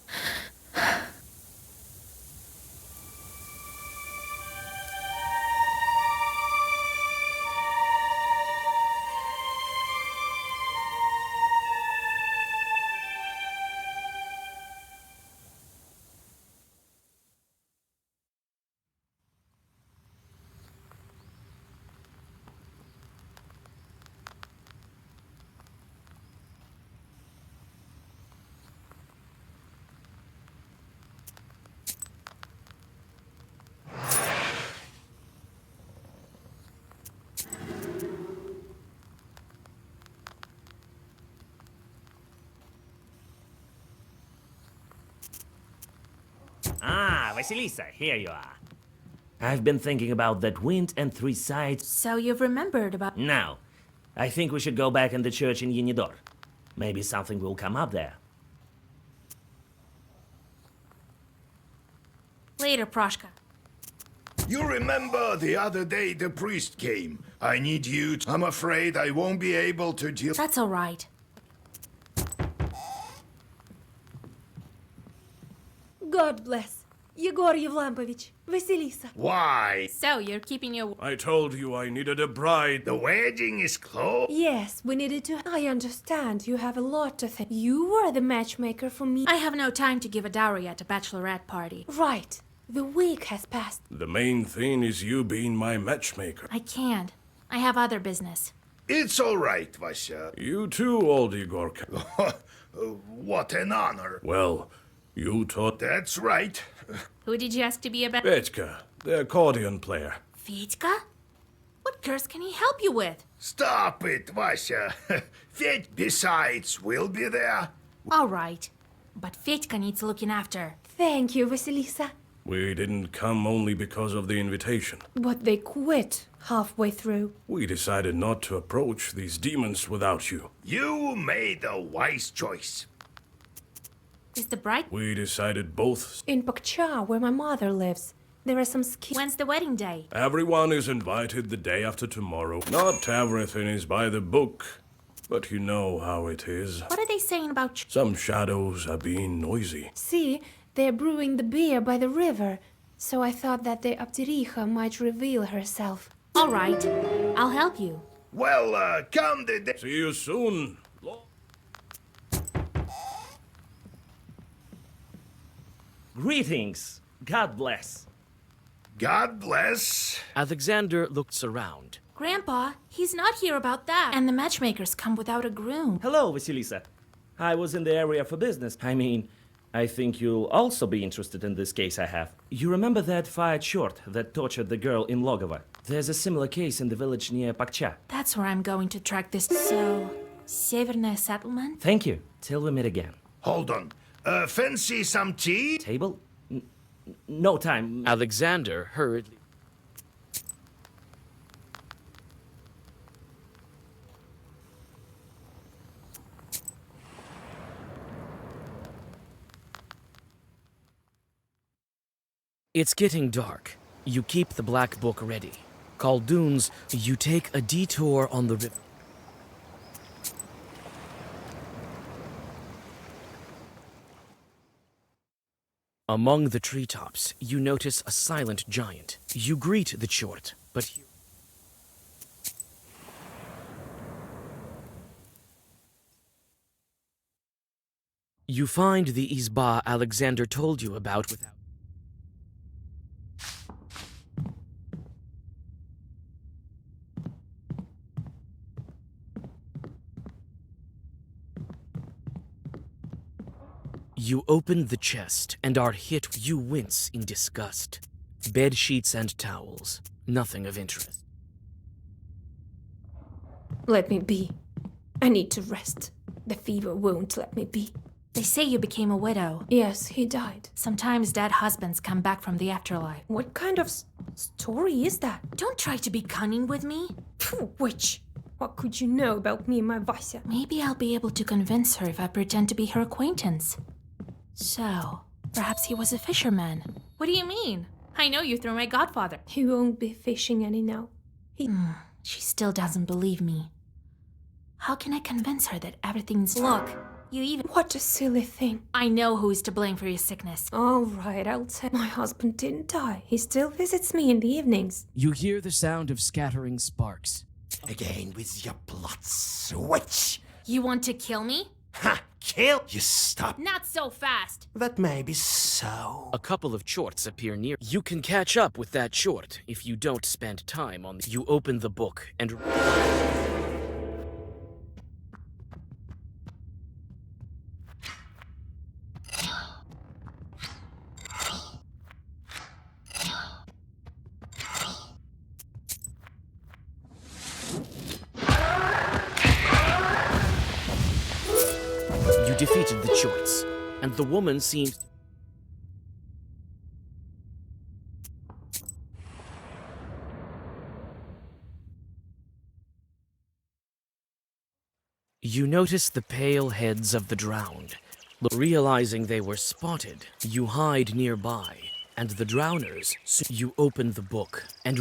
Ah, Vasilisa, here you are. I've been thinking about that wind and three sides. So you've remembered about... Now, I think we should go back in the church in Yenidor. Maybe something will come up there. Later, Proshka. You remember the other day the priest came? I need you. I'm afraid I won't be able to deal. That's all right. God bless. Yegor Yevlampovich, Vasilisa. Why? So, you're keeping your... I told you I needed a bride. The wedding is close. Yes, we needed to... I understand. You have a lot to think. You were the matchmaker for me. I have no time to give a dowry at a bachelorette party. Right. The week has passed. The main thing is you being my matchmaker. I can't. I have other business. It's all right, Vasya. You too, old Igor. What an honor. Well, you taught... That's right. Who did you ask to be a Petka, the accordion player. Fedka? What curse can he help you with? Stop it, Vasya. Besides, we'll be there. All right. But Fedka needs looking after. Thank you, Vasilisa. We didn't come only because of the invitation. But they quit halfway through. We decided not to approach these demons without you. You made a wise choice. Is the bride? We decided both. In Pakcha, where my mother lives, there are some When's the wedding day? Everyone is invited the day after tomorrow. Not everything is by the book, but you know how it is. What are they saying about... Some shadows are being noisy. See, they're brewing the beer by the river, so I thought that the Abdiricha might reveal herself. All right, I'll help you. Well, come the day. See you soon. Greetings. God bless. God bless. Alexander looks around. Grandpa, he's not here about that. And the matchmakers come without a groom. Hello, Vasilisa. I was in the area for business. I think you'll also be interested in this case I have. You remember that fired short that tortured the girl in Logovo? There's a similar case in the village near Pakcha. That's where I'm going to track this. So, Severna settlement? Thank you. Till we meet again. Hold on. Fancy some tea? Table? No time. Alexander hurriedly. It's getting dark. You keep the black book ready. Khaldoons, you take a detour on the river. Among the treetops, you notice a silent giant. You greet the Chort, but you find the Izba Alexander told you about without. You open the chest and are hit. You wince in disgust. Bed sheets and towels. Nothing of interest. Let me be. I need to rest. The fever won't let me be. They say you became a widow. Yes, he died. Sometimes dead husbands come back from the afterlife. What kind of story is that? Don't try to be cunning with me. Phew, witch! What could you know about me and my Vasya? Maybe I'll be able to convince her if I pretend to be her acquaintance. So, perhaps he was a fisherman. What do you mean? I know you through my godfather. He won't be fishing any now. She still doesn't believe me. How can I convince her that everything's... Look, you even... What a silly thing. I know who is to blame for your sickness. All right, I'll tell. My husband didn't die. He still visits me in the evenings. You hear the sound of scattering sparks. Again with your blood switch. You want to kill me? Ha! Kill? You stop. Not so fast. That may be so. A couple of Chorts appear near. You can catch up with that Chort if you don't spend time on You open the book and... You defeated the Chorts, and the woman seems... You notice the pale heads of the drowned. Realizing they were spotted, you hide nearby, and the drowners. You open the book and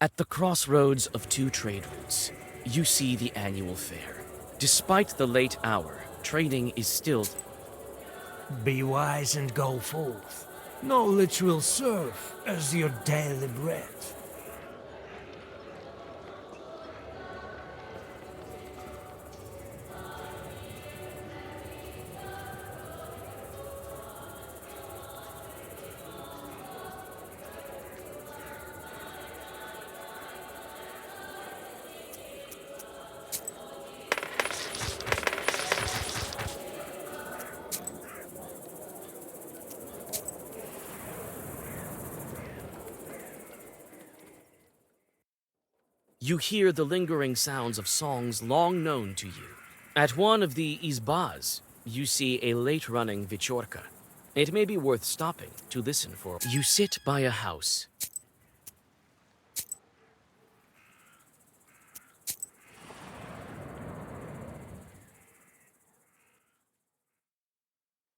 At the crossroads of two trade routes, you see the annual fair. Despite the late hour, trading is still... Be wise and go forth. Knowledge will serve as your daily bread. You hear the lingering sounds of songs long known to you. At one of the izbas, you see a late-running vichorka. It may be worth stopping to listen for. You sit by a house.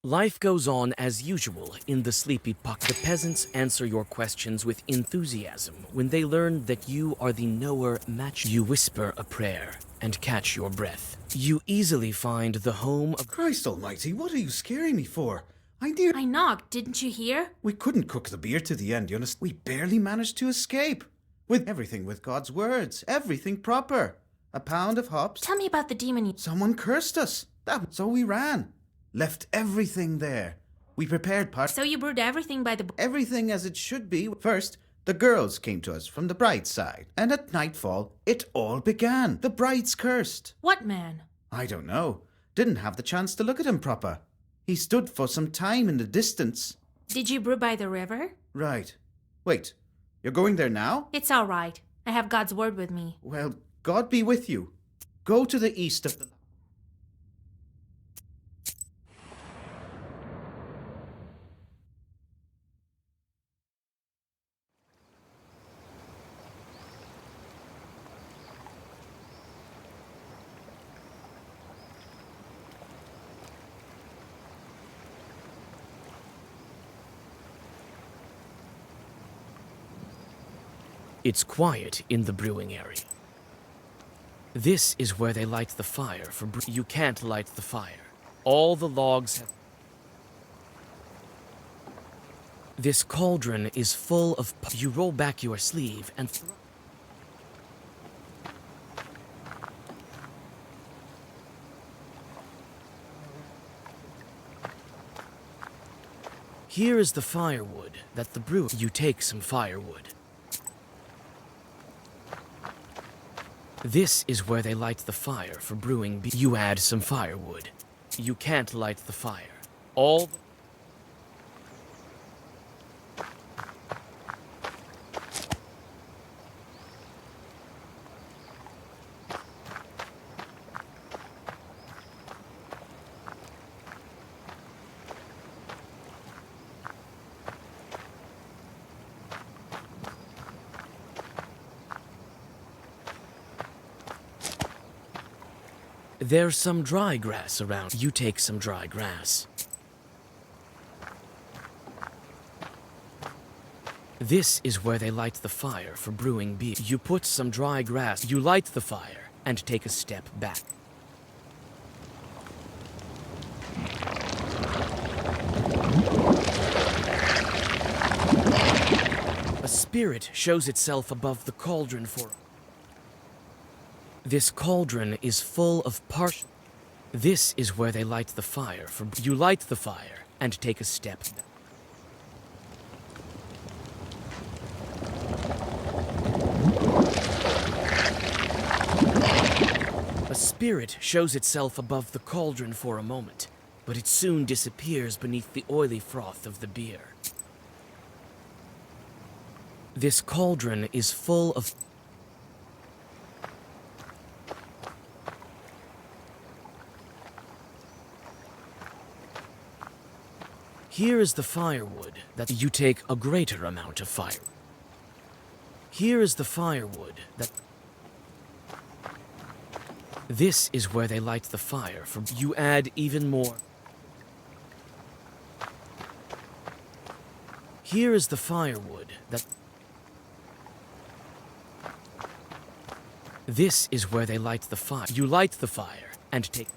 Life goes on as usual in the sleepy puck. The peasants answer your questions with enthusiasm when they learn that you are the knower match. You whisper a prayer and catch your breath. You easily find the home of... Christ almighty, what are you scaring me for? I knocked, didn't you hear? We couldn't cook the beer to the end, you understand? We barely managed to escape. With everything with God's words, everything proper. A pound of hops. Tell me about the demon. Someone cursed us. So we ran. Left everything there. We prepared part. So you brewed everything by the book? Everything as it should be. First, the girls came to us from the bride's side. And at nightfall, it all began. The bride's cursed. What man? I don't know. Didn't have the chance to look at him proper. He stood for some time in the distance. Did you brew by the river? Right. Wait, you're going there now? It's all right. I have God's word with me. Well, God be with you. Go to the east of the... It's quiet in the brewing area. This is where they light the fire for You can't light the fire. All the logs have... This cauldron is full of... You roll back your sleeve and... Here is the firewood that the brewer... You take some firewood. This is where they light the fire for brewing beer. You add some firewood. You can't light the fire. All... There's some dry grass around. You take some dry grass. This is where they light the fire for brewing beer. You put some dry grass. You light the fire and take a step back. spirit shows itself above the cauldron for... This cauldron is full of partial... This is where they light the fire for... You light the fire and take a step back. A spirit shows itself above the cauldron for a moment, but it soon disappears beneath the oily froth of the beer. This cauldron is full of... Here is the firewood that you take a greater amount of fire. Here is the firewood that... This is where they light the fire for... You add even more. Here is the firewood that... This is where they light the fire. You light the fire and take...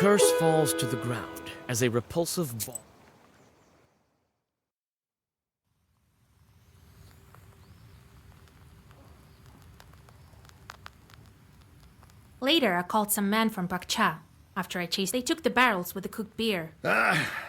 curse falls to the ground as a repulsive ball. Later, I called some men from Bakcha. After I chased, they took the barrels with the cooked beer.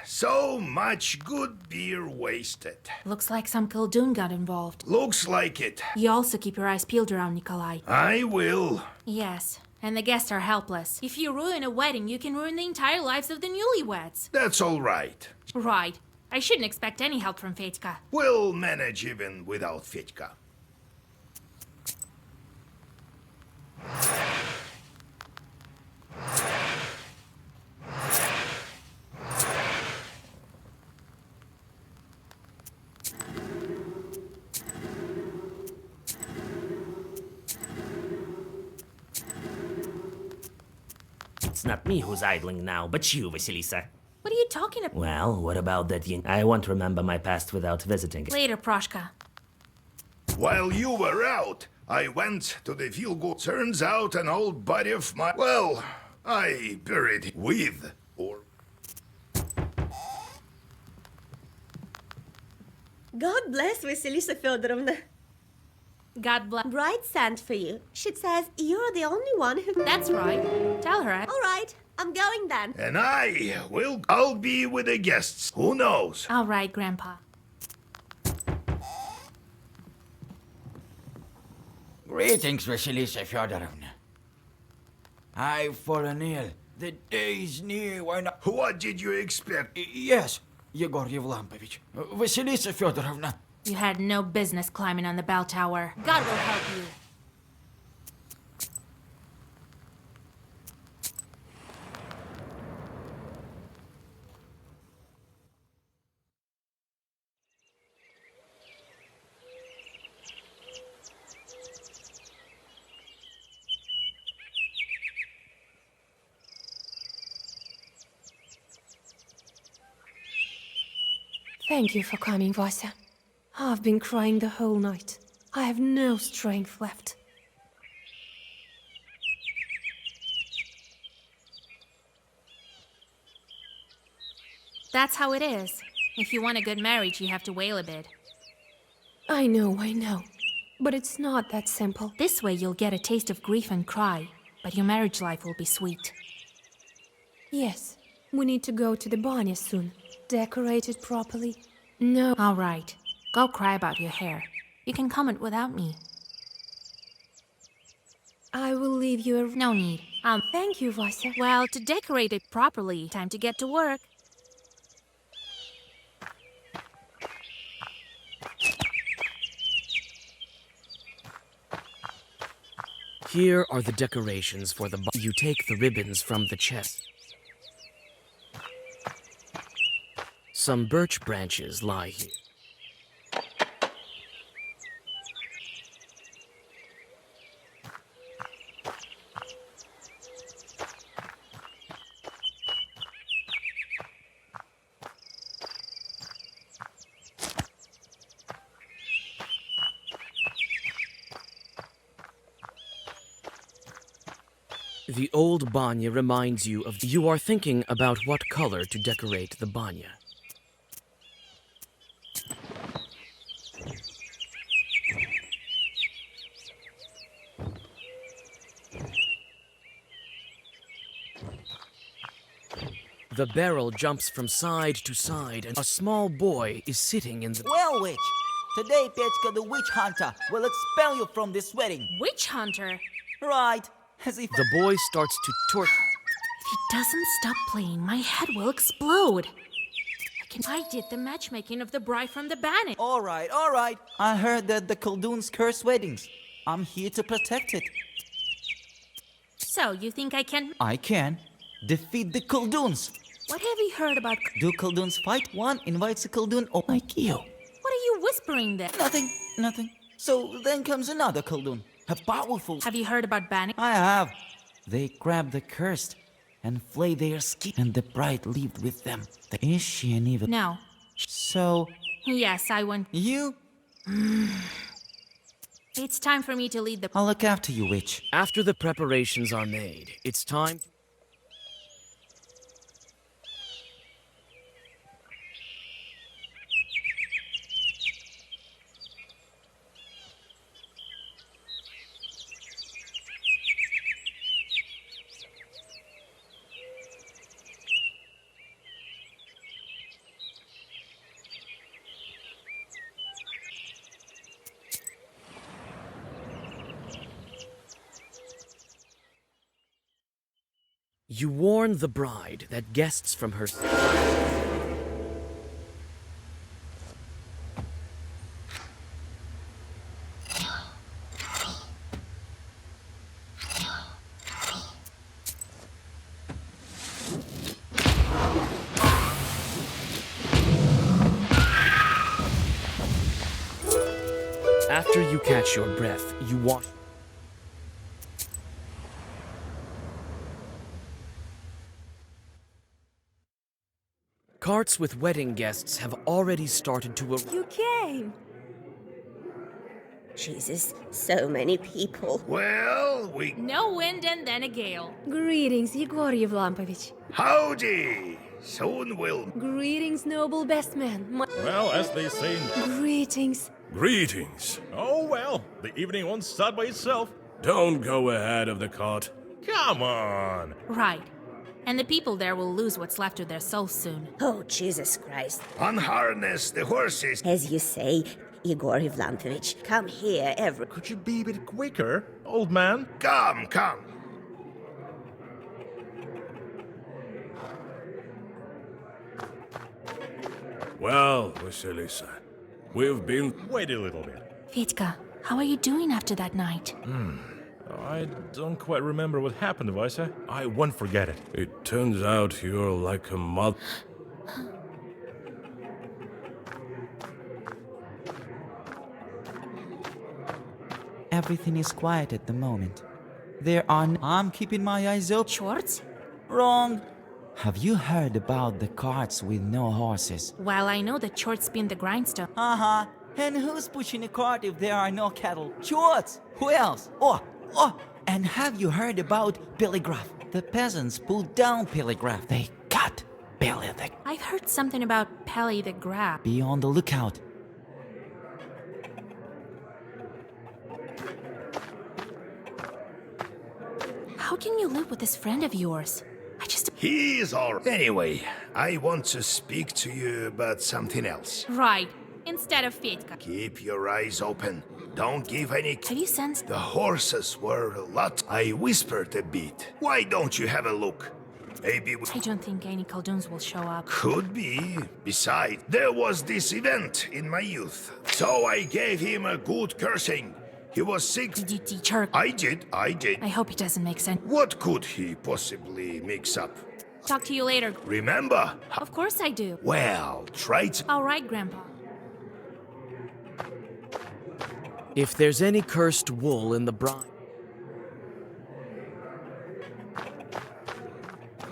So much good beer wasted. Looks like some Khaldun got involved. Looks like it. You also keep your eyes peeled around Nikolai. I will. Yes, and the guests are helpless. If you ruin a wedding, you can ruin the entire lives of the newlyweds. That's all right. Right. I shouldn't expect any help from Fetka. We'll manage even without Fetka. It's not me who's idling now, but you, Vasilisa. What are you talking about? Well, what about that I won't remember my past without visiting it. Later, Proshka. While you were out, I went to the field. Turns out an old buddy of mine. Well, I buried him with, or... God bless Vasilisa Fyodorovna. God bless. Bride sent for you. She says you're the only one who... That's right. Tell her. All right, I'm going then. And I'll be with the guests. Who knows? All right, Grandpa. Greetings, Vasilisa Fyodorovna. I've fallen ill. The day's near when... What did you expect? Yes, Yegor Yevlampovich. Vasilisa Fyodorovna. You had no business climbing on the bell tower. God will help you. Thank you for coming, Vasya. I've been crying the whole night. I have no strength left. That's how it is. If you want a good marriage, you have to wail a bit. I know. But it's not that simple. This way you'll get a taste of grief and cry, but your marriage life will be sweet. Yes, we need to go to the banya soon. Decorate it properly. No. All right. Go cry about your hair. You can comment without me. I will leave you a... No need. Thank you, Vasya. Well, to decorate it properly, time to get to work. Here are the decorations for the... You take the ribbons from the chest. Some birch branches lie here. The old banya reminds you of... You are thinking about what color to decorate the banya. The barrel jumps from side to side, and a small boy is sitting in the... Well, witch, today Petchka the witch hunter will expel you from this wedding. Witch hunter? Right, as if... The boy starts to tort... If he doesn't stop playing, my head will explode. I did the matchmaking of the bride from the Banishing. All right. I heard that the Khalduns curse weddings. I'm here to protect it. So, you think I can... I can. Defeat the Khalduns. What have you heard about... Do Khalduns fight? One invites a Khaldun like you. What are you whispering there? Nothing. So then comes another Khaldun. A powerful... Have you heard about Banishing? I have. They grab the cursed and flay their skin, and the bride lived with them. Is she an evil? No. So... Yes, I went... You? It's time for me to lead the... I'll look after you, witch. After the preparations are made, it's time... You warn the bride that guests from her... After you catch your breath, you wash... Carts with wedding guests have already started to arrive. You came! Jesus, so many people. Well, we... No wind and then a gale. Greetings, Yegor Yevlampovich. Howdy! Soon we'll... Greetings, noble best man. Well, as they say... Greetings. Greetings. Oh, well, the evening won't start by itself. Don't go ahead of the cart. Come on. Right. And the people there will lose what's left of their souls soon. Oh, Jesus Christ. Unharness the horses. As you say, Igor Ivlantovich, come here every... Could you be a bit quicker, old man? Come. Well, Vasilisa, we've been... Wait a little bit. Fedka, how are you doing after that night? I don't quite remember what happened, Vasia. I won't forget it. It turns out you're like a mother... Everything is quiet at the moment. I'm keeping my eyes open. Shorts? Wrong. Have you heard about the carts with no horses? Well, I know that shorts spin the grindstone. Uh-huh. And who's pushing a cart if there are no cattle? Shorts! Who else? Oh! And have you heard about Pilligraph? The peasants pulled down Pilligraph. They cut Billy the... I've heard something about Pelly the Grab. Be on the lookout. How can you live with this friend of yours? He's all right. Anyway, I want to speak to you about something else. Right. Instead of Fedka. Keep your eyes open. Don't give any... Have you sensed... The horses were a lot. I whispered a bit. Why don't you have a look? Maybe we... I don't think any Khaldoons will show up. Could be. Besides, there was this event in my youth. So I gave him a good cursing. He was sick. Did you teach her? I did. I hope it doesn't make sense. What could he possibly mix up? Talk to you later. Remember? Of course I do. Well, try to... All right, Grandpa. If there's any cursed wool in the brine...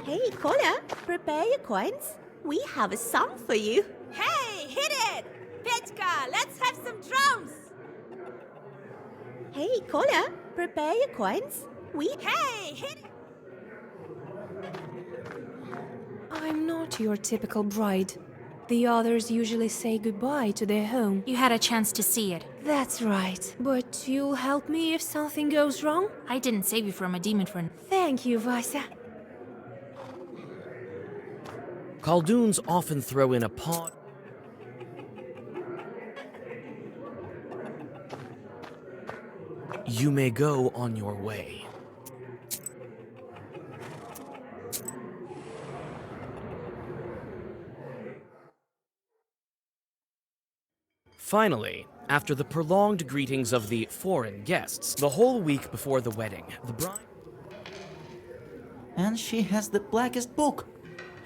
Hey, Kola, prepare your coins. We have a song for you. Hey, hit it! Petka, let's have some drums! Hey, Kola, prepare your coins. Hey, hit it! I'm not your typical bride. The others usually say goodbye to their home. You had a chance to see it. That's right. But you'll help me if something goes wrong? I didn't save you from a demon friend. Thank you, Vasya. Khaldoons often throw in a pawn... You may go on your way. Finally, after the prolonged greetings of the foreign guests, the whole week before the wedding, the bride... And she has the blackest book.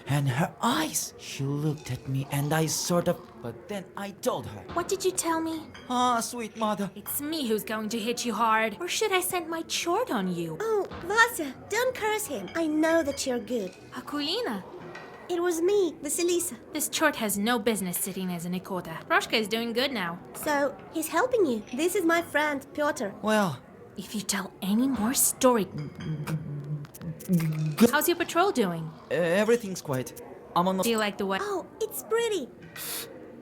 And her eyes. She looked at me and I sort of... But then I told her. What did you tell me? Ah, sweet mother. It's me who's going to hit you hard. Or should I send my chort on you? Oh, Vasya, don't curse him. I know that you're good. Akulina. It was me, Vasilisa. This chort has no business sitting as an ikota. Roshka is doing good now. So, he's helping you. This is my friend, Pyotr. Well... If you tell any more story... How's your patrol doing? Everything's quiet. I'm on the... Do you like the way... Oh, it's pretty.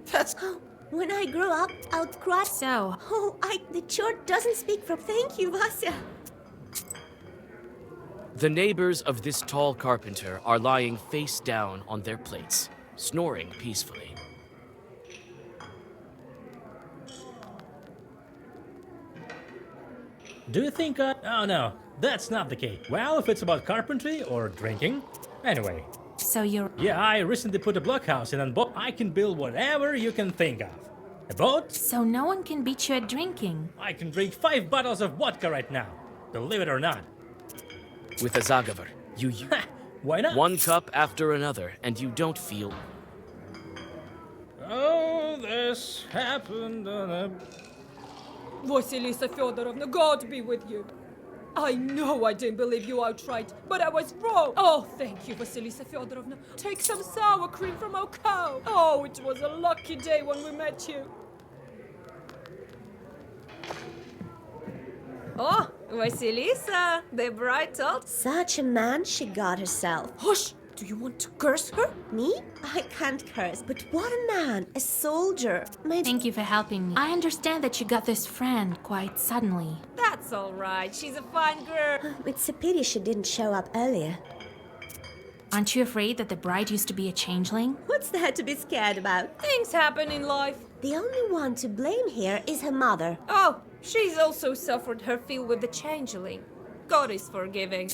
That's... Oh, when I grow up, I'll cry. So... Oh, the chort doesn't speak from... Thank you, Vasya. The neighbors of this tall carpenter are lying face down on their plates, snoring peacefully. Do you think Oh no, that's not the case. Well, if it's about carpentry or drinking. Anyway. So you're... Yeah, I recently put a blockhouse in and I can build whatever you can think of. A boat? So no one can beat you at drinking. I can drink 5 bottles of vodka right now. Believe it or not. With a Zagavar, you why not? one cup after another, and you don't feel... Oh, this happened on a... Vasilisa Feodorovna, God be with you. I know I didn't believe you outright, but I was wrong. Oh, thank you, Vasilisa Feodorovna. Take some sour cream from our cow. Oh, it was a lucky day when we met you. Oh, Vasilisa, the bright old... Such a man she got herself. Hush! Do you want to curse her? Me? I can't curse, but what a man, a soldier. Thank you for helping me. I understand that you got this friend quite suddenly. That's all right. She's a fine girl. It's a pity she didn't show up earlier. Aren't you afraid that the bride used to be a changeling? What's there to be scared about? Things happen in life. The only one to blame here is her mother. Oh, she's also suffered her fill with the changeling. God is forgiving.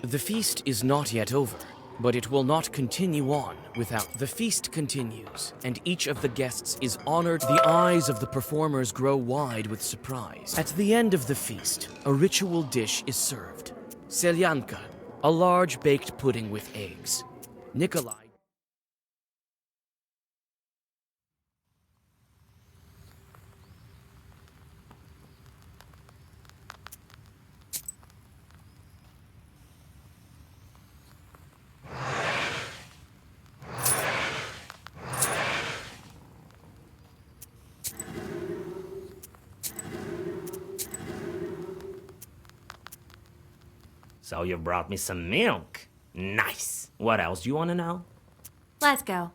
The feast is not yet over, but it will not continue on without... The feast continues, and each of the guests is honored. The eyes of the performers grow wide with surprise. At the end of the feast, a ritual dish is served. Selyanka, a large baked pudding with eggs. Nikolai... So you brought me some milk. Nice. What else do you want to know? Let's go.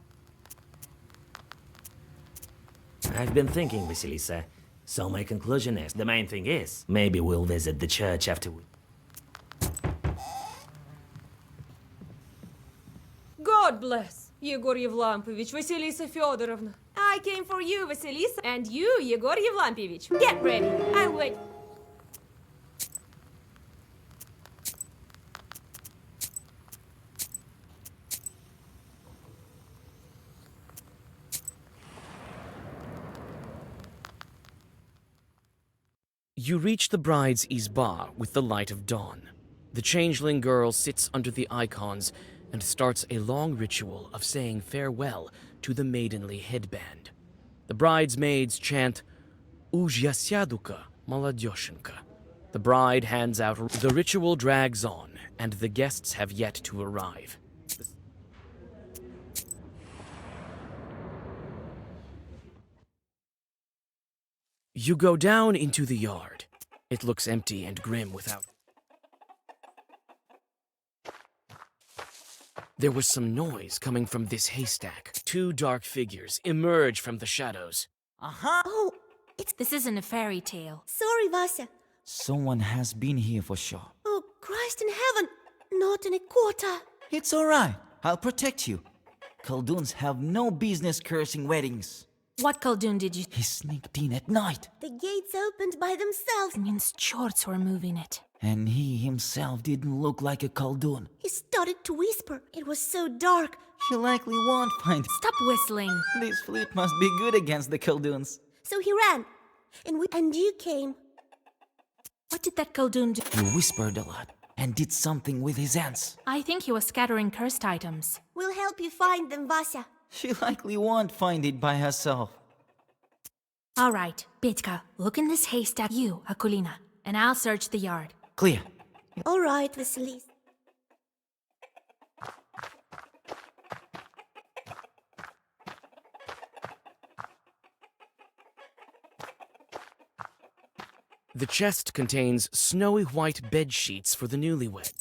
I've been thinking, Vasilisa. So my conclusion is, the main thing is, maybe we'll visit the church after we... God bless. Yegor Yevlampovich, Vasilisa Feodorovna. I came for you, Vasilisa, and you, Yegor Yevlampovich. Get ready. I'll wait. You reach the bride's izba with the light of dawn. The changeling girl sits under the icons and starts a long ritual of saying farewell to the maidenly headband. The bridesmaids chant Uzhyasyaduka Maladyoshенka. The bride hands out. The ritual drags on, and the guests have yet to arrive. You go down into the yard. It looks empty and grim without... There was some noise coming from this haystack. 2 dark figures emerge from the shadows. Oh, This isn't a fairy tale. sorry, Vasya. Someone has been here for sure. Oh, Christ in heaven. Not in a quarter. It's alright. I'll protect you. Kolduns have no business cursing weddings. What Khaldun did you... He sneaked in at night. The gates opened by themselves. It means chorts were moving it. And he himself didn't look like a Koldun. He started to whisper. It was so dark. He likely won't find... Stop whistling. This flute must be good against the Kolduns. So he ran. And you came. What did that Khaldun do? He whispered a lot and did something with his hands. I think he was scattering cursed items. We'll help you find them, Vasya. She likely won't find it by herself. All right, Petka, look in this haystack. You, Akulina, and I'll search the yard. Clear. All right, Vasilis. The chest contains snowy white bed sheets for the newlyweds.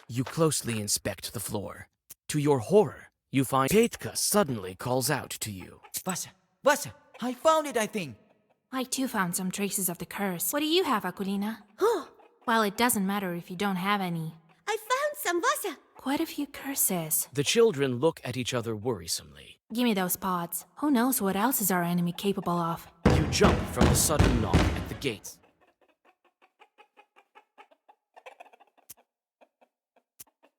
You closely inspect the floor. To your horror, you find Petka suddenly calls out to you. Vasya, I found it, I think. I too found some traces of the curse. What do you have, Akulina? Oh, Well, it doesn't matter if you don't have any. I found some, Vasa. Quite a few curses. The children look at each other worrisomely. Give me those pods. Who knows what else is our enemy capable of? You jump from the sudden knock at the gates.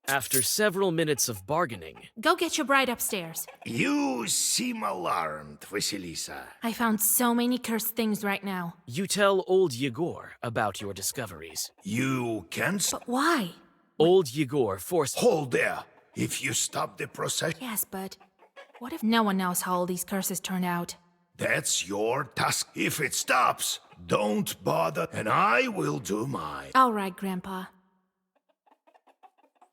After several minutes of bargaining, Go get your bride upstairs. You seem alarmed, Vasilisa. I found so many cursed things right now. you tell old Yegor about your discoveries. You can But why? Old Yegor forced— Hold there. If you stop the procession, Yes, but what if no one knows how all these curses turned out? that's your task. If it stops, don't bother, and I will do mine. All right, Grandpa.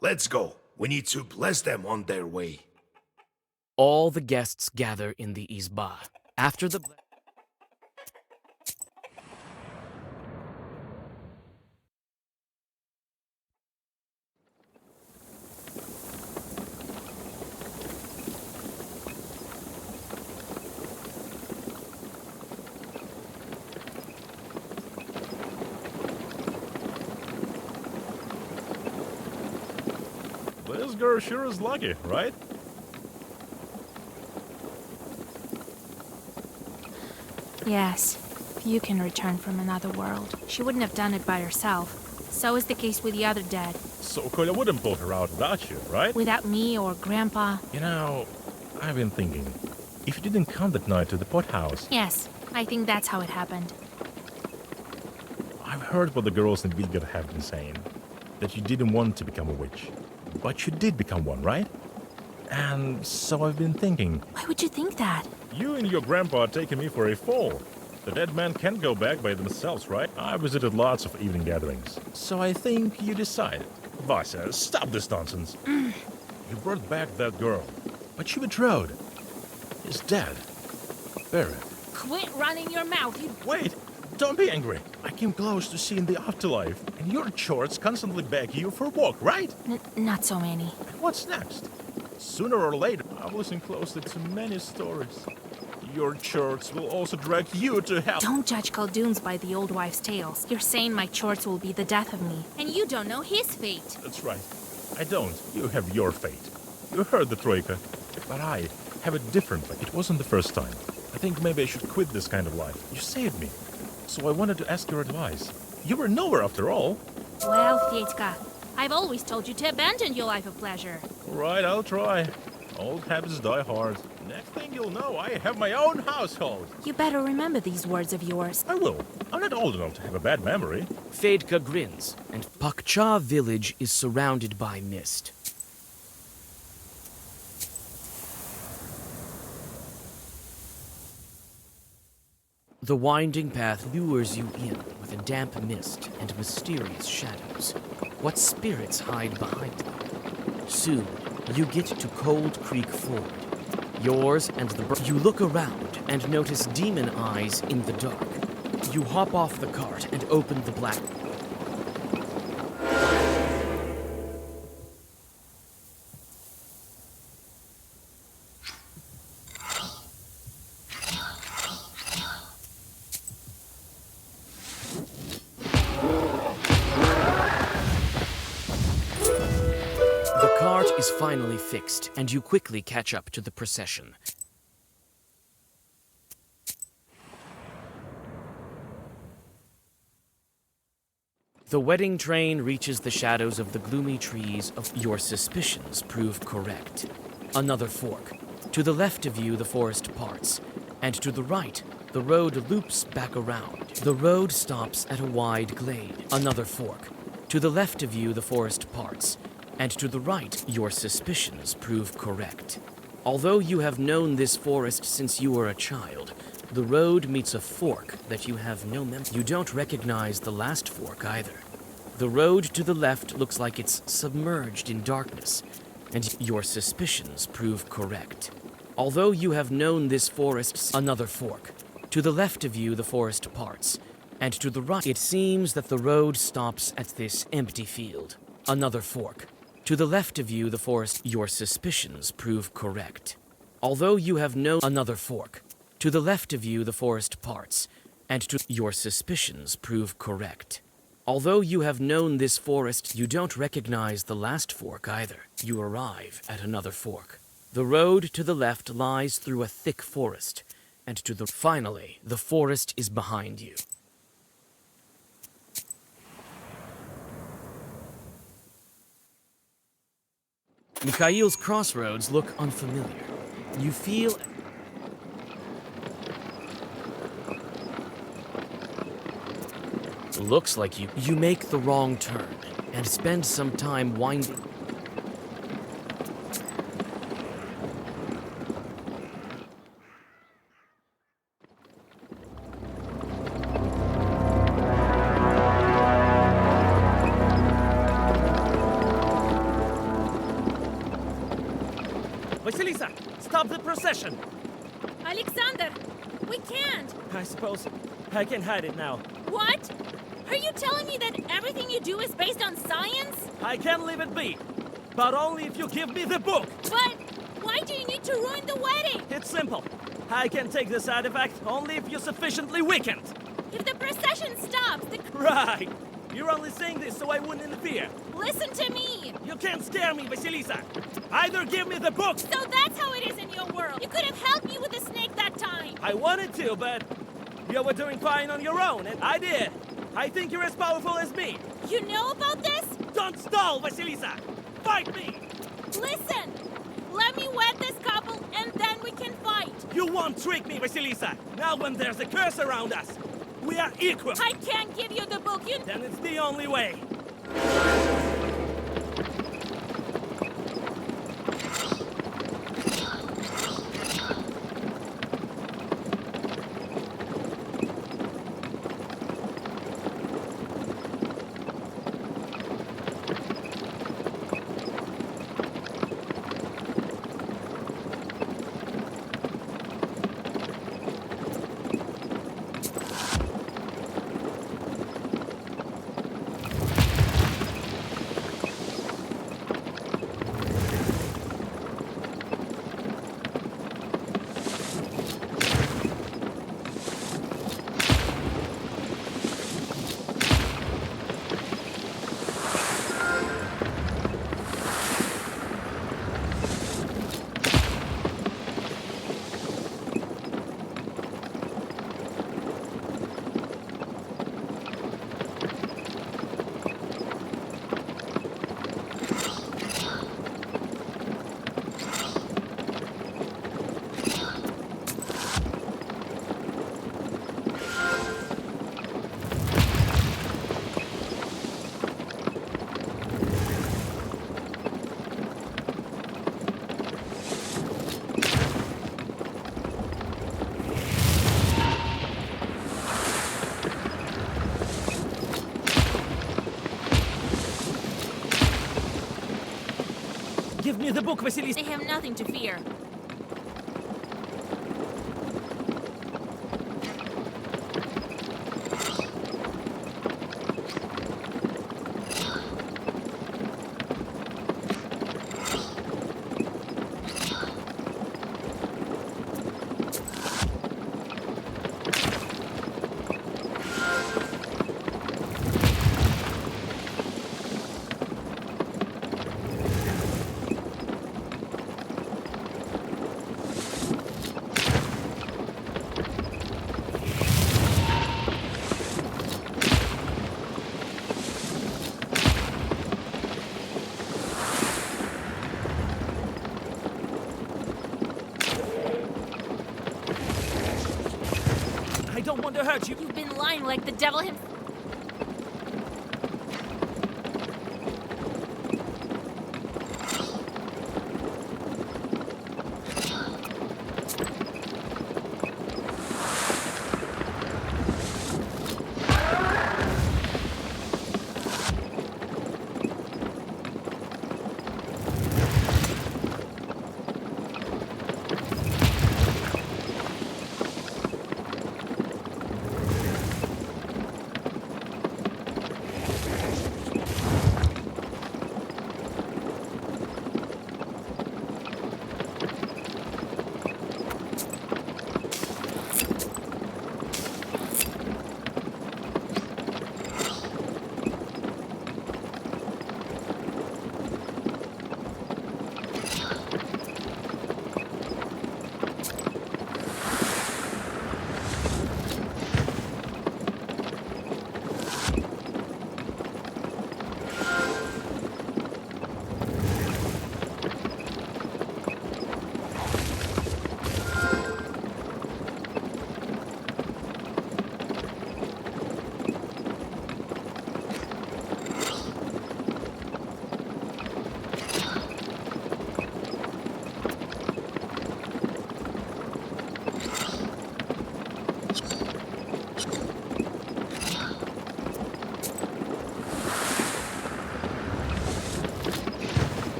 Let's go. We need to bless them on their way. All the guests gather in the izba. After the— This girl sure is lucky, right? Yes, if you can return from another world. She wouldn't have done it by herself. So is the case with the other dead. So Kolya wouldn't pull her out without you, right? Without me or Grandpa. You know, I've been thinking, if you didn't come that night to the pothouse, Yes, I think that's how it happened. I've heard what the girls in Vilgard have been saying. That you didn't want to become a witch. But you did become one, right? And so I've been thinking, Why would you think that? you and your grandpa are taking me for a fool. The dead men can't go back by themselves, right? I visited lots of evening gatherings. So I think you decided. Vasya, stop this nonsense. You brought back that girl, but she betrothed. Is dead. Buried. Quit running your mouth, you... Wait! Don't be angry. I came close to seeing the afterlife, and your chords constantly beg you for a walk, right? Not so many. What's next? Sooner or later, I've listened closely to many stories. Your chords will also drag you to hell. Don't judge Khaldoons by the old wife's tales. You're saying my chords will be the death of me. And you don't know his fate. That's right. I don't. You have your fate. You heard the Troika. But I have it differently. It wasn't the first time. I think maybe I should quit this kind of life. You saved me. So I wanted to ask your advice. You were nowhere after all. Well, Fyetka, I've always told you to abandon your life of pleasure. Right, I'll try. Old habits die hard. Next thing you'll know, I have my own household. You better remember these words of yours. I will. I'm not old enough to have a bad memory. Fedka grins, and Pakcha village is surrounded by mist. The winding path lures you in with a damp mist and mysterious shadows. What spirits hide behind them? Soon, you get to Cold Creek Ford. Yours and the You look around and notice demon eyes in the dark. You hop off the cart and open the black... The cart is finally fixed, and you quickly catch up to the procession. The wedding train reaches the shadows of the gloomy trees of your suspicions prove correct. Another fork. To the left of you, the forest parts, and to the right, the road loops back around. The road stops at a wide glade. Another fork. To the left of you, the forest parts, and to the right, your suspicions prove correct. Although you have known this forest since you were a child, the road meets a fork that you have no memory. You don't recognize the last fork either. The road to the left looks like it's submerged in darkness, and your suspicions prove correct. Although you have known this forest, another fork. To the left of you, the forest parts, and to the right, it seems that the road stops at this empty field. Another fork. To the left of you, the forest, your suspicions prove correct. Although you have known another fork. To the left of you, the forest parts, and to your suspicions prove correct. Although you have known this forest, you don't recognize the last fork either. You arrive at another fork. The road to the left lies through a thick forest, and finally, the forest is behind you. Mikhail's crossroads look unfamiliar. You feel... Looks like you make the wrong turn and spend some time winding. Vasilisa, stop the procession! Alexander, we can't! I suppose I can hide it now. What? Are you telling me that everything you do is based on science? I can leave it be, but only if you give me the book! But why do you need to ruin the wedding? It's simple. I can take this artifact only if you're sufficiently weakened. If the procession stops, Right! You're only saying this so I wouldn't interfere. Listen to me! You can't scare me, Vasilisa! Either give me the book! So that's how it is in your world! You could have helped me with the snake that time! I wanted to, but you were doing fine on your own, and I did. I think you're as powerful as me. You know about this? Don't stall, Vasilisa! Fight me! Listen! Let me wed this couple, and then we can fight! You won't trick me, Vasilisa! Now when there's a curse around us, we are equal! I can't give you the book, Then it's the only way! Give me the book, Vasilisa! They have nothing to fear. I don't want to hurt you. You've been lying like the devil himself.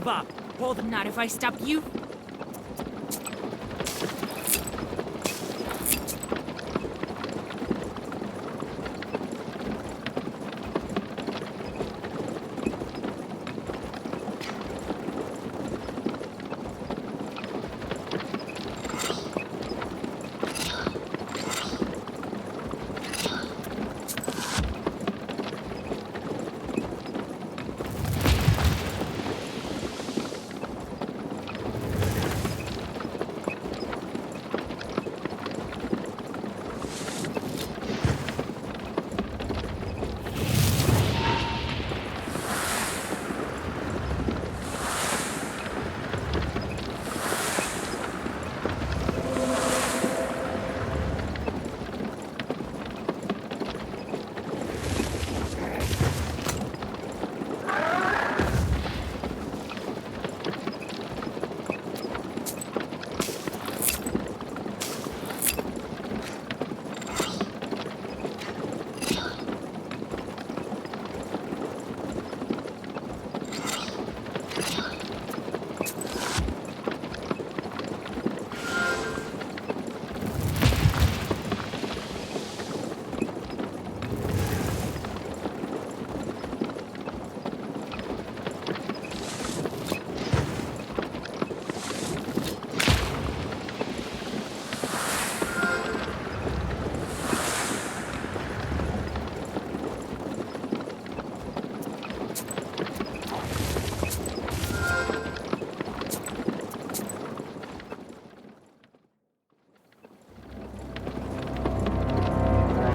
give up. Hold. Not if I stop you.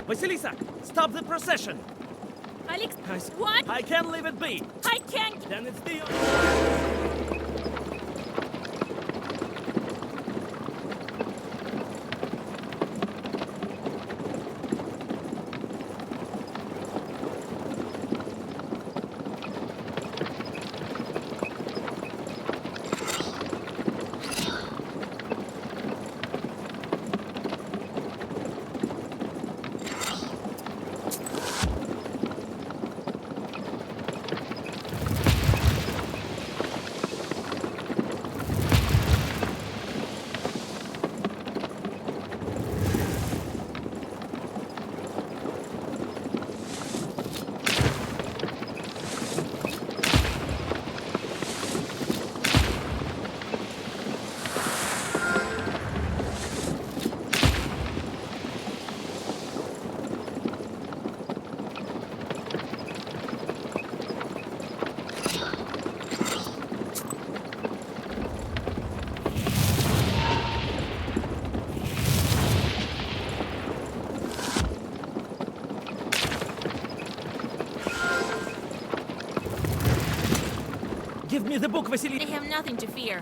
Vasilisa, stop the procession! Alex, Guys, what? I can't leave it be! I can't! Then it's the... Give me the book, Vasily! They have nothing to fear.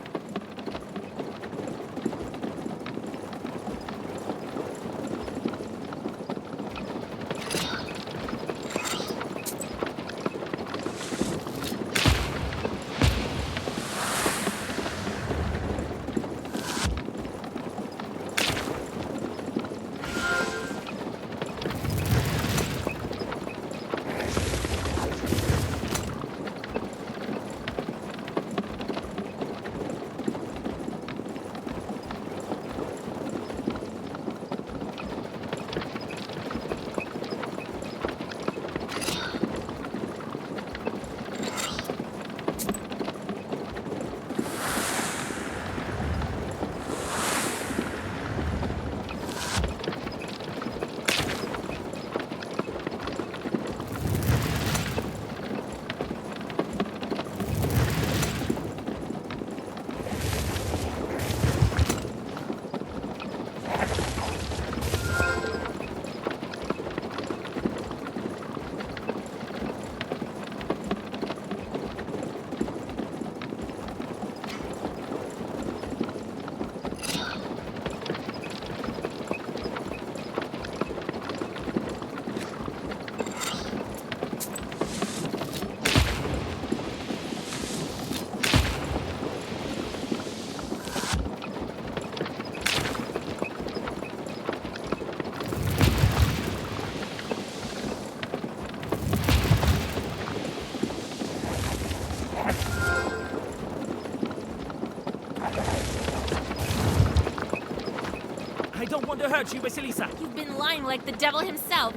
I don't want to hurt you, Vasilisa. You've been lying like the devil himself.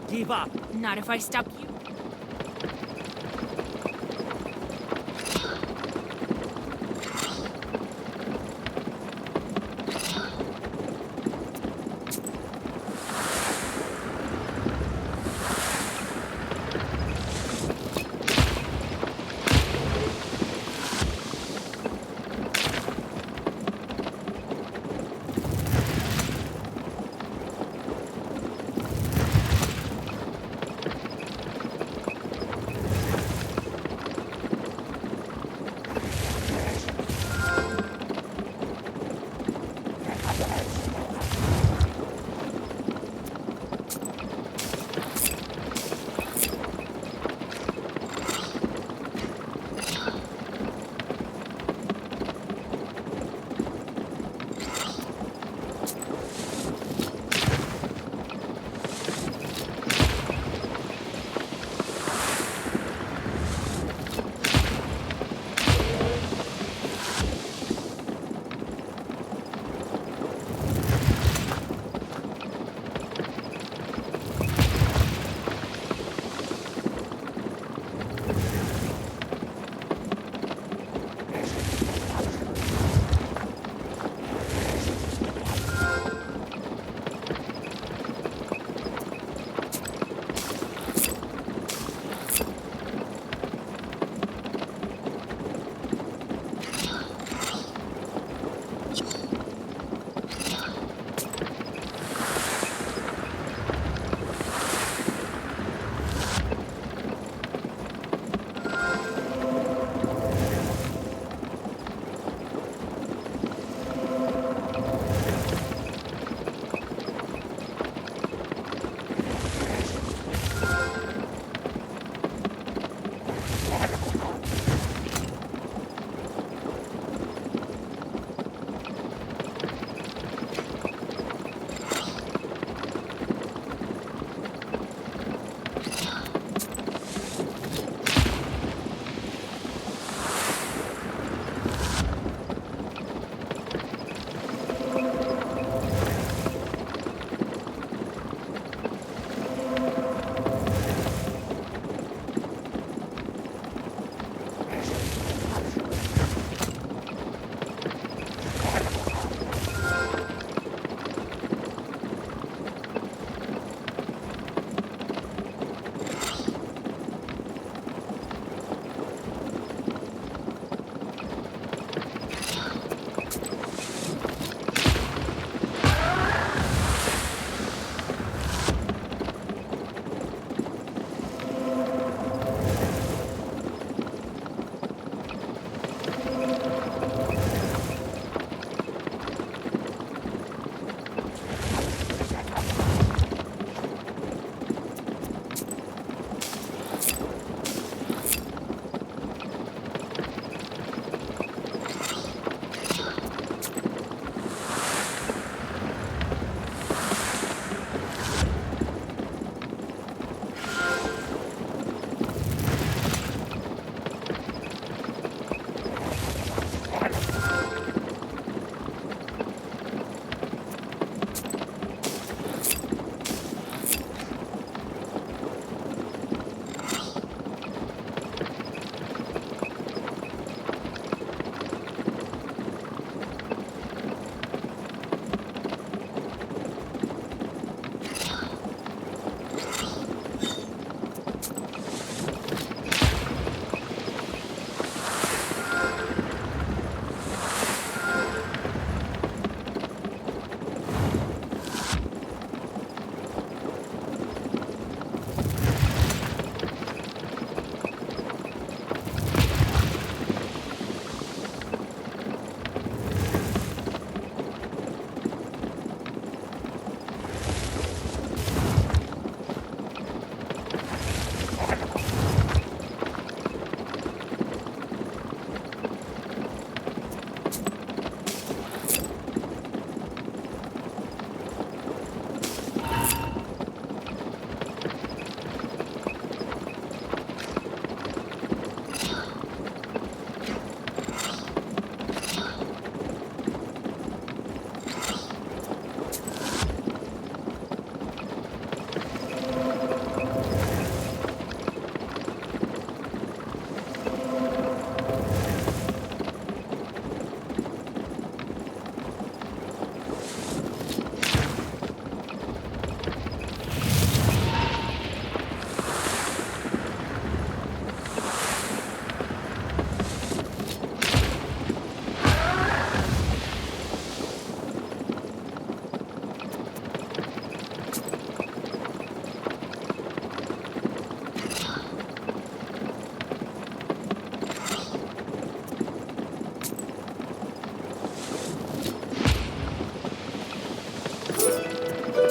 Give up. Not if I stop you.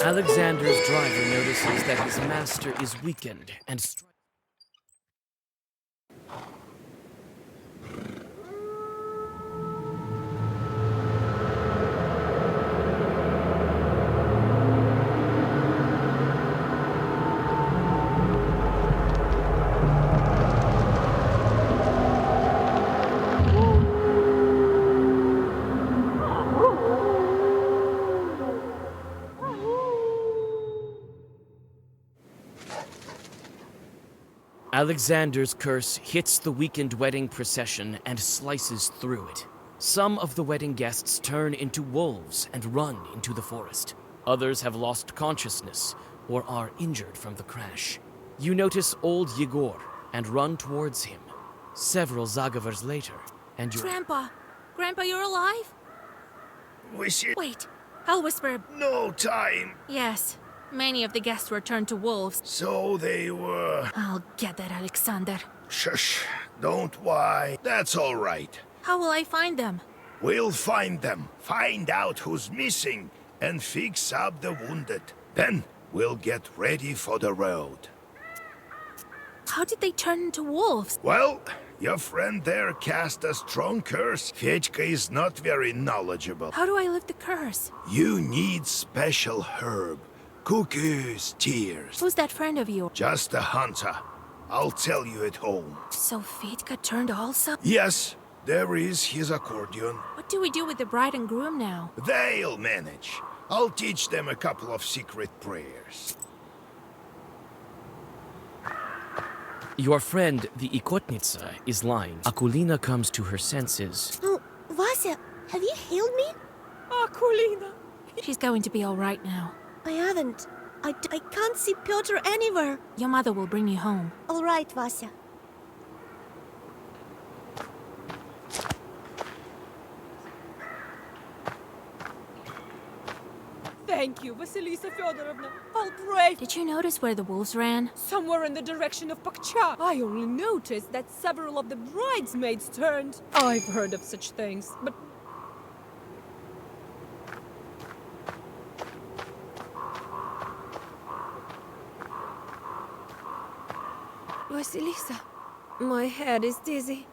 Alexander's driver notices that his master is weakened and Alexander's curse hits the weakened wedding procession and slices through it. Some of the wedding guests turn into wolves and run into the forest. Others have lost consciousness or are injured from the crash. You notice old Yegor and run towards him. Several Zagavers later, and you're... Grandpa! Grandpa, you're alive? Wait, I'll whisper. No time. Yes. Many of the guests were turned to wolves. So they were... I'll get that, Alexander. Shush. Don't why. That's all right. How will I find them? We'll find them, find out who's missing, and fix up the wounded. Then we'll get ready for the road. How did they turn into wolves? Well, your friend there cast a strong curse. Fedьka is not very knowledgeable. How do I lift the curse? You need special herb. Cookies, tears. Who's that friend of yours? Just a hunter. I'll tell you at home. So Fedьka turned also? Yes, there is his accordion. What do we do with the bride and groom now? They'll manage. I'll teach them a couple of secret prayers. Your friend, the Ikotnitsa, is lying. Akulina comes to her senses. Oh, Vasya, have you healed me? Akulina! She's going to be all right now. I haven't. I can't see Piotr anywhere. Your mother will bring you home. All right, Vasya. Thank you, Vasilisa Fyodorovna. I'll pray. Did you notice where the wolves ran? Somewhere in the direction of Pakcha. I only noticed that several of the bridesmaids turned. I've heard of such things, but... Vasilisa, my head is dizzy.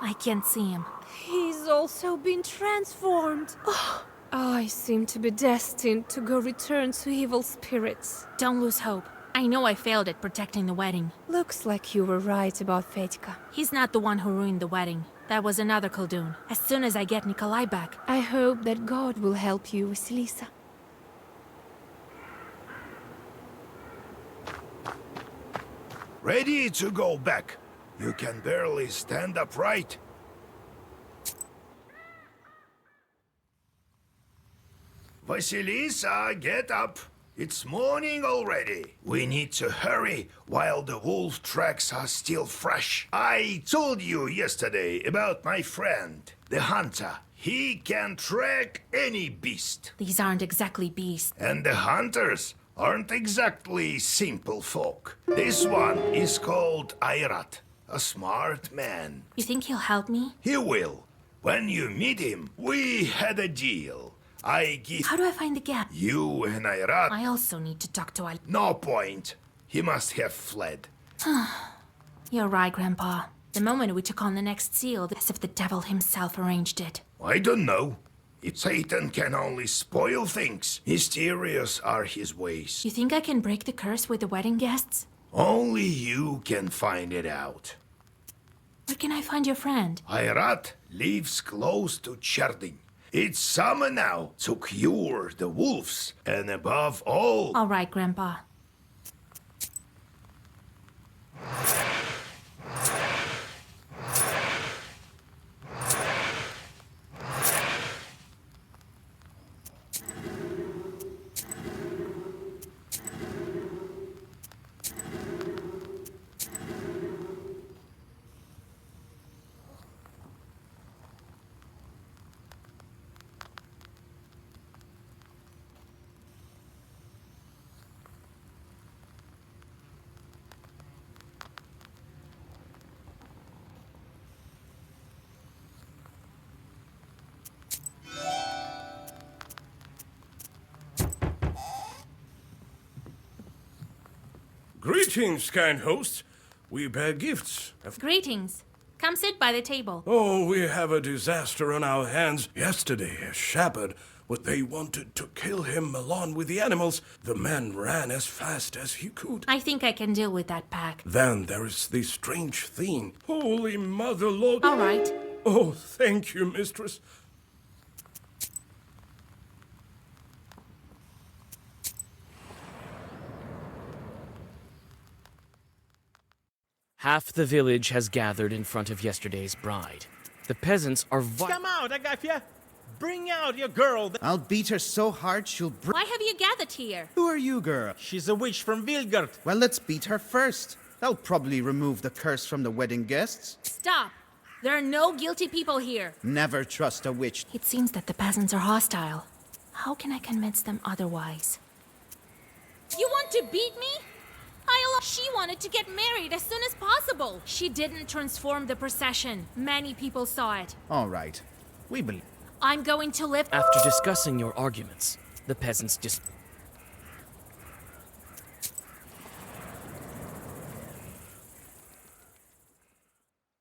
I can't see him. He's also been transformed. Oh, I seem to be destined to go return to evil spirits. Don't lose hope. I know I failed at protecting the wedding. Looks like you were right about Fedьka. He's not the one who ruined the wedding. That was another Koldun. As soon as I get Nikolai back... I hope that God will help you, Vasilisa. Ready to go back. You can barely stand upright. Vasilisa, get up. It's morning already. We need to hurry while the wolf tracks are still fresh. I told you yesterday about my friend, the hunter. He can track any beast. These aren't exactly beasts. And the hunters aren't exactly simple folk. This one is called Airat, a smart man. You think he'll help me? He will. When you meet him, we had a deal. I give... How do I find the gap? You and Airat... I also need to talk to Al... No point. He must have fled. You're right, Grandpa. The moment we took on the next seal, as if the devil himself arranged it. I don't know. If Satan can only spoil things, mysterious are his ways. You think I can break the curse with the wedding guests? Only you can find it out. Where can I find your friend? Airat lives close to Cherding. It's summer now to cure the wolves, and above all... All right, Grandpa. Greetings, kind host. We bear gifts. Greetings. Come sit by the table. Oh, we have a disaster on our hands. Yesterday, a shepherd, when they wanted to kill him along with the animals, the man ran as fast as he could. I think I can deal with that pack. Then there is this strange thing. Holy Mother Lord. All right. Oh, thank you, mistress. Half the village has gathered in front of yesterday's bride. The peasants are Come out, Agafia! Bring out your girl! I'll beat her so hard she'll Why have you gathered here? Who are you, girl? She's a witch from Vilgard. Well, let's beat her first. That'll probably remove the curse from the wedding guests. Stop! There are no guilty people here. Never trust a witch. It seems that the peasants are hostile. How can I convince them otherwise? You want to beat me? She wanted to get married as soon as possible. She didn't transform the procession. Many people saw it. All right. We believe. I'm going to live. After discussing your arguments, the peasants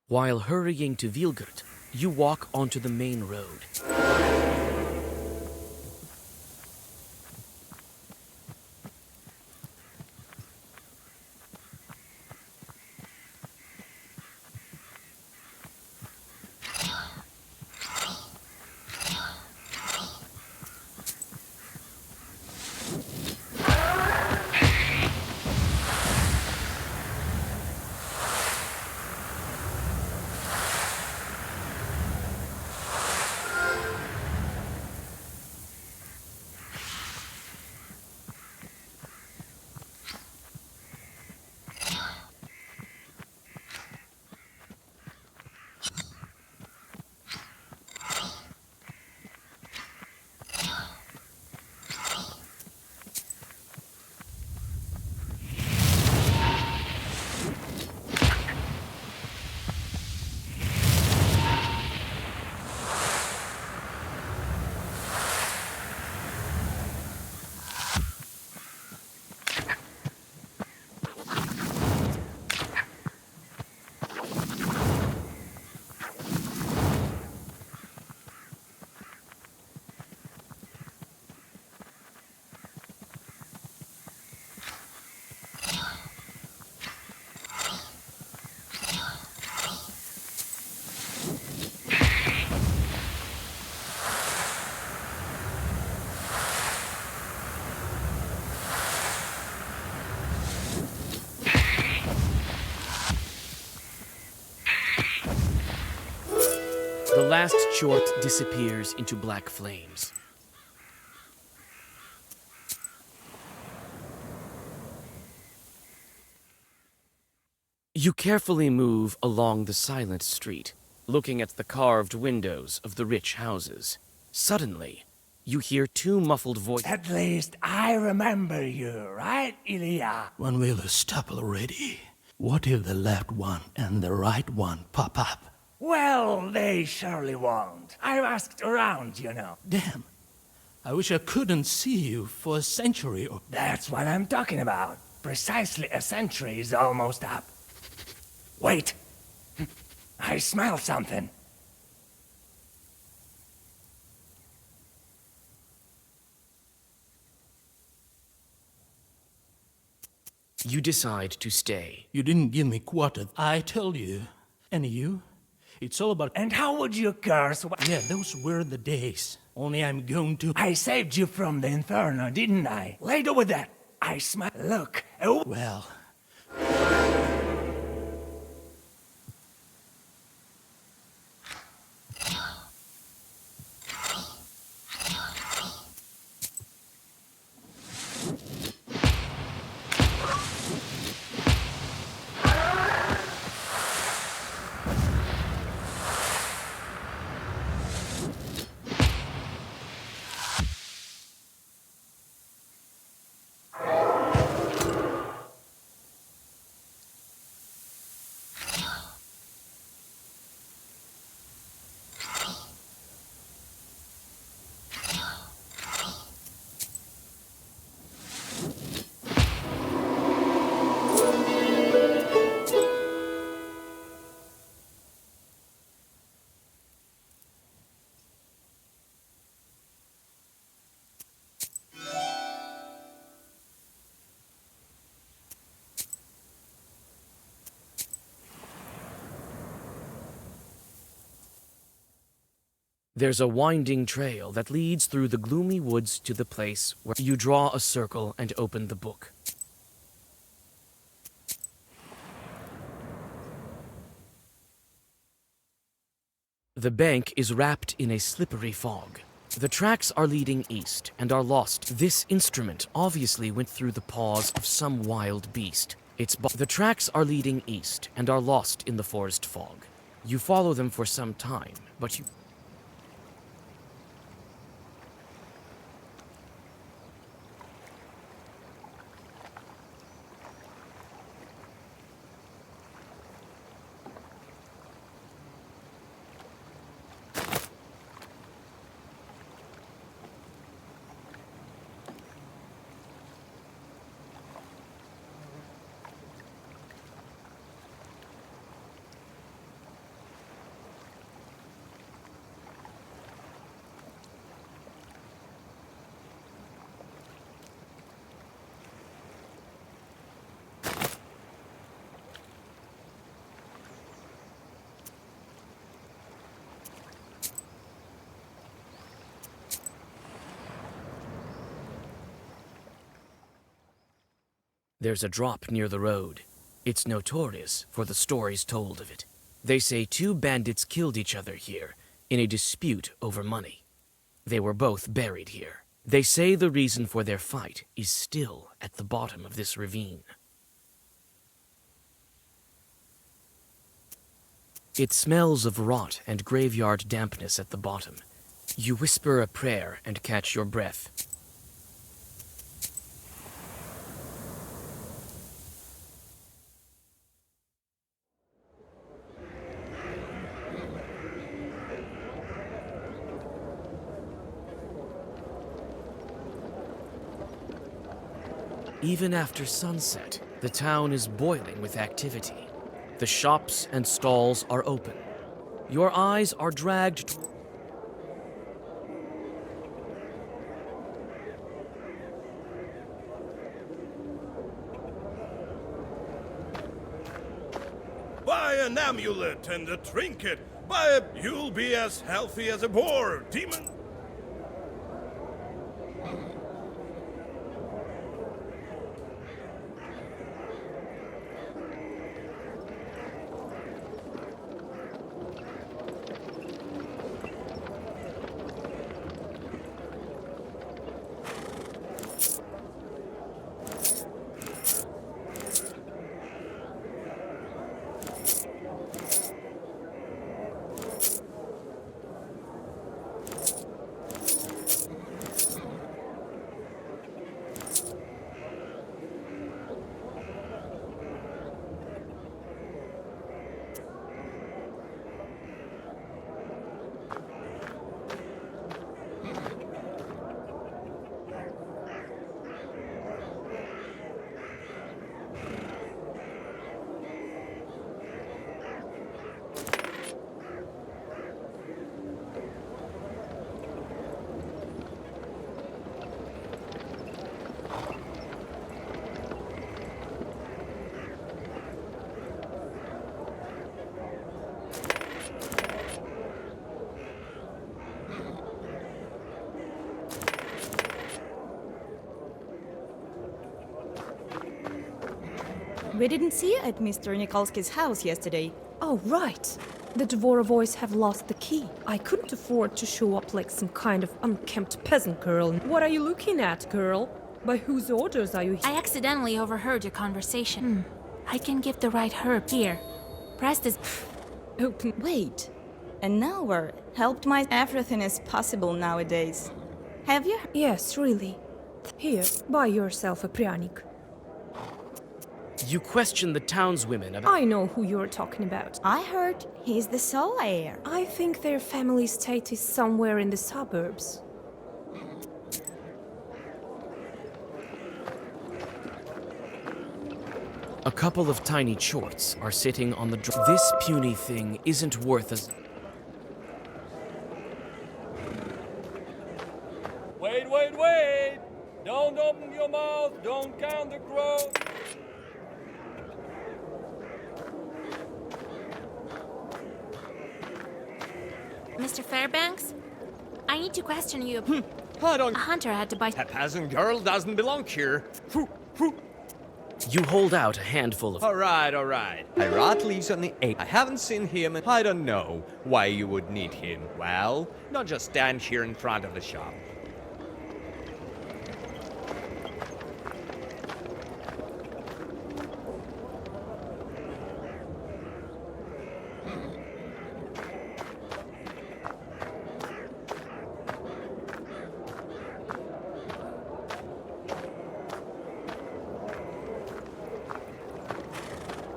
While hurrying to Vilgard, you walk onto the main road. The last chort disappears into black flames. You carefully move along the silent street, looking at the carved windows of the rich houses. Suddenly, you hear two muffled voices. At least I remember you, right, Ilya? When will you stop already? What if the left one and the right one pop up? Well, they surely won't. I've asked around, you know. Damn. I wish I couldn't see you for a century or... That's what I'm talking about. Precisely a century is almost up. Wait. I smell something. You decide to stay. You didn't give me quarter, I tell you. And you? It's all about... And how would you curse? Yeah, those were the days. Only I'm going to... I saved you from the inferno, didn't I? Later with that, I smell... Look. Oh. Well... There's a winding trail that leads through the gloomy woods to the place where you draw a circle and open the book. The bank is wrapped in a slippery fog. The tracks are leading east and are lost. This instrument obviously went through the paws of some wild beast. The tracks are leading east and are lost in the forest fog. You follow them for some time, but you... There's a drop near the road. It's notorious for the stories told of it. They say two bandits killed each other here in a dispute over money. They were both buried here. They say the reason for their fight is still at the bottom of this ravine. It smells of rot and graveyard dampness at the bottom. You whisper a prayer and catch your breath. Even after sunset, the town is boiling with activity. The shops and stalls are open. Your eyes are dragged Buy an amulet and a trinket. Buy it, you'll be as healthy as a boar, demon. We didn't see you at Mr. Nikolsky's house yesterday. Oh, right. The Dvorovoys have lost the key. I couldn't afford to show up like some kind of unkempt peasant girl. What are you looking at, girl? By whose orders are you here? I accidentally overheard your conversation. I can give the right herb here. Press this. Open. Wait. An hour helped my... Everything is possible nowadays. Have you? Yes, really. Here, buy yourself a pryanik. You question the townswomen about... I know who you're talking about. I heard he's the sole heir. I think their family estate is somewhere in the suburbs. A couple of tiny chorts are sitting on the... This puny thing isn't worth as... Wait, wait, wait! Don't open your mouth, don't count the crow. Mr. Fairbanks, I need to question you. I don't... A hunter had to buy... That peasant girl doesn't belong here. You hold out a handful of... All right. Hirat lives on the 8th. I haven't seen him and I don't know why you would need him. Well, don't just stand here in front of the shop.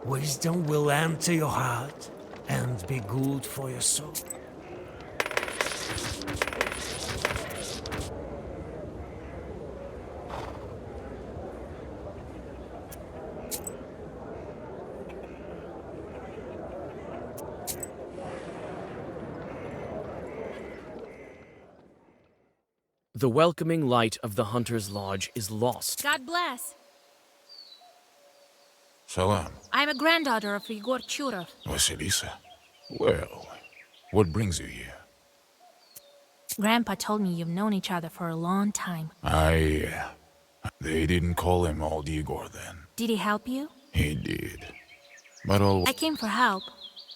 Wisdom will enter your heart and be good for your soul. The welcoming light of the hunter's lodge is lost. God bless. Salam, I'm a granddaughter of Igor Churov. Vasilisa. Well, what brings you here? Grandpa told me you've known each other for a long time. They didn't call him Old Igor then. Did he help you? He did. But all... I came for help.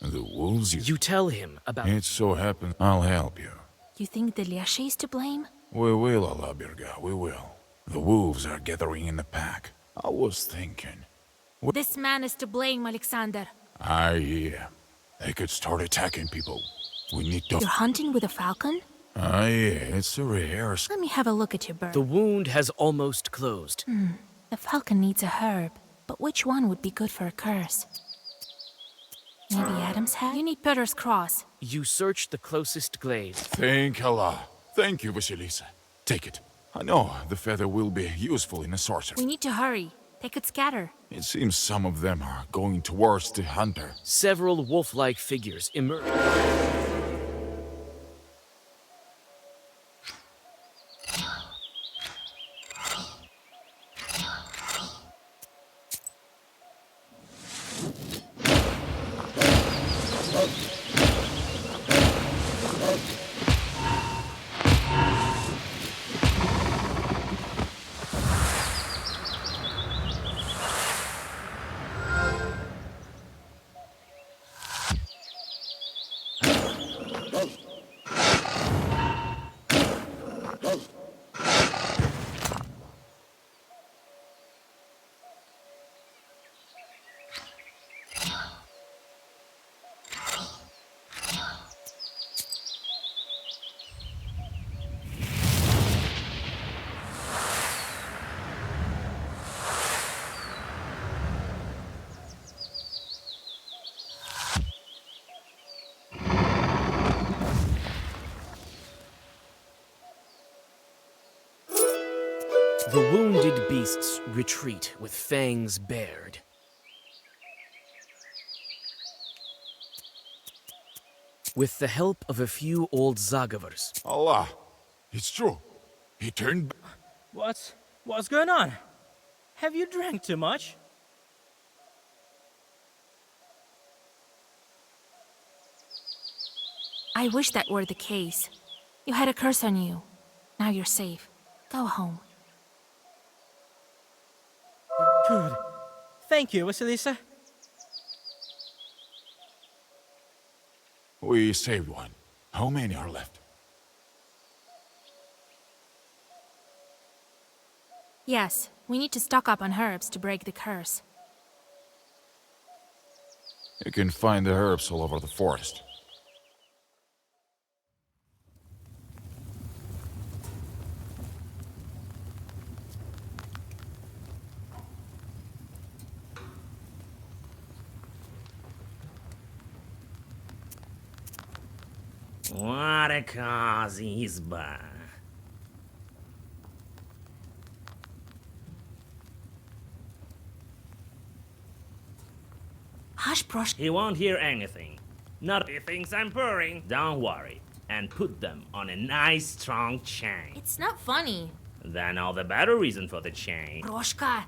The wolves You tell him about... It so happens I'll help you. You think the Leshy is to blame? We will, Alabirga, we will. The wolves are gathering in the pack. I was thinking... This man is to blame, Alexander. They could start attacking people. We need to... You're hunting with a falcon? It's a rehearsal. Let me have a look at your bird. The wound has almost closed. The falcon needs a herb, but which one would be good for a curse? Maybe Adam's head? You need Peter's cross. You search the closest glade. Thank Allah. Thank you, Vasilisa. Take it. I know the feather will be useful in a sorcery. We need to hurry. They could scatter. It seems some of them are going towards the hunter. Several wolf-like figures emerge. The wounded beasts retreat with fangs bared. With the help of a few old Zagavers. Allah, it's true. He turned... What's going on? Have you drank too much? I wish that were the case. You had a curse on you. Now you're safe. Go home. Good. Thank you, Vasilisa. We saved one. How many are left? Yes, we need to stock up on herbs to break the curse. You can find the herbs all over the forest. What a cozy izba. Hush, Prosh. He won't hear anything. Not if he thinks I'm purring. Don't worry. And put them on a nice strong chain. It's not funny. Then all the better reason for the chain. Proshka.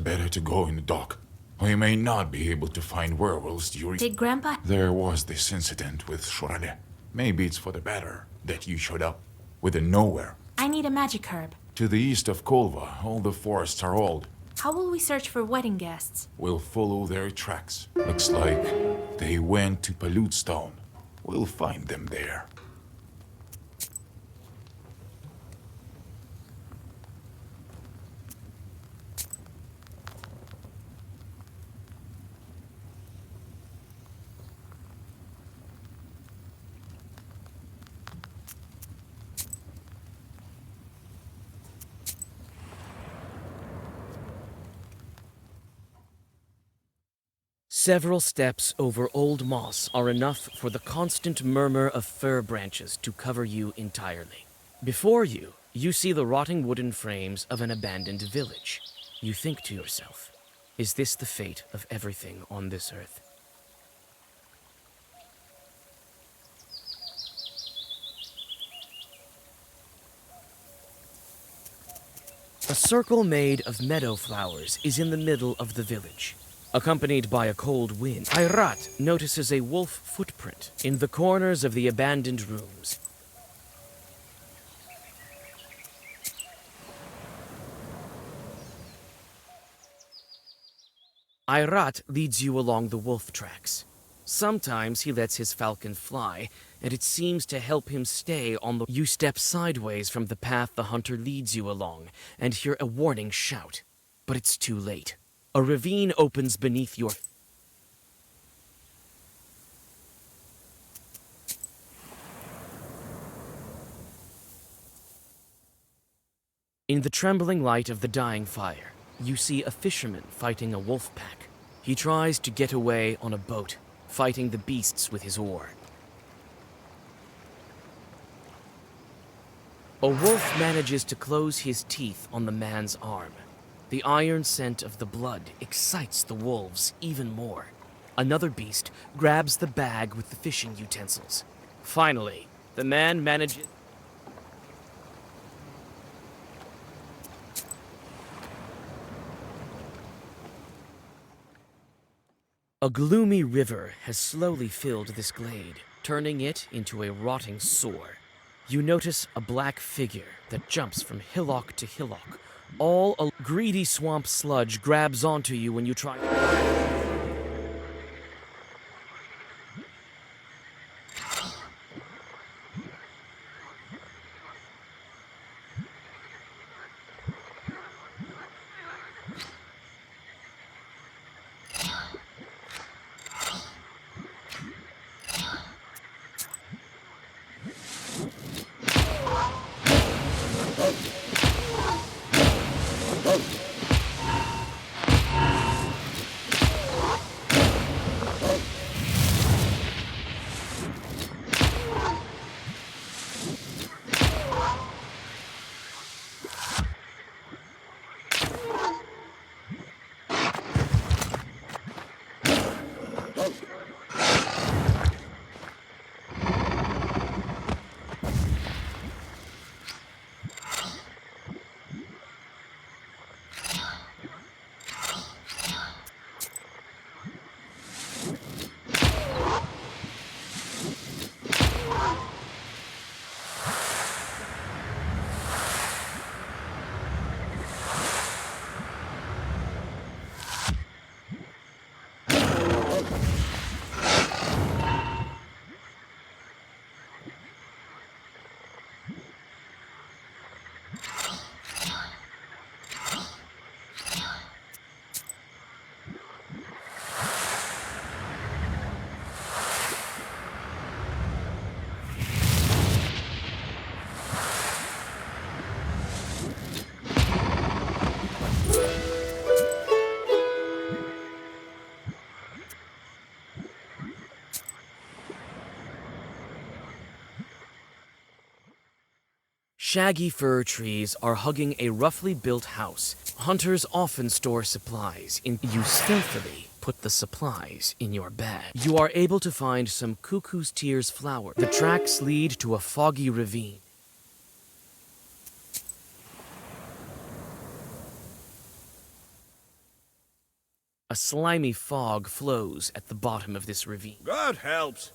better to go in the dark. We may not be able to find werewolves during... Did Grandpa... There was this incident with Shorade. Maybe it's for the better that you showed up with a nowhere. I need a magic herb. To the east of Kolva, all the forests are old. How will we search for wedding guests? We'll follow their tracks. Looks like they went to Pollute Stone. We'll find them there. Several steps over old moss are enough for the constant murmur of fir branches to cover you entirely. Before you, you see the rotting wooden frames of an abandoned village. You think to yourself, is this the fate of everything on this earth? A circle made of meadow flowers is in the middle of the village. Accompanied by a cold wind, Ayrat notices a wolf footprint in the corners of the abandoned rooms. Ayrat leads you along the wolf tracks. Sometimes he lets his falcon fly, and it seems to help him stay on the... You step sideways from the path the hunter leads you along, and hear a warning shout. But it's too late. A ravine opens beneath your... In the trembling light of the dying fire, you see a fisherman fighting a wolf pack. He tries to get away on a boat, fighting the beasts with his oar. A wolf manages to close his teeth on the man's arm. The iron scent of the blood excites the wolves even more. Another beast grabs the bag with the fishing utensils. Finally, the man manages... A gloomy river has slowly filled this glade, turning it into a rotting sore. You notice a black figure that jumps from hillock to hillock. All a greedy swamp sludge grabs onto you when you try... Shaggy fir trees are hugging a roughly built house. Hunters often store supplies in... You stealthily put the supplies in your bag. You are able to find some cuckoo's tears flower. The tracks lead to a foggy ravine. A slimy fog flows at the bottom of this ravine. God helps.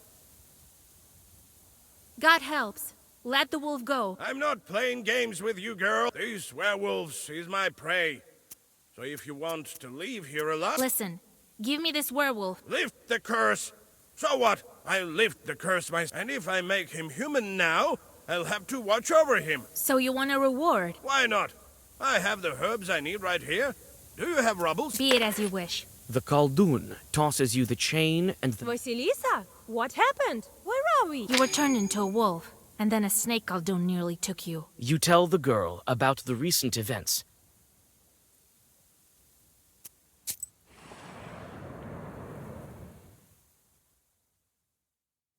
God helps. Let the wolf go. I'm not playing games with you, girl. These werewolves is my prey. So if you want to leave here alive... Listen, give me this werewolf. Lift the curse! So what? I'll lift the curse myself. And if I make him human now, I'll have to watch over him. So you want a reward? Why not? I have the herbs I need right here. Do you have rubbles? Be it as you wish. The Khaldun tosses you the chain and the... Vasilisa, what happened? Where are we? You were turned into a wolf, and then a snake Khaldun nearly took you. You tell the girl about the recent events.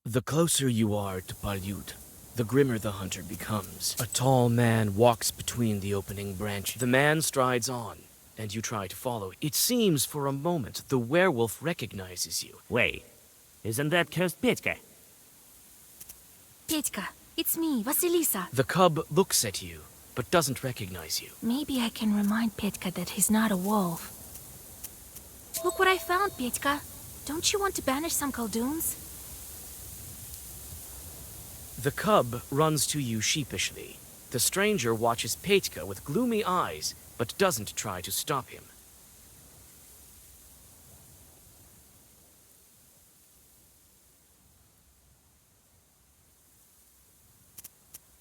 The closer you are to Palyut, the grimmer the hunter becomes. A tall man walks between the opening branches. The man strides on, and you try to follow. It seems for a moment the werewolf recognizes you. Wait, isn't that cursed Petka? Petka, it's me, Vasilisa. The cub looks at you, but doesn't recognize you. Maybe I can remind Petka that he's not a wolf. Look what I found, Petka. Don't you want to banish some Khalduns? The cub runs to you sheepishly. The stranger watches Petka with gloomy eyes, but doesn't try to stop him.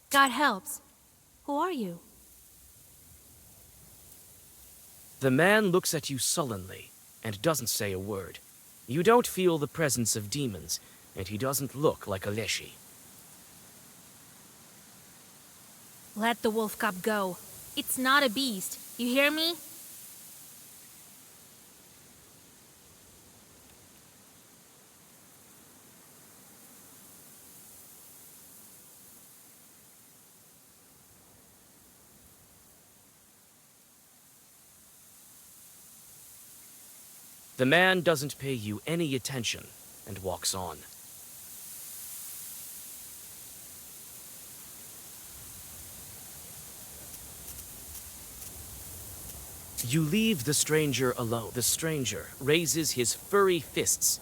God helps. Who are you? The man looks at you sullenly and doesn't say a word. You don't feel the presence of demons, and he doesn't look like a Leshy. Let the wolf cub go. It's not a beast. You hear me? The man doesn't pay you any attention and walks on. You leave the stranger alone. The stranger raises his furry fists.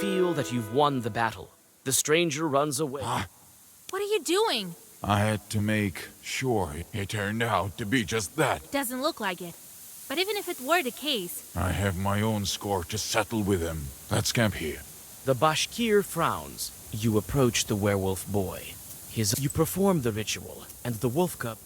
feel that you've won the battle. The stranger runs away. What are you doing? I had to make sure it turned out to be just that. Doesn't look like it. But even if it were the case... I have my own score to settle with him. Let's camp here. The Bashkir frowns. You approach the werewolf boy. You perform the ritual, and the wolf cub...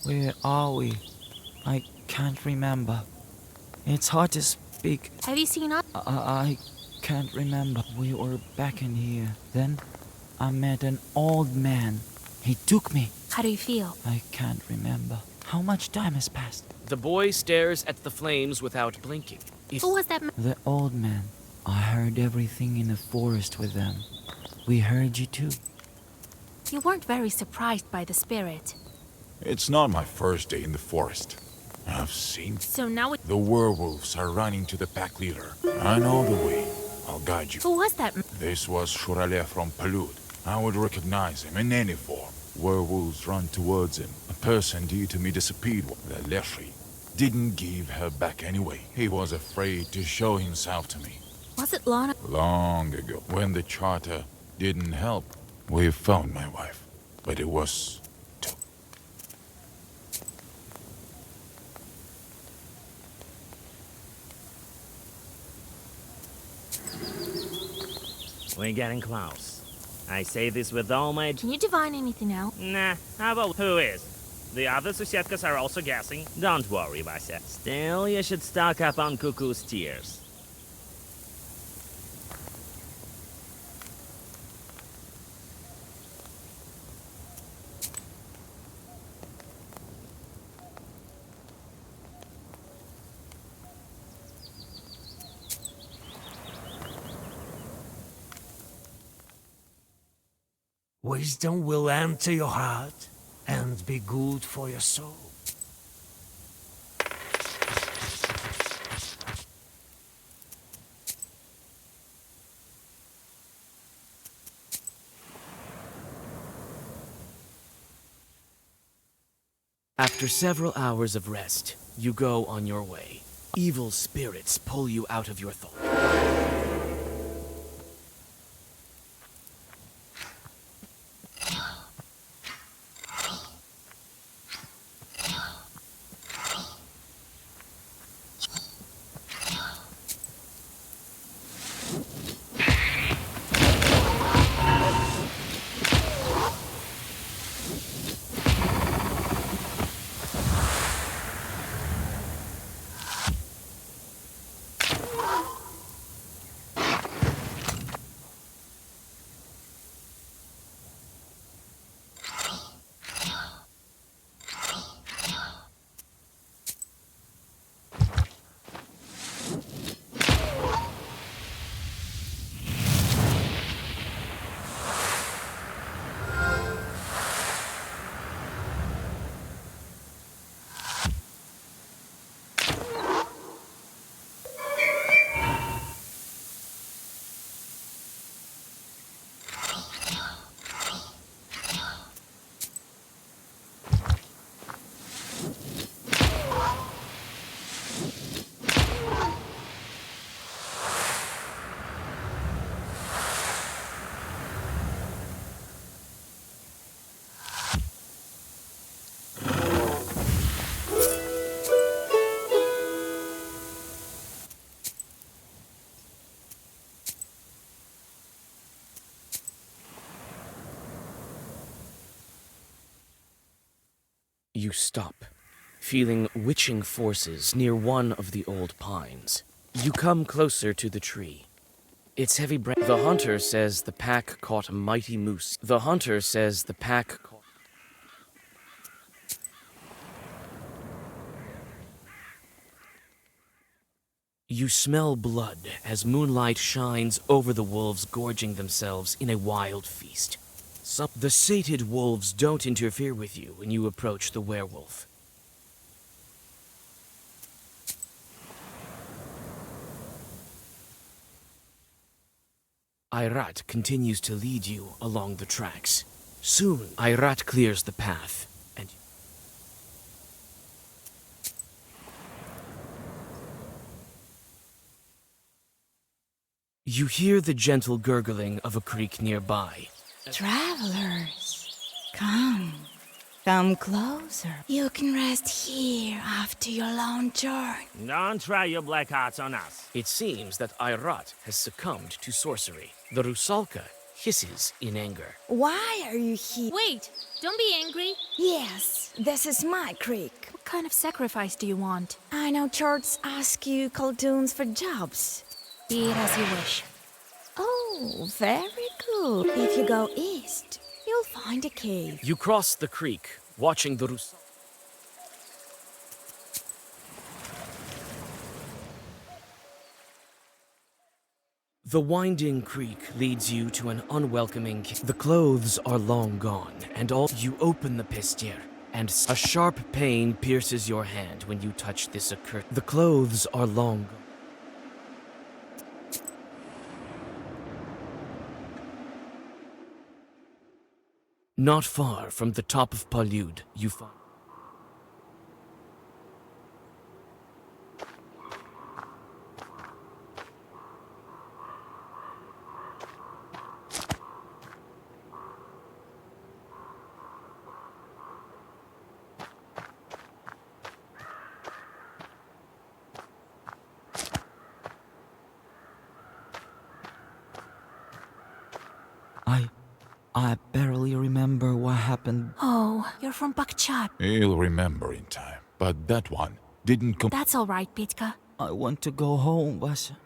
Where are we? I can't remember. It's hard to speak. Have you seen us? I can't remember. We were back in here. Then I met an old man. He took me. How do you feel? I can't remember. How much time has passed? The boy stares at the flames without blinking. Who was that man? The old man. I heard everything in the forest with them. We heard you too. You weren't very surprised by the spirit. It's not my first day in the forest. I've seen... So now The werewolves are running to the pack leader. I know the way. I'll guide you. Who was that? This was Shurale from Palud. I would recognize him in any form. Werewolves run towards him. A person due to me disappeared. The Leshri didn't give her back anyway. He was afraid to show himself to me. Was it Lana? Long ago, when the charter didn't help, we found my wife. But it was... We're getting close. I say this with all my... Can you divine anything out? Nah, how about who is? The other Susetkas are also guessing. Don't worry, Vasya. Still, you should stock up on Cuckoo's tears. Wisdom will enter your heart and be good for your soul. After several hours of rest, you go on your way. Evil spirits pull you out of your thoughts. You stop, feeling witching forces near one of the old pines. You come closer to the tree. Its heavy branch. The hunter says the pack caught a mighty moose. The hunter says the pack caught. You smell blood as moonlight shines over the wolves gorging themselves in a wild feast. The sated wolves don't interfere with you when you approach the werewolf. Irat continues to lead you along the tracks. Soon, Irat clears the path, and you hear the gentle gurgling of a creek nearby. Travelers, come. Come closer. You can rest here after your long journey. Don't try your black arts on us. It seems that Irat has succumbed to sorcery. The rosalka hisses in anger. Why are you here? Wait, don't be angry. Yes, this is my creek. What kind of sacrifice do you want? I know churches ask you Khaldoons for jobs. Be it as you wish. Oh, very good. If you go east, you'll find a cave. You cross the creek, watching the rosalka. The winding creek leads you to an unwelcoming cave. The clothes are long gone, and all you open the pestiere, and a sharp pain pierces your hand when you touch this accursed. The clothes are long gone. Not far from the top of Palyud, you find. I barely remember what happened. Oh, you're from Bakchat. He'll remember in time. But that one didn't come. That's all right, Pitka. I want to go home, Vasha.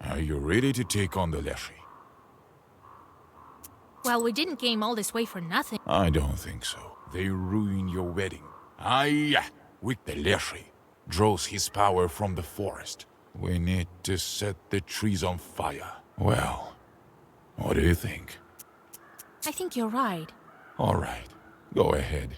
Are you ready to take on the Leshi? Well, we didn't came all this way for nothing. I don't think so. They ruined your wedding. With the Leshi draws his power from the forest. We need to set the trees on fire. Well, what do you think? I think you're right. All right, go ahead.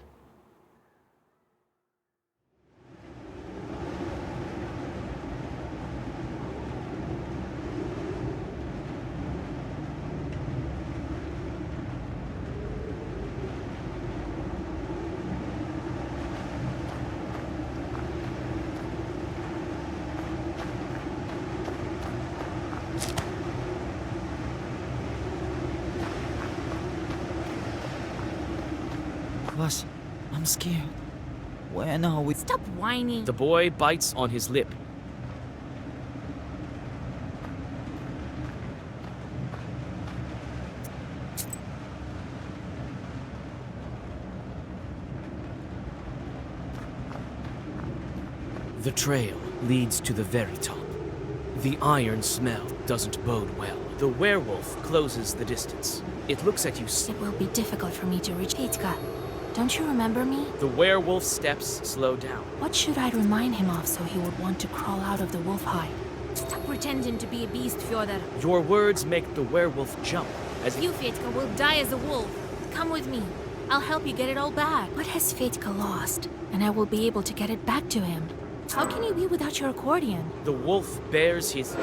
Vasha, I'm scared. When are we? Stop whining. The boy bites on his lip. The trail leads to the very top. The iron smell doesn't bode well. The werewolf closes the distance. It looks at you. It will be difficult for me to reach Pitka. Don't you remember me? The werewolf's steps slow down. What should I remind him of so he would want to crawl out of the wolf hide? Stop pretending to be a beast, Fyodor. Your words make the werewolf jump as You, Fetka, will die as a wolf. Come with me. I'll help you get it all back. What has Fetka lost? And I will be able to get it back to him. How can he be without your accordion? the wolf bears his.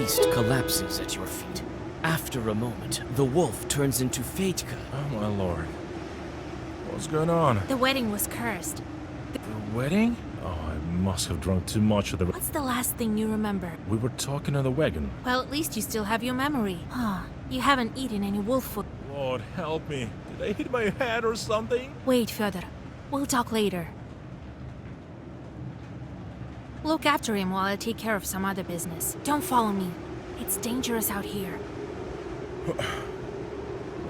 beast collapses at your feet. After a moment, the wolf turns into Fatka. Oh my lord. What's going on? The wedding was cursed. The wedding? Oh, I must have drunk too much of the... What's the last thing you remember? We were talking on the wagon. Well, at least you still have your memory. You haven't eaten any wolf food. Lord, help me. Did I hit my head or something? Wait, Fyodor. We'll talk later. Look after him while I take care of some other business. Don't follow me. It's dangerous out here.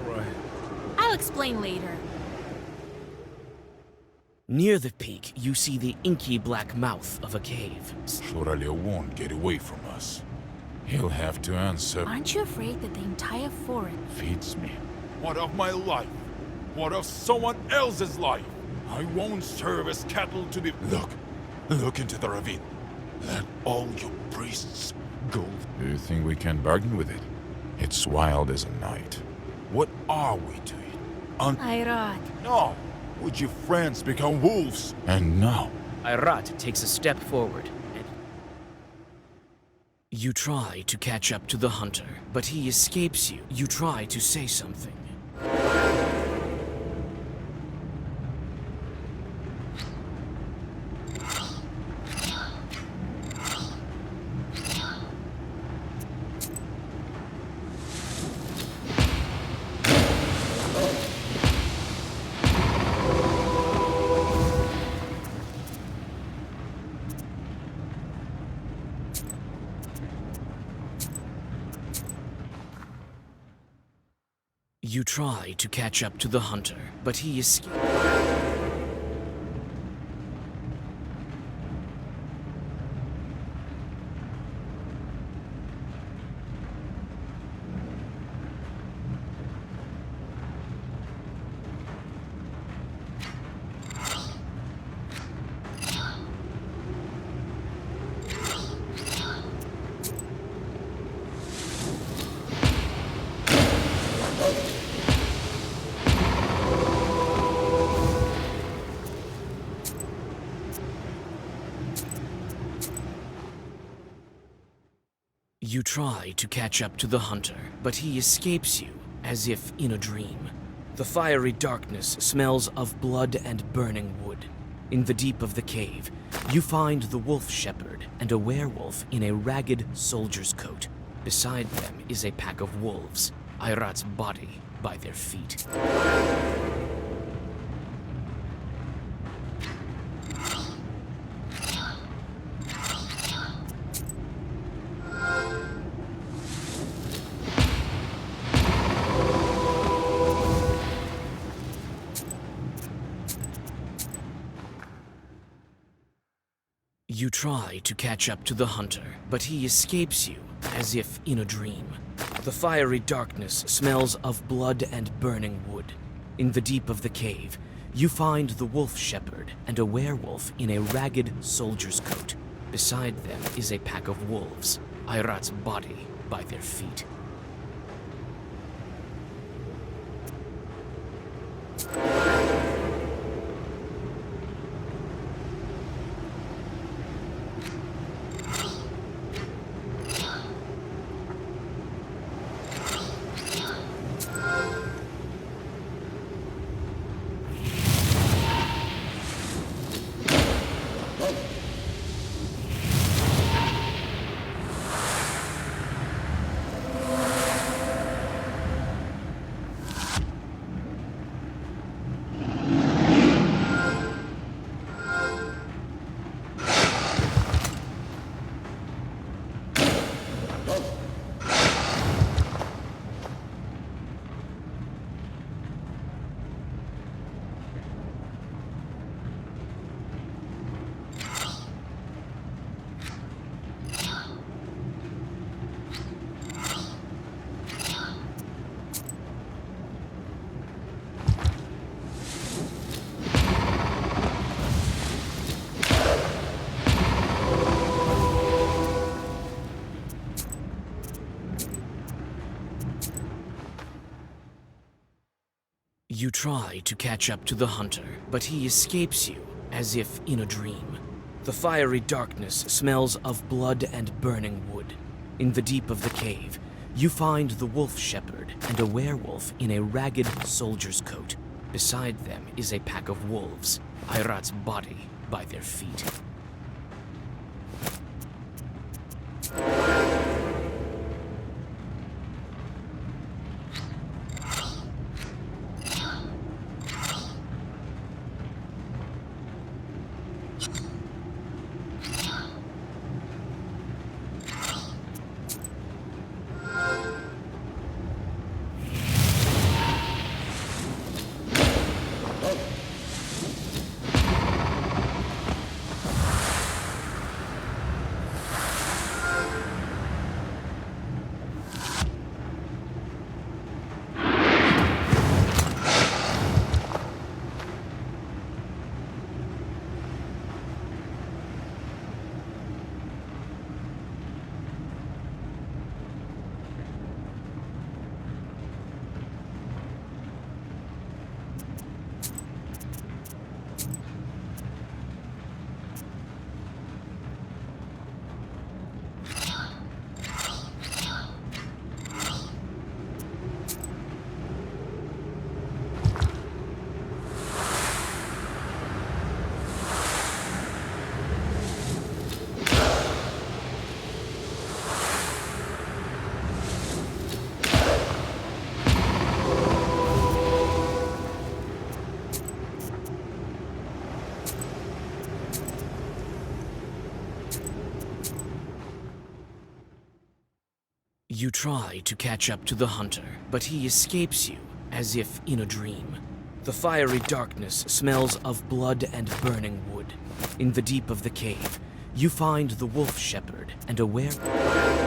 Right. I'll explain later. Near the peak, you see the inky black mouth of a cave. Surely won't get away from us. He'll have to answer. Aren't you afraid that the entire forest feeds me? What of my life? What of someone else's life? I won't serve as cattle to be... Look into the ravine. Let all you priests go. Do you think we can bargain with it? It's wild as a night. What are we to it? Ayrat. No! Would your friends become wolves? And now... Ayrat takes a step forward. You try to catch up to the hunter, but he escapes you. You try to say something. You try to catch up to the hunter, but he escapes. You try to catch up to the hunter, but he escapes you, as if in a dream. The fiery darkness smells of blood and burning wood. In the deep of the cave, you find the wolf shepherd and a werewolf in a ragged soldier's coat. Beside them is a pack of wolves, Ayrat's body by their feet. You try to catch up to the hunter, but he escapes you, as if in a dream. The fiery darkness smells of blood and burning wood. In the deep of the cave, you find the wolf shepherd and a werewolf in a ragged soldier's coat. Beside them is a pack of wolves, Ayrat's body by their feet. You try to catch up to the hunter, but he escapes you, as if in a dream. The fiery darkness smells of blood and burning wood. In the deep of the cave, you find the wolf shepherd and a werewolf in a ragged soldier's coat. Beside them is a pack of wolves, Irat's body by their feet. You try to catch up to the hunter, but he escapes you as if in a dream. The fiery darkness smells of blood and burning wood. In the deep of the cave, you find the wolf shepherd and a werewolf.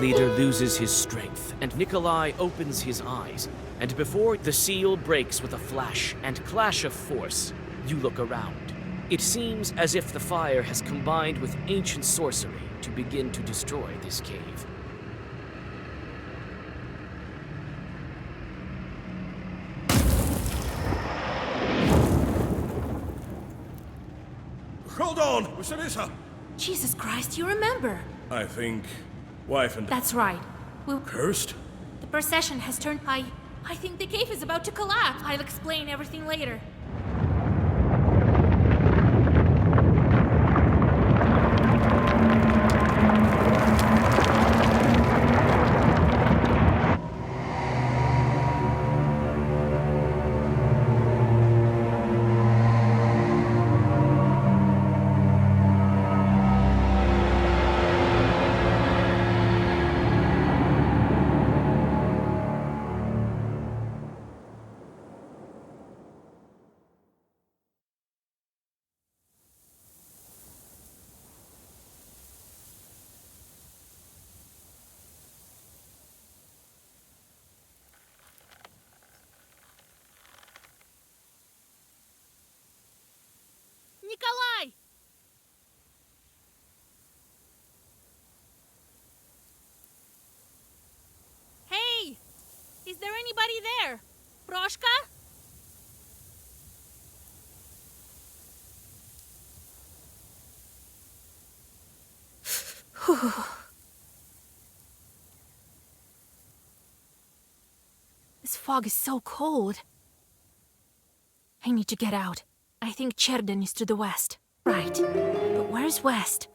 leader loses his strength, and Nikolai opens his eyes. And before the seal breaks with a flash and clash of force, you look around. It seems as if the fire has combined with ancient sorcery to begin to destroy this cave. Hold on, Vasilisa! Jesus Christ, you remember? I think wife and... That's right. We'll... Cursed? The procession has turned... I think the cave is about to collapse. I'll explain everything later. Nikolai! Hey! Is there anybody there? Proshka? This fog is so cold. I need to get out. I think Cherden is to the west. Right. But where's west?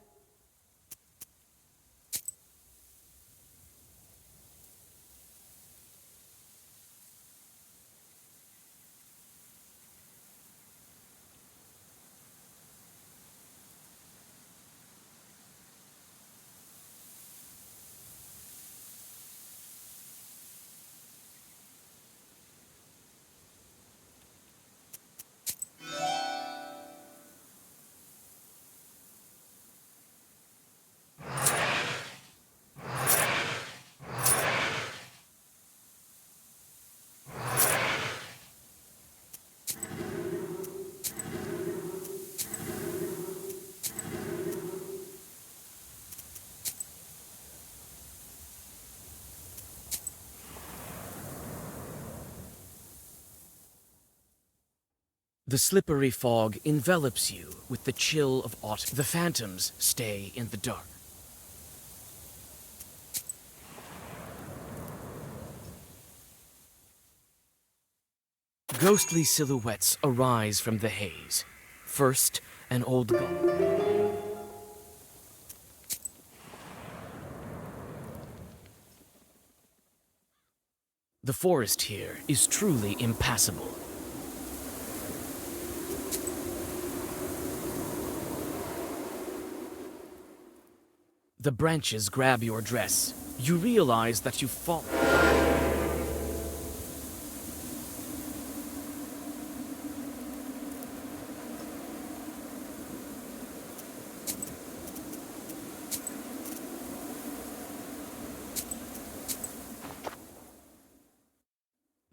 The slippery fog envelops you with the chill of autumn. The phantoms stay in the dark. Ghostly silhouettes arise from the haze. First, an old guard. The forest here is truly impassable. The branches grab your dress. You realize that you've fallen.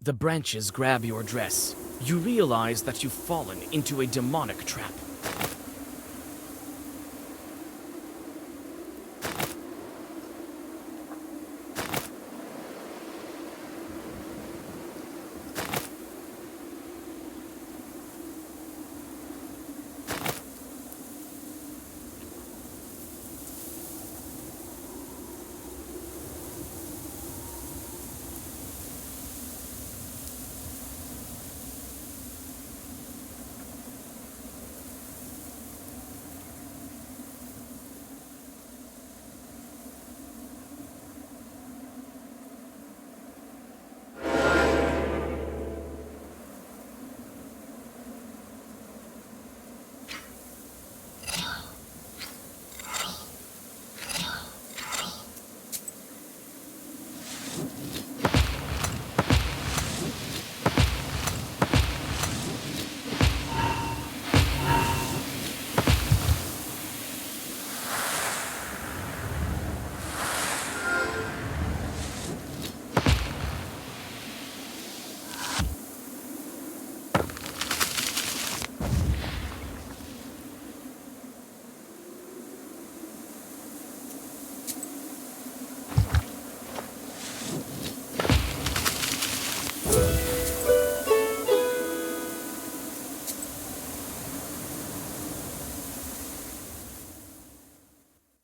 The branches grab your dress. You realize that you've fallen into a demonic trap.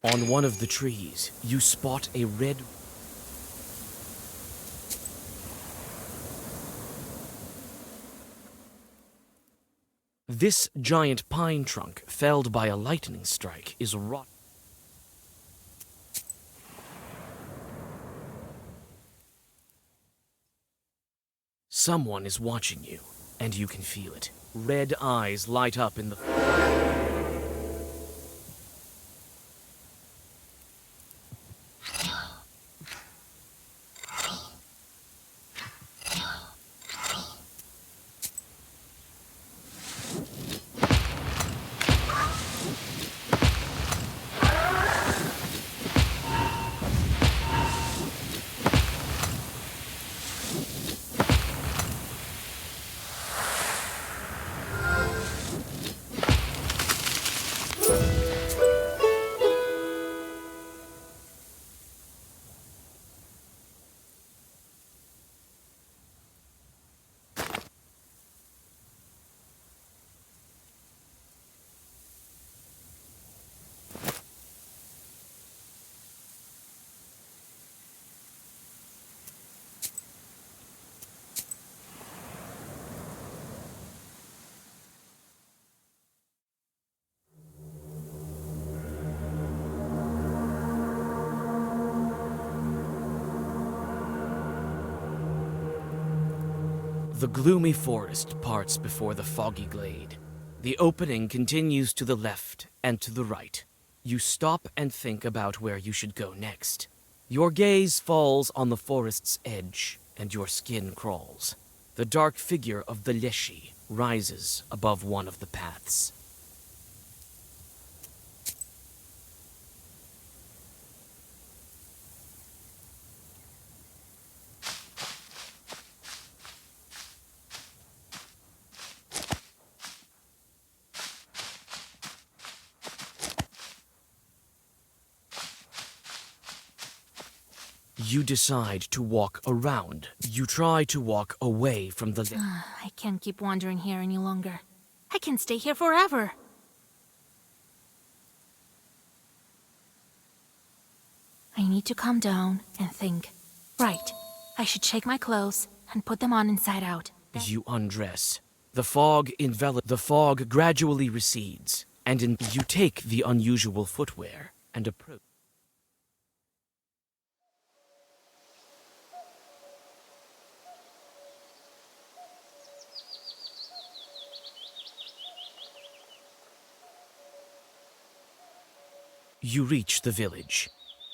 On one of the trees, you spot a red... This giant pine trunk, felled by a lightning strike, is rot. Someone is watching you, and you can feel it. Red eyes light up in the... The gloomy forest parts before the foggy glade. The opening continues to the left and to the right. You stop and think about where you should go next. Your gaze falls on the forest's edge, and your skin crawls. The dark figure of the Leshy rises above one of the paths. You decide to walk around. You try to walk away from the... I can't keep wandering here any longer. I can stay here forever. I need to calm down and think. Right, I should shake my clothes and put them on inside out. You undress. The fog gradually recedes, and you take the unusual footwear and approach. You reach the village.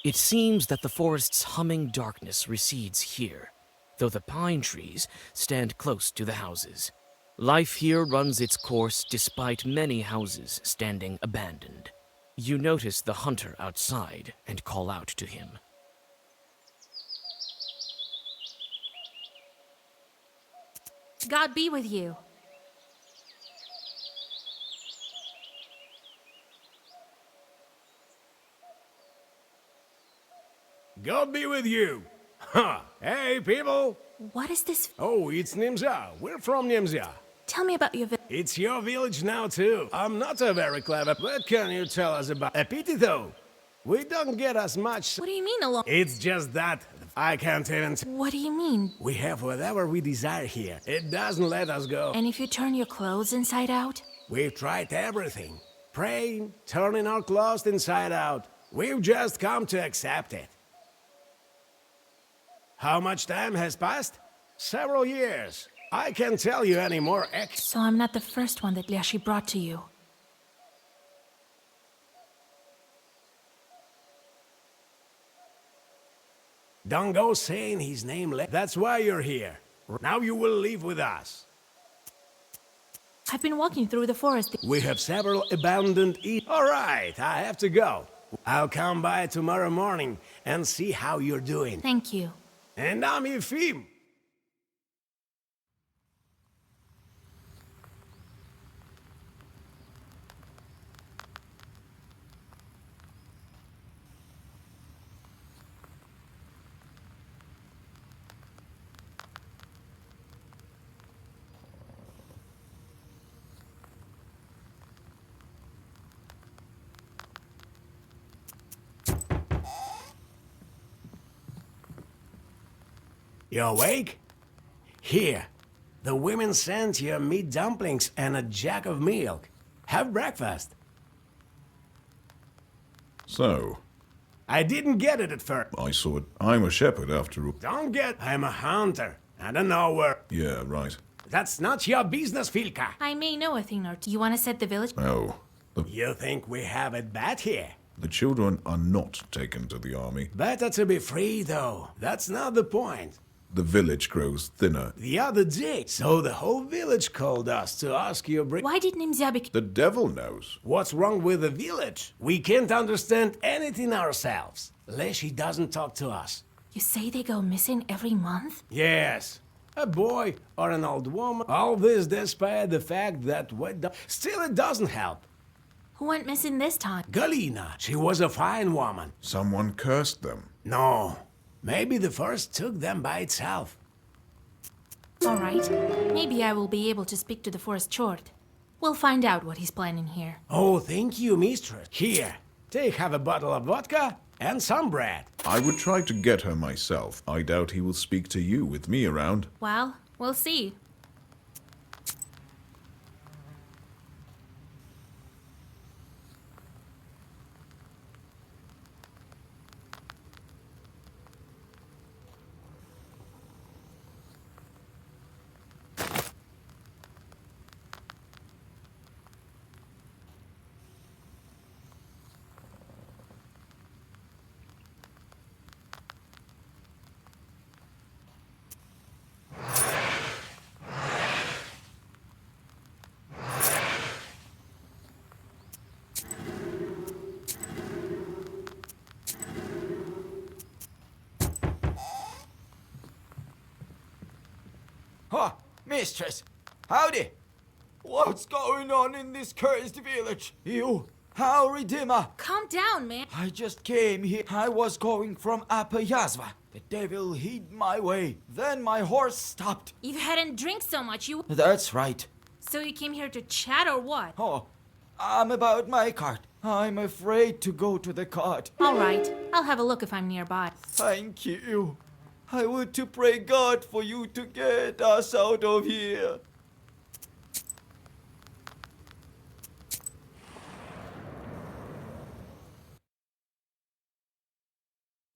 It seems that the forest's humming darkness recedes here, though the pine trees stand close to the houses. Life here runs its course despite many houses standing abandoned. You notice the hunter outside and call out to him. God be with you. God be with you. Ha! Hey, people! What is this? Oh, it's Nimza. We're from Nimza. Tell me about your village. It's your village now, too. I'm not a very clever. What can you tell us about? A pity, though. We don't get as much. What do you mean alone? It's just that I can't even. What do you mean? We have whatever we desire here. It doesn't let us go. And if you turn your clothes inside out? We've tried everything. Praying, turning our clothes inside out. We've just come to accept it. How much time has passed? Several years. I can't tell you any more So I'm not the first one that Leshy brought to you. Don't go saying his name. That's why you're here. Now you will live with us. I've been walking through the forest. We have several abandoned All right, I have to go. I'll come by tomorrow morning and see how you're doing. Thank you. And I'm Efim. You awake? Here, the women sent you meat dumplings and a jug of milk. Have breakfast. So, I didn't get it at first. I saw it. I'm a shepherd after all. Don't get... I'm a hunter. I don't know where... Yeah, right. That's not your business, Filka. I may know a thing or two. You want to set the village? No. You think we have it bad here? The children are not taken to the army. Better to be free, though. That's not the point. The village grows thinner. The other day, so the whole village called us to ask you... Why did Nimzabik... The devil knows. What's wrong with the village? We can't understand anything ourselves. Leshy doesn't talk to us. You say they go missing every month? Yes. A boy or an old woman. All this despite the fact that still it doesn't help. Who went missing this time? Akulina. She was a fine woman. Someone cursed them. No. Maybe the forest took them by itself. All right. Maybe I will be able to speak to the forest chort. We'll find out what he's planning here. Oh, thank you, mistress. Here, have a bottle of vodka and some bread. I would try to get her myself. I doubt he will speak to you with me around. Well, we'll see. Huh, mistress. Howdy. What's going on in this cursed village? You, how Redeemer? Calm down, man. I just came here. I was going from Apayazva. The devil hid my way. Then my horse stopped. You hadn't drank so much, you... That's right. So you came here to chat or what? Oh, I'm about my cart. I'm afraid to go to the cart. All right. I'll have a look if I'm nearby. Thank you. I would to pray God for you to get us out of here.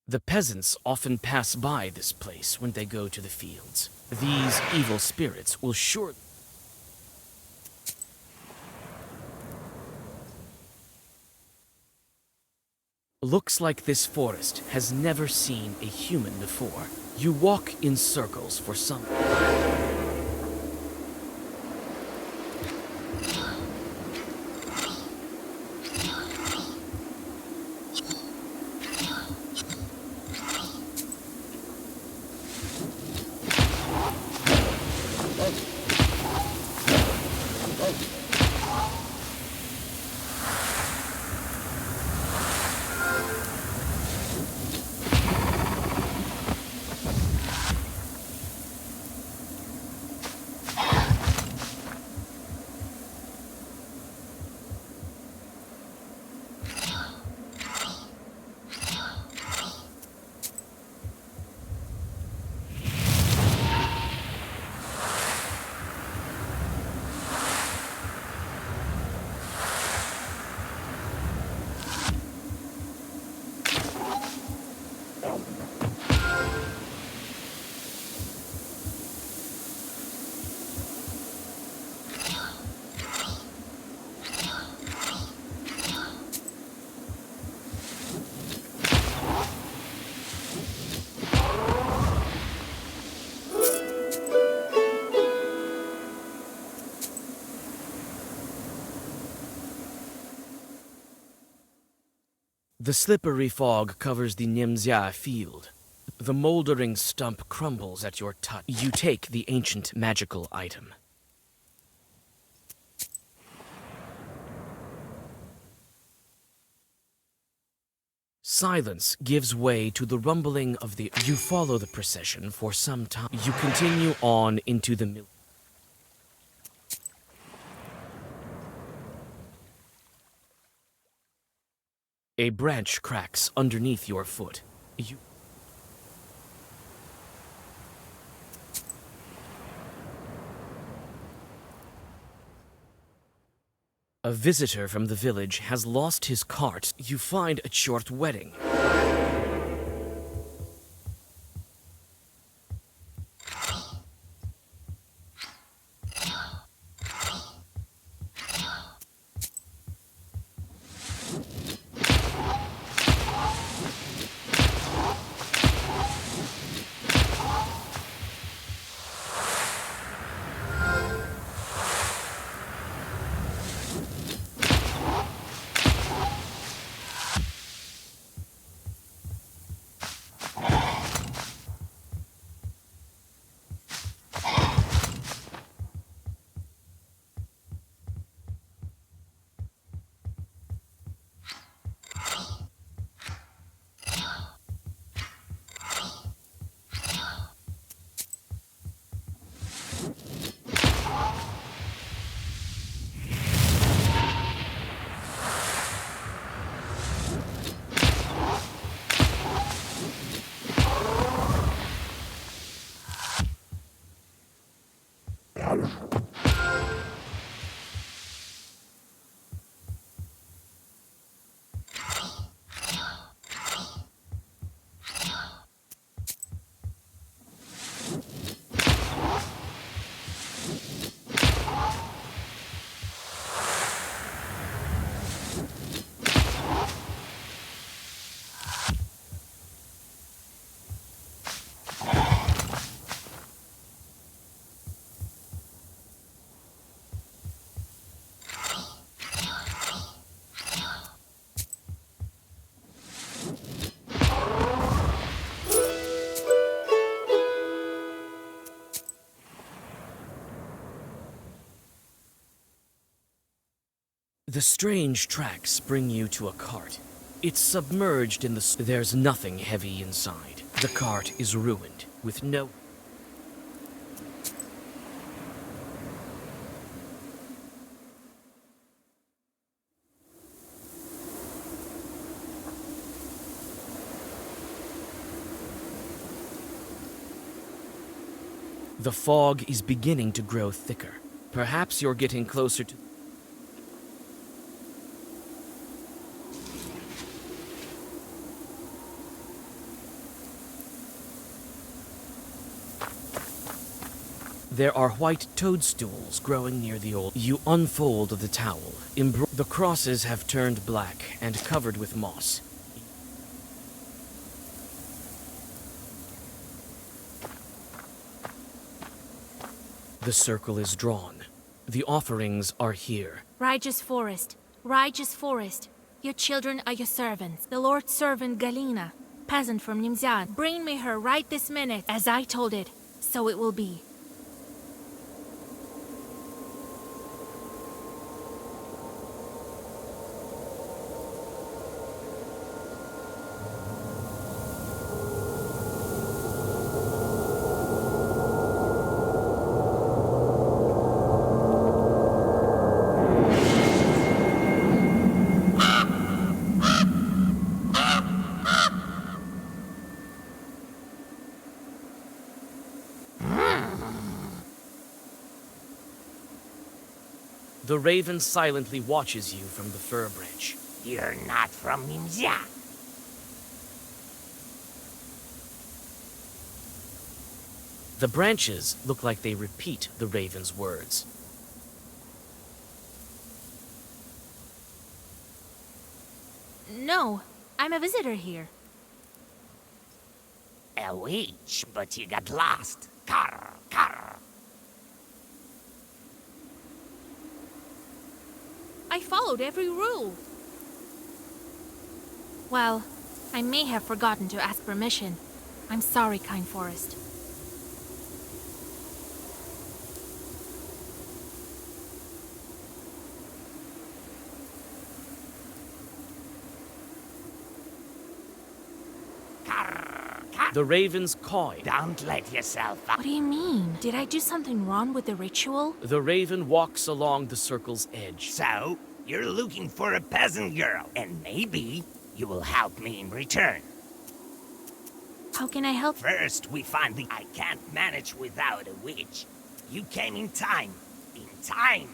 The peasants often pass by this place when they go to the fields. These evil spirits will surely... Looks like this forest has never seen a human before. You walk in circles for some... The slippery fog covers the Nimzia field. The moldering stump crumbles at your touch. You take the ancient magical item. Silence gives way to the rumbling of the... You follow the procession for some time. You continue on into the mill. A branch cracks underneath your foot. A visitor from the village has lost his cart. You find a short wedding. The strange tracks bring you to a cart. It's submerged in the... There's nothing heavy inside. The cart is ruined, with no... The fog is beginning to grow thicker. Perhaps you're getting closer to... There are white toadstools growing near the old... You unfold the towel. The crosses have turned black and covered with moss. The circle is drawn. The offerings are here. Righteous forest, righteous forest. Your children are your servants. The Lord's servant Galina, peasant from Nimzan. Bring me her right this minute. As I told it, so it will be. The raven silently watches you from the fir branch. You're not from Nimzia. The branches look like they repeat the raven's words. No, I'm a visitor here. A witch, but you got lost. Carr, carr. I followed every rule. Well, I may have forgotten to ask permission. I'm sorry, Kind Forest. The ravens caw. Don't let yourself up. What do you mean? Did I do something wrong with the ritual? The raven walks along the circle's edge. So, you're looking for a peasant girl, and maybe you will help me in return. How can I help? First, we find the... I can't manage without a witch. You came in time. In time.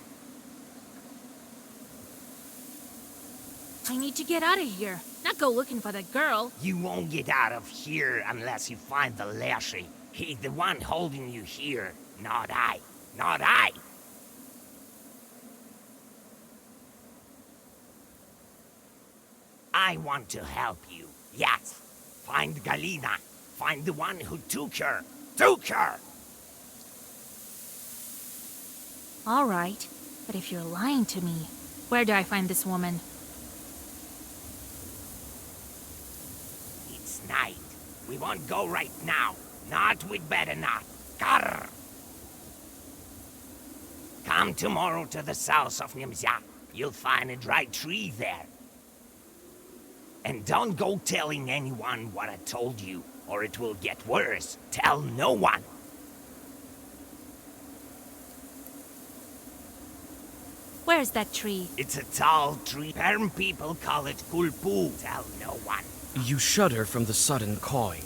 I need to get out of here, not go looking for that girl. You won't get out of here unless you find the Lassie. He's the one holding you here, not I. Not I! I want to help you, yes. Find Galina. Find the one who took her. Took her! All right, but if you're lying to me, where do I find this woman? It's night. We won't go right now. Not, we'd better not. Grr! Come tomorrow to the south of Nimzia. You'll find a dry tree there. And don't go telling anyone what I told you, or it will get worse. Tell no one. Where's that tree? It's a tall tree. Perm people call it kulpu. Tell no one. You shudder from the sudden cawing.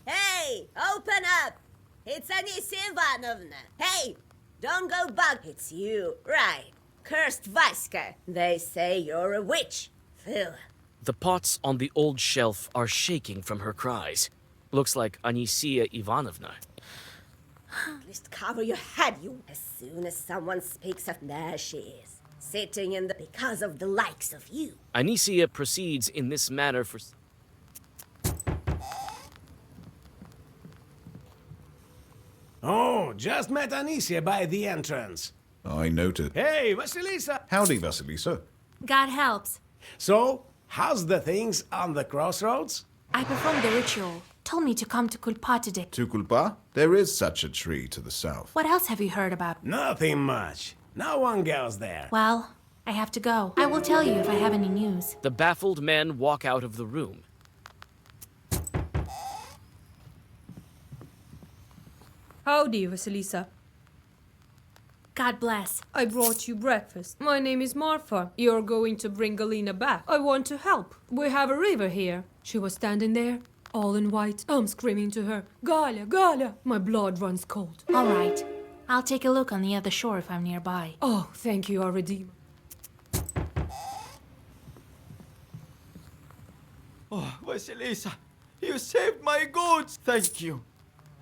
Hey, open up! It's Anisia Ivanovna. Hey, don't go back. It's you, right? Cursed Vaska. They say you're a witch. Phil. The pots on the old shelf are shaking from her cries. Looks like Anisia Ivanovna. At least cover your head, you. As soon as someone speaks of, there she is, sitting in the because of the likes of you. Anisia proceeds in this manner for... Oh, just met Anisia by the entrance. I noted. Hey, Vasilisa! Howdy, Vasilisa. God helps. So, how's the things on the crossroads? I performed the ritual. Told me to come to Kulpatidek. To Kulpa, there is such a tree to the south. What else have you heard about? Nothing much. No one goes there. Well, I have to go. I will tell you if I have any news. The baffled men walk out of the room. Howdy, Vasilisa. God bless. I brought you breakfast. My name is Marfa. You're going to bring Galina back. I want to help. We have a river here. She was standing there, all in white. I'm screaming to her, Galia, Galia. My blood runs cold. All right. I'll take a look on the other shore if I'm nearby. Oh, thank you, our Redeemer. Oh, Vasilisa, you saved my goods. Thank you.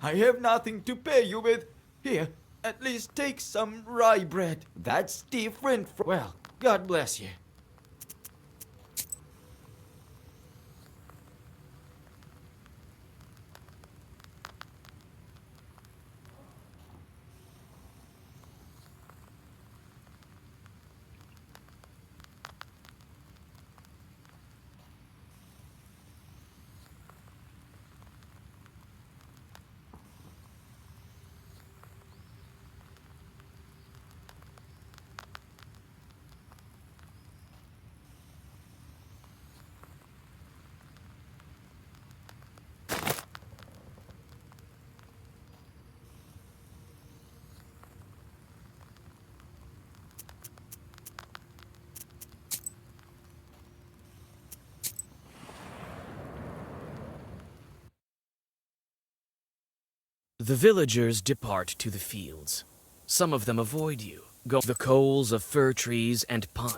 I have nothing to pay you with. Here, at least take some rye bread. That's different from... Well, God bless you. The villagers depart to the fields. Some of them avoid you, go the coals of fir trees and pine.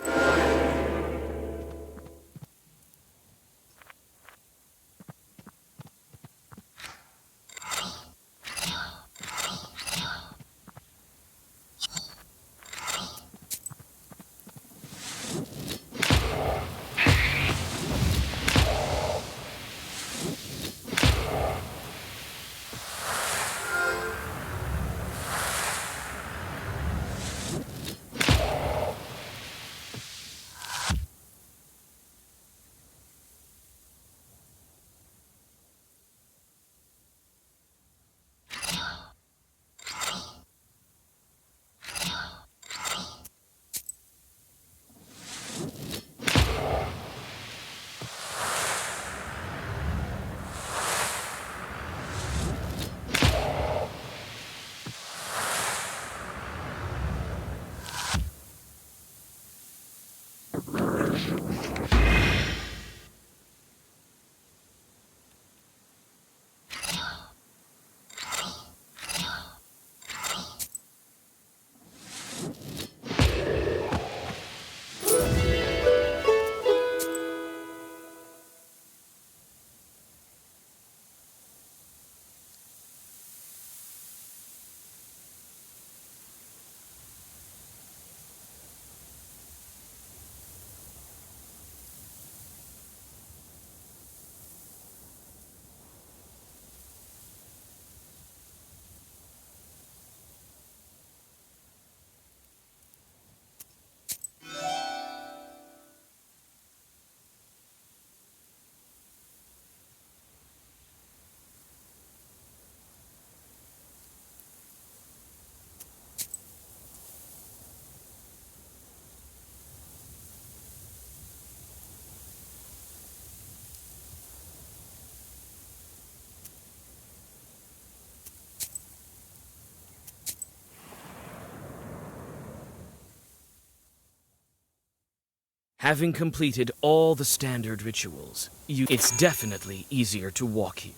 Having completed all the standard rituals, it's definitely easier to walk here.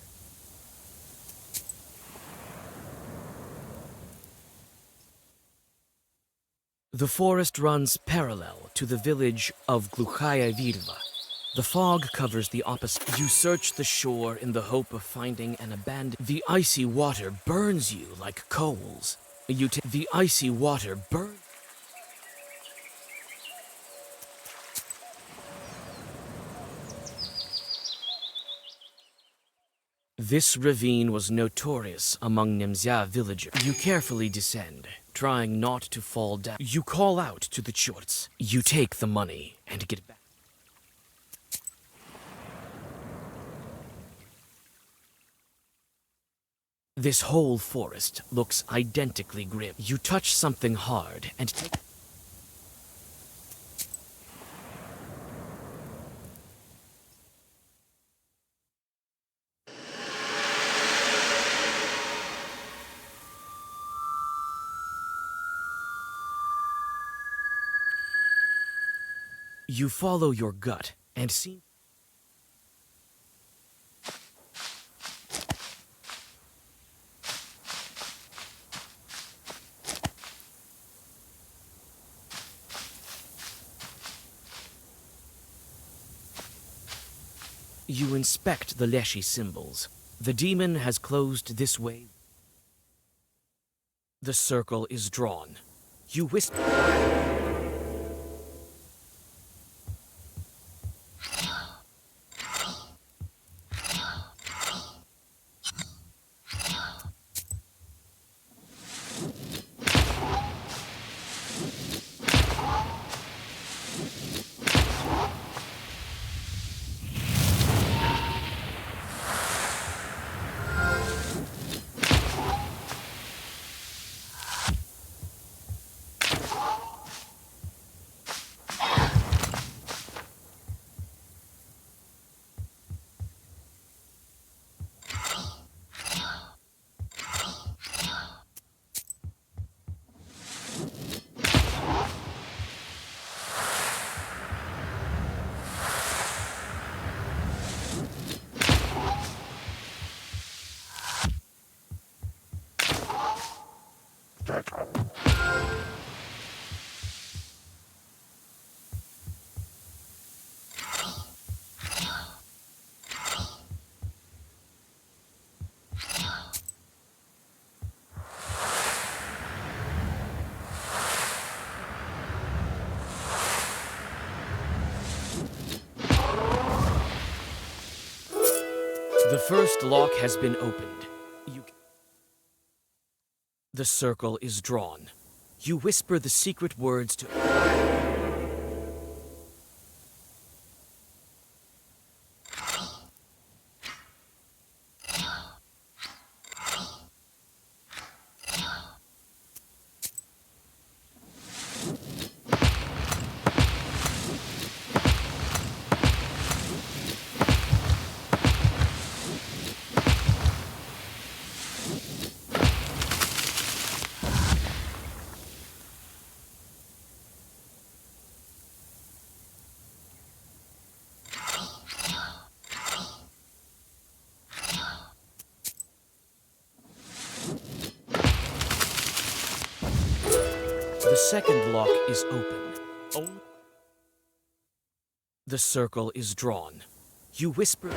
The forest runs parallel to the village of Gluchaya Virva. The fog covers the opposite. You search the shore in the hope of finding an abandoned... The icy water burns you like coals. The icy water burns... This ravine was notorious among Nemzya villagers. You carefully descend, trying not to fall down. You call out to the chorts. You take the money and get back. This whole forest looks identically grim. You touch something hard and take... You follow your gut and see... You inspect the Leshy symbols. The demon has closed this way. The circle is drawn. You whisper... The first lock has been opened. The circle is drawn. You whisper the secret words to... The second lock is open. The circle is drawn. You whisper...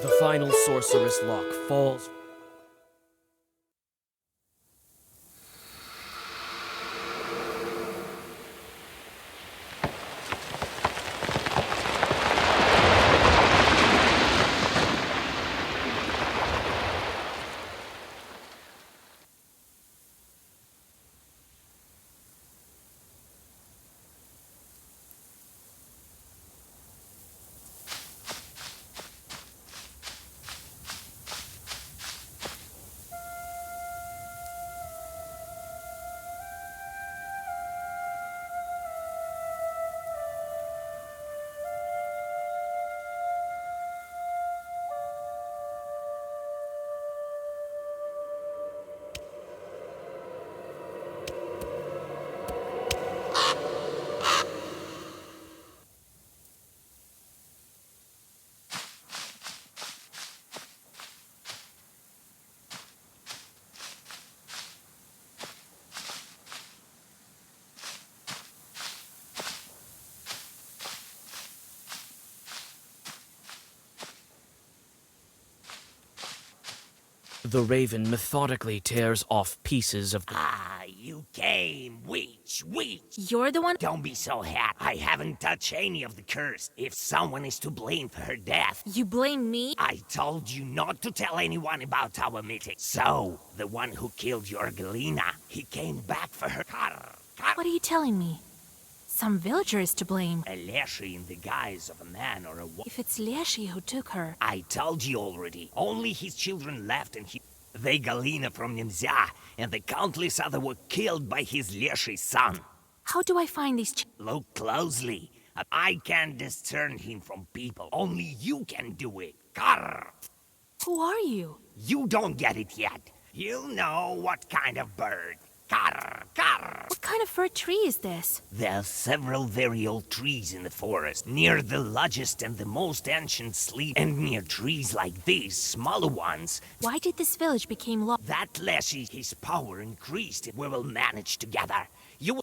The final sorceress lock falls. The raven methodically tears off pieces of the... Ah, you came, witch. You're the one? Don't be so happy. I haven't touched any of the curse. If someone is to blame for her death... You blame me? I told you not to tell anyone about our meeting. So, the one who killed your Akulina, he came back for her. What are you telling me? Some villager is to blame. A Leshy in the guise of a man or a woman. If it's Leshy who took her... I told you already. Only his children left and he... They Akulina from Nimzya, and the countless other were killed by his Leshy son. How do I find these Look closely. I can't discern him from people. Only you can do it. Karr! Who are you? You don't get it yet. You know what kind of bird. Karr! Karr! What kind of fir tree is this? There are several very old trees in the forest, near the largest and the most ancient sleep, and near trees like these, smaller ones. Why did this village become lost? That Leshy, his power increased. We will manage together.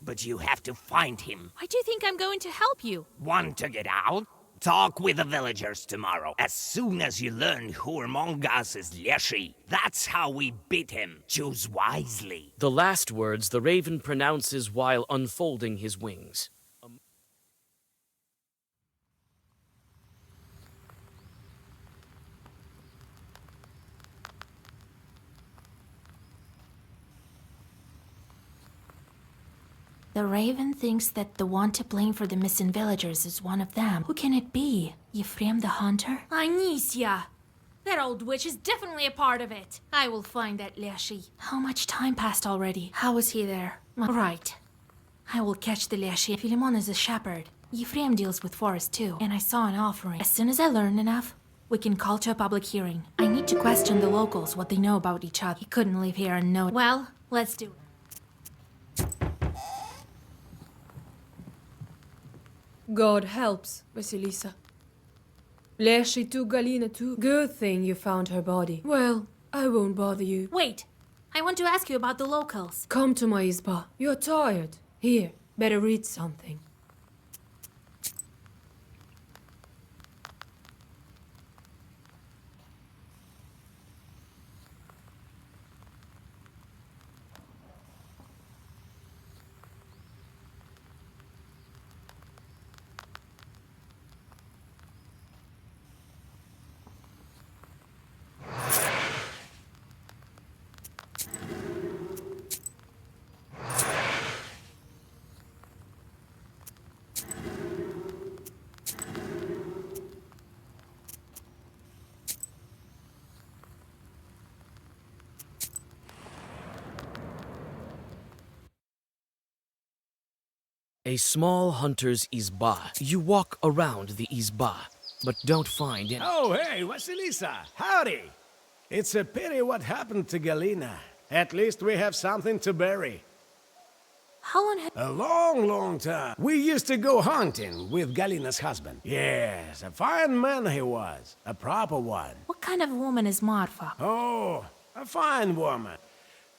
But you have to find him. Why do you think I'm going to help you? Want to get out? Talk with the villagers tomorrow. As soon as you learn who among us is Leshy, that's how we beat him. Choose wisely. The last words the raven pronounces while unfolding his wings. The raven thinks that the one to blame for the missing villagers is one of them. Who can it be? Ephraim the hunter? Anicia! That old witch is definitely a part of it. I will find that Leshy. How much time passed already? How was he there? Right. I will catch the Leshy. Philemon is a shepherd. Ephraim deals with forest too. And I saw an offering. As soon as I learn enough, we can call to a public hearing. I need to question the locals, what they know about each other. He couldn't live here and know it. Well, let's do it. God helps, Vasilisa. Leshy took Akulina too. Good thing you found her body. Well, I won't bother you. Wait! I want to ask you about the locals. Come to my izba. You're tired. Here, better read something. A small hunter's izba. You walk around the izba, but don't find any. Oh, hey, Vasilisa! Howdy! It's a pity what happened to Akulina. At least we have something to bury. How long had... A long, long time. We used to go hunting with Akulina's husband. Yes, a fine man he was. A proper one. What kind of woman is Marfa? Oh, a fine woman.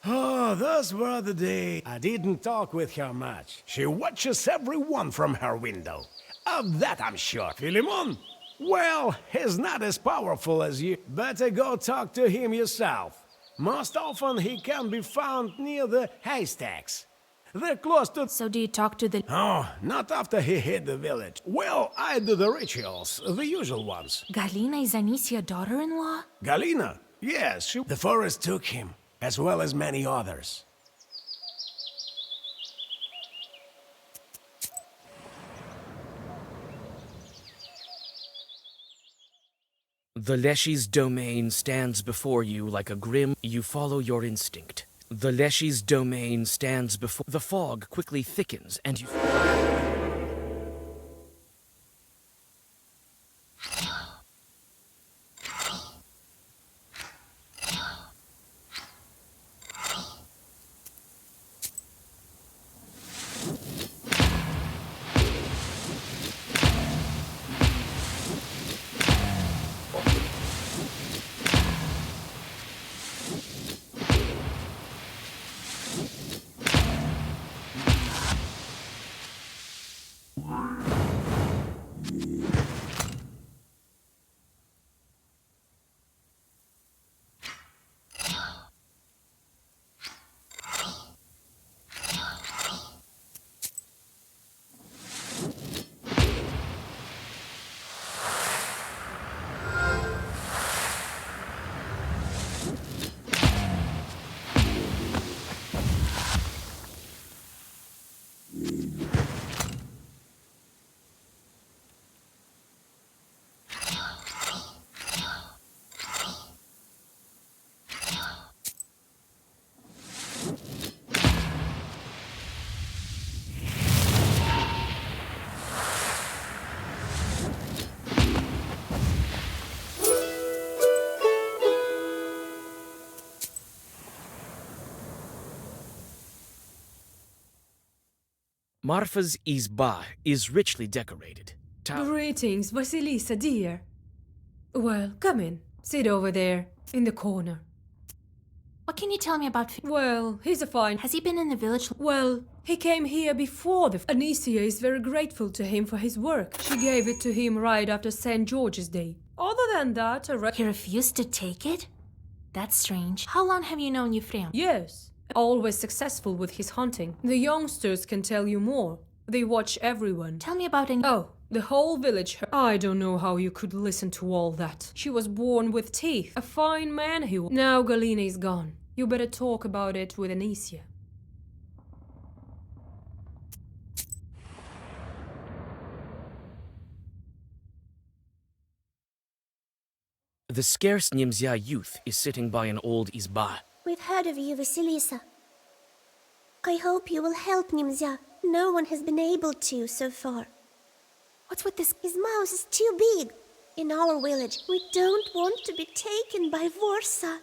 Oh, those were the days. I didn't talk with her much. She watches everyone from her window. Of that I'm sure. Philemon, Well, he's not as powerful as you. Better go talk to him yourself. Most often he can be found near the haystacks. They're close to... So do you talk to the... Oh, not after he hit the village. Well, I do the rituals, the usual ones. Galina is Anicia daughter-in-law? Galina? Yes, she... The forest took him, as well as many others. The Leshy's domain stands before you like a grim... You follow your instinct. The Leshy's domain stands before... The fog quickly thickens and you... Marfa's izba is richly decorated. Greetings, Vasilisa, dear. Well, come in. Sit over there, in the corner. What can you tell me about... Well, he's a fine... Has he been in the village? Well, he came here before the... Anicia is very grateful to him for his work. She gave it to him right after St. George's Day. Other than that, He refused to take it? That's strange. How long have you known Ephraim? Yes. Always successful with his hunting. The youngsters can tell you more. They watch everyone. Tell me about Oh, the whole village. I don't know how you could listen to all that. She was born with teeth. A fine man he was. Now Galina is gone. You better talk about it with Anicia. The scarce Nimzya youth is sitting by an old izba. We've heard of you, Vasilisa. I hope you will help Nimzya. No one has been able to so far. What's with this? His mouth is too big. In our village, we don't want to be taken by Vorsa.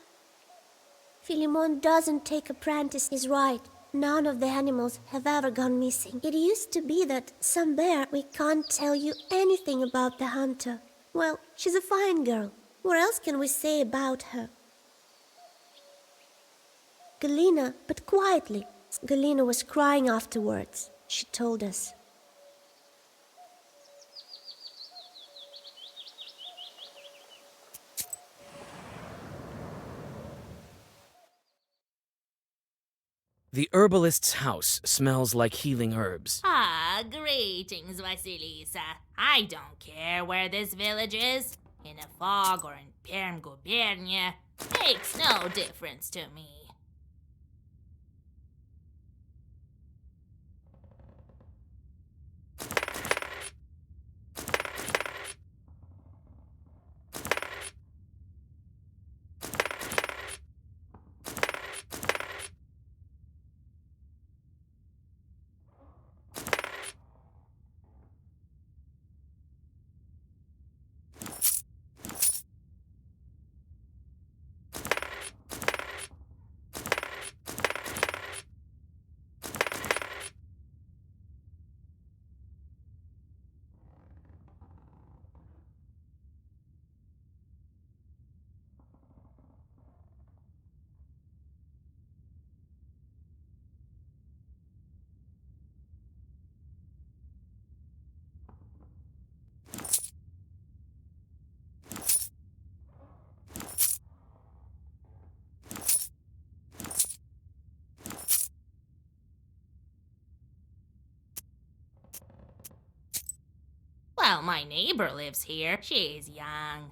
Philemon doesn't take apprentice, he's right. None of the animals have ever gone missing. It used to be that some bear, we can't tell you anything about the hunter. Well, she's a fine girl. What else can we say about her? Galina, but quietly. Galina was crying afterwards, she told us. The herbalist's house smells like healing herbs. Ah, greetings, Vasilisa. I don't care where this village is. In a fog or in Perm Gubernia. Makes no difference to me. Well, my neighbor lives here. She's young.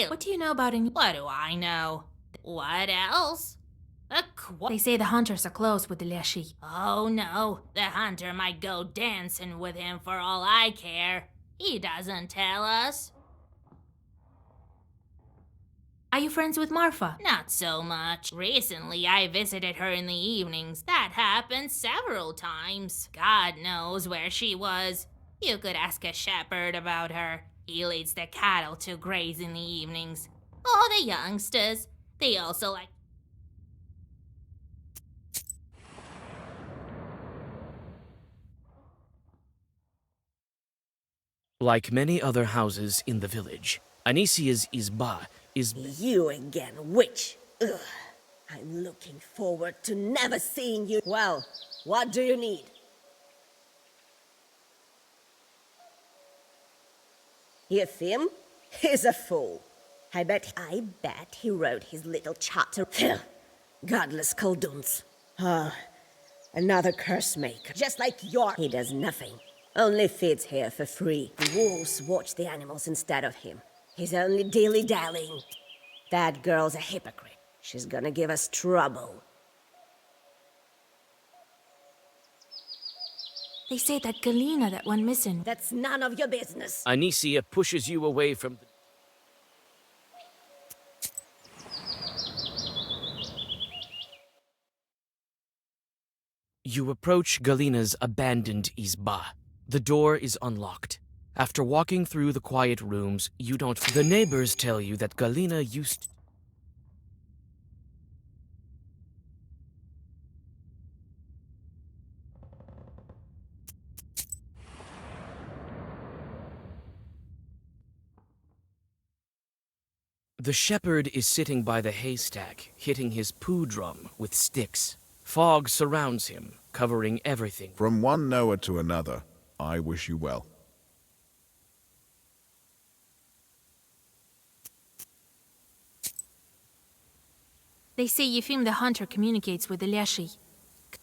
What do you know about him? What do I know? What else? They say the hunters are close with the Leshi. Oh no, the hunter might go dancing with him for all I care. He doesn't tell us. Are you friends with Marfa? Not so much. Recently, I visited her in the evenings. That happened several times. God knows where she was. You could ask a shepherd about her. He leads the cattle to graze in the evenings. Oh, the youngsters. They also like... Like many other houses in the village, Anisia's Izba is... You again, witch! Ugh. I'm looking forward to never seeing you. Well, what do you need? You him? He's a fool. I bet he wrote his little chapter. Godless colduns. Another curse maker. Just like He does nothing. Only feeds here for free. The wolves watch the animals instead of him. He's only dilly-dallying. That girl's a hypocrite. She's gonna give us trouble. They say that Galina that went missing. That's none of your business. Anisia pushes you away from the... You approach Galina's abandoned Izba. The door is unlocked. After walking through the quiet rooms, you don't... The neighbors tell you that Galina used... The shepherd is sitting by the haystack, hitting his poo drum with sticks. Fog surrounds him, covering everything. From one Noah to another, I wish you well. They say Yefim the hunter communicates with the Leshi.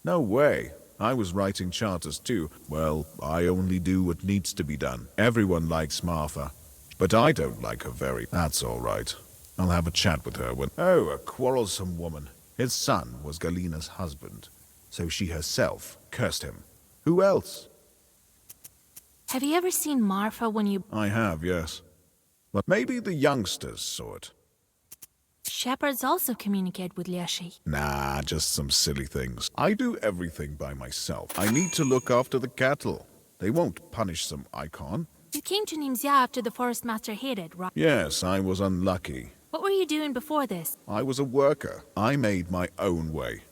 No way. I was writing charters too. Well, I only do what needs to be done. Everyone likes Martha, but I don't like her very... That's all right. I'll have a chat with her when... Oh, a quarrelsome woman. His son was Galina's husband, so she herself cursed him. Who else? Have you ever seen Marfa when you... I have, yes. But maybe the youngsters saw it. Shepherds also communicate with Leshi. Nah, just some silly things. I do everything by myself. I need to look after the cattle. They won't punish some icon. You came to Nimzia after the forest master hid it, right? Yes, I was unlucky. What were you doing before this? I was a worker. I made my own way.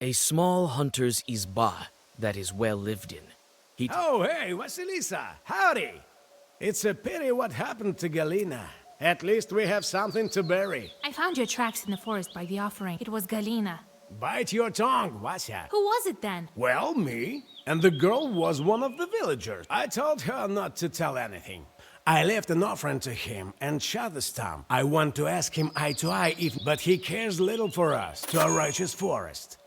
A small hunter's Izba that is well lived in. Oh, hey, Vasilisa! Howdy! It's a pity what happened to Galina. At least we have something to bury. I found your tracks in the forest by the offering. It was Galina. Bite your tongue, Vasya. Who was it then? Well, me. And the girl was one of the villagers. I told her not to tell anything. I left an offering to him and shot the stump. I want to ask him eye to eye if... But he cares little for us, to a righteous forest.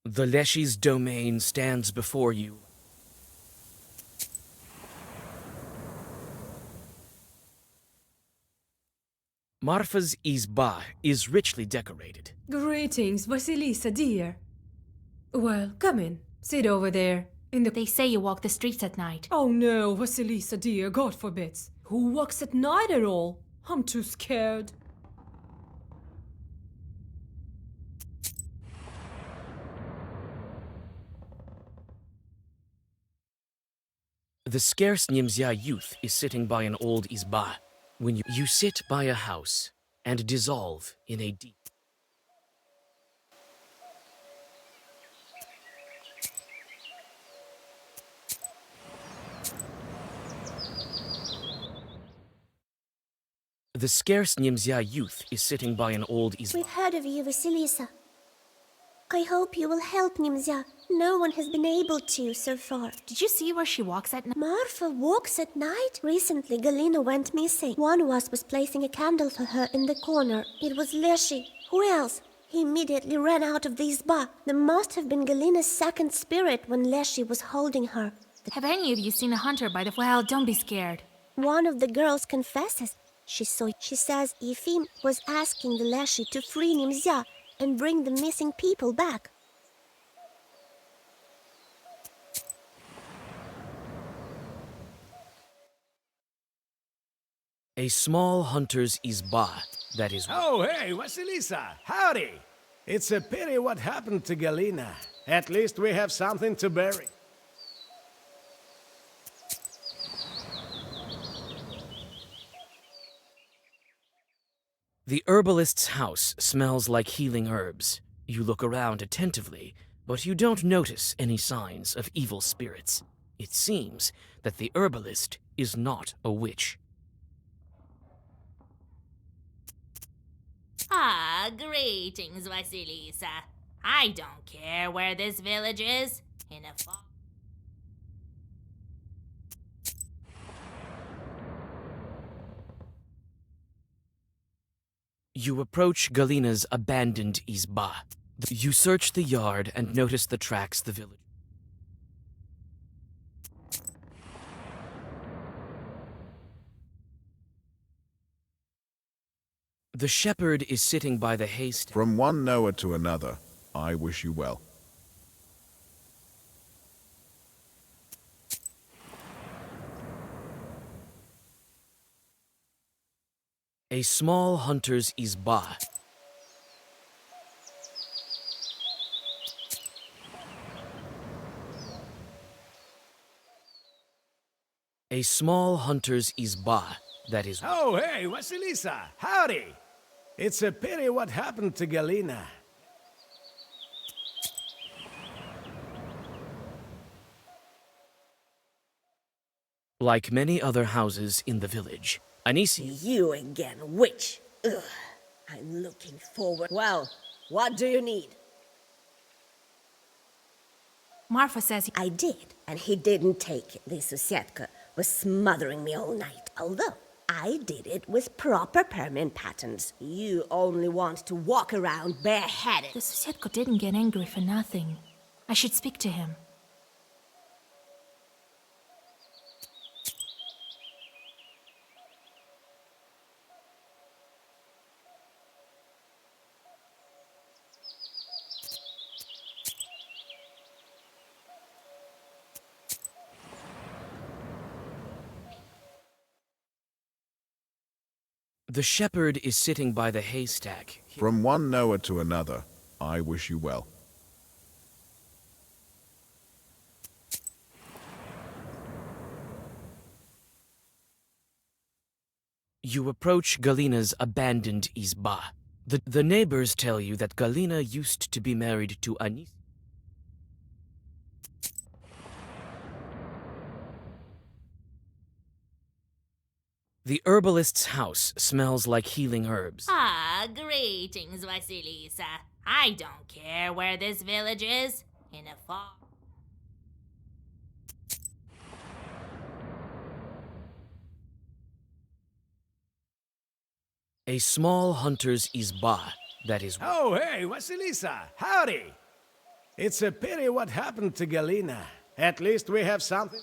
The Leshi's domain stands before you. Marfa's Izba is richly decorated. Greetings, Vasilisa, dear. Well, come in. Sit over there. They say you walk the streets at night. Oh no, Vasilisa, dear, God forbids. Who walks at night at all? I'm too scared. The scarce Nimzia youth is sitting by an old Izba. When you sit by a house and dissolve in a deep... The scarce Nimzia youth is sitting by an old Izba. We've heard of you, Vasilisa. I hope you will help Nimzya. No one has been able to so far. Did you see where she walks at night? Marfa walks at night? Recently, Galina went missing. One of us was placing a candle for her in the corner. It was Leshy. Who else? He immediately ran out of the izba. There must have been Galina's second spirit when Leshy was holding her. Have any of you seen a hunter by the... Well, don't be scared. One of the girls confesses. She says Efim was asking the Leshy to free Nimzya and bring the missing people back. A small hunter's izba, that is... Oh, hey, Vasilisa, howdy! It's a pity what happened to Galina. At least we have something to bury. The herbalist's house smells like healing herbs. You look around attentively, but you don't notice any signs of evil spirits. It seems that the herbalist is not a witch. Ah, greetings, Vasilisa. I don't care where this village is. In a far... You approach Galina's abandoned izba. You search the yard and notice the tracks the village. The shepherd is sitting by the haystack. From one Noah to another, I wish you well. A small hunter's izba. A small hunter's izba, that is... Oh, hey, Vasilisa, howdy! It's a pity what happened to Galina. Like many other houses in the village, Anisi... You again, witch! Ugh, I'm looking forward... Well, what do you need? Marfa says I did, and he didn't take it. This Susietka was smothering me all night, although I did it with proper permanent patterns. You only want to walk around bareheaded. The Susietka didn't get angry for nothing. I should speak to him. The shepherd is sitting by the haystack. From one Noah to another, I wish you well. You approach Galina's abandoned izba. The neighbors tell you that Galina used to be married to Anisi. The herbalist's house smells like healing herbs. Ah, greetings, Vasilisa. I don't care where this village is. In a far... A small hunter's izba, that is... Oh, hey, Vasilisa, howdy! It's a pity what happened to Galina. At least we have something...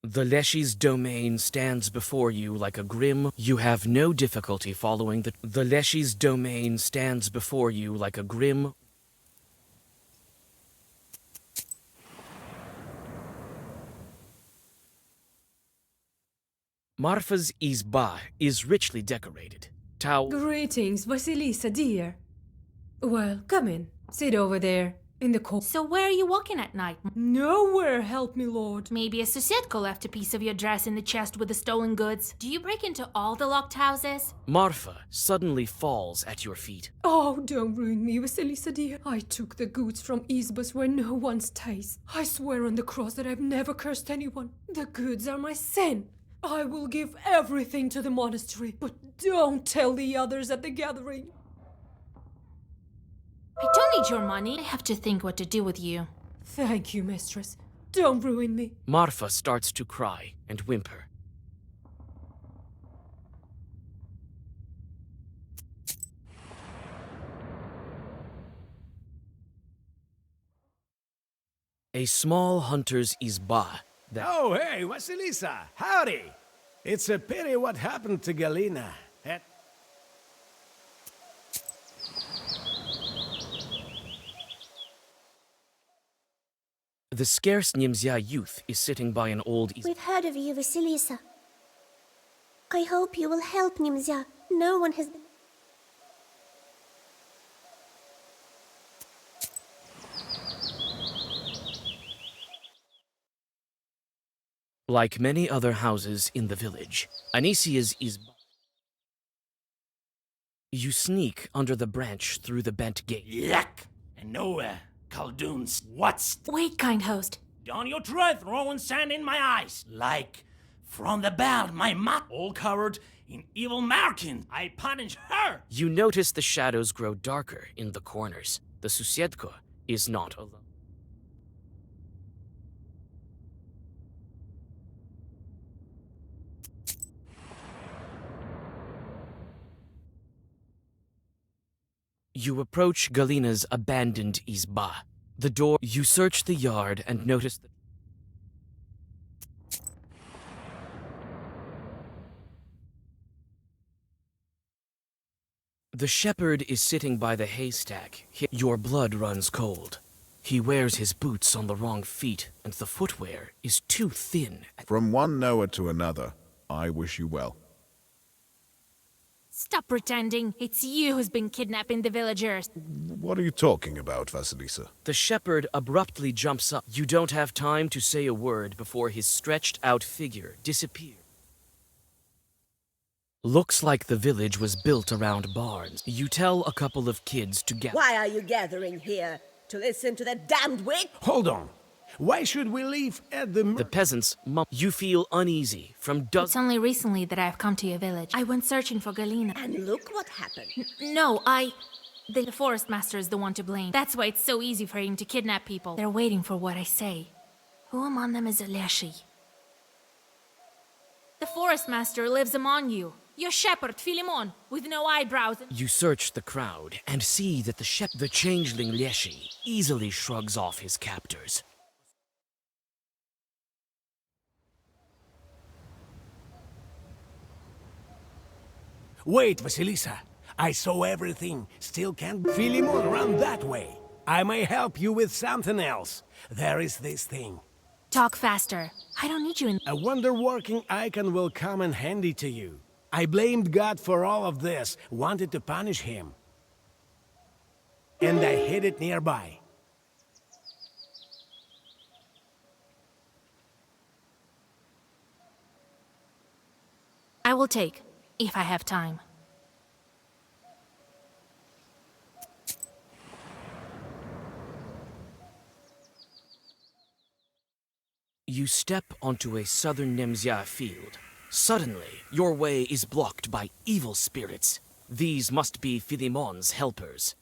The Leshy's domain stands before you like a grim... You have no difficulty following the... The Leshy's domain stands before you like a grim... Marfa's izba is richly decorated. Greetings, Vasilisa, dear. Well, come in. Sit over there. In the court. So where are you walking at night? Nowhere, help me, Lord. Maybe a Susetko left a piece of your dress in the chest with the stolen goods. Do you break into all the locked houses? Marfa suddenly falls at your feet. Oh, don't ruin me, Vasilisa dear. I took the goods from Izbus where no one stays. I swear on the cross that I've never cursed anyone. The goods are my sin. I will give everything to the monastery, but don't tell the others at the gathering. I don't need your money. I have to think what to do with you. Thank you, mistress. Don't ruin me. Marfa starts to cry and whimper. A small hunter's izba. Oh, hey, Vasilisa, howdy! It's a pity what happened to Galina. The scarce Nimzia youth is sitting by an old We've heard of you, Vasilisa. I hope you will help Nimzia. No one has been... Like many other houses in the village, Anisia's izba. You sneak under the branch through the bent gate. Yuck! And nowhere. Khaldun's what's... Wait, kind host. On your truth, throwing sand in my eyes. Like, from the belt, my mat all covered in evil markings. I punish her. You notice the shadows grow darker in the corners. The Susiedko is not alone. You approach Galina's abandoned izba. The door. You search the yard and notice that the shepherd is sitting by the haystack. Your blood runs cold. He wears his boots on the wrong feet, and the footwear is too thin. From one Noah to another, I wish you well. Stop pretending. It's you who's been kidnapping the villagers. What are you talking about, Vasilisa? The shepherd abruptly jumps up. You don't have time to say a word before his stretched-out figure disappears. Looks like the village was built around barns. You tell a couple of kids to gather. Why are you gathering here? To listen to that damned witch? Hold on. Why should we leave at the... The peasants mum. You feel uneasy from It's only recently that I've come to your village. I went searching for Galina. And look what happened. No, The forest master is the one to blame. That's why it's so easy for him to kidnap people. They're waiting for what I say. Who among them is Aleshi? The forest master lives among you. Your shepherd, Philemon, with no eyebrows. You search the crowd and see that the changeling Leshi easily shrugs off his captors. Wait, Vasilisa. I saw everything. Still can't... Philemon, run that way. I may help you with something else. There is this thing. Talk faster. I don't need you in... A wonder-working icon will come in handy to you. I blamed God for all of this, wanted to punish him. And I hid it nearby. I will take, if I have time. You step onto a southern Nemzia field. Suddenly, your way is blocked by evil spirits. These must be Philemon's helpers.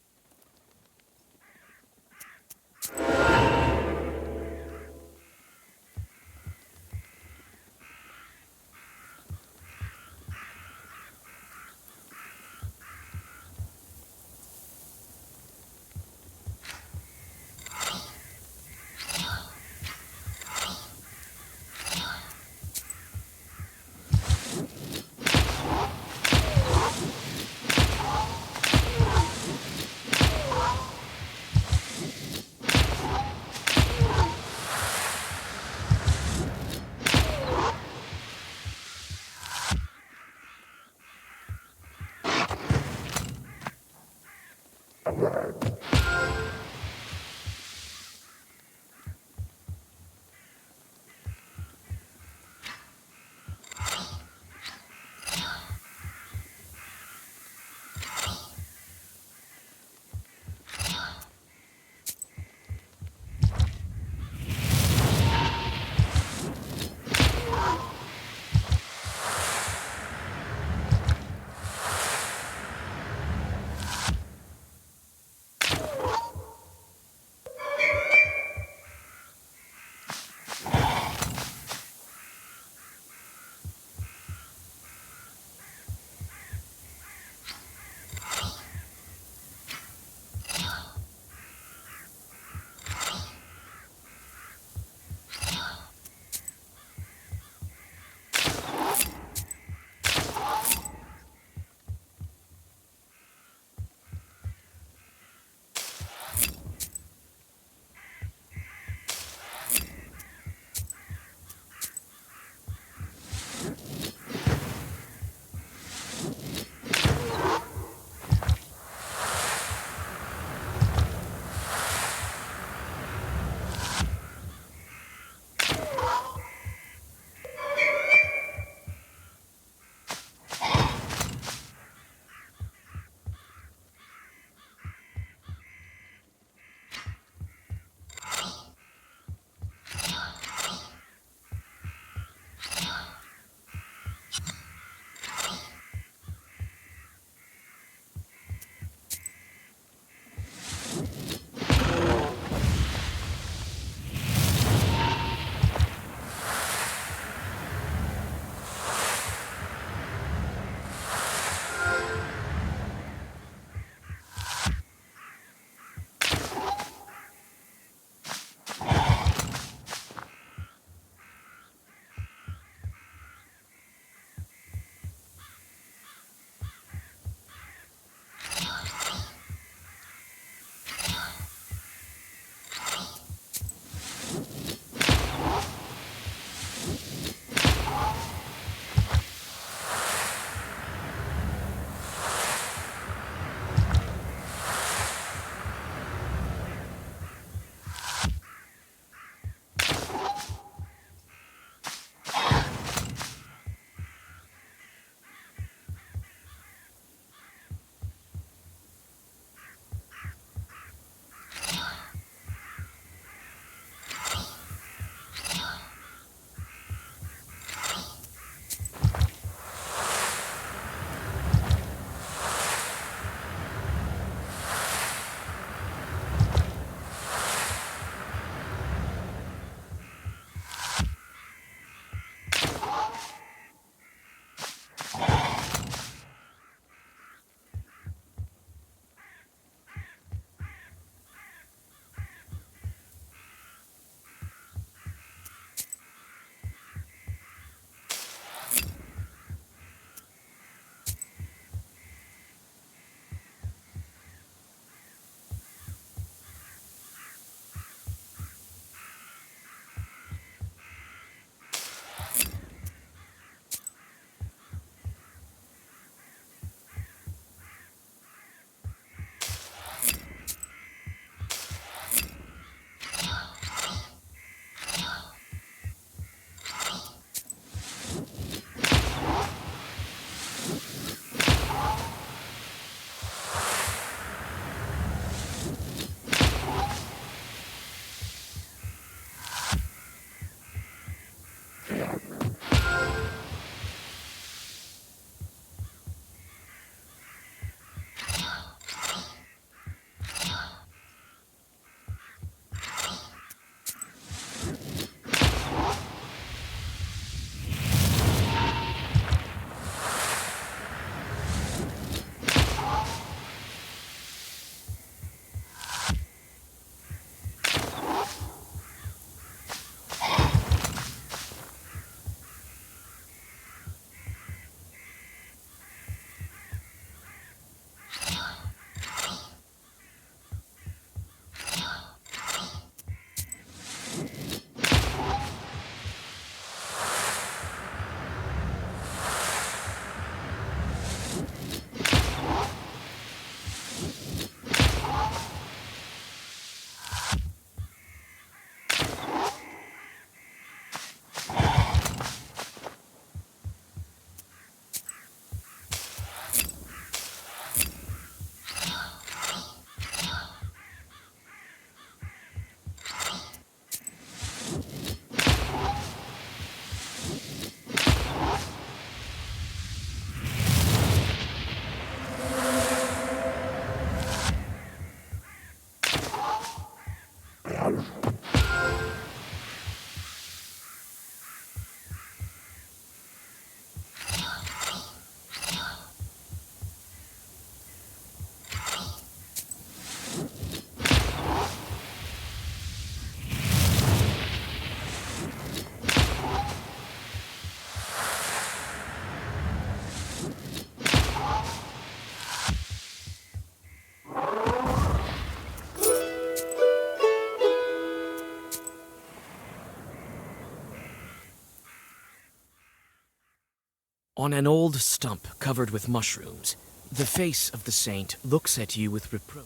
On an old stump covered with mushrooms, the face of the saint looks at you with reproach.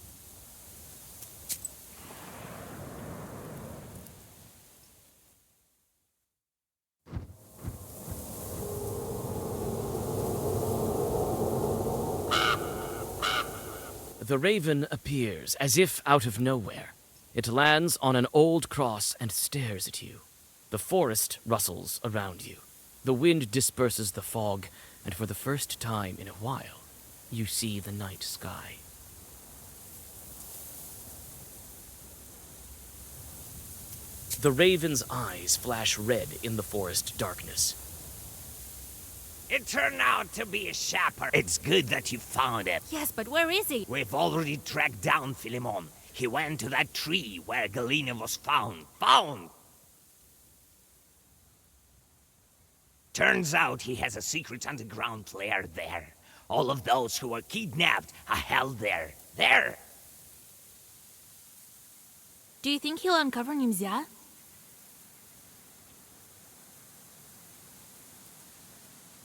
The raven appears as if out of nowhere. It lands on an old cross and stares at you. The forest rustles around you. The wind disperses the fog, and for the first time in a while, you see the night sky. The raven's eyes flash red in the forest darkness. It turned out to be a shepherd. It's good that you found it. Yes, but where is he? We've already tracked down Philemon. He went to that tree where Akulina was found. Found! Turns out he has a secret underground lair there. All of those who were kidnapped are held there. There! Do you think he'll uncover Nimzia?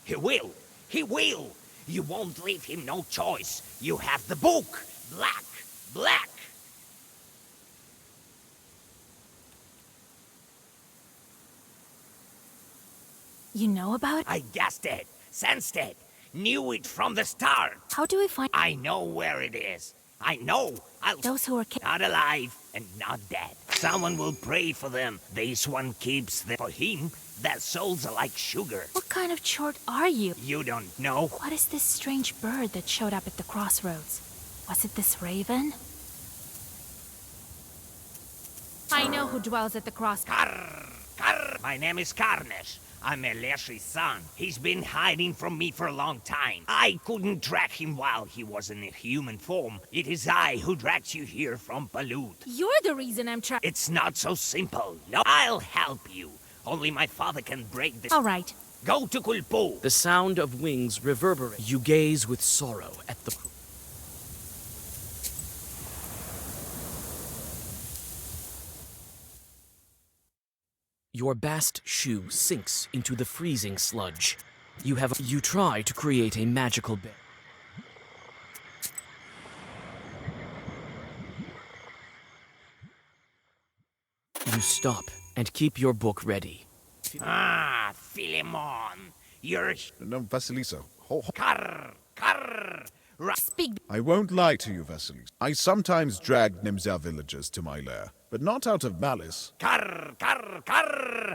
He will! He will! You won't leave him no choice. You have the book! Black! Black! You know about it? I guessed it, sensed it, knew it from the start. How do we find... I know where it is. I know. Those who are not alive and not dead. Someone will pray for them. This one keeps them. For him, their souls are like sugar. What kind of chort are you? You don't know? What is this strange bird that showed up at the crossroads? Was it this raven? I know who dwells at the cross... Karr! My name is Karnesh. I'm Eleshi's son. He's been hiding from me for a long time. I couldn't track him while he was in a human form. It is I who dragged you here from Palut. You're the reason I'm trapped. It's not so simple. No, I'll help you. Only my father can break this. All right. Go to Kulpo. The sound of wings reverberates. You gaze with sorrow at the... Your bast shoe sinks into the freezing sludge. You try to create a magical bed. You stop and keep your book ready. Ah, Philemon. You're... No, Vasilisa. Karr! Speak. I won't lie to you, Vasilisa. I sometimes drag Nimzia villagers to my lair, but not out of malice. Karr!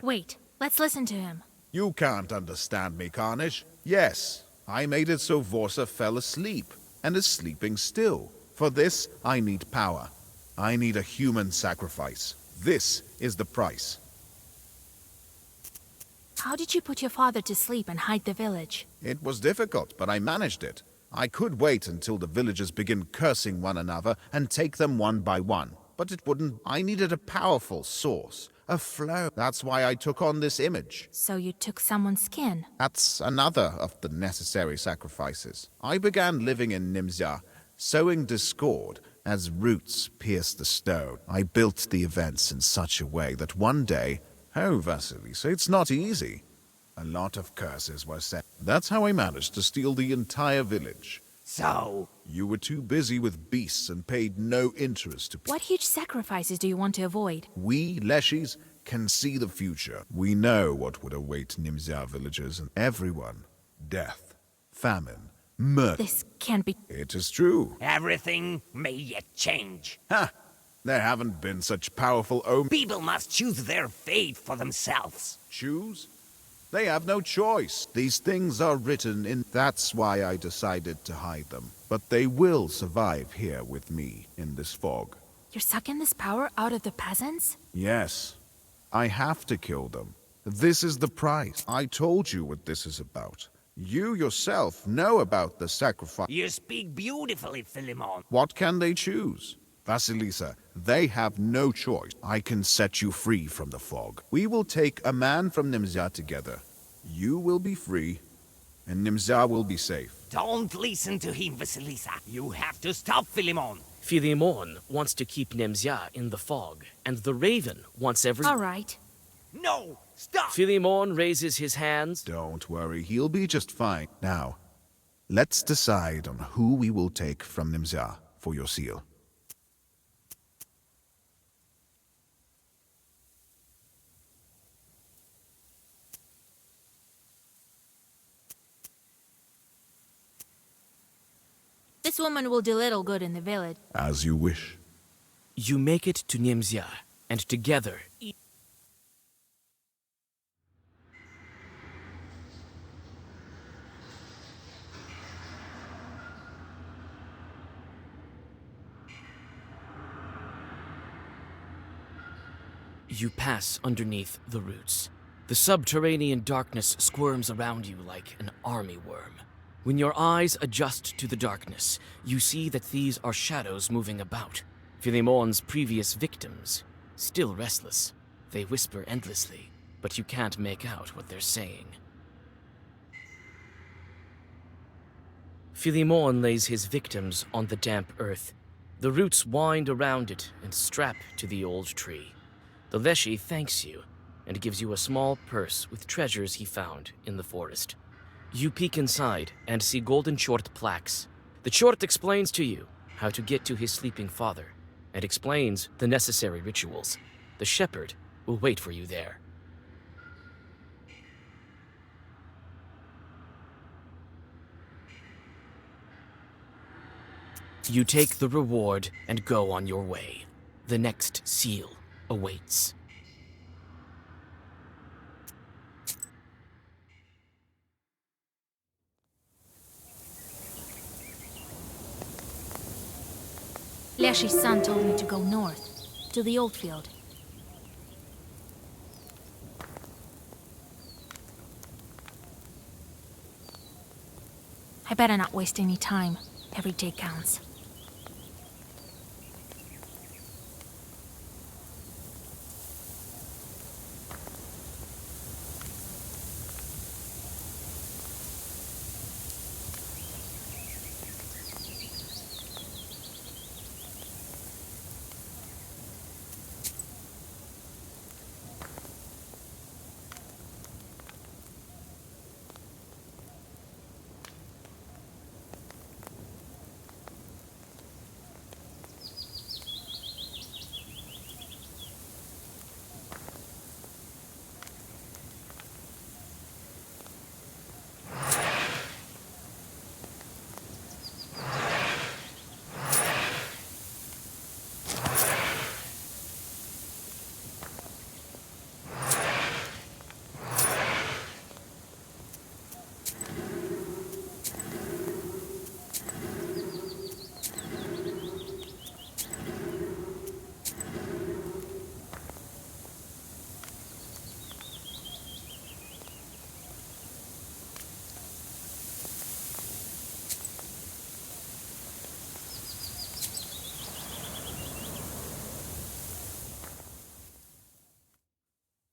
Wait, let's listen to him. You can't understand me, Carnage. Yes, I made it so Vorsa fell asleep, and is sleeping still. For this, I need power. I need a human sacrifice. This is the price. How did you put your father to sleep and hide the village? It was difficult, but I managed it. I could wait until the villagers begin cursing one another and take them one by one. But it wouldn't. I needed a powerful source, a flow. That's why I took on this image. So you took someone's skin? That's another of the necessary sacrifices. I began living in Nimzia, sowing discord as roots pierce the stone. I built the events in such a way that one day, oh, Vasilisa, it's not easy. A lot of curses were set. That's how I managed to steal the entire village. So? You were too busy with beasts and paid no interest to... What huge sacrifices do you want to avoid? We, Leshis, can see the future. We know what would await Nimzia villagers and everyone. Death, famine, murder. This can't be... It is true. Everything may yet change. Ha! There haven't been such powerful omens. People must choose their fate for themselves. Choose? They have no choice. These things are written in... That's why I decided to hide them. But they will survive here with me in this fog. You're sucking this power out of the peasants? Yes. I have to kill them. This is the price. I told you what this is about. You yourself know about the sacrifice. You speak beautifully, Philemon. What can they choose? Vasilisa, they have no choice. I can set you free from the fog. We will take a man from Nimzia together. You will be free, and Nimzia will be safe. Don't listen to him, Vasilisa. You have to stop Philemon. Philemon wants to keep Nimzia in the fog, and the raven wants every... All right. No! Stop! Philemon raises his hands. Don't worry, he'll be just fine. Now, let's decide on who we will take from Nimza for your seal. This woman will do little good in the village. As you wish. You make it to Nimza, and together... You pass underneath the roots. The subterranean darkness squirms around you like an army worm. When your eyes adjust to the darkness, you see that these are shadows moving about. Philemon's previous victims, still restless. They whisper endlessly, but you can't make out what they're saying. Philemon lays his victims on the damp earth. The roots wind around it and strap to the old tree. The Leshy thanks you and gives you a small purse with treasures he found in the forest. You peek inside and see golden short plaques. The short explains to you how to get to his sleeping father and explains the necessary rituals. The shepherd will wait for you there. You take the reward and go on your way. The next seal awaits. Leshy's son told me to go north, to the old field. I better not waste any time. Every day counts.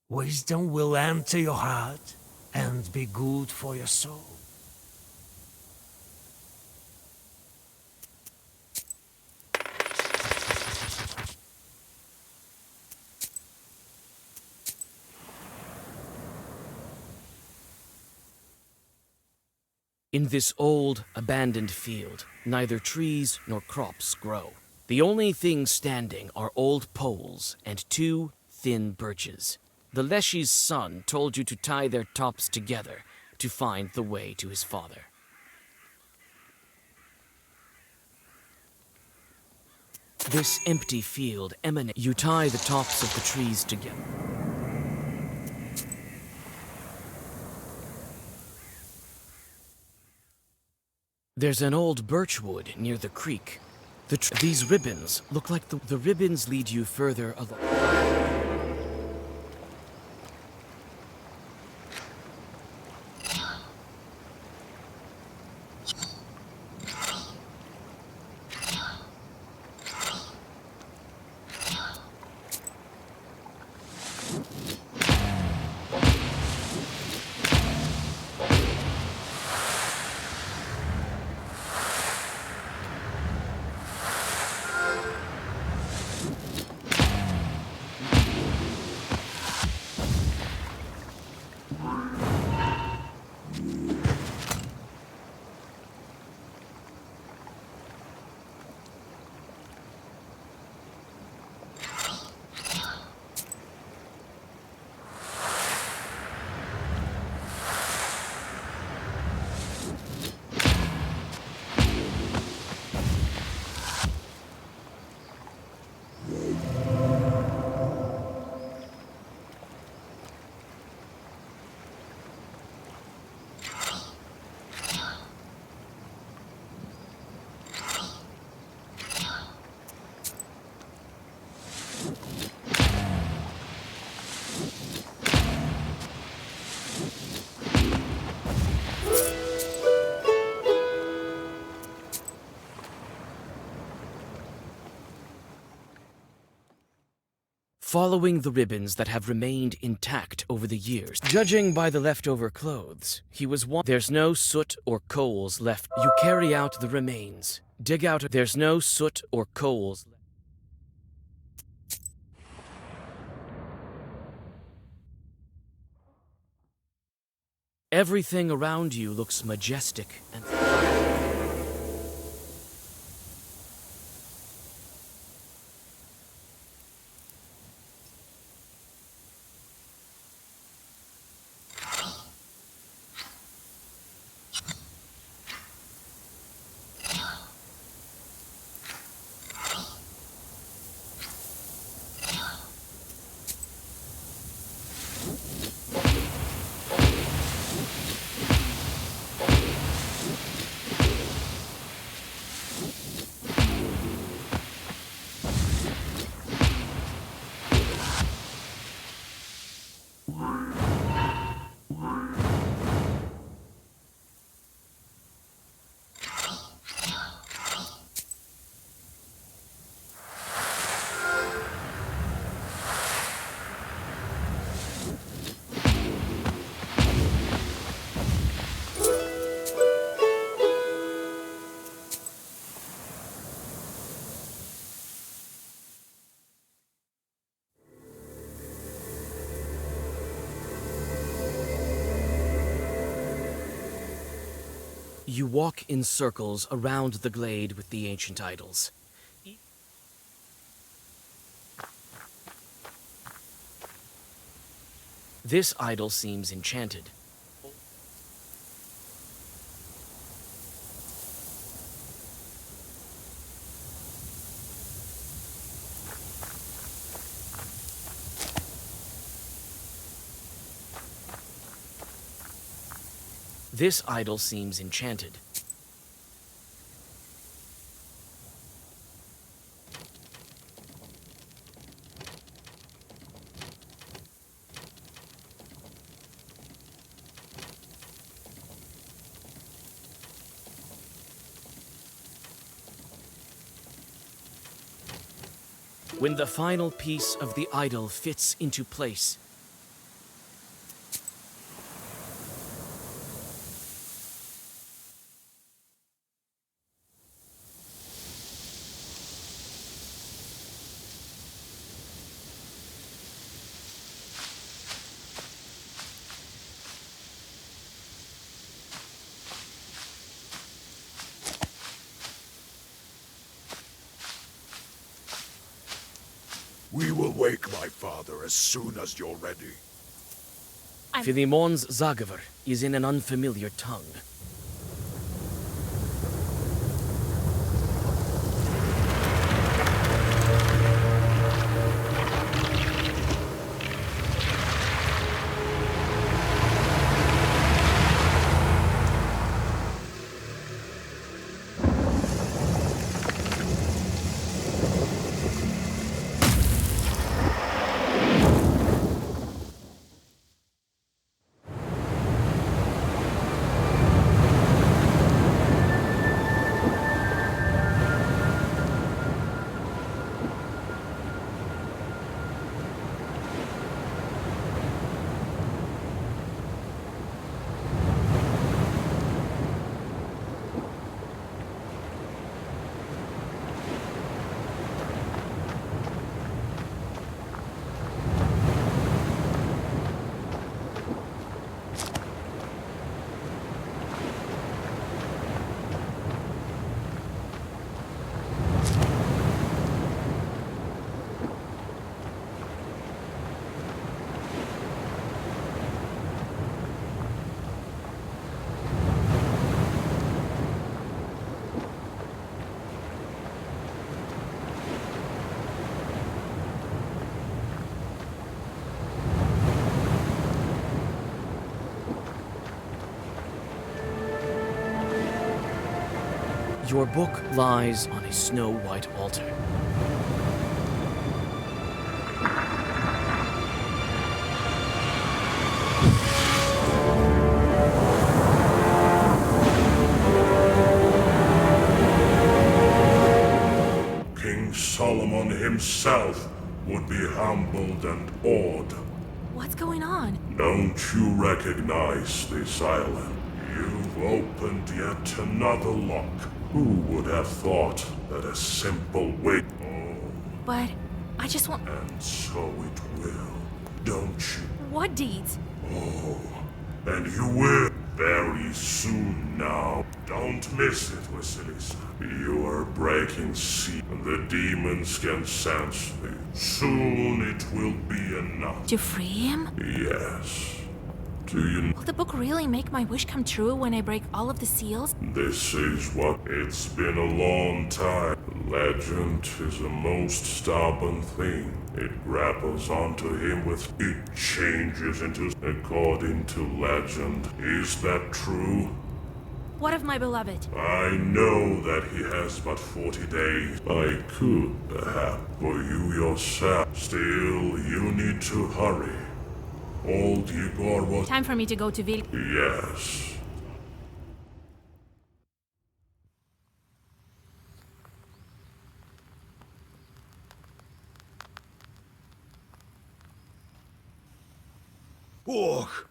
Wisdom will enter your heart and be good for your soul. In this old, abandoned field, neither trees nor crops grow. The only things standing are old poles and 2 thin birches. The Leshy's son told you to tie their tops together to find the way to his father. This empty field emanates. You tie the tops of the trees together. There's an old birchwood near the creek. These ribbons look like the ribbons lead you further along. following the ribbons that have remained intact over the years. Judging by the leftover clothes, he was one. There's no soot or coals left. You carry out the remains. Dig out. There's no soot or coals. Everything around you looks majestic and... You walk in circles around the glade with the ancient idols. This idol seems enchanted. This idol seems enchanted. When the final piece of the idol fits into place, We will wake my father as soon as you're ready. Philemon's Zagaver is in an unfamiliar tongue. Your book lies on a snow-white altar. King Solomon himself would be humbled and awed. What's going on? Don't you recognize this island? You've opened yet another lock. Who would have thought that a simple wait? But I just want. And so it will, don't you? What deeds? Oh, and you will very soon now. Don't miss it, Vasilisa. You are breaking sea, and the demons can sense it. Soon it will be enough. To free him? Yes. Do you Will the book really make my wish come true when I break all of the seals? This is what it's been a long time. Legend is a most stubborn thing. It grapples onto him with it changes into according to legend. Is that true? What of my beloved? I know that he has but 40 days. I could, perhaps, for you yourself. Still, you need to hurry. Old Igor was... Time for me to go to Vil... Yes. Och,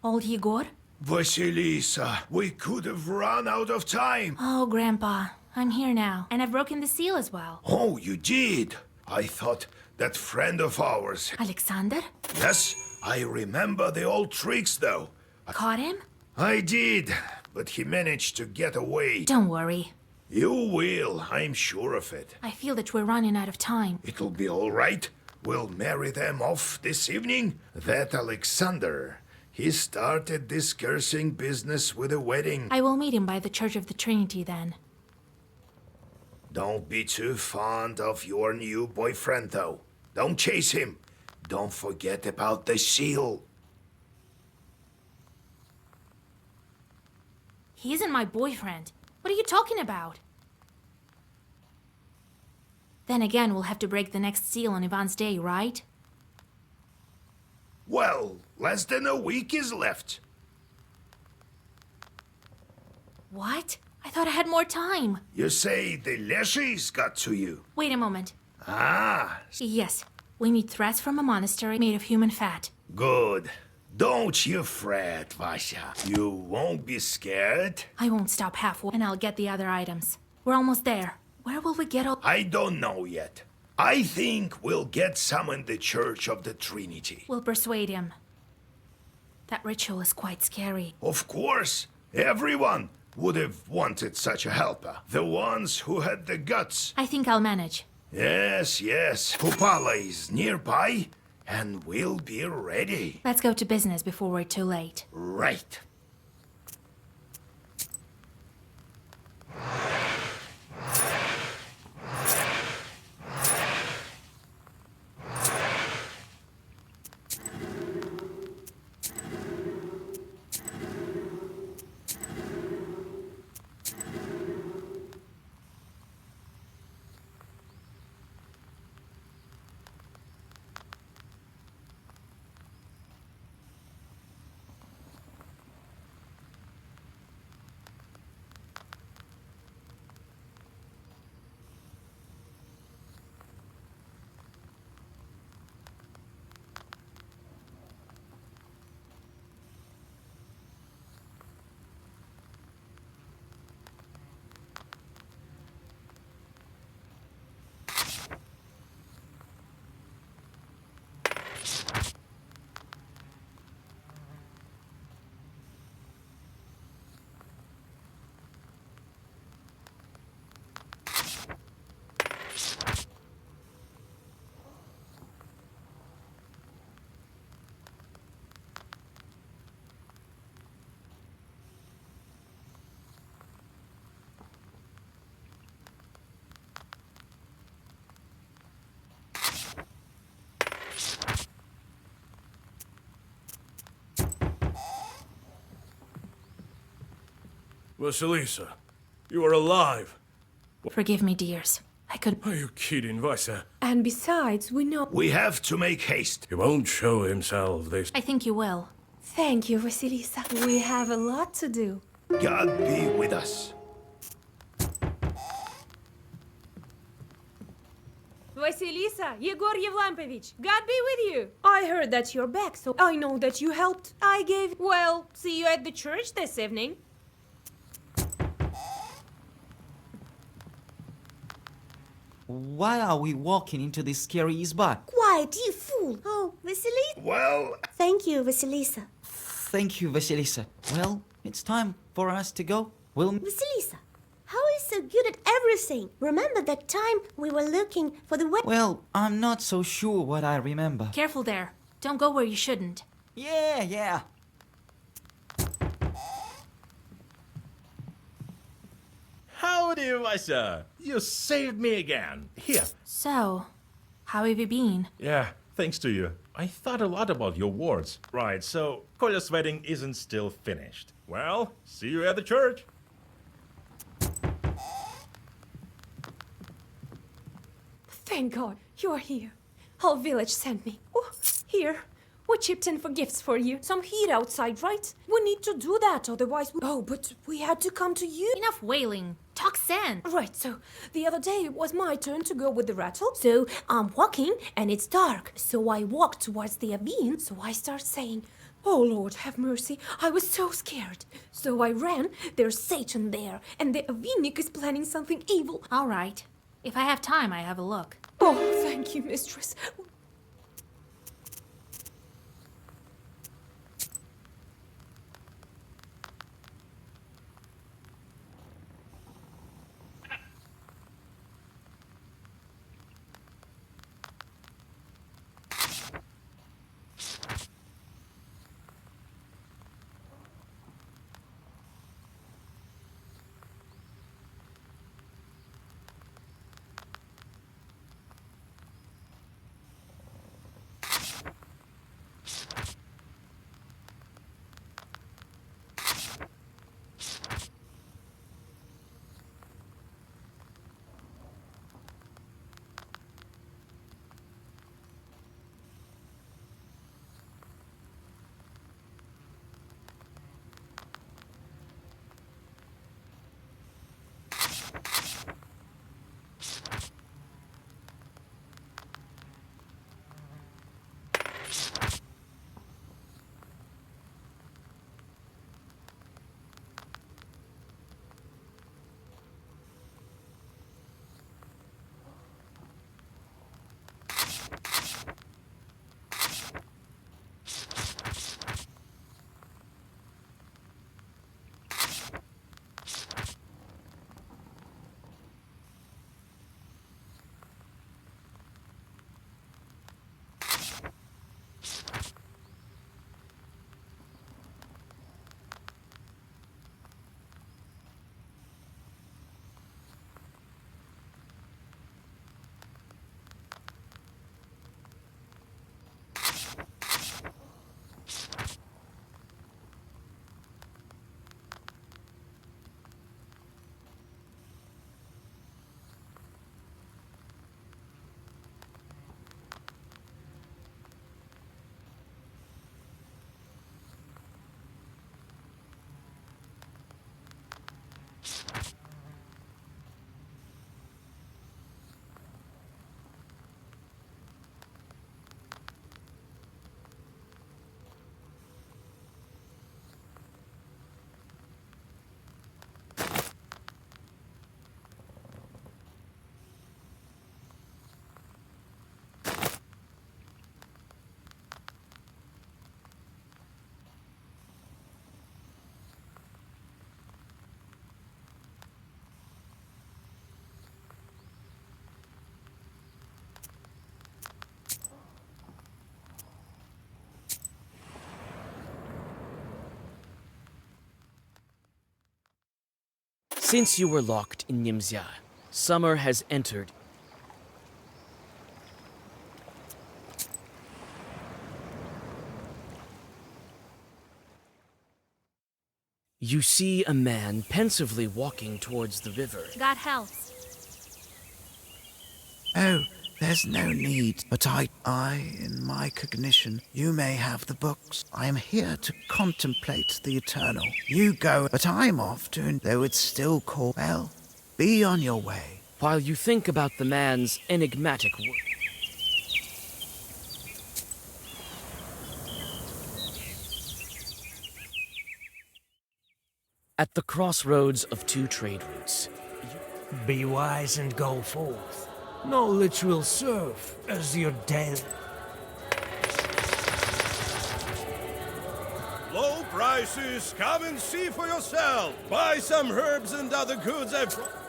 Old Igor? Vasilisa, we could have run out of time. Oh, Grandpa. I'm here now. And I've broken the seal as well. Oh, you did? I thought that friend of ours... Alexander? Yes, I remember the old tricks, though. Caught him? I did, but he managed to get away. Don't worry. You will, I'm sure of it. I feel that we're running out of time. It'll be all right. We'll marry them off this evening. That Alexander, he started this cursing business with a wedding. I will meet him by the Church of the Trinity then. Don't be too fond of your new boyfriend, though. Don't chase him. Don't forget about the seal. He isn't my boyfriend. What are you talking about? Then again, we'll have to break the next seal on Ivan's day, right? Well, less than a week is left. What? I thought I had more time. You say the Leshies got to you? Wait a moment. Ah. Yes, we need threads from a monastery made of human fat. Good. Don't you fret, Vasha. You won't be scared? I won't stop halfway, and I'll get the other items. We're almost there. Where will we get all... I don't know yet. I think we'll get some in the Church of the Trinity. We'll persuade him. That ritual is quite scary. Of course. Everyone would have wanted such a helper. The ones who had the guts. I think I'll manage. Yes, yes. Kupala is nearby, and we'll be ready. Let's go to business before we're too late. Right. Vasilisa, you are alive. Forgive me, dears. I could... Are you kidding, Vasa? And besides, we know... We have to make haste. He won't show himself this... I think you will. Thank you, Vasilisa. We have a lot to do. God be with us. Vasilisa, Yegor Yevlampovich, God be with you. I heard that you're back, so I know that you helped. I gave... Well, see you at the church this evening. Why are we walking into this scary izba? Quiet, you fool! Oh, Vasilisa? Well... Thank you, Vasilisa. Thank you, Vasilisa. Well, it's time for us to go. Vasilisa, how are you so good at everything? Remember that time we were looking for the Well, I'm not so sure what I remember. Careful there. Don't go where you shouldn't. Yeah. Howdy, Vasa. You saved me again. Here. So, how have you been? Yeah, thanks to you. I thought a lot about your words. Right, so Kolya's wedding isn't still finished. Well, see you at the church. Thank God, you're here. Whole village sent me. Oh, here. We chipped in for gifts for you. Some heat outside, right? We need to do that, otherwise Oh, but we had to come to you. Enough wailing. Talk sense. Right, so the other day it was my turn to go with the rattle. So I'm walking and it's dark. So I walk towards the ravine. So I start saying, "Oh Lord, have mercy. I was so scared." So I ran. There's Satan there. And the Avinik is planning something evil. All right. If I have time, I have a look. Oh, thank you, mistress. Since you were locked in Nimzya, summer has entered. You see a man pensively walking towards the river. God helps. Oh, there's no need. But in my cognition, you may have the books. I am here to contemplate the eternal. You go, but I'm off to, though it's still called. Well, be on your way. While you think about the man's enigmatic work. At the crossroads of two trade routes. Be wise and go forth. Knowledge will serve as your daily. Low prices, come and see for yourself. Buy some herbs and other goods I've brought.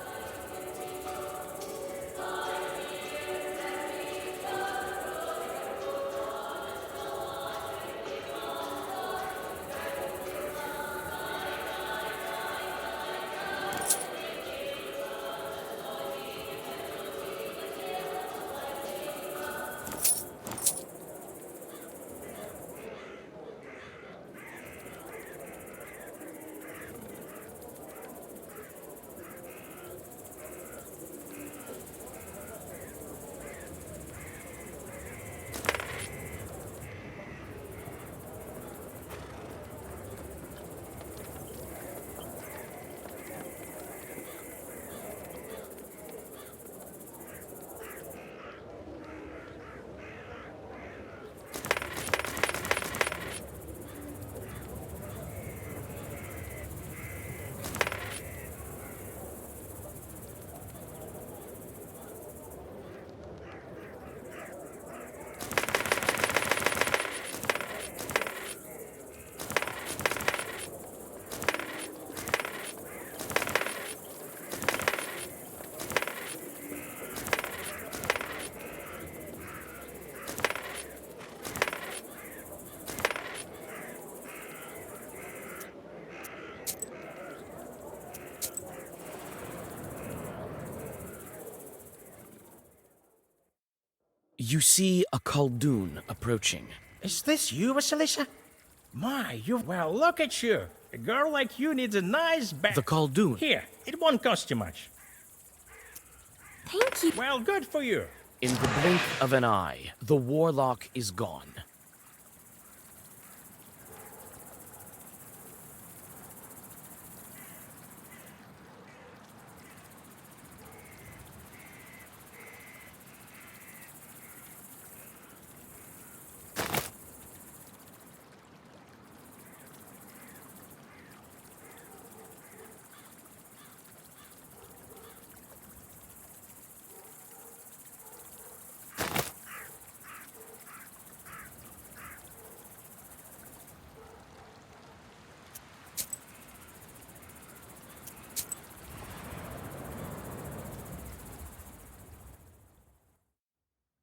You see a Khaldun approaching. Is this you, Vasilisa? My, well, look at you. A girl like you needs a nice bag. The Khaldun. Here, it won't cost you much. Thank you. Well, good for you. In the blink of an eye, the warlock is gone.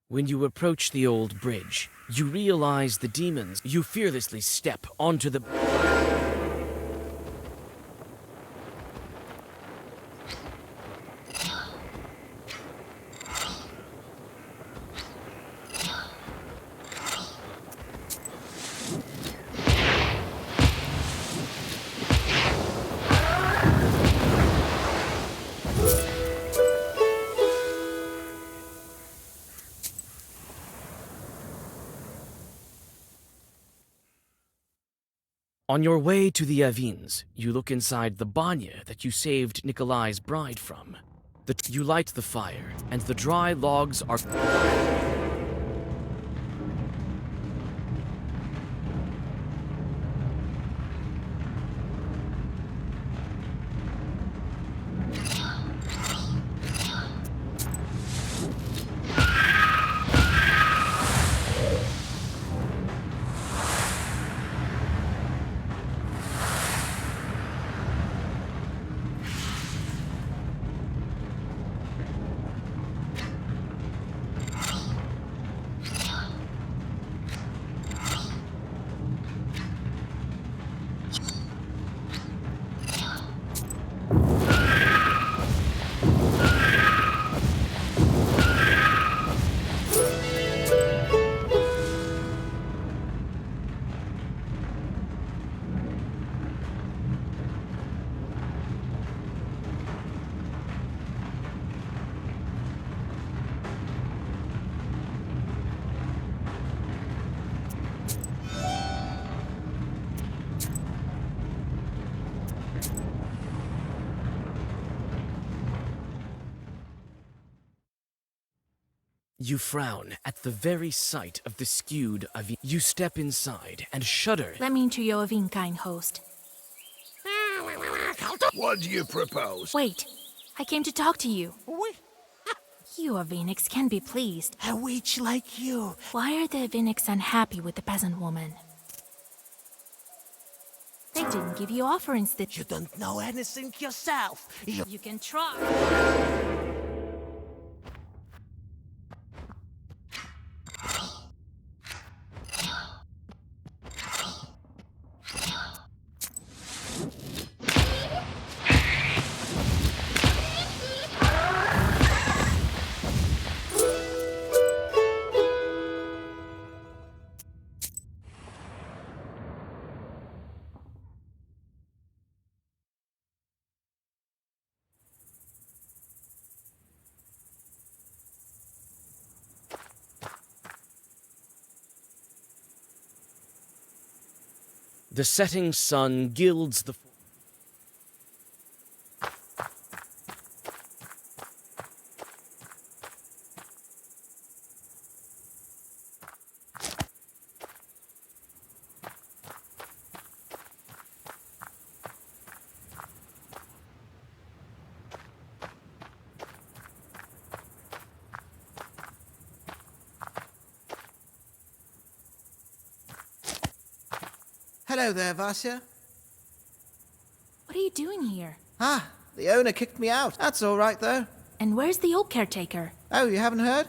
When you approach the old bridge, you realize the demons. You fearlessly step onto the... On your way to the Avins, you look inside the banya that you saved Nikolai's bride from. You light the fire, and the dry logs are... You frown at the very sight of the skewed Avin. You step inside and shudder. Let me into your Avin, kind host. What do you propose? Wait, I came to talk to you. You Avinics can be pleased. A witch like you. Why are the Avinics unhappy with the peasant woman? They didn't give you offerings that You don't know anything yourself. you can try. The setting sun gilds the... Hello there, Vasya. What are you doing here? Ah, the owner kicked me out. That's all right, though. And where's the old caretaker? Oh, you haven't heard?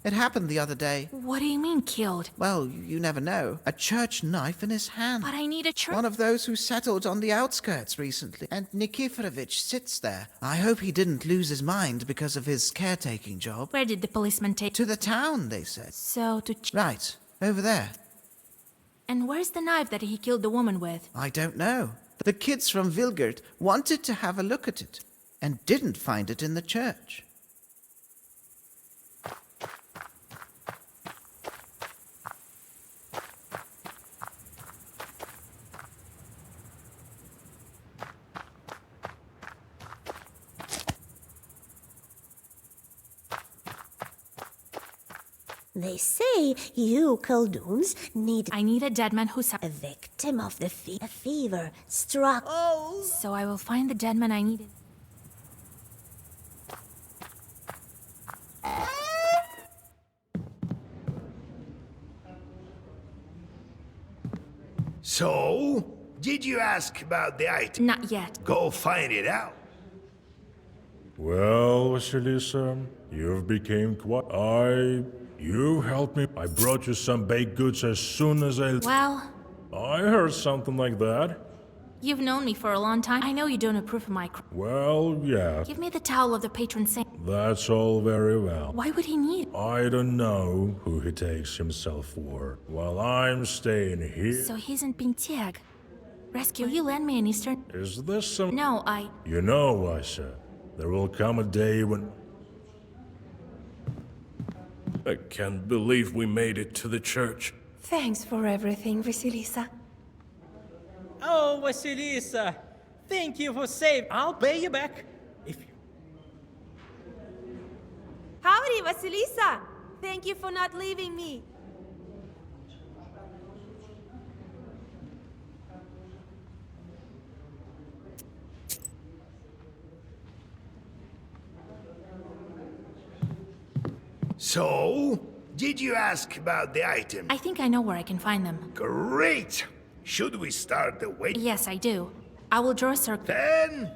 It happened the other day. What do you mean, killed? Well, you never know. A church knife in his hand. But I need a church. One of those who settled on the outskirts recently. And Nikiforovich sits there. I hope he didn't lose his mind because of his caretaking job. Where did the policeman take? To the town, they said. So to... Right, over there. And where's the knife that he killed the woman with? I don't know. The kids from Vilgert wanted to have a look at it, and didn't find it in the church. They say you Kolduns need... I need a dead man who's a victim of the a fever struck... Oh! So I will find the dead man I needed. So, did you ask about the item? Not yet. Go find it out. Well, Vasilisa, you've become quite... You helped me. I brought you some baked goods as soon as I... Well... I heard something like that. You've known me for a long time. I know you don't approve of my... Well, yeah. Give me the towel of the patron saint. That's all very well. Why would he need it? I don't know who he takes himself for. While I'm staying here... So he's in Pintiag. Rescue, will you lend me an Eastern... Is this some... No, I... You know, Vasya, there will come a day when... I can't believe we made it to the church. Thanks for everything, Vasilisa. Oh, Vasilisa, thank you for saving. I'll pay you back. If you... Howdy, Vasilisa! Thank you for not leaving me. So, did you ask about the item? I think I know where I can find them. Great! Should we start the wait? Yes, I do. I will draw a circle. Then...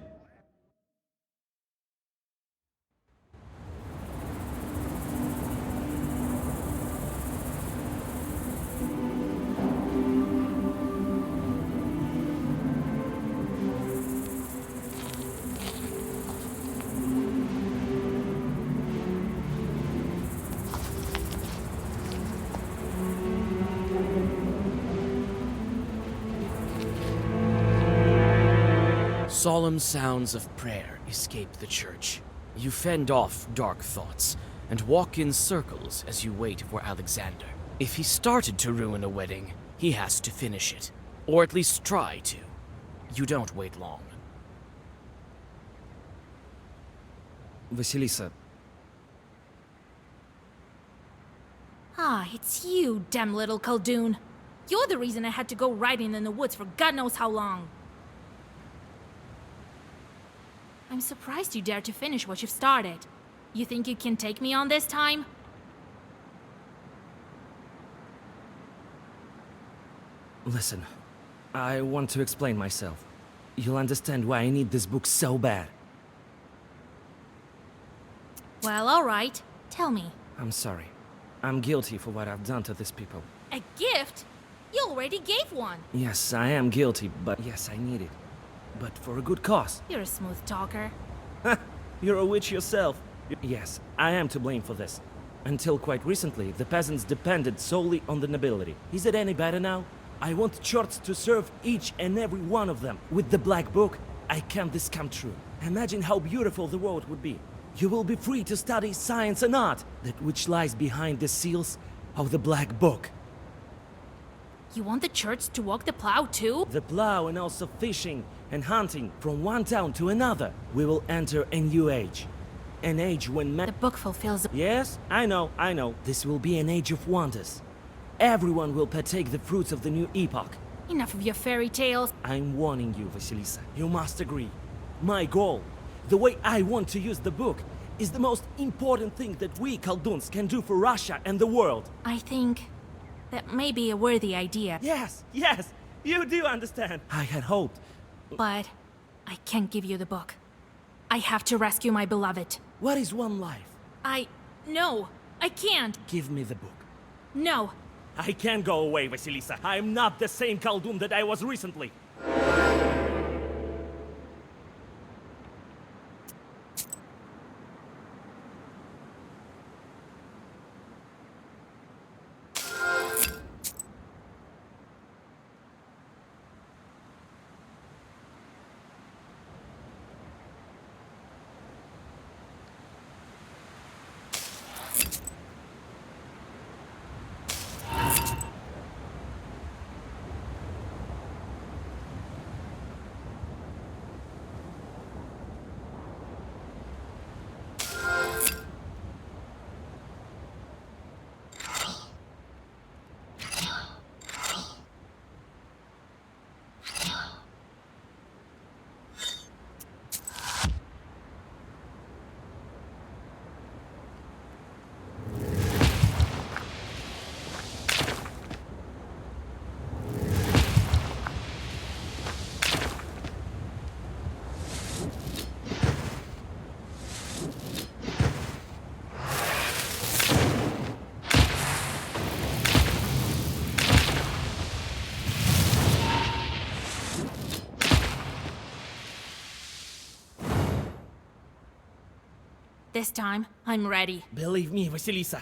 Solemn sounds of prayer escape the church. You fend off dark thoughts and walk in circles as you wait for Alexander. If he started to ruin a wedding, he has to finish it. Or at least try to. You don't wait long. Vasilisa, Ah, it's you, damn little Khaldun. You're the reason I had to go riding in the woods for God knows how long. I'm surprised you dared to finish what you've started. You think you can take me on this time? Listen, I want to explain myself. You'll understand why I need this book so bad. Well, alright. Tell me. I'm sorry. I'm guilty for what I've done to these people. A gift? You already gave one. Yes, I am guilty, but yes, I need it. But for a good cause. You're a smooth talker. You're a witch yourself. Yes, I am to blame for this. Until quite recently, the peasants depended solely on the nobility. Is it any better now? I want church to serve each and every one of them. With the Black Book, I can this come true. Imagine how beautiful the world would be. You will be free to study science and art, that which lies behind the seals of the Black Book. You want the church to walk the plow too? The plow and also fishing and hunting from one town to another. We will enter a new age. An age when The book fulfills... Yes, I know. This will be an age of wonders. Everyone will partake the fruits of the new epoch. Enough of your fairy tales. I'm warning you, Vasilisa. You must agree. My goal, the way I want to use the book, is the most important thing that we Khalduns can do for Russia and the world. I think that may be a worthy idea. Yes, you do understand. I had hoped. But I can't give you the book. I have to rescue my beloved. What is one life? No, I can't. Give me the book. No. I can't go away, Vasilisa. I'm not the same Khaldun that I was recently. This time, I'm ready. Believe me, Vasilisa.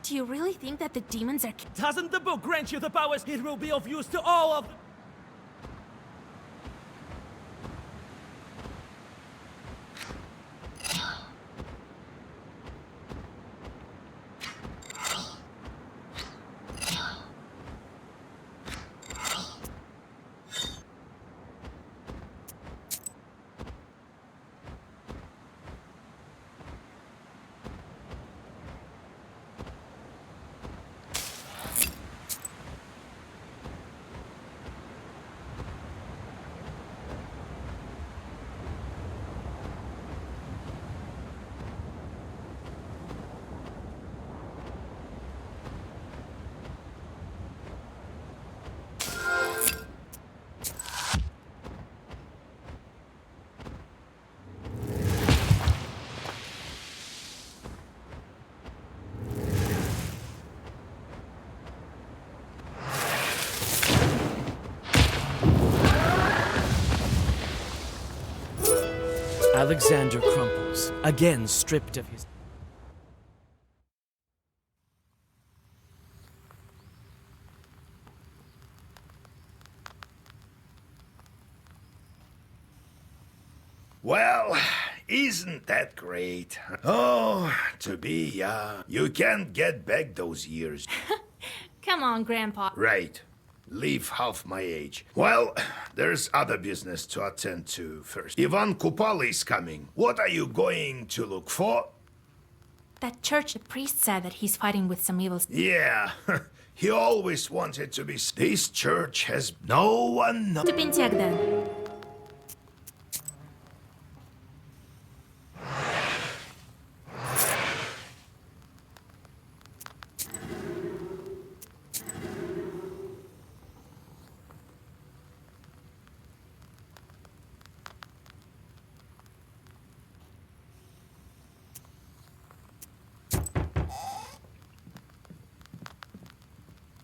Do you really think that the demons are... Doesn't the book grant you the powers? It will be of use to all of... Alexander crumples, again stripped of his... Well, isn't that great? Oh, to be young. You can't get back those years. Come on, Grandpa. Right. Leave half my age. Well, there's other business to attend to first. Ivan Kupal is coming. What are you going to look for? That church, the priest said that he's fighting with some evils. Yeah, he always wanted to be... This church has no one... Stupintiak then.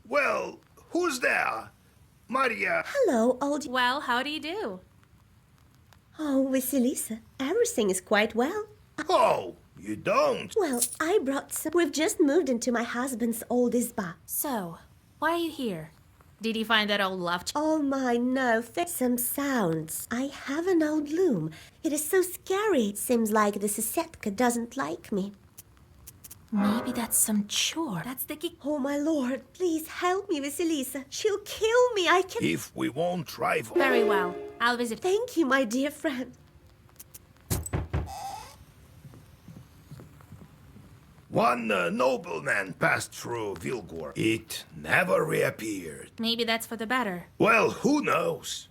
Well, who's there? Maria. Hello, old... Well, how do you do? Oh, Vasilisa, everything is quite well. Oh, you don't? Well, I brought some... We've just moved into my husband's old izba. So, why are you here? Did you find that old love... Oh my, no, some sounds. I have an old loom. It is so scary. It seems like the Sisetka doesn't like me. Maybe that's some chore. That's the... Oh my lord, please help me, Vasilisa. She'll kill me, I can... If we won't drive... Very well. I'll visit... Thank you, my dear friend. One nobleman passed through Vilgor. It never reappeared. Maybe that's for the better. Well, who knows?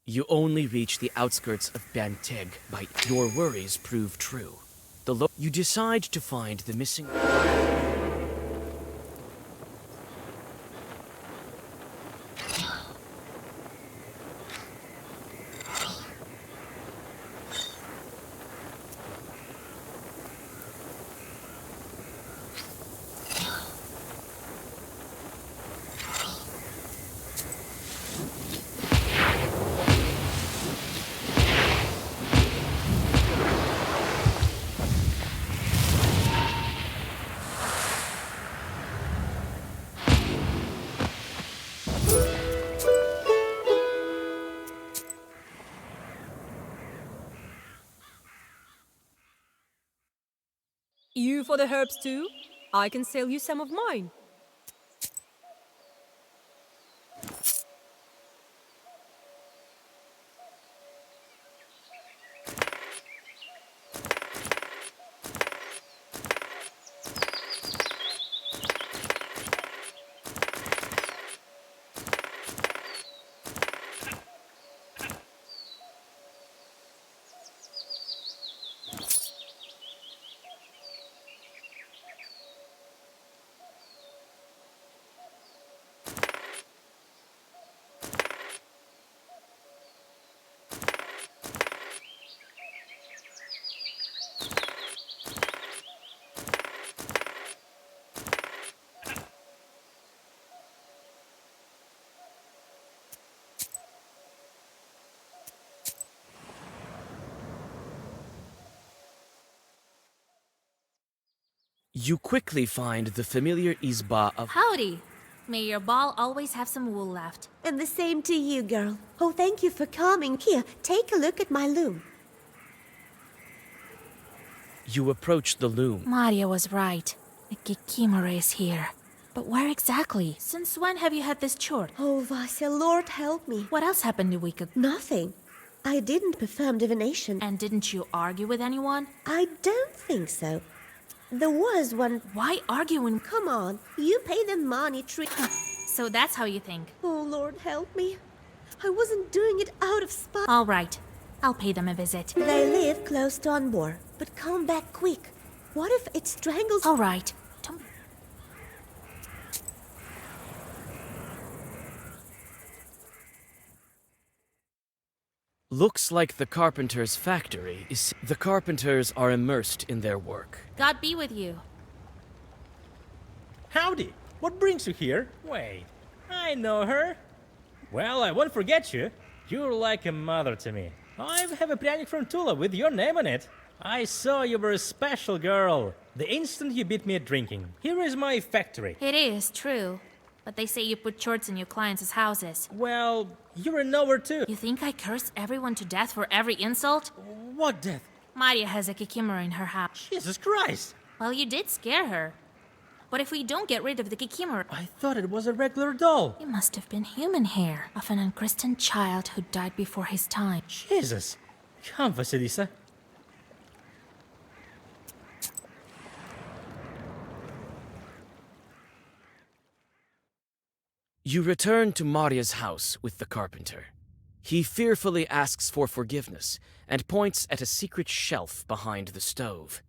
You only reach the outskirts of Banteg by your worries prove true. You decide to find the missing... You for the herbs too? I can sell you some of mine. You quickly find the familiar izba of... Howdy! May your ball always have some wool left. And the same to you, girl. Oh, thank you for coming. Here, take a look at my loom. You approach the loom. Maria was right. The Kikimora is here. But where exactly? Since when have you had this chore? Oh, Vasya, Lord help me. What else happened a week ago? Nothing. I didn't perform divination. And didn't you argue with anyone? I don't think so. There was one... Why argue when... Come on, you pay them money, So that's how you think? Oh, Lord help me. I wasn't doing it out of spite. All right. I'll pay them a visit. They live close to Anbor, but come back quick. What if it strangles... All right. Don't... Looks like the carpenter's factory is... The carpenters are immersed in their work. God be with you. Howdy! What brings you here? Wait, I know her. Well, I won't forget you. You're like a mother to me. I have a pryanik from Tula with your name on it. I saw you were a special girl the instant you beat me at drinking. Here is my factory. It is true. But they say you put shorts in your clients' houses. Well, you're a knower too. You think I curse everyone to death for every insult? What death? Maria has a Kikimora in her house. Jesus Christ! Well, you did scare her. But if we don't get rid of the Kikimora... I thought it was a regular doll. It must have been human hair of an unchristened child who died before his time. Jesus! Come, Vasilisa. You return to Maria's house with the carpenter. He fearfully asks for forgiveness and points at a secret shelf behind the stove.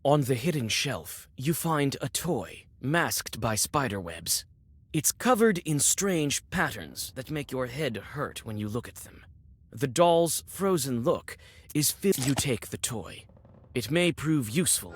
On the hidden shelf, you find a toy masked by spiderwebs. It's covered in strange patterns that make your head hurt when you look at them. The doll's frozen look is You take the toy. It may prove useful.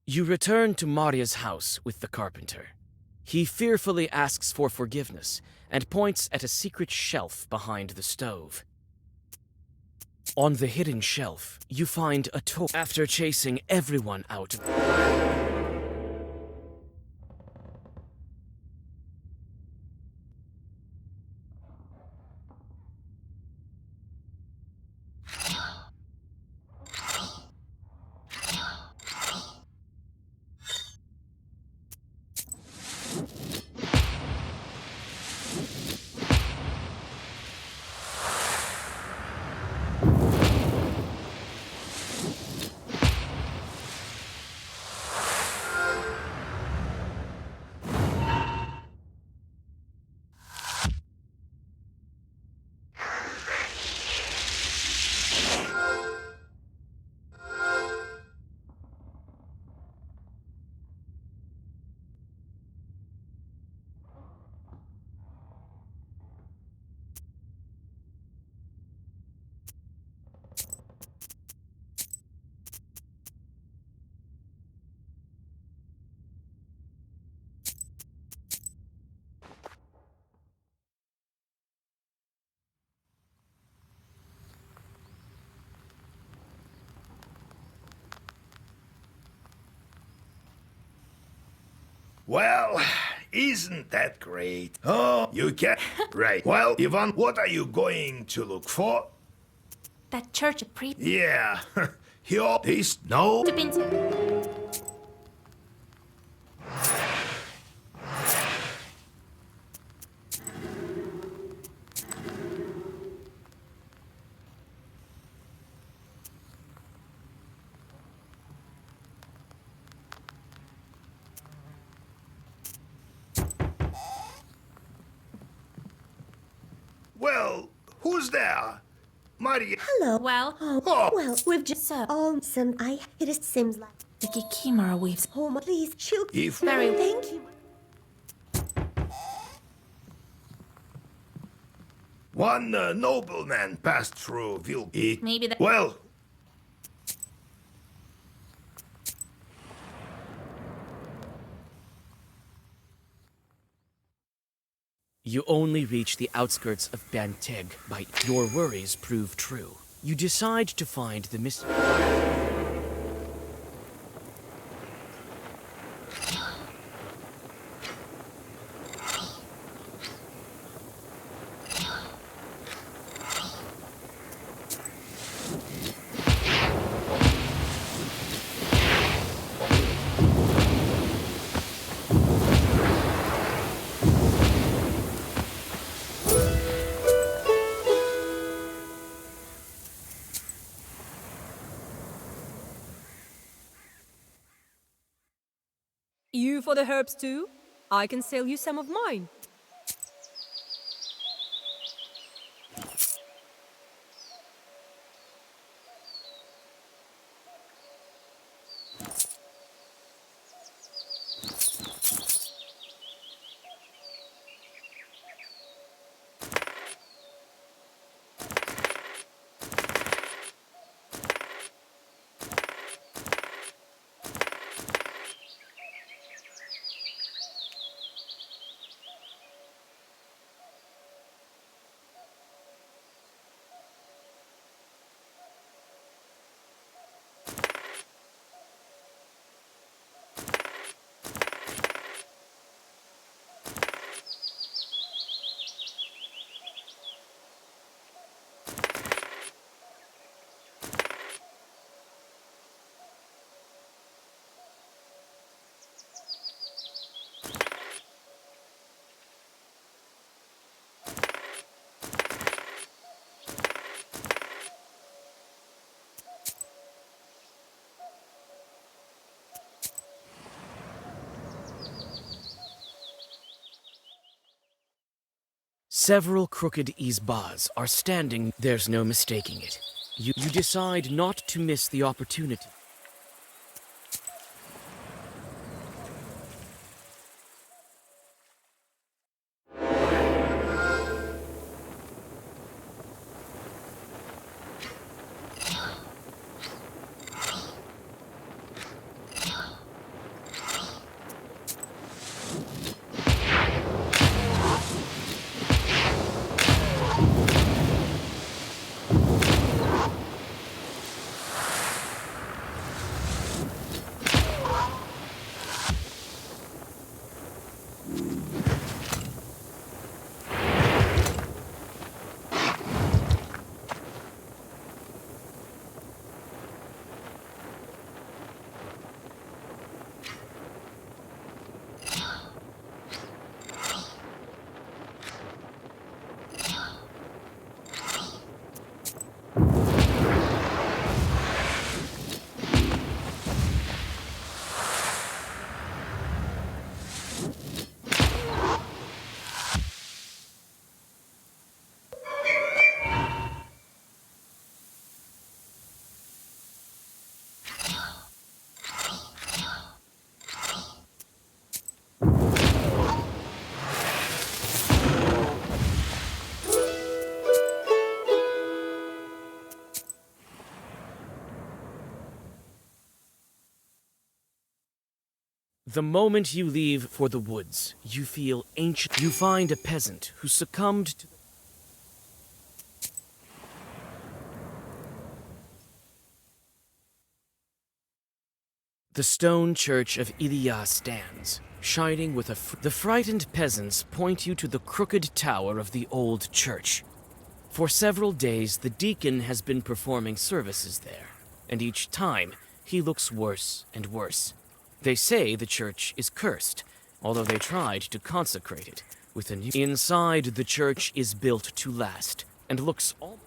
You return to Maria's house with the carpenter. He fearfully asks for forgiveness and points at a secret shelf behind the stove. On the hidden shelf, you find a toy. After chasing everyone out... Well, isn't that great? Oh, you can. Right. Well, Ivan, what are you going to look for? That church of priests. Yeah. Here, this, no. Well, who's there? Maria. Hello. Well, Well, we've just some. It seems like the Kikimora weaves. home. Please, chill. If Thank you. one nobleman passed through Vilk. Maybe that. Well, You only reach the outskirts of Banteg by your worries prove true. You decide to find the missing. You for the herbs too? I can sell you some of mine. Several crooked Izbas are standing. There's no mistaking it. You decide not to miss the opportunity. The moment you leave for the woods, you feel ancient. You find a peasant who succumbed to the stone church of Ilya stands, shining with the frightened peasants point you to the crooked tower of the old church. For several days, the deacon has been performing services there, and each time, he looks worse and worse. They say the church is cursed, although they tried to consecrate it with a new... Inside, the church is built to last, and looks all...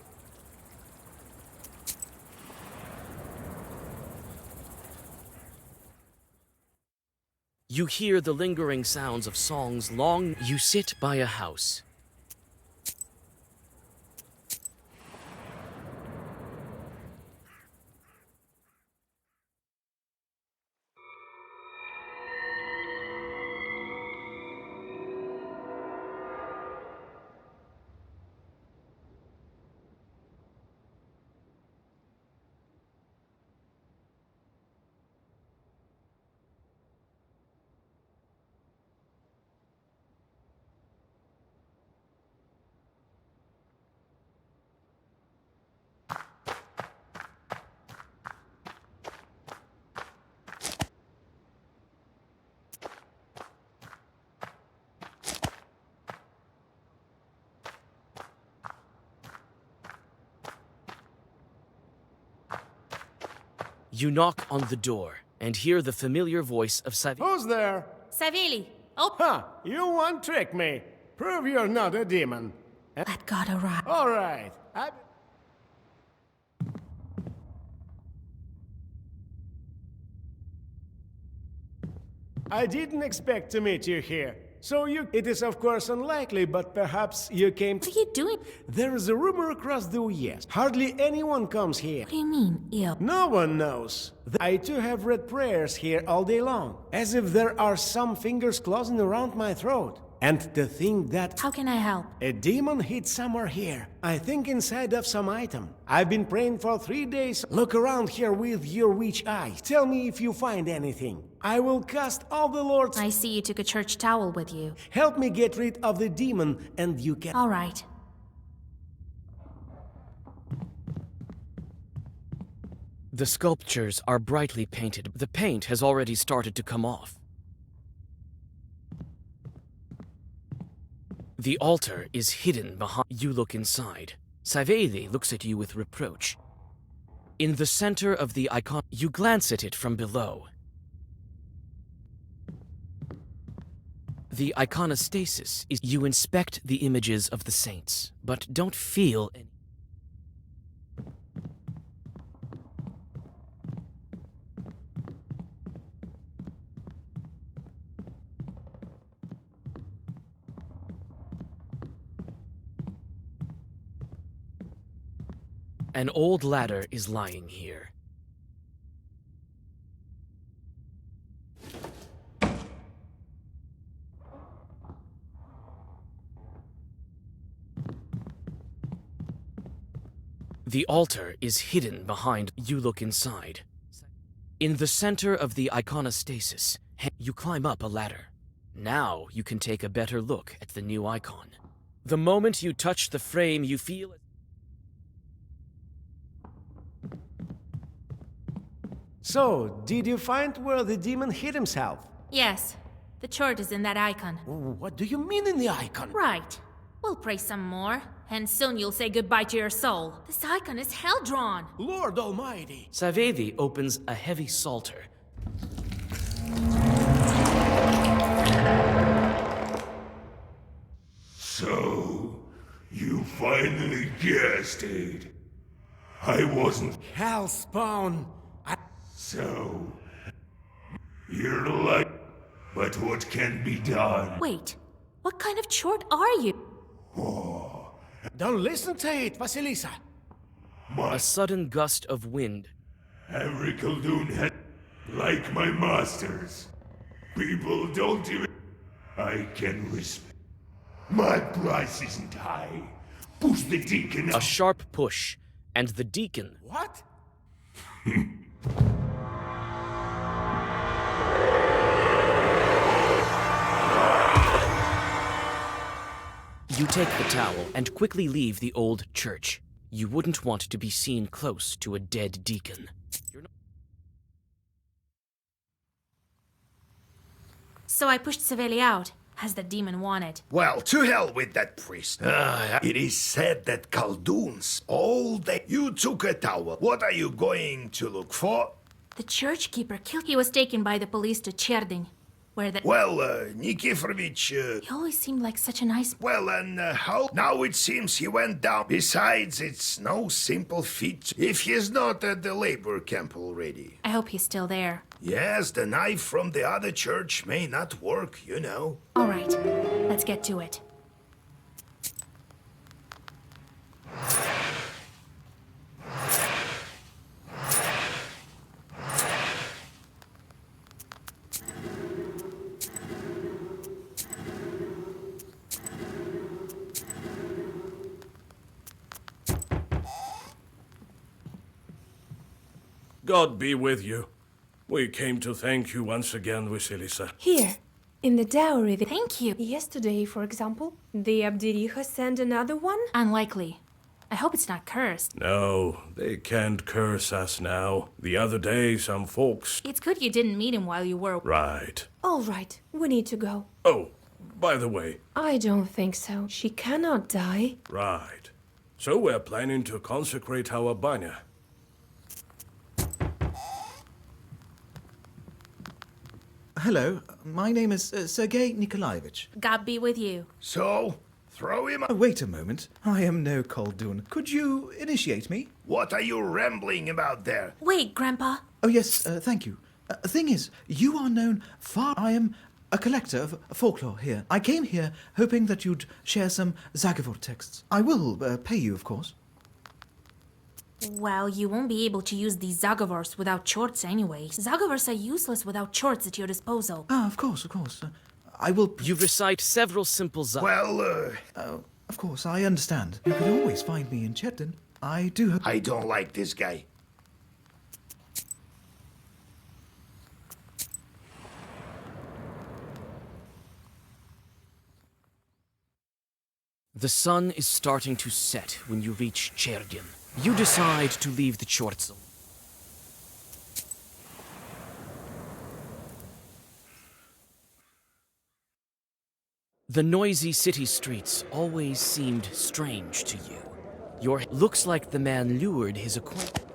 You hear the lingering sounds of songs long... You sit by a house. You knock on the door and hear the familiar voice of Savili. Who's there? Savili, oh. Ha! You won't trick me. Prove you're not a demon. That got a right. All right. I didn't expect to meet you here. So it is of course unlikely, but perhaps you came... What are you doing? There is a rumor across the West. Hardly anyone comes here. What do you mean, ill? No one knows. I too have read prayers here all day long, as if there are some fingers closing around my throat. And to think that... How can I help? A demon hid somewhere here. I think inside of some item. I've been praying for 3 days. Look around here with your witch eyes. Tell me if you find anything. I will cast all the Lord's... I see you took a church towel with you. Help me get rid of the demon, and you can... All right. The sculptures are brightly painted. The paint has already started to come off. The altar is hidden behind... You look inside. Saveli looks at you with reproach. In the center of the icon, you glance at it from below. The iconostasis is... You inspect the images of the saints, but don't feel any... An old ladder is lying here. The altar is hidden behind... You look inside. In the center of the iconostasis, you climb up a ladder. Now you can take a better look at the new icon. The moment you touch the frame, you feel... So, did you find where the demon hid himself? Yes. The chart is in that icon. What do you mean in the icon? Right. We'll pray some more, and soon you'll say goodbye to your soul. This icon is hell-drawn. Lord Almighty. Saveli opens a heavy psalter. So, you finally guessed it. I wasn't... Hellspawn! So, you're like... But what can be done? Wait, what kind of chort are you? Oh. Don't listen to it, Vasilisa. A sudden gust of wind. Every Khaldun had... Like my masters. People don't even... I can respect... My price isn't high. Push the deacon out. A sharp push, and the deacon... What? You take the towel and quickly leave the old church. You wouldn't want to be seen close to a dead deacon. So I pushed Saveli out, as the demon wanted. Well, to hell with that priest. It is said that Khaldoons all day. You took a towel. What are you going to look for? The church keeper killed. He was taken by the police to Cherding, where the. Well, Nikiforovich. He always seemed like such a nice. Well, and how? Now it seems he went down. Besides, it's no simple feat if he's not at the labor camp already. I hope he's still there. Yes, the knife from the other church may not work, you know. All right, let's get to it. God be with you. We came to thank you once again, Vasilisa. Here, in the dowry. Thank you. Yesterday, for example, the Abderiha sent another one? Unlikely. I hope it's not cursed. No, they can't curse us now. The other day, some folks... It's good you didn't meet him while you were... Right. All right, we need to go. Oh, by the way... I don't think so. She cannot die. Right. So we're planning to consecrate our banya. Hello, my name is Sergei Nikolaevich. God be with you. So, throw him... Wait a moment. I am no Khaldoon. Could you initiate me? What are you rambling about there? Wait, Grandpa. Oh, yes, thank you. Thing is, you are known far... I am a collector of folklore here. I came here hoping that you'd share some Zagavor texts. I will pay you, of course. Well, you won't be able to use these Zagavors without shorts anyway. Zagavors are useless without shorts at your disposal. Ah, of course. I will... You recite several simple Well, of course, I understand. You can always find me in Cherdin. I do hope... I don't like this guy. The sun is starting to set when you reach Cherdin. You decide to leave the Chortzel. The noisy city streets always seemed strange to you. Looks like the man lured his acquaintance.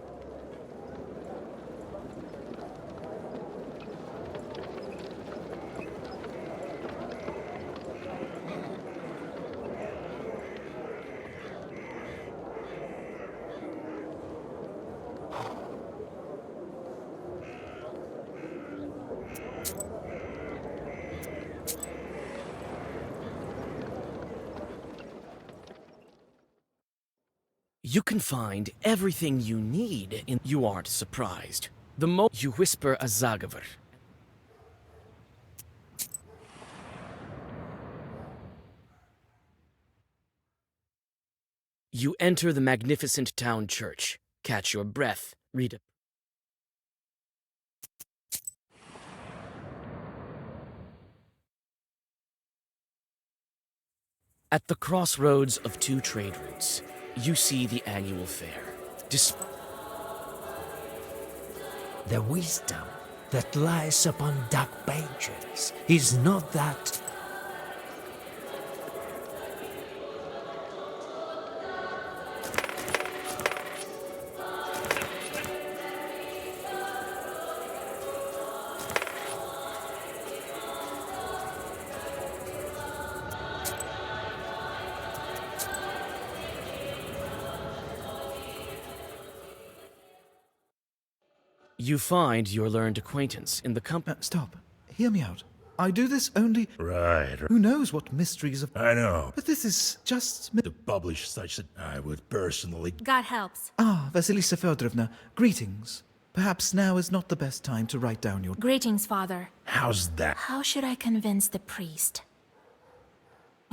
You can find everything you need in... You aren't surprised. The moment you whisper a Zagavar. You enter the magnificent town church. Catch your breath. Read it. At the crossroads of two trade routes, you see the annual fair. The wisdom that lies upon dark pages is not that... You find your learned acquaintance in the company. Stop. Hear me out. I do this only... Right. Who knows what mysteries of... I know. But this is just... To publish such that I would personally... God helps. Ah, Vasilisa Feodorovna, greetings. Perhaps now is not the best time to write down your... Greetings, Father. How's that? How should I convince the priest?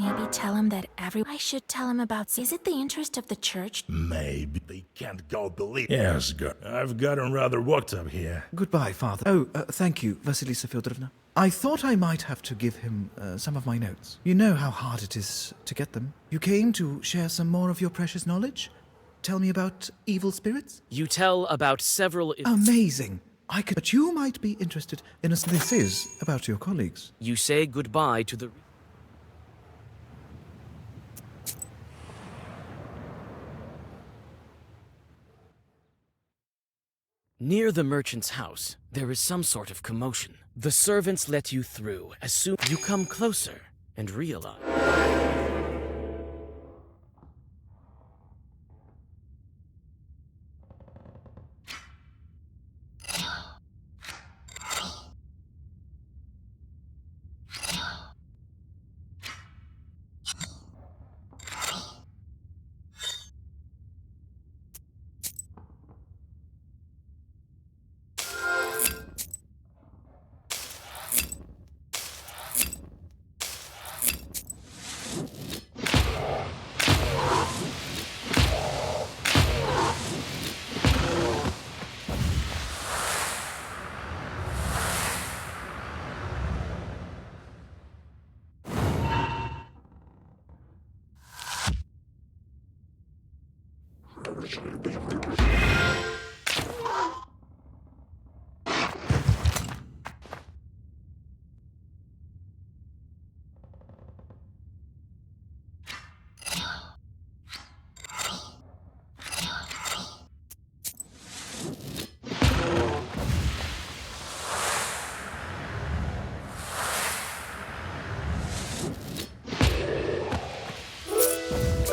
Maybe tell him that I should tell him about... Is it the interest of the church? Maybe they can't go believe... Yes, good. I've gotten rather worked up here. Goodbye, Father. Oh, thank you, Vasilisa Feodorovna. I thought I might have to give him some of my notes. You know how hard it is to get them. You came to share some more of your precious knowledge? Tell me about evil spirits? You tell about several... Amazing! I could... But you might be interested in us. This is about your colleagues. You say goodbye to the... Near the merchant's house, there is some sort of commotion. The servants let you through as soon as you come closer and realize...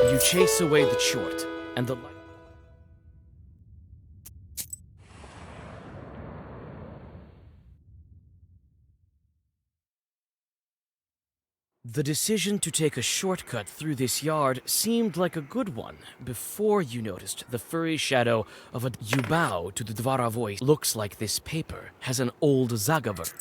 You chase away the short, and the light... The decision to take a shortcut through this yard seemed like a good one before you noticed the furry shadow of a... You bow to the Dvaravoi. Looks like this paper has an old Zagaver.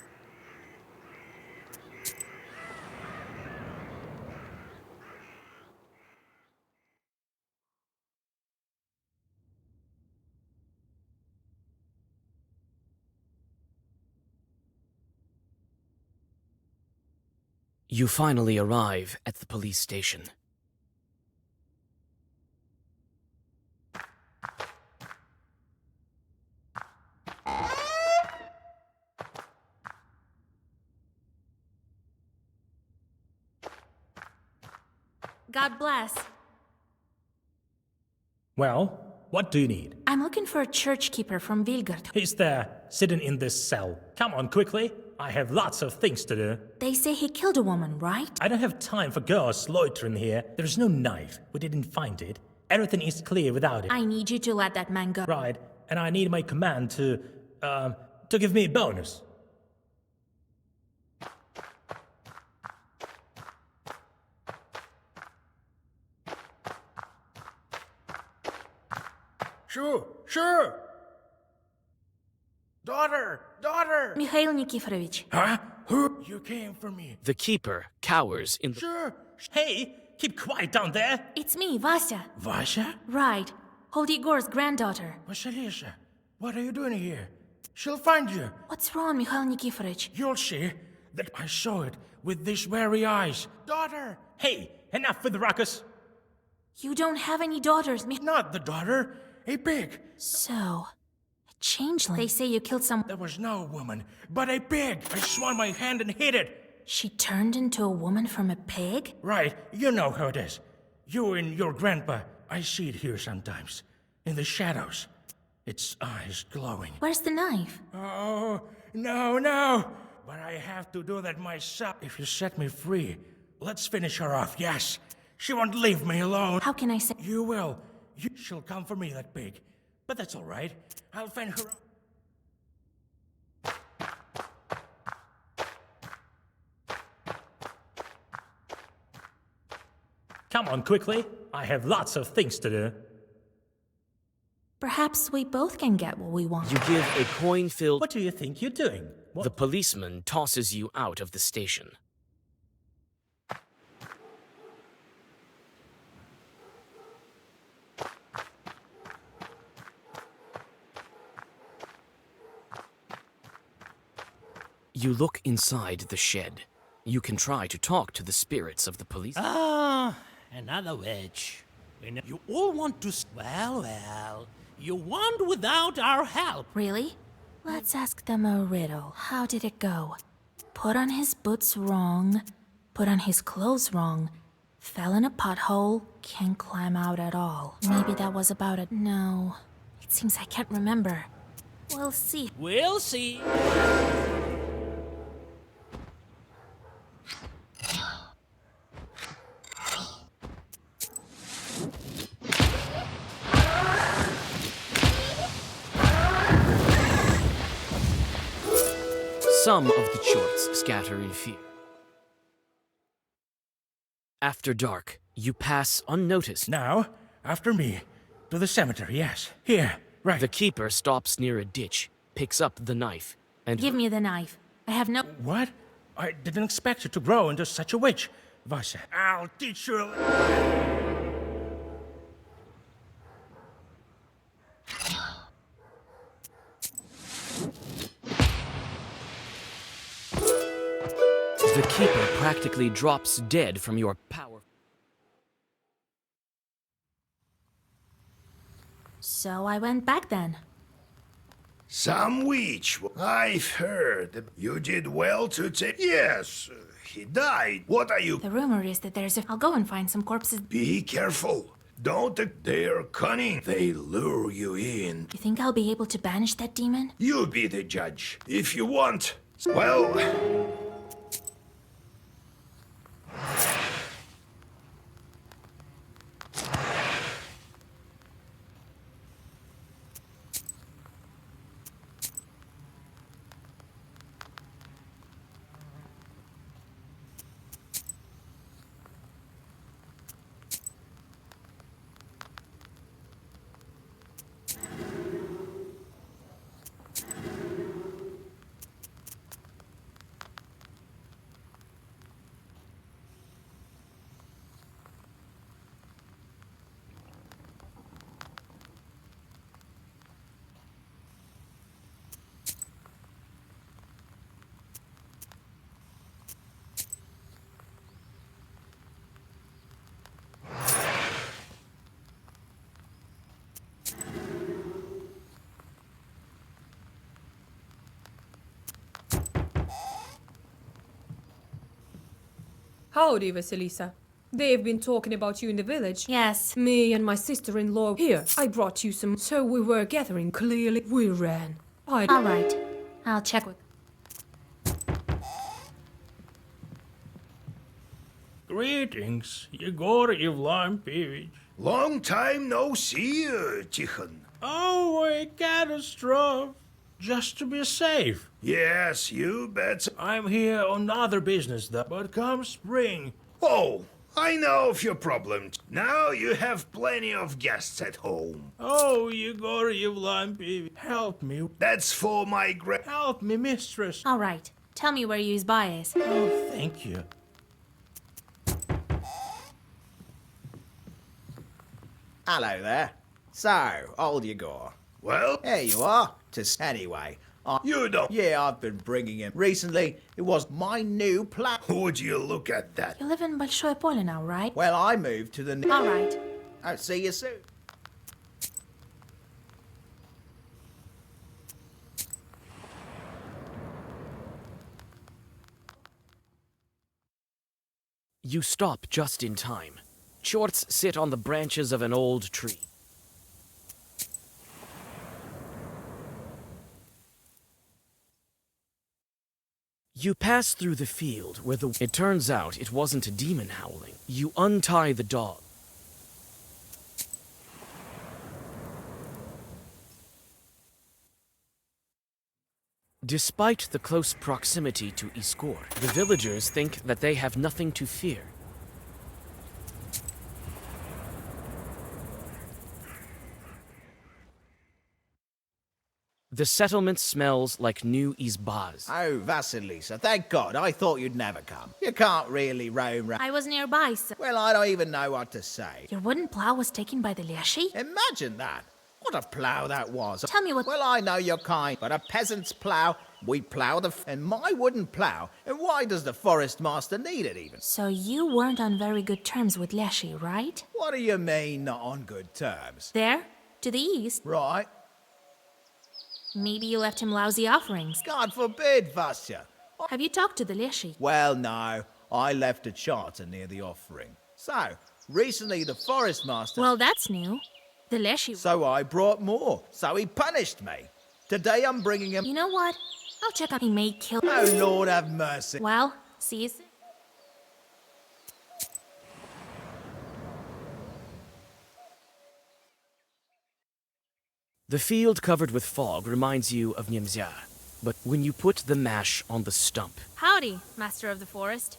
You finally arrive at the police station. God bless. Well, what do you need? I'm looking for a church keeper from Vilgard. He's there, sitting in this cell. Come on, quickly. I have lots of things to do. They say he killed a woman, right? I don't have time for girls loitering here. There's no knife. We didn't find it. Everything is clear without it. I need you to let that man go. Right, and I need my command to give me a bonus. Sure. Daughter! Mikhail Nikiforovich. Huh? Who? You came for me. The keeper cowers in the... Sure. Hey, keep quiet down there. It's me, Vasya. Vasya? Right. Old Igor's granddaughter. Vasilisa, what are you doing here? She'll find you. What's wrong, Mikhail Nikiforovich? You'll see that I saw it with these very eyes. Daughter! Hey, enough with the ruckus. You don't have any daughters, Not the daughter, a pig. So, a changeling. They say you killed some... There was no woman, but a pig. I swung my hand and hit it. She turned into a woman from a pig? Right, you know how it is. You and your grandpa, I see it here sometimes. In the shadows. Its eyes glowing. Where's the knife? Oh, no. But I have to do that myself. If you set me free, let's finish her off, yes. She won't leave me alone. How can I say... You will. She'll come for me, that pig. But that's all right. I'll fend her up. Come on, quickly. I have lots of things to do. Perhaps we both can get what we want. You give a coin-filled... What do you think you're doing? What? The policeman tosses you out of the station. You look inside the shed. You can try to talk to the spirits of the police. Ah, another witch. You all want to... Well, you want without our help. Really? Let's ask them a riddle. How did it go? Put on his boots wrong, put on his clothes wrong, fell in a pothole, can't climb out at all. Maybe that was about it. No, it seems I can't remember. We'll see. We'll see. Some of the chorts scatter in fear. After dark, you pass unnoticed. Now, after me, to the cemetery, yes. Here, right. The keeper stops near a ditch, picks up the knife, and... Give me the knife. I have no... What? I didn't expect you to grow into such a witch. Vasa, I'll teach you... The keeper practically drops dead from your power. So I went back then. Some witch. I've heard. You did well to take... Yes, he died. What are you... The rumor is that there's a... I'll go and find some corpses. Be careful. Don't... They're cunning. They lure you in. You think I'll be able to banish that demon? You be the judge. If you want. Well... Howdy, Vasilisa. They've been talking about you in the village. Yes. Me and my sister-in-law. Here, I brought you some. So we were gathering. Clearly, we ran. All right. I'll check with... Greetings, Yegor Evlampevich. Long time no see, Tikhon. Oh, a catastrophe. Just to be safe. Yes, you bet. I'm here on other business, though. But come spring... Oh, I know of your problem. Now you have plenty of guests at home. Oh, Yegor Evlampevich, help me. That's for my Help me, mistress. All right. Tell me where your buy is. Oh, thank you. Hello there. So, old Yegor. Well? Here you are. Anyway, you don't... Yeah, I've been bringing him. Recently, it was my new plan. Would you look at that? You live in Большое Поле now, right? Well, I moved to the... All right. I'll see you soon. You stop just in time. Chorts sit on the branches of an old tree. You pass through the field where the... It turns out it wasn't a demon howling. You untie the dog. Despite the close proximity to Iskor, the villagers think that they have nothing to fear. The settlement smells like new izbaz. Oh, Vasilisa, thank God. I thought you'd never come. You can't really roam round. I was nearby, so... Well, I don't even know what to say. Your wooden plow was taken by the Leshi? Imagine that. What a plough that was. Tell me what... Well, I know you're kind, but a peasant's plough, we plough and my wooden plough. And why does the forest master need it even? So you weren't on very good terms with Leshi, right? What do you mean, not on good terms? There, to the east. Right. Maybe you left him lousy offerings. God forbid, Vasya. Have you talked to the Leshy? Well, no. I left a charter near the offering. So, recently the forest master... Well, that's new. The Leshy... So I brought more. So he punished me. Today I'm bringing him... You know what? I'll check on he may kill... Oh, Lord have mercy. Well, see you soon. The field covered with fog reminds you of Nimzia, but when you put the mash on the stump... Howdy, Master of the Forest.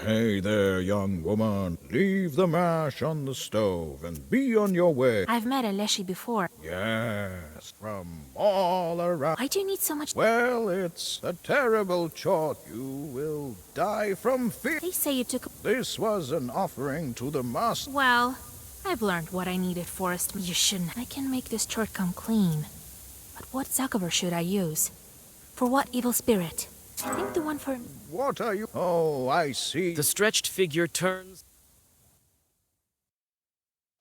Hey there, young woman. Leave the mash on the stove and be on your way. I've met a Leshy before. Yes, from all around. Why do you need so much... Well, it's a terrible chore. You will die from fear. They say you took... This was an offering to the master. Well, I've learned what I needed, Forest. You shouldn't... I can make this chort come clean. But what Zuccover should I use? For what evil spirit? I think the one for... What are you... Oh, I see. The stretched figure turns...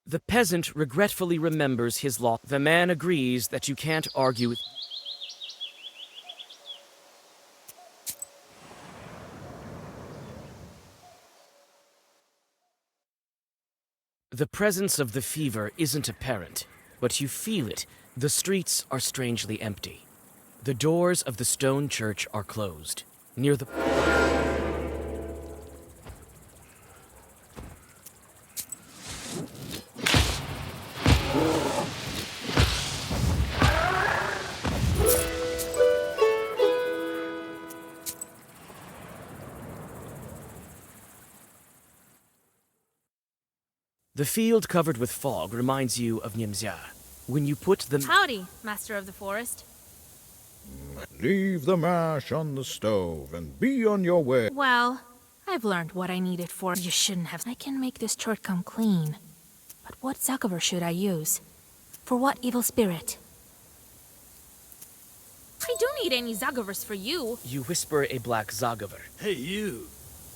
The peasant regretfully remembers his loss. The man agrees that you can't argue with... The presence of the fever isn't apparent, but you feel it. The streets are strangely empty. The doors of the stone church are closed. Near the... The field covered with fog reminds you of Nimzia. When you put the... Howdy, Master of the Forest. Leave the mash on the stove and be on your way. Well, I've learned what I needed for... You shouldn't have... I can make this chort come clean. But what Zuccover should I use? For what evil spirit? I don't need any Zagavers for you. You whisper a black Zagaver. Hey, you.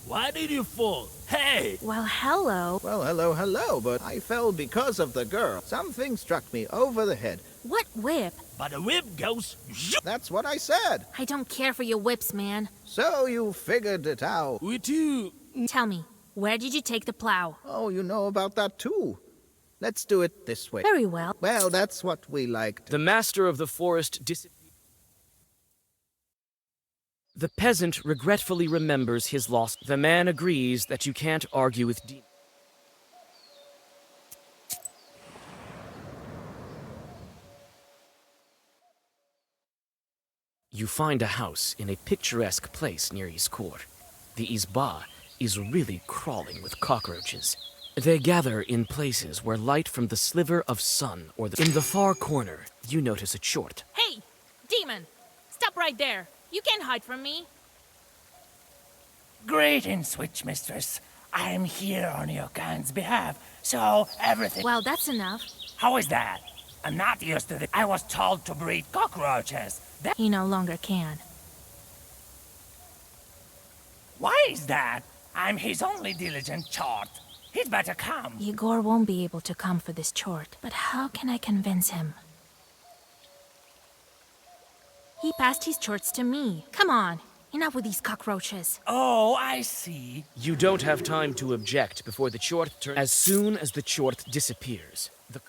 Why did you fall? Hey! Well, hello. Well, hello, but I fell because of the girl. Something struck me over the head. What whip? But the whip goes... That's what I said. I don't care for your whips, man. So you figured it out. With you. Tell me, where did you take the plow? Oh, you know about that too. Let's do it this way. Very well. Well, that's what we liked. The master of the forest disappears. The peasant regretfully remembers his loss. The man agrees that you can't argue with demons. You find a house in a picturesque place near Iskor. The Izba is really crawling with cockroaches. They gather in places where light from the sliver of sun or the... In the far corner, you notice a chort. Hey, demon! Stop right there. You can't hide from me. Greetings, witch mistress. I am here on your kind's behalf, so everything... Well, that's enough. How is that? I'm not used to it. I was told to breed cockroaches. He no longer can. Why is that? I'm his only diligent chart. He'd better come. Igor won't be able to come for this chort, but how can I convince him? He passed his chorts to me. Come on, enough with these cockroaches. Oh, I see. You don't have time to object before the chort turns. As soon as the chort disappears, the...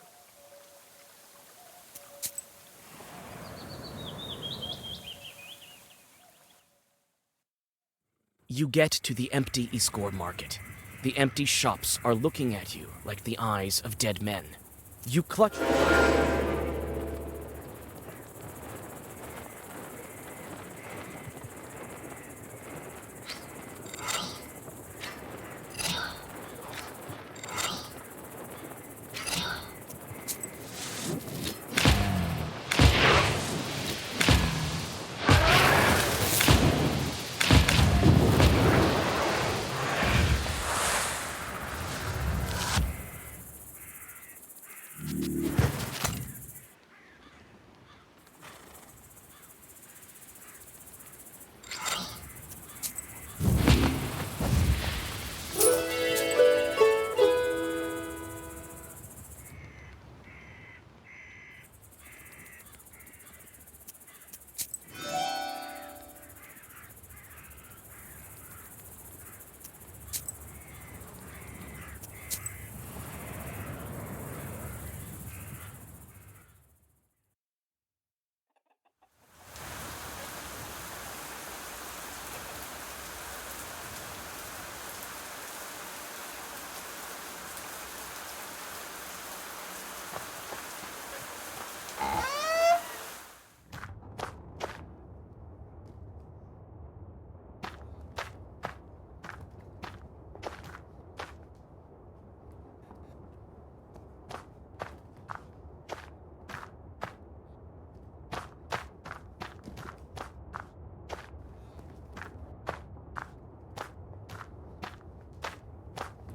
You get to the empty Iskor market. The empty shops are looking at you like the eyes of dead men. You clutch...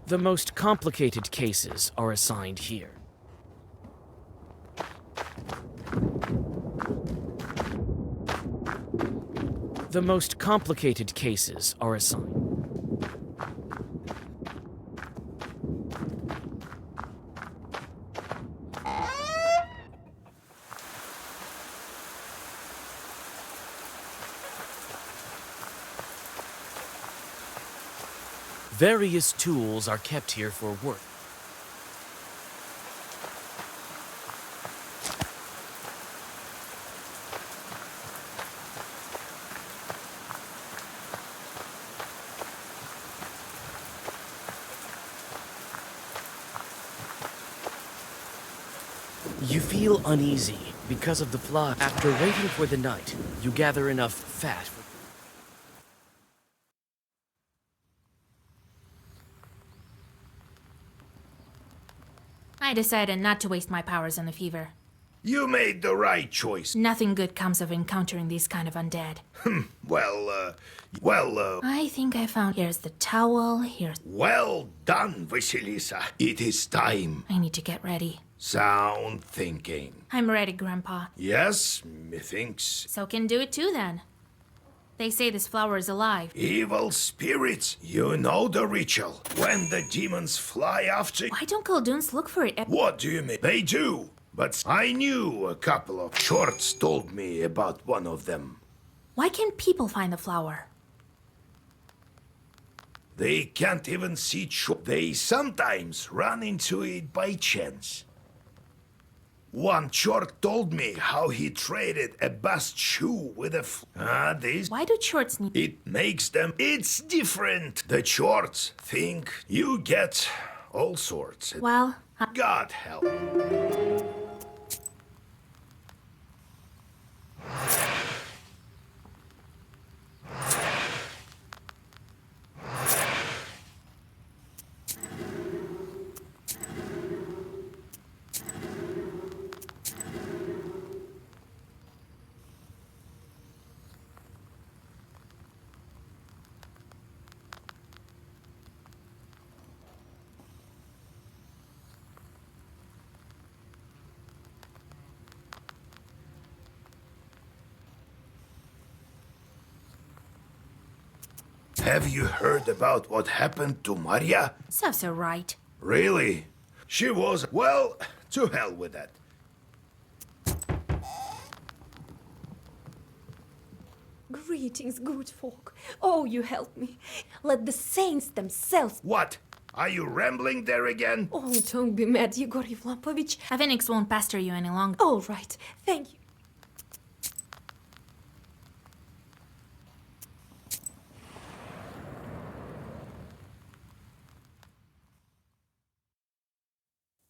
The most complicated cases are assigned here. The most complicated cases are assigned. Various tools are kept here for work. You feel uneasy because of the fly. After waiting for the night, you gather enough fat for I decided not to waste my powers on the fever. You made the right choice. Nothing good comes of encountering these kind of undead. Well, I think I found... Here's the towel, here's... Well done, Vasilisa. It is time. I need to get ready. Sound thinking. I'm ready, Grandpa. Yes, methinks. So can do it too, then. They say this flower is alive. Evil spirits, you know the ritual. When the demons fly after... Why don't Khaldun's look for it? What do you mean? They do. But I knew a couple of shorts told me about one of them. Why can't people find the flower? They can't even see They sometimes run into it by chance. One short told me how he traded a bast shoe with a this... Why do shorts need... It makes them... It's different. The shorts think you get all sorts. Well... God help. Have you heard about what happened to Maria? Sounds so right. Really? She was... Well, to hell with that. Greetings, good folk. Oh, you help me. Let the saints themselves... What? Are you rambling there again? Oh, don't be mad, Yegor Yevlapovich. Phoenix won't pester you any longer. All right, thank you.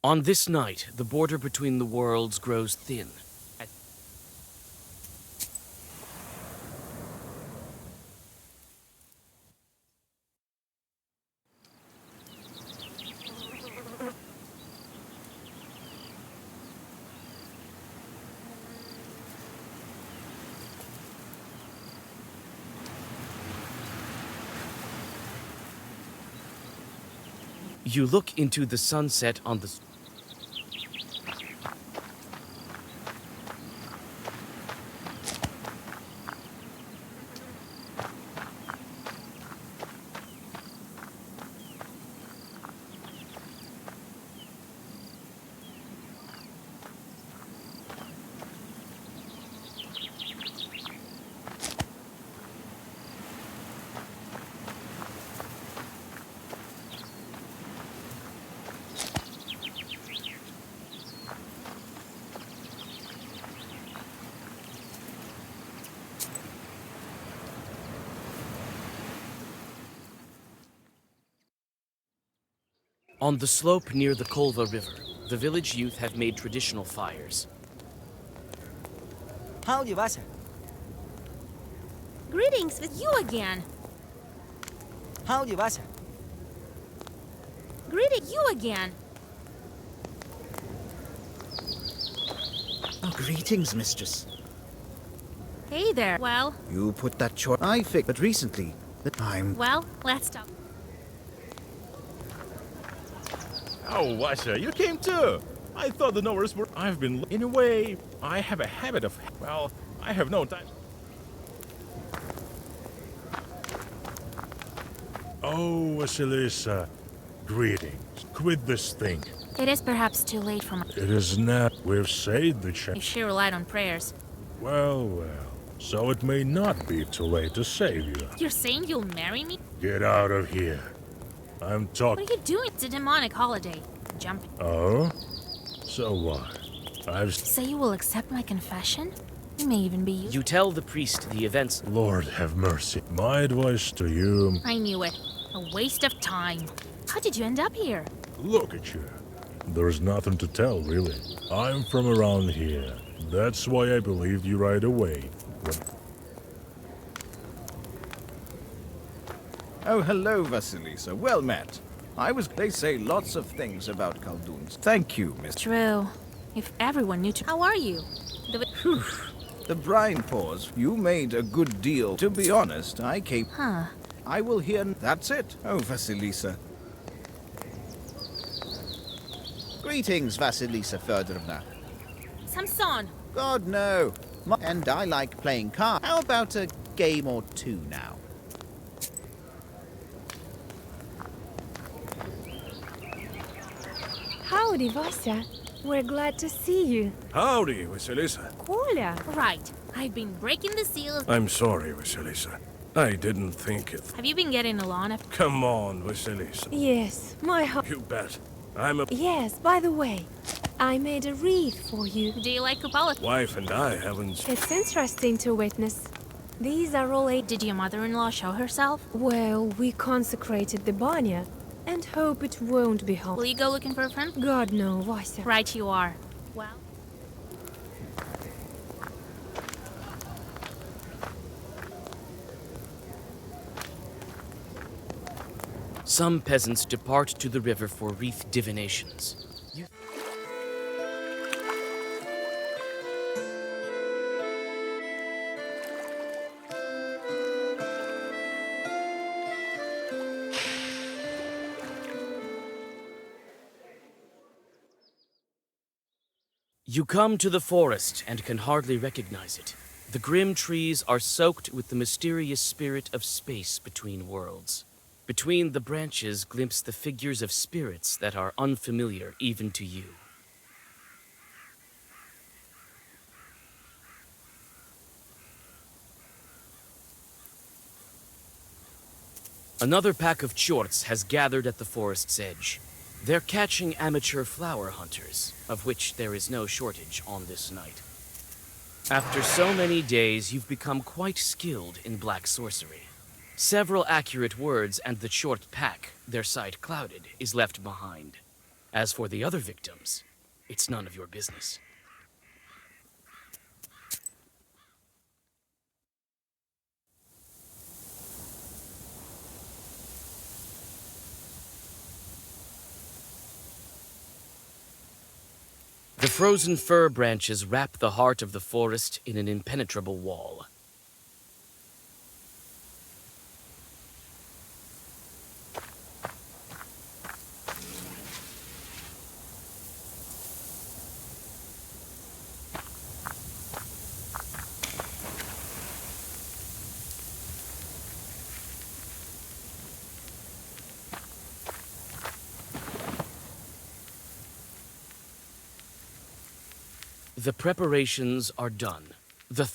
On this night, the border between the worlds grows thin. You look into the sunset on the... On the slope near the Kolva River, the village youth have made traditional fires. Howdy, Vasa. Greetings with you again. Howdy, Vasa. Greetings you again. Oh, greetings, mistress. Hey there. Well, You put that short... I figured, but recently, the time... well, let's talk. Oh, Vasya, you came too! I thought the Norse were... I've been... In a way, I have a habit of... Well, I have no time... Oh, Vasilisa, greetings. Quit this thing. It is perhaps too late for my... It is not. We've saved the If she relied on prayers. Well, well. So it may not be too late to save you. You're saying you'll marry me? Get out of here. I'm talking... What are you doing? It's a demonic holiday. Jumping. Oh? So what? I've... Say you will accept my confession? You may even be used. You tell the priest the events. Lord have mercy. My advice to you... I knew it. A waste of time. How did you end up here? Look at you. There's nothing to tell, really. I'm from around here. That's why I believed you right away. Oh, hello, Vasilisa. Well met. They say lots of things about Khaldoons. Thank you, Miss... True. If everyone knew to... How are you? The brine pause. You made a good deal. To be honest, I came... Huh. I will hear... That's it. Oh, Vasilisa. Greetings, Vasilisa Fedorovna. Samson! God, no. And I like playing cards. How about a game or two now? Howdy, Vasya. We're glad to see you. Howdy, Vasilisa. Коля! Right. I've been breaking the seals. I'm sorry, Vasilisa. I didn't think it... Have you been getting along? Come on, Vasilisa. Yes, my heart. You bet. I'm a... Yes, by the way, I made a wreath for you. Do you like Kupala? Wife and I haven't... It's interesting to witness. These are all eight. Did your mother-in-law show herself? Well, we consecrated the banya and hope it won't be hard. Will you go looking for a friend? God, no, Vasya. Right you are. Well... Some peasants depart to the river for wreath divinations. You come to the forest and can hardly recognize it. The grim trees are soaked with the mysterious spirit of space between worlds. Between the branches glimpse the figures of spirits that are unfamiliar even to you. Another pack of chorts has gathered at the forest's edge. They're catching amateur flower hunters, of which there is no shortage on this night. After so many days, you've become quite skilled in black sorcery. Several accurate words and the short pack, their sight clouded, is left behind. As for the other victims, it's none of your business. The frozen fir branches wrap the heart of the forest in an impenetrable wall. The preparations are done. The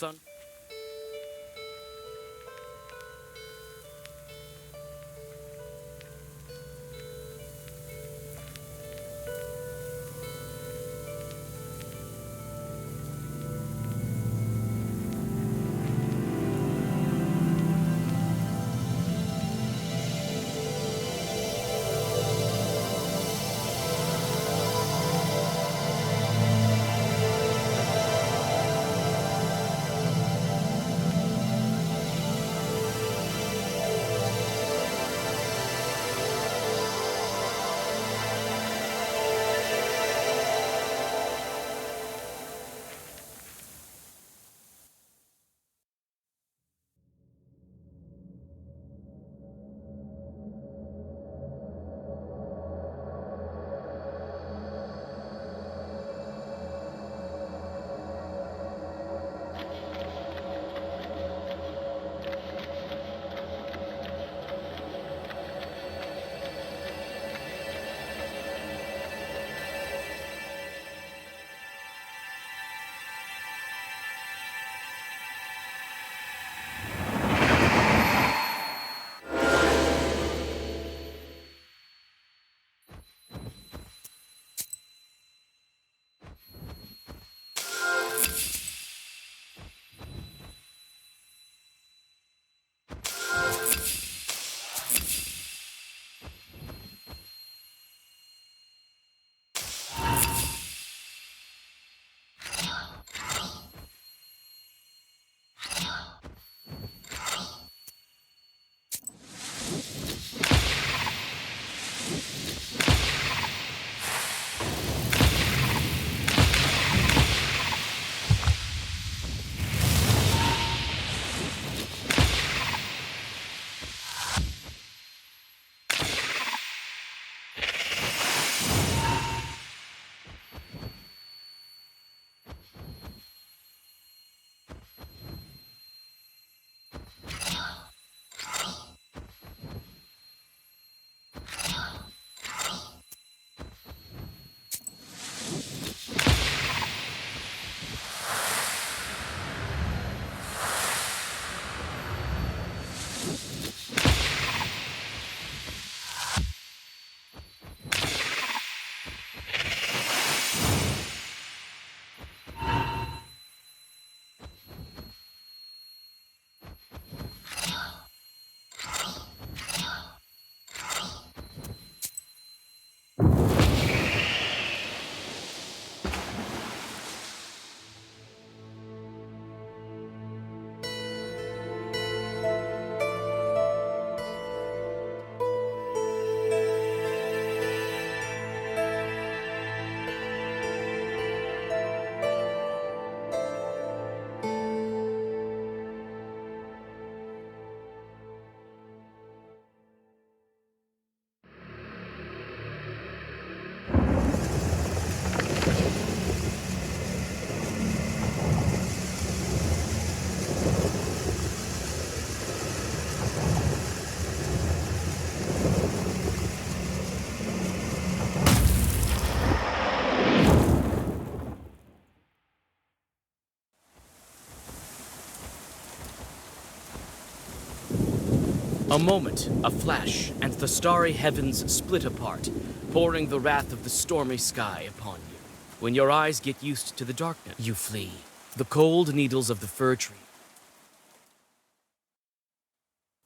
A moment, a flash, and the starry heavens split apart, pouring the wrath of the stormy sky upon you. When your eyes get used to the darkness, you flee. The cold needles of the fir tree.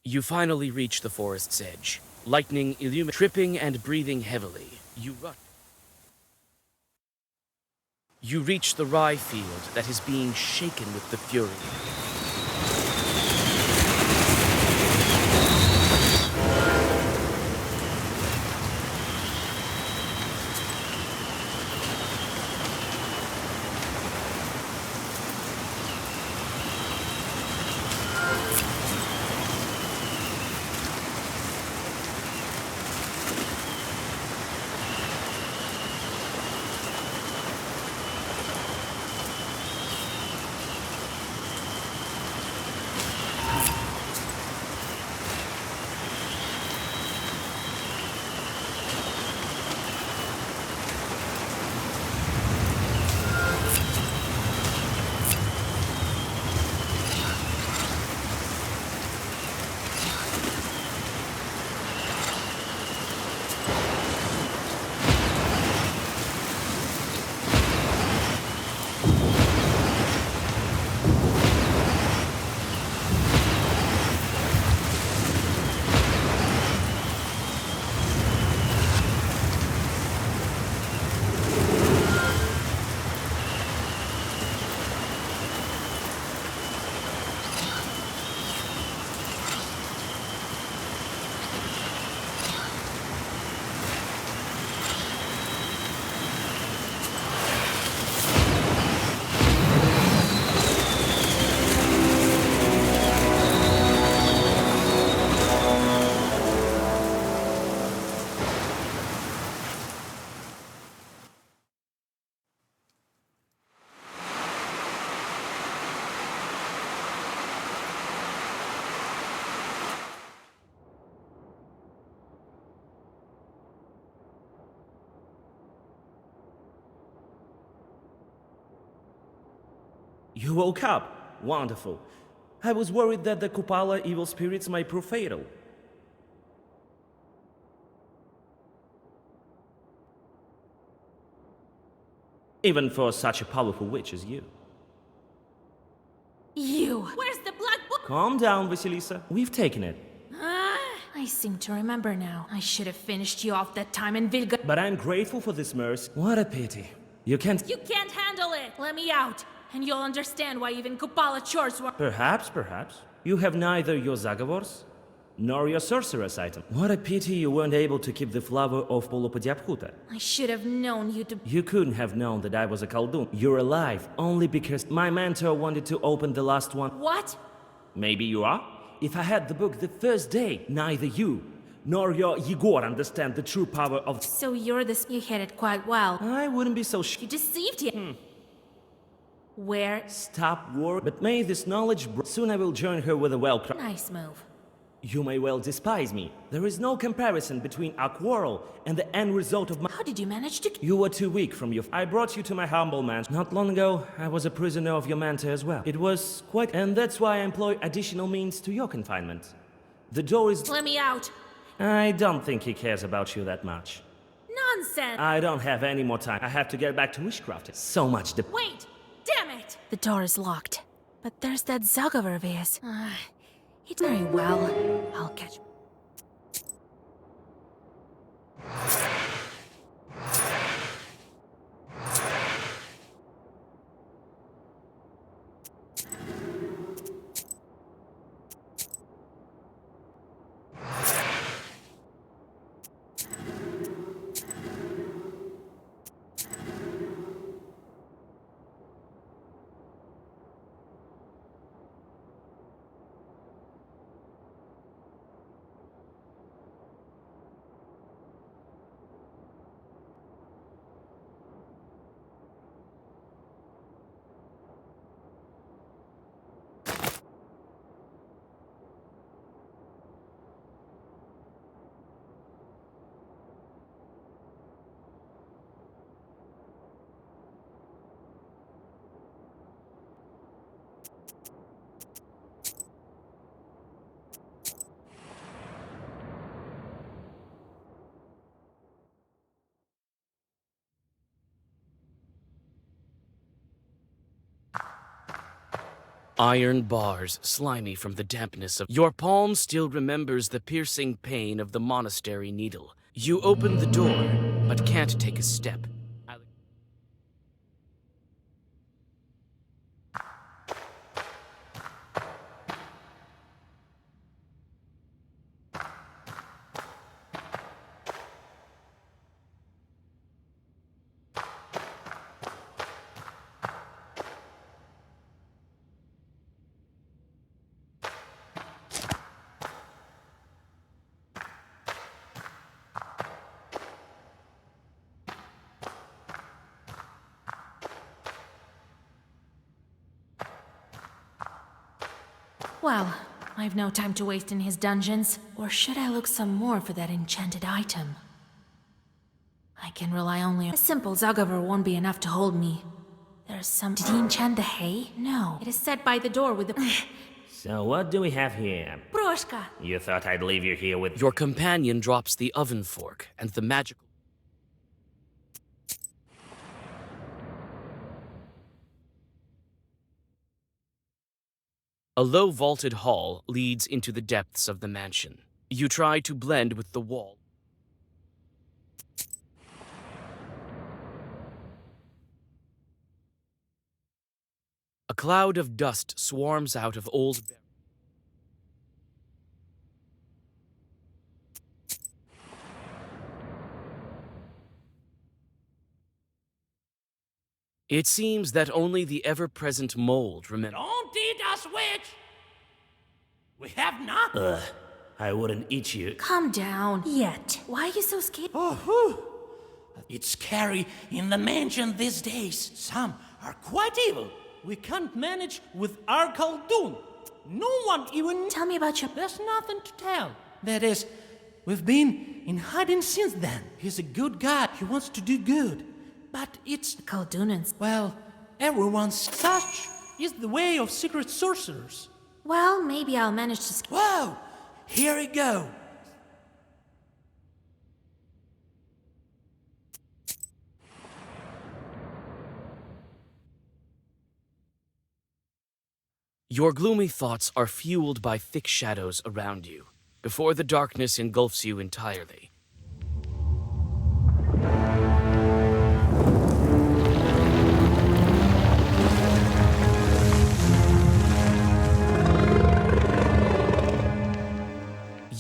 You finally reach the forest's edge. Lightning illuminates, tripping and breathing heavily. You run. You reach the rye field that is being shaken with the fury. You woke up. Wonderful. I was worried that the Kupala evil spirits might prove fatal. Even for such a powerful witch as you. You! Where's the black book? Calm down, Vasilisa. We've taken it. I seem to remember now. I should have finished you off that time in Vilga. But I'm grateful for this mercy. What a pity. You can't... You can't handle it! Let me out, and you'll understand why even Kupala chores were... Perhaps. You have neither your Zagavors nor your sorcerer's item. What a pity you weren't able to keep the flower of Polopodiaphuta. I should have known you to. You couldn't have known that I was a Khaldun. You're alive only because my mentor wanted to open the last one. What? Maybe you are? If I had the book the first day, neither you nor your Yegor understand the true power of. So you're this. You hid it quite well. I wouldn't be so You deceived him. Where? Stop worrying. But may this knowledge. Soon I will join her with a welcome. Nice move. You may well despise me. There is no comparison between our quarrel and the end result of my. How did you manage to? You were too weak from your. I brought you to my humble mansion. Not long ago, I was a prisoner of your mentor as well. It was quite. And that's why I employ additional means to your confinement. The door is. Let me out. I don't think he cares about you that much. Nonsense. I don't have any more time. I have to get back to witchcrafting. So much. Wait! Damn it! The door is locked. But there's that Zagaver of his. It's very well. I'll catch. Iron bars, slimy from the dampness of your palm still remembers the piercing pain of the monastery needle. You open the door, but can't take a step. Well, I've no time to waste in his dungeons. Or should I look some more for that enchanted item? I can rely only on... A simple Zagaver won't be enough to hold me. There's some... Did he enchant the hay? No. It is set by the door with the... So what do we have here? Proshka! You thought I'd leave you here with... Your companion drops the oven fork and the magical... A low vaulted hall leads into the depths of the mansion. You try to blend with the wall. A cloud of dust swarms out of old... It seems that only the ever-present mold remembers... Don't eat us, witch! We have not. Ugh, I wouldn't eat you. Calm down. Yet. Why are you so scared? It's scary in the mansion these days. Some are quite evil. We can't manage with our Khaldun. No one even... Tell me about your... There's nothing to tell. That is, we've been in hiding since then. He's a good guy. He wants to do good. But it's... The Khaldunans. Well, everyone's such is the way of secret sorcerers. Well, maybe I'll manage to... Whoa! Here we go. Your gloomy thoughts are fueled by thick shadows around you, before the darkness engulfs you entirely.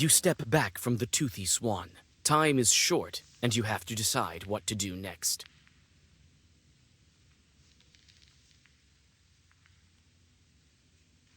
You step back from the toothy swan. Time is short, and you have to decide what to do next.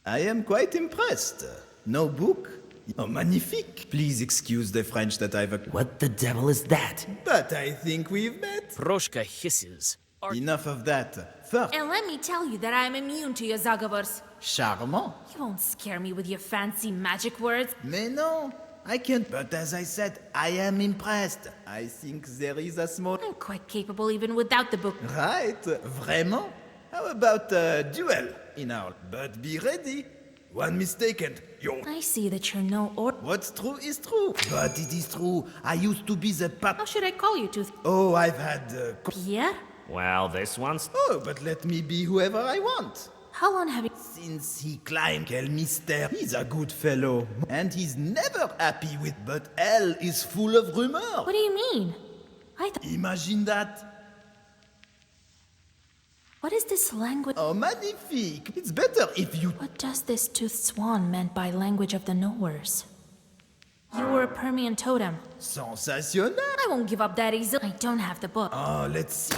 I am quite impressed. No book? Oh, magnifique. Please excuse the French that I've... What the devil is that? But I think we've met. Proshka hisses. Enough of that. First... And let me tell you that I am immune to your Zagavors. Charmant. You won't scare me with your fancy magic words. Mais non, I can't. But as I said, I am impressed. I think there is a small... I'm quite capable even without the book. Right, vraiment? How about a duel in our... But be ready. One mistake and you're... I see that you're no or... What's true is true. But it is true. I used to be the How should I call you, Tooth? Oh, I've had... Pierre? Well, this one's... Oh, but let me be whoever I want. How long have you... Since he climbed Quel Mystère. He's a good fellow. And he's never happy with... But hell is full of rumor. What do you mean? Imagine that. What is this language? Oh, magnifique. It's better if you... What does this toothed swan meant by language of the knowers? You were a Permian totem. Sensational. I won't give up that easily. I don't have the book. Oh, let's see.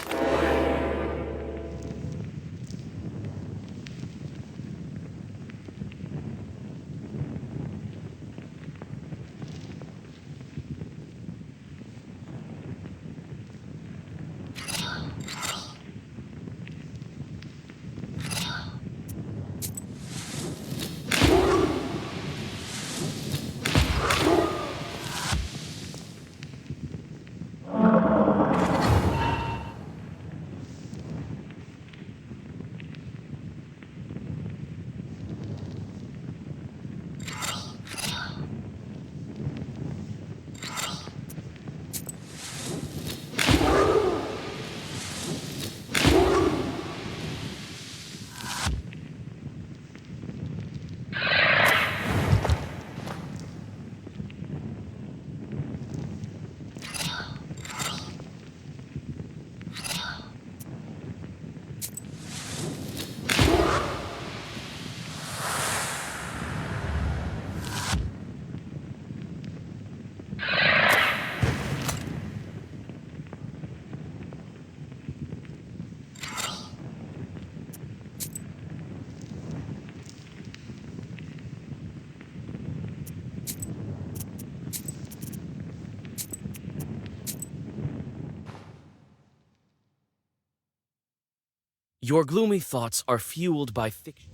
Your gloomy thoughts are fueled by fiction.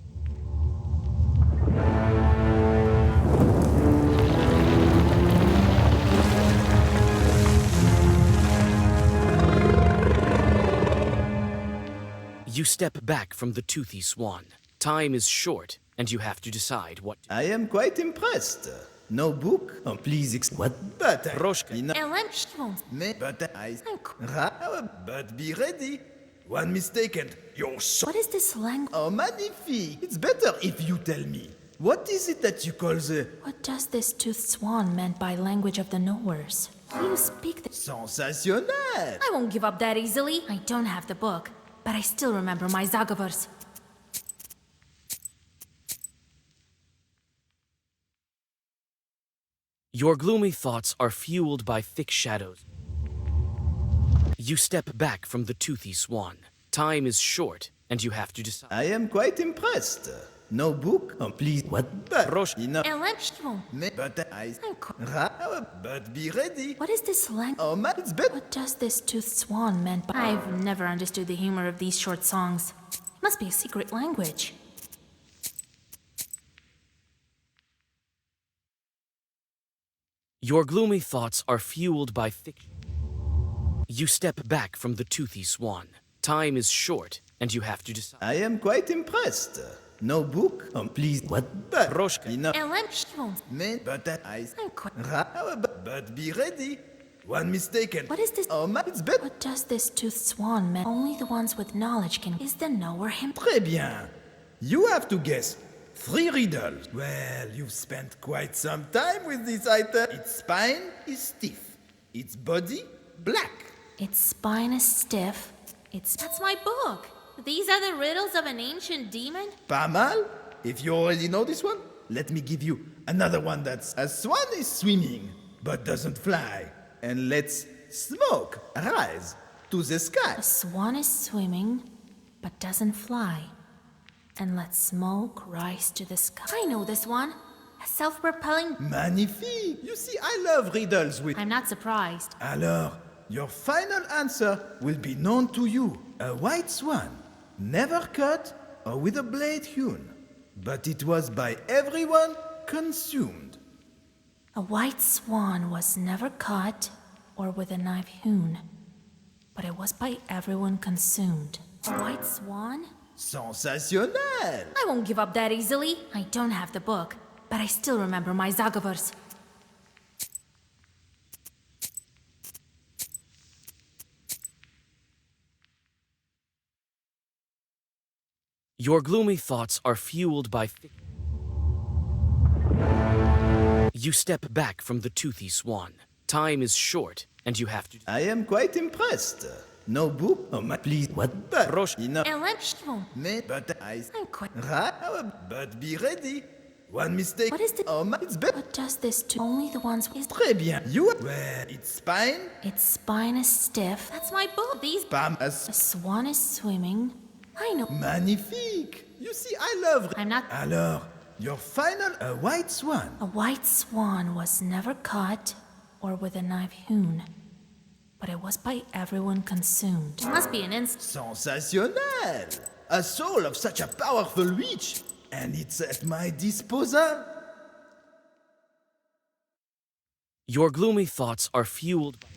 You step back from the toothy swan. Time is short, and you have to decide what... I am quite impressed. No book? Oh, please What? But I... Proshka. And let me... But I... But be ready. One mistake and you're so... What is this language? Oh, magnifique. It's better if you tell me. What is it that you call the... What does this toothed swan meant by language of the knowers? You speak the... Sensational. I won't give up that easily. I don't have the book, but I still remember my Zagavors. Your gloomy thoughts are fueled by thick shadows. You step back from the toothy swan. Time is short, and you have to decide. I am quite impressed. No book? Oh, please. What? But enough. And let me... But I... But be ready. What is this language? Oh, man, it's better. What does this toothed swan meant by... I've never understood the humor of these short songs. It must be a secret language. Your gloomy thoughts are fueled by fiction. You step back from the toothy swan. Time is short, and you have to decide. I am quite impressed. No book? Oh, please. What? But enough. And let me... But I... But be ready. One mistake and... What is this? Oh, man, it's better. What does this toothed swan mean? Only the ones with knowledge can... Is the knower him? Très bien. You have to guess 3 riddles. Well, you've spent quite some time with this item. Its spine is stiff. Its body, black. Its spine is stiff. That's my book. These are the riddles of an ancient demon? Pas mal. If you already know this one, let me give you another one that's a swan is swimming but doesn't fly and lets smoke rise to the sky. A swan is swimming, but doesn't fly, and lets smoke rise to the sky. I know this one. A self-propelling... Magnifique! You see, I love riddles with... I'm not surprised. Alors, your final answer will be known to you. A white swan, never cut or with a blade hewn, but it was by everyone consumed. A white swan was never caught or with a knife hewn, but it was by everyone consumed. A white swan? Sensationnel! I won't give up that easily. I don't have the book, but I still remember my zagovors. Your gloomy thoughts are fueled by... You step back from the toothy swan. Time is short, and you have to... I am quite impressed. No book? Oh my, please. What? But, but I'm quite... But be ready. One mistake. What is the... Oh my, it's better. What does this to only the ones... Très bien. You... Well, its spine... Its spine is stiff. That's my book. These... A swan is swimming. I know. Magnifique. You see, I love... I'm not... Alors, your final... A white swan. A white swan was never caught or with a knife hewn, but it was by everyone consumed. It must be an Sensationnel! A soul of such a powerful witch, and it's at my disposal. Your gloomy thoughts are fueled by...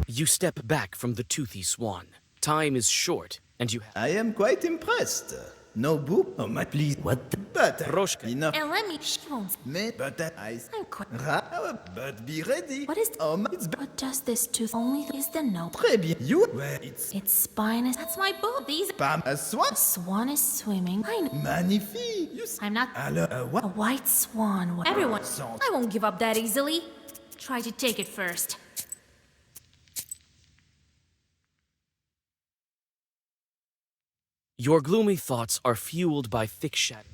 You step back from the toothy swan. Time is short, and you have... I am quite impressed. No book? Oh my, please. What? But... Roshka. Enough. And let me... But I'm quite... But be ready. What is... Oh my... What does this to only is the note? Très bien. You... Well, Its spine is... That's my book. These... A swan? A swan is swimming. I know. Magnifique. You see... I'm not... Alors, A white swan... Everyone... I won't give up that easily. Try to take it first. Your gloomy thoughts are fueled by thick shadow.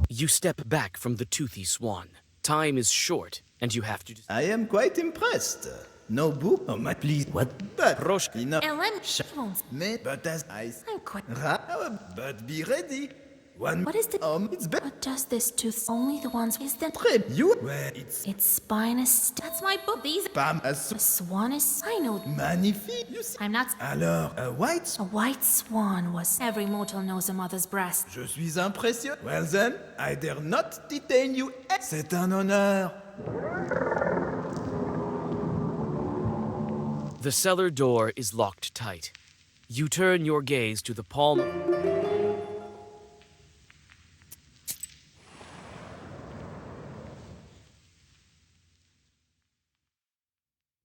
You step back from the toothy swan. Time is short, and you have to... I am quite impressed. No book? Oh my, please. What? But... Roshka. Enough. And let me... But as I'm quite... But be ready. One... What is the... It's better. What does this to only the ones is the... You... Well, Its spine is... That's my book. These... A swan is... I know... Magnifique. You see... I'm not... Alors, a white... A white swan was... Every mortal knows a mother's breast. Je suis impressionné. Well then, I dare not detain you. C'est un honneur. The cellar door is locked tight. You turn your gaze to the palm...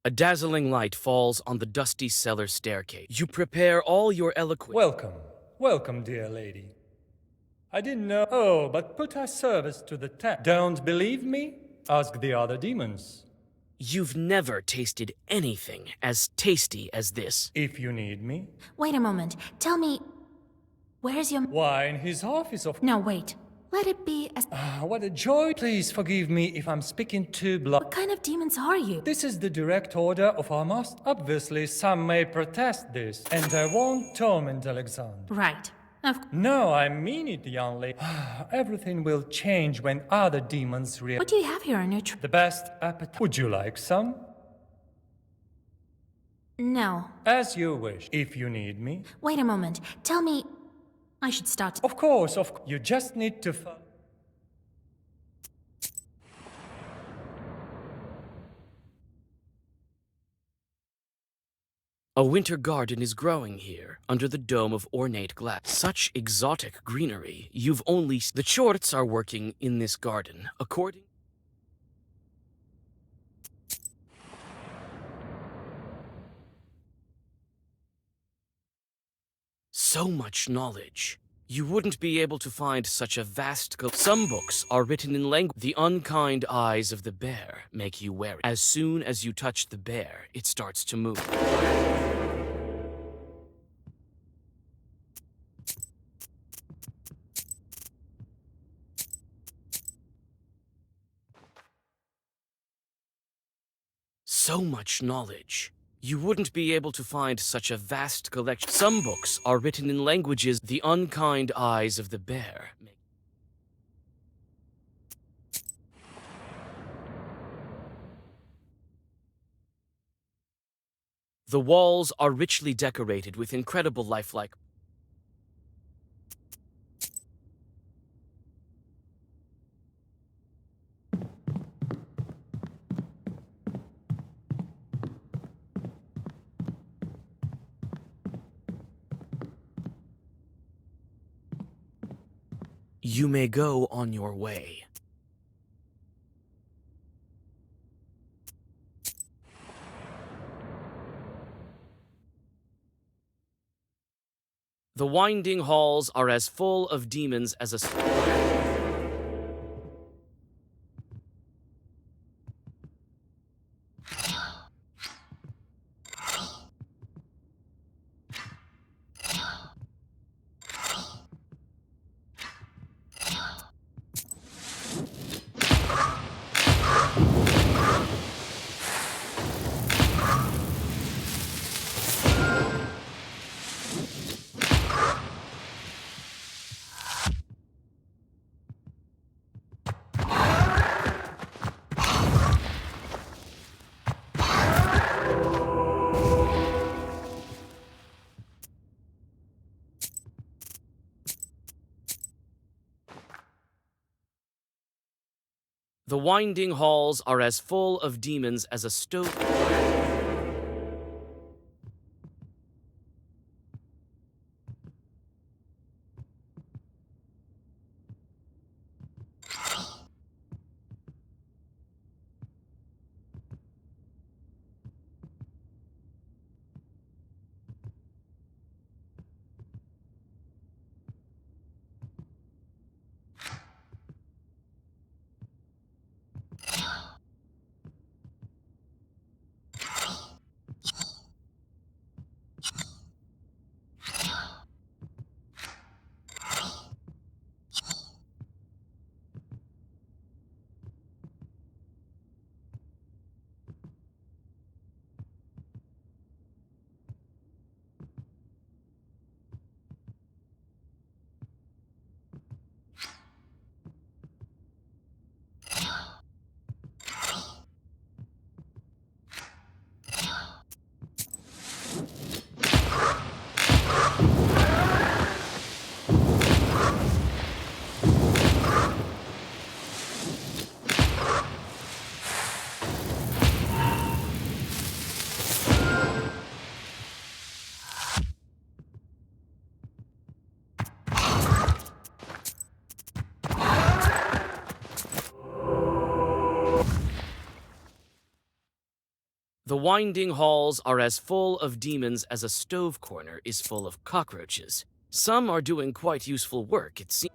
A dazzling light falls on the dusty cellar staircase. You prepare all your eloquence. Welcome. Welcome, dear lady. I didn't know... Oh, but put our service to the test. Don't believe me? Ask the other demons. You've never tasted anything as tasty as this. If you need me. Wait a moment. Tell me... Where's your... Why, in his office of... No, wait. Let it be as... what a joy. Please forgive me if I'm speaking too blunt. What kind of demons are you? This is the direct order of our master. Obviously, some may protest this, and I won't torment Alexander. Right. No, I mean it, young lady. Everything will change when other demons react. What do you have here on your The best appetite. Would you like some? No. As you wish, if you need me. Wait a moment. Tell me... I should start... Of course. You just need to... A winter garden is growing here, under the dome of ornate glass. Such exotic greenery, you've only... The Chorts are working in this garden, according... So much knowledge. You wouldn't be able to find such a vast... Some books are written in language. The unkind eyes of the bear make you wary. As soon as you touch the bear, it starts to move. So much knowledge. You wouldn't be able to find such a vast collection. Some books are written in languages the unkind eyes of the bear. The walls are richly decorated with incredible lifelike. You may go on your way. The winding halls are as full of demons as a... The winding halls are as full of demons as a stove... The winding halls are as full of demons as a stove corner is full of cockroaches. Some are doing quite useful work, it seems.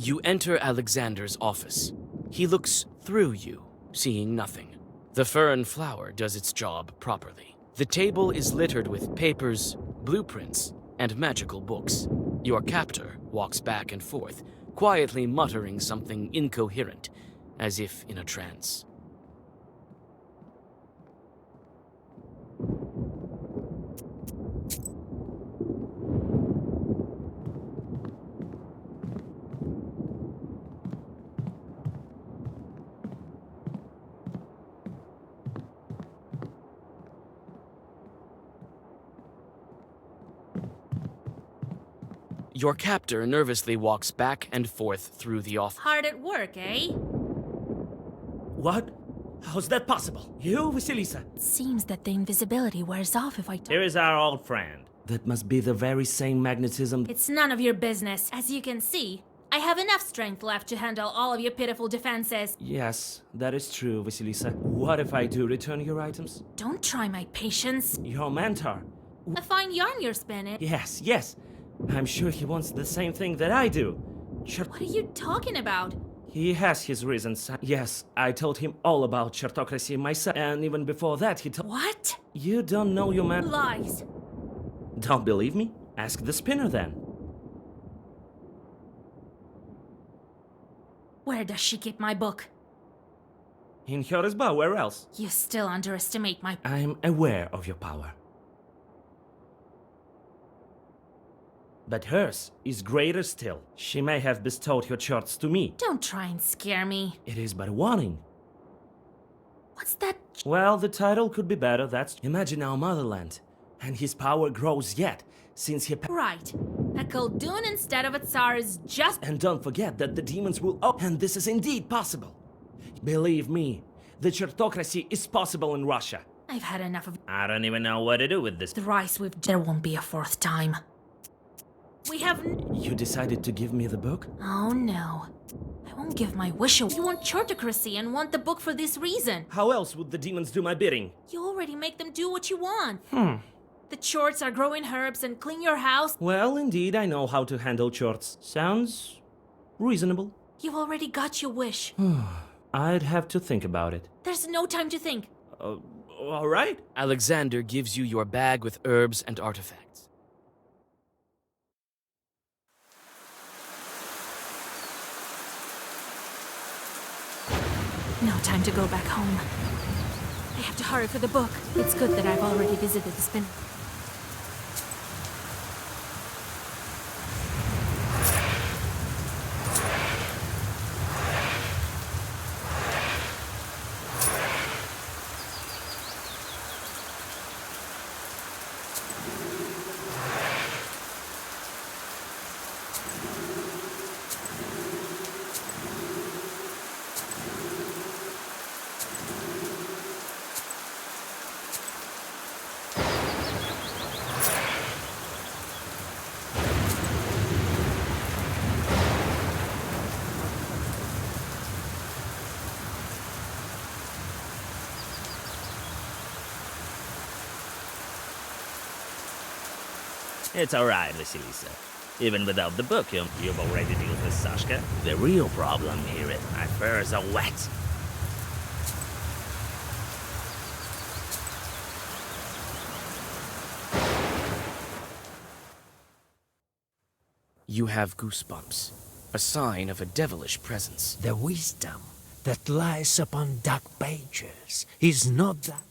You enter Alexander's office. He looks through you, seeing nothing. The fern flower does its job properly. The table is littered with papers, blueprints, and magical books. Your captor walks back and forth, quietly muttering something incoherent, as if in a trance. Your captor nervously walks back and forth through the office. Hard at work, eh? What? How's that possible? You, Vasilisa? It seems that the invisibility wears off if I talk. Here is our old friend. That must be the very same magnetism. It's none of your business. As you can see, I have enough strength left to handle all of your pitiful defenses. Yes, that is true, Vasilisa. What if I do return your items? Don't try my patience. Your mentor. A fine yarn you're spinning. Yes, yes. I'm sure he wants the same thing that I do. What are you talking about? He has his reasons. Yes, I told him all about Chertocracy myself, and even before that he told— What? You don't know your man— Lies. Don't believe me? Ask the spinner then. Where does she keep my book? In her izba, where else? You still underestimate my— I'm aware of your power. But hers is greater still. She may have bestowed her charts to me. Don't try and scare me. It is but a warning. What's that? Well, the title could be better, that's— Imagine our motherland. And his power grows yet, since he— Right. A Khaldun instead of a Tsar is just— And don't forget that the demons will— And this is indeed possible. Believe me, the Chertocracy is possible in Russia. I've had enough of— I don't even know what to do with this. Thrice we've— There won't be a fourth time. We have— You decided to give me the book? Oh no. I won't give my wish away. You want Chertocracy and want the book for this reason. How else would the demons do my bidding? You already make them do what you want. The chorts are growing herbs and clean your house. Well, indeed, I know how to handle chorts. Sounds reasonable. You've already got your wish. I'd have to think about it. There's no time to think. All right. Alexander gives you your bag with herbs and artifacts. No time to go back home. I have to hurry for the book. It's good that I've already visited the spin. It's alright, Vasilisa. Even without the book, you've already dealt with Sashka. The real problem here is my furs are wet. You have goosebumps, a sign of a devilish presence. The wisdom that lies upon dark pages is not that.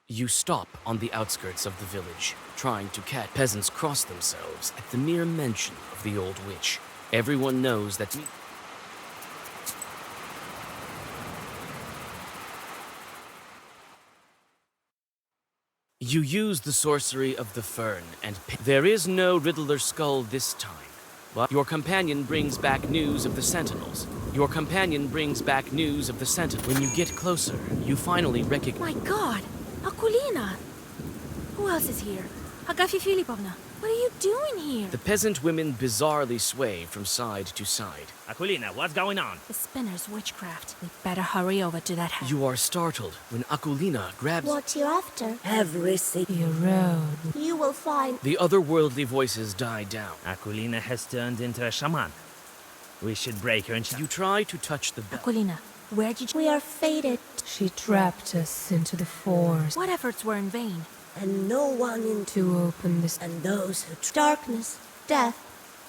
You stop on the outskirts of the village, trying to catch. Peasants cross themselves at the mere mention of the old witch. Everyone knows that. You use the sorcery of the fern and there is no Riddler skull this time. But your companion brings back news of the sentinels. Your companion brings back news of the sentinel. When you get closer, you finally recognize. My God! Akulina! Who else is here? Agafia Filipovna, what are you doing here? The peasant women bizarrely sway from side to side. Akulina, what's going on? The spinner's witchcraft. We better hurry over to that house. You are startled when Akulina grabs. What you after? Everything you rode. You will find. The otherworldly voices die down. Akulina has turned into a shaman. We should break her and You try to touch the bell. Akulina, where did you— We are fated. She trapped us into the forest. What efforts were in vain? And no one in. To open this. And those who. Darkness, death,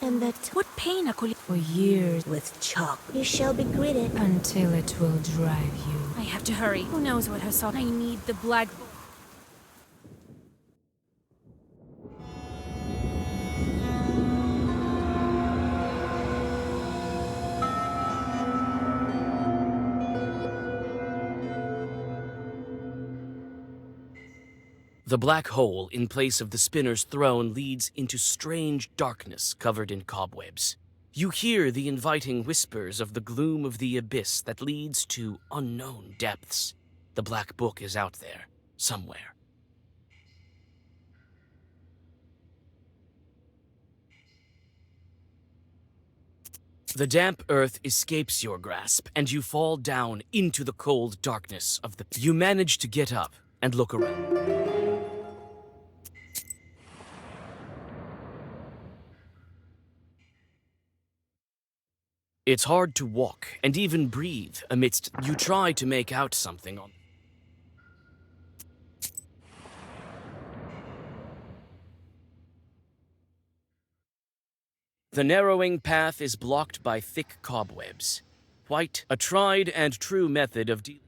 and that. What pain, Akulina? For years. With chalk. You shall be greeted. Until it will drive you. I have to hurry. Who knows what her soul— I need the black book. The black hole in place of the spinner's throne leads into strange darkness covered in cobwebs. You hear the inviting whispers of the gloom of the abyss that leads to unknown depths. The black book is out there, somewhere. The damp earth escapes your grasp, and you fall down into the cold darkness of the... You manage to get up and look around. It's hard to walk and even breathe amidst... You try to make out something on... The narrowing path is blocked by thick cobwebs. White, a tried and true method of dealing...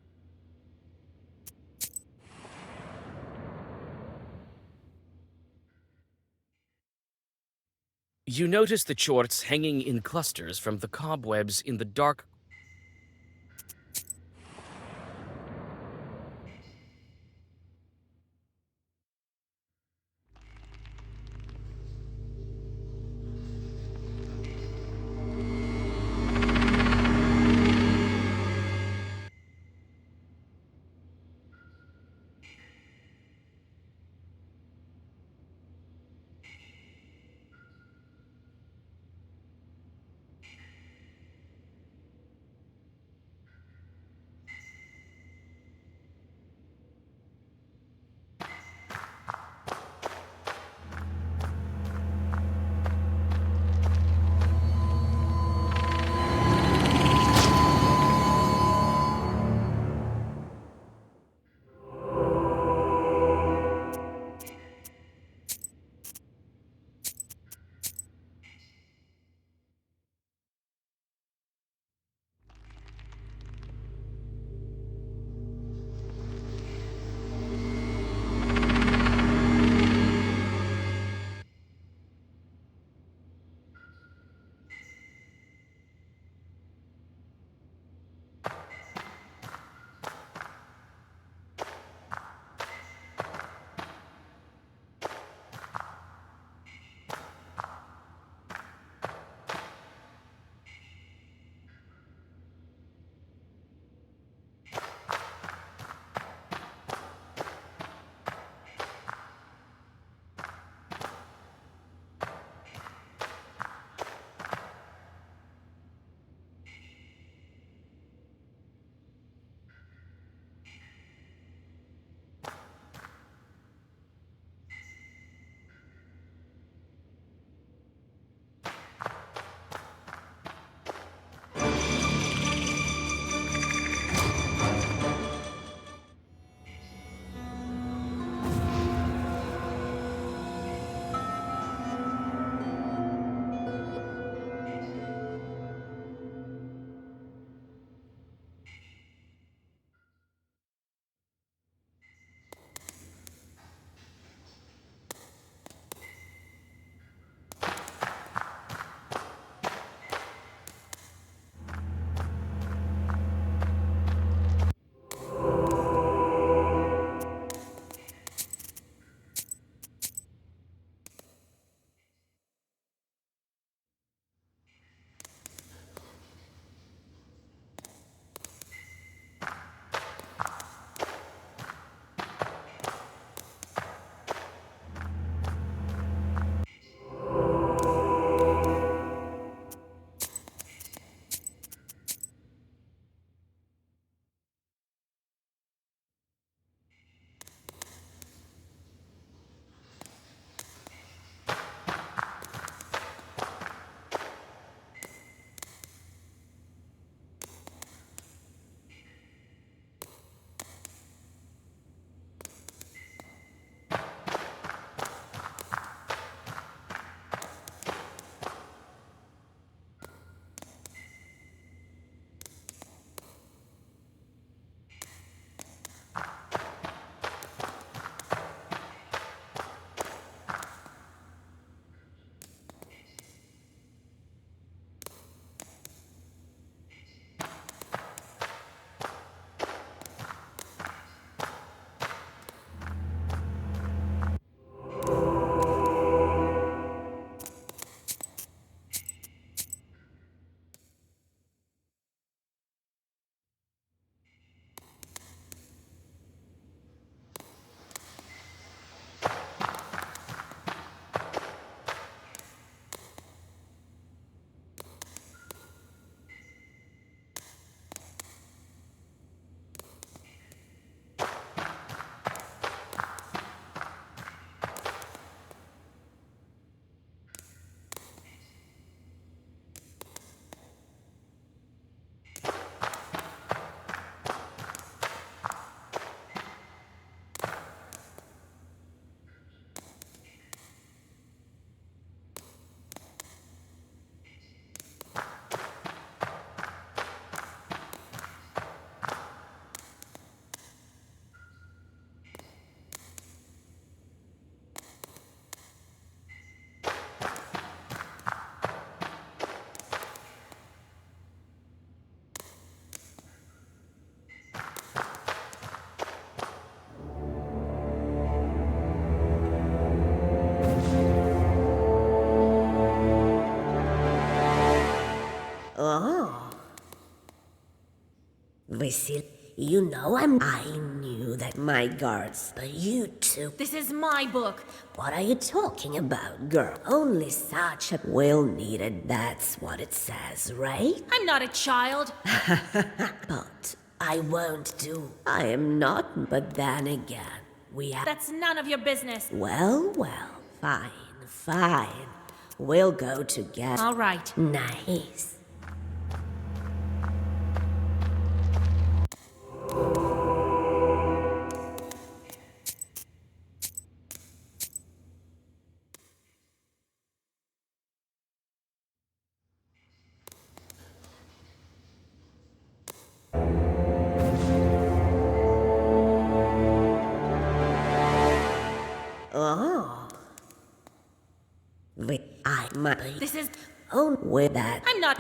You notice the chorts hanging in clusters from the cobwebs in the dark... Vasil, I knew that my guards, but you two... This is my book. What are you talking about, girl? Only such a will needed, that's what it says, right? I'm not a child. But I won't do. I am not, but then again, we have... That's none of your business. Well, fine. We'll go together. All right. Nice. Oh. This is... Oh, with that. I'm not...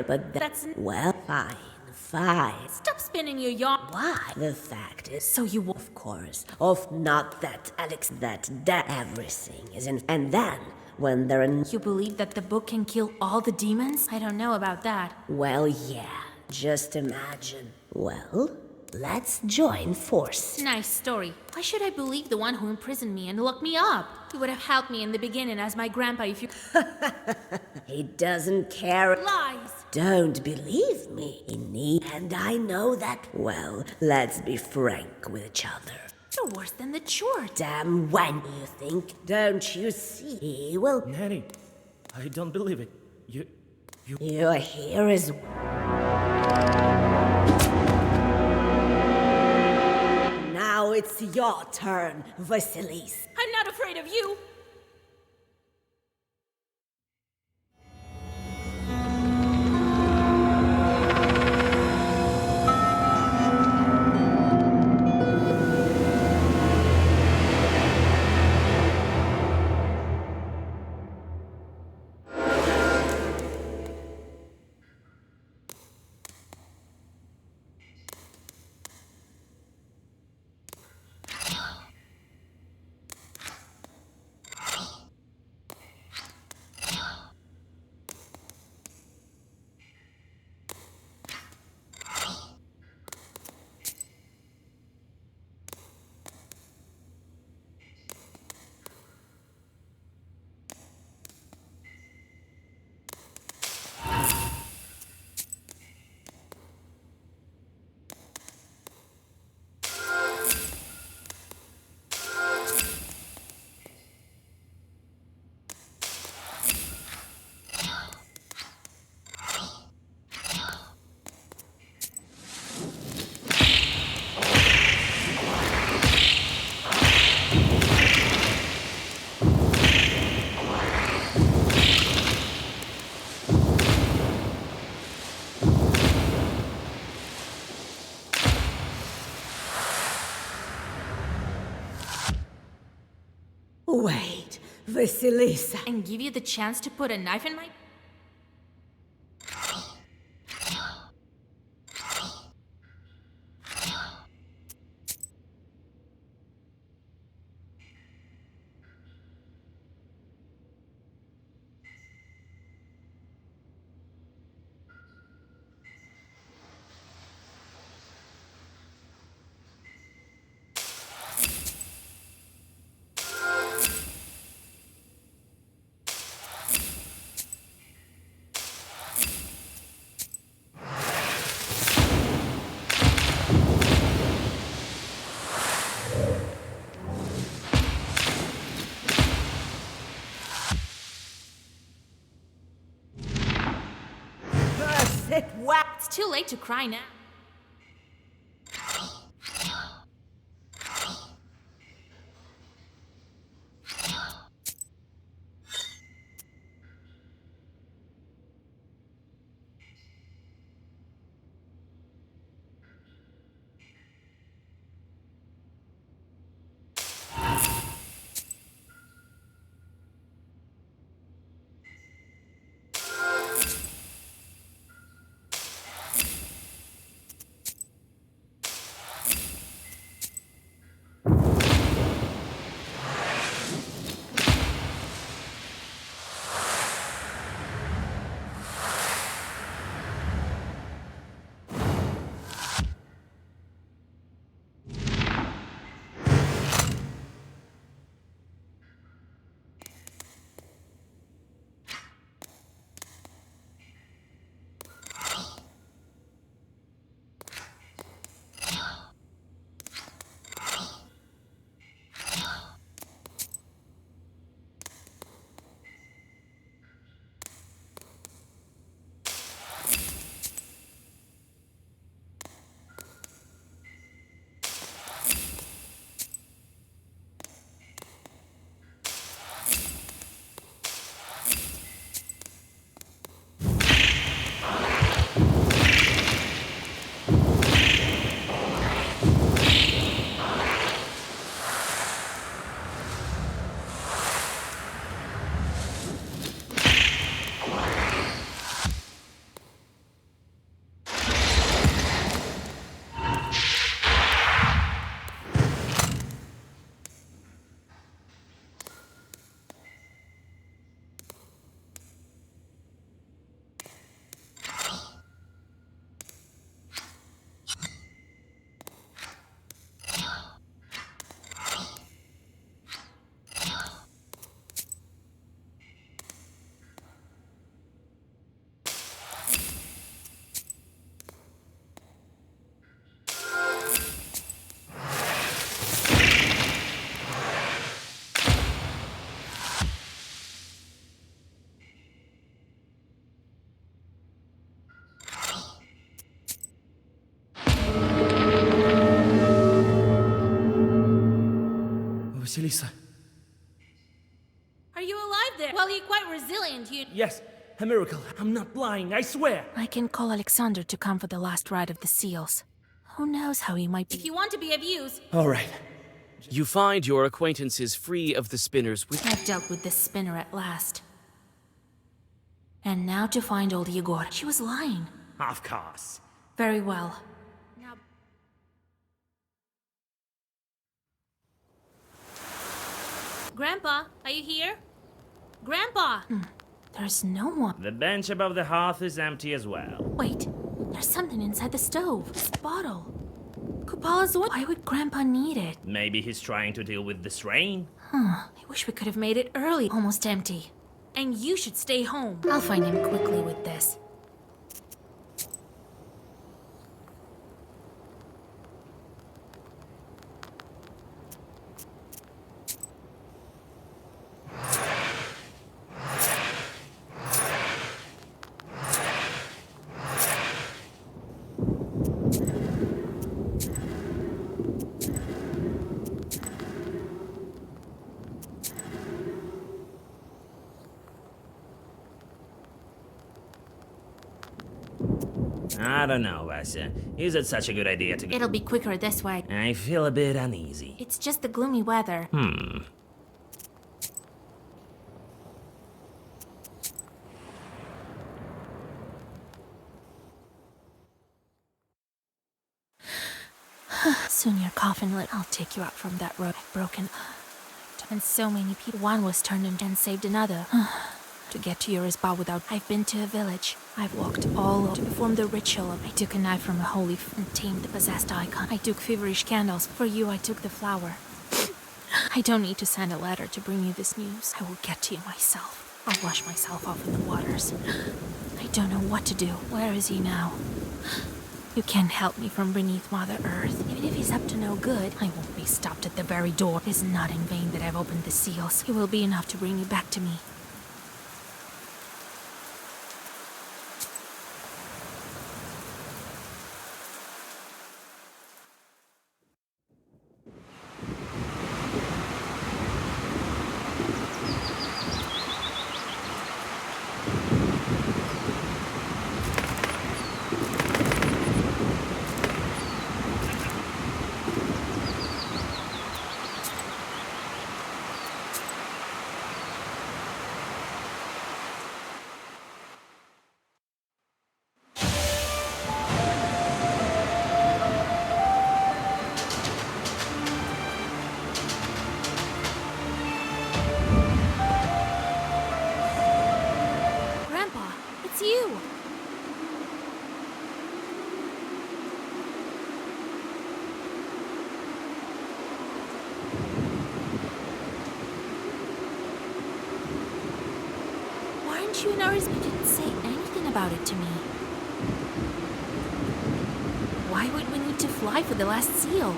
But that's... Well, fine. Stop spinning your yarn. Why? The fact is... So you... Of course. Not that, Alex, that everything is in... And then, when they're in... You believe that the book can kill all the demons? I don't know about that. Well, yeah. Just imagine. Well... Let's join force. Nice story. Why should I believe the one who imprisoned me and locked me up? He would have helped me in the beginning as my grandpa if you... He doesn't care. Lies! Don't believe me, and I know that well. Let's be frank with each other. You're worse than the chort. Damn when you think, don't you see? He will... Nanny, I don't believe it. You're here as... Now it's your turn, Vasilis. I'm not afraid of you. Wait, Vasilisa. And give you the chance to put a knife in my... It's too late to cry now. Vasilisa. Are you alive there? Well, you're quite resilient, you... Yes, a miracle. I'm not lying, I swear. I can call Alexander to come for the last ride of the seals. Who knows how he might be... If you want to be of use... All right. You find your acquaintances free of the spinners with... I've dealt with this spinner at last. And now to find old Yegor. She was lying. Of course. Very well. Now... Grandpa, are you here? Grandpa! There's no one. The bench above the hearth is empty as well. Wait, there's something inside the stove. This bottle. Kupala's oil. Why would Grandpa need it? Maybe he's trying to deal with this rain. I wish we could have made it early. Almost empty. And you should stay home. I'll find him quickly with this. I don't know, Vasya. Is it such a good idea to go? It'll be quicker this way. I feel a bit uneasy. It's just the gloomy weather. Soon your coffin lit. I'll take you out from that road. I've broken... And so many people. One was turned in and saved another. To get to your isba without... I've been to a village. I've walked all over to perform the ritual. I took a knife from a holy and tamed the possessed icon. I took feverish candles. For you, I took the flower. I don't need to send a letter to bring you this news. I will get to you myself. I'll wash myself off in the waters. I don't know what to do. Where is he now? You can't help me from beneath Mother Earth. Even if he's up to no good, I won't be stopped at the very door. It is not in vain that I've opened the seals. It will be enough to bring you back to me. You and Aris didn't say anything about it to me. Why would we need to fly for the last seal?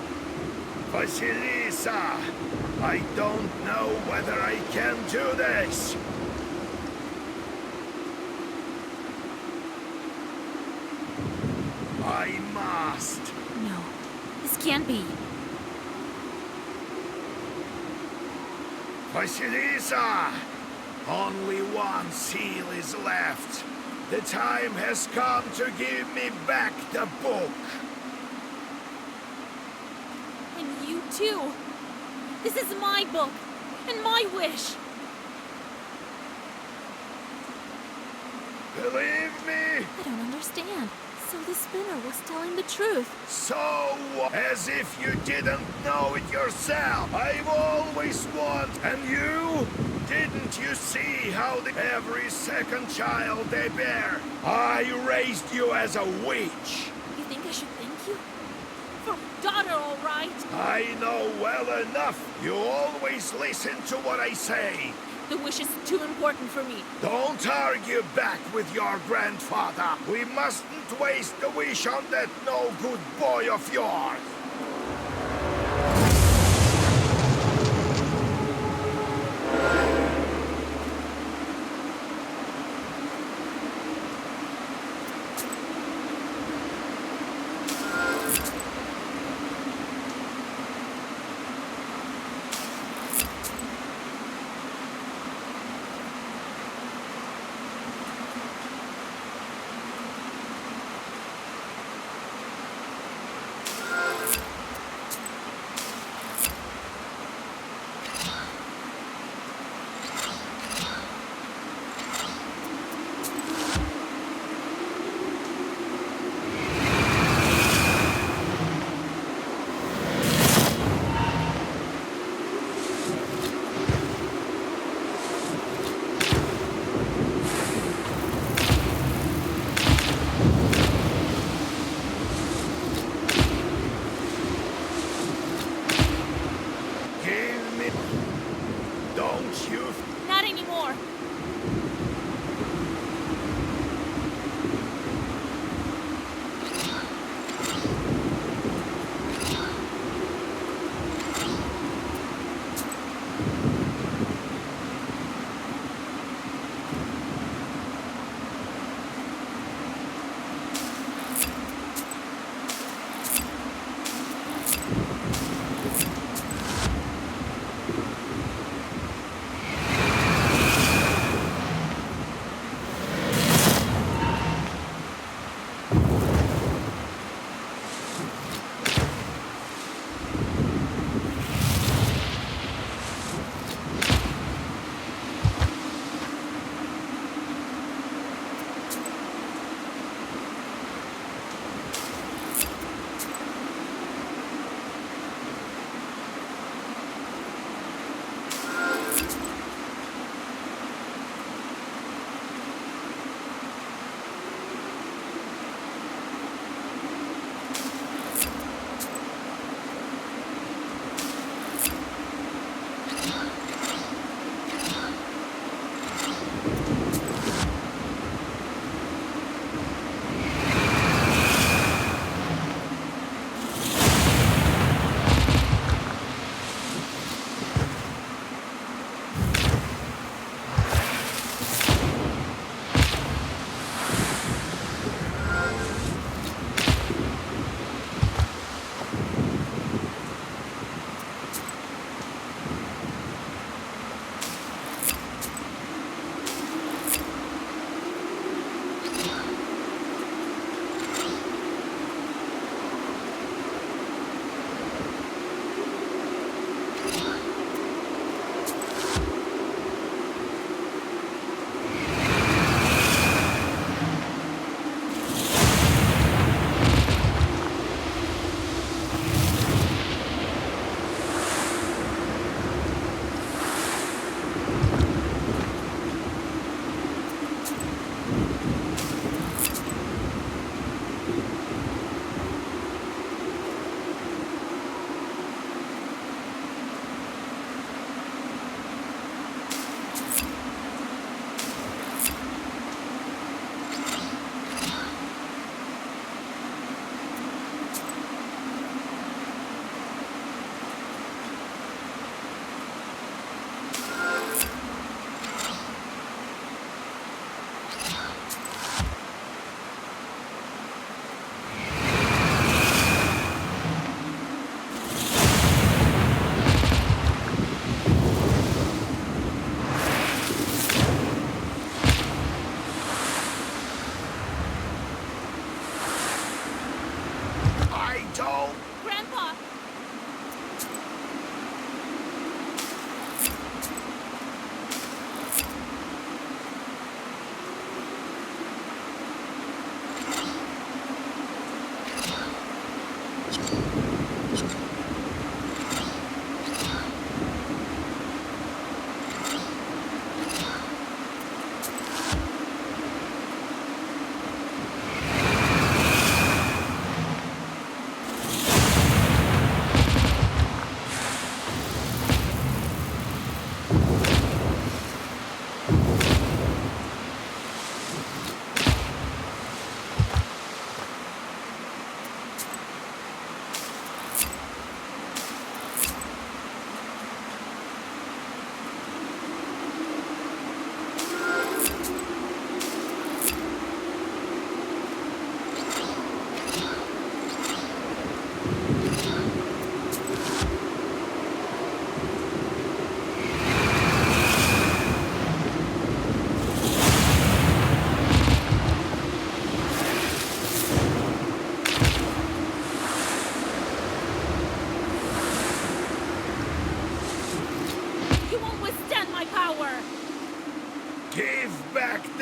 Vasilisa, I don't know whether I can do this. I must. No, this can't be. Vasilisa! Only one seal is left. The time has come to give me back the book. And you too. This is my book, and my wish. Believe me? I don't understand. So the spinner was telling the truth. So, as if you didn't know it yourself. I've always wanted, and you? Didn't you see how every second child they bear? I raised you as a witch. You think I should thank you? For daughter, all right? I know well enough. You always listen to what I say. The wish is too important for me. Don't argue back with your grandfather. We mustn't waste the wish on that no-good boy of yours.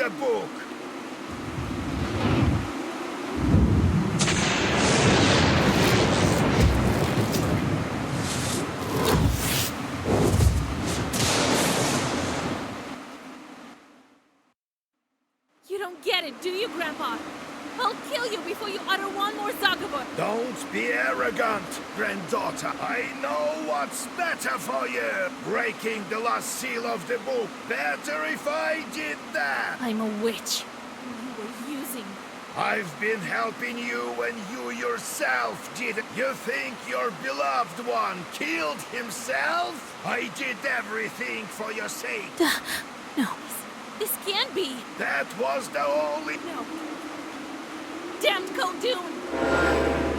the book. You don't get it, do you, Grandpa? I'll kill you before you utter one more Zagabor. Don't be arrogant, granddaughter. I know what's better for you. Breaking the last seal of the book. Better if I did that. I'm a witch. You were using me. I've been helping you when you yourself didn't. You think your beloved one killed himself? I did everything for your sake. No, this can't be. That was the only... No. Damned Khaldun!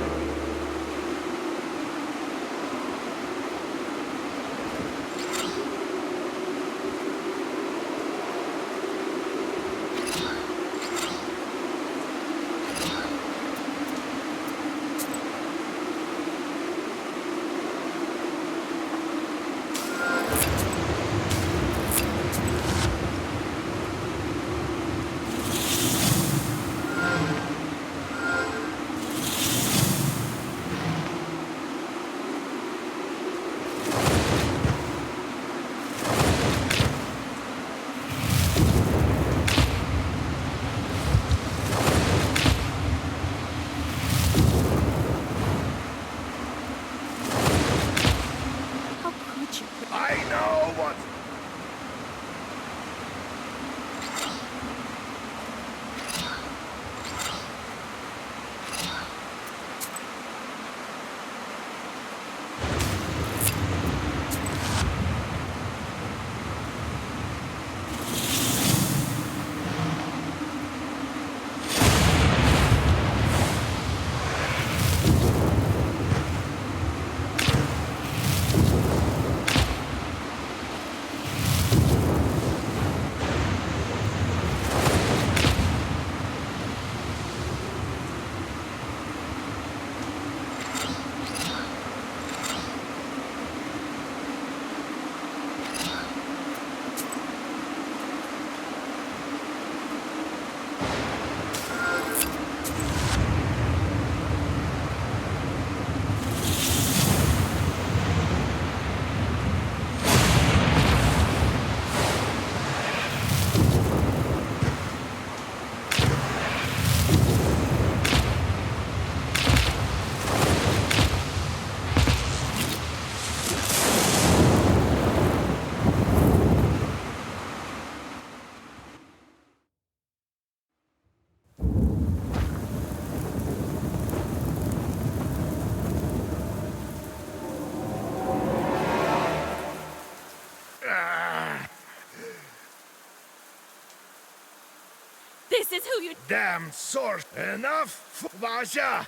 This is who you... Damn sort. Enough, Vasha.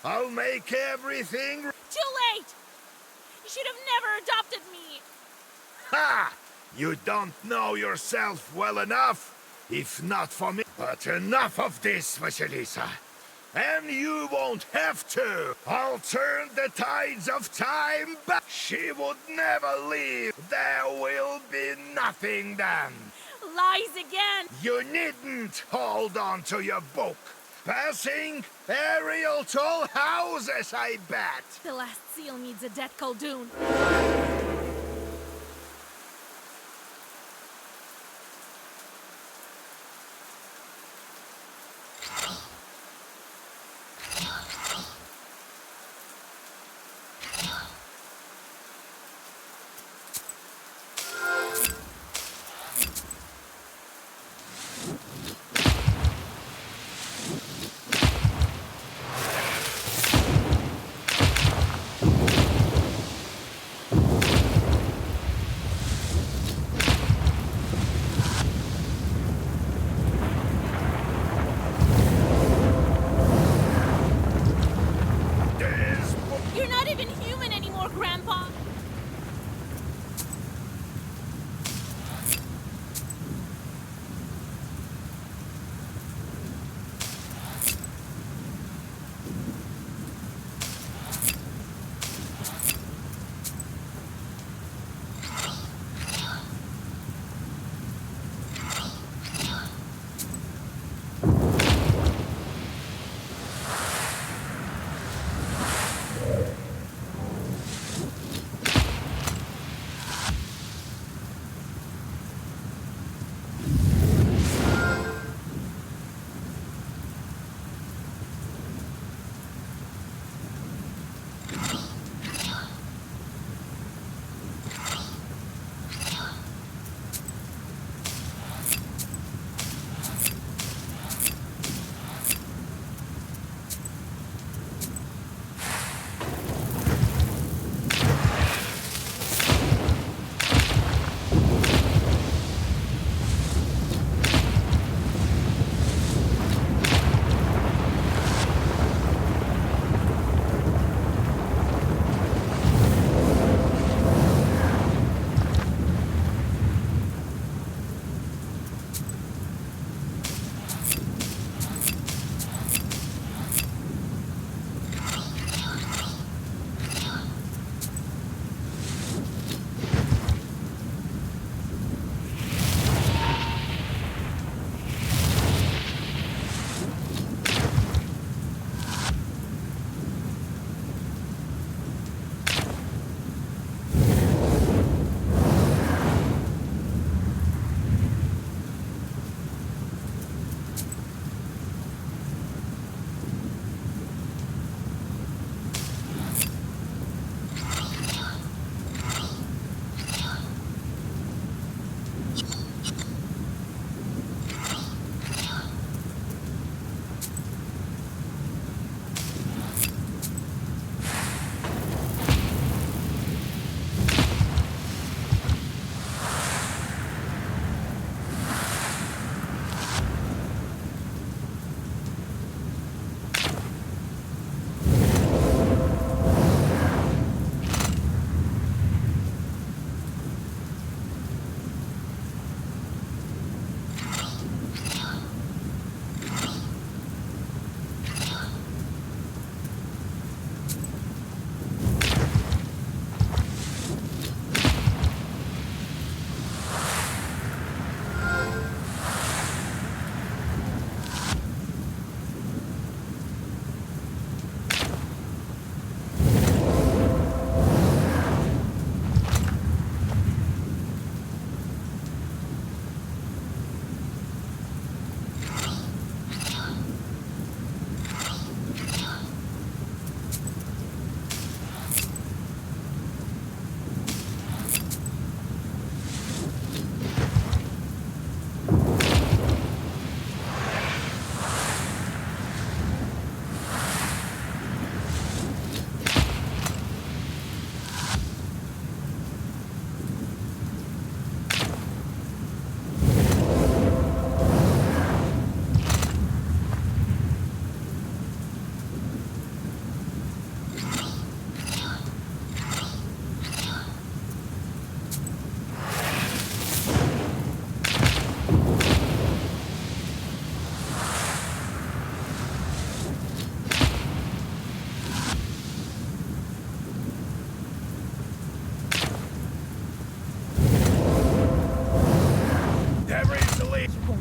I'll make everything... Too late! You should have never adopted me! Ha! You don't know yourself well enough. If not for me. But enough of this, Vasilisa. And you won't have to. I'll turn the tides of time back. She would never leave. There will be nothing then. Lies again! You needn't hold on to your book. Passing aerial tall houses, I bet. The last seal needs a dead Khaldun.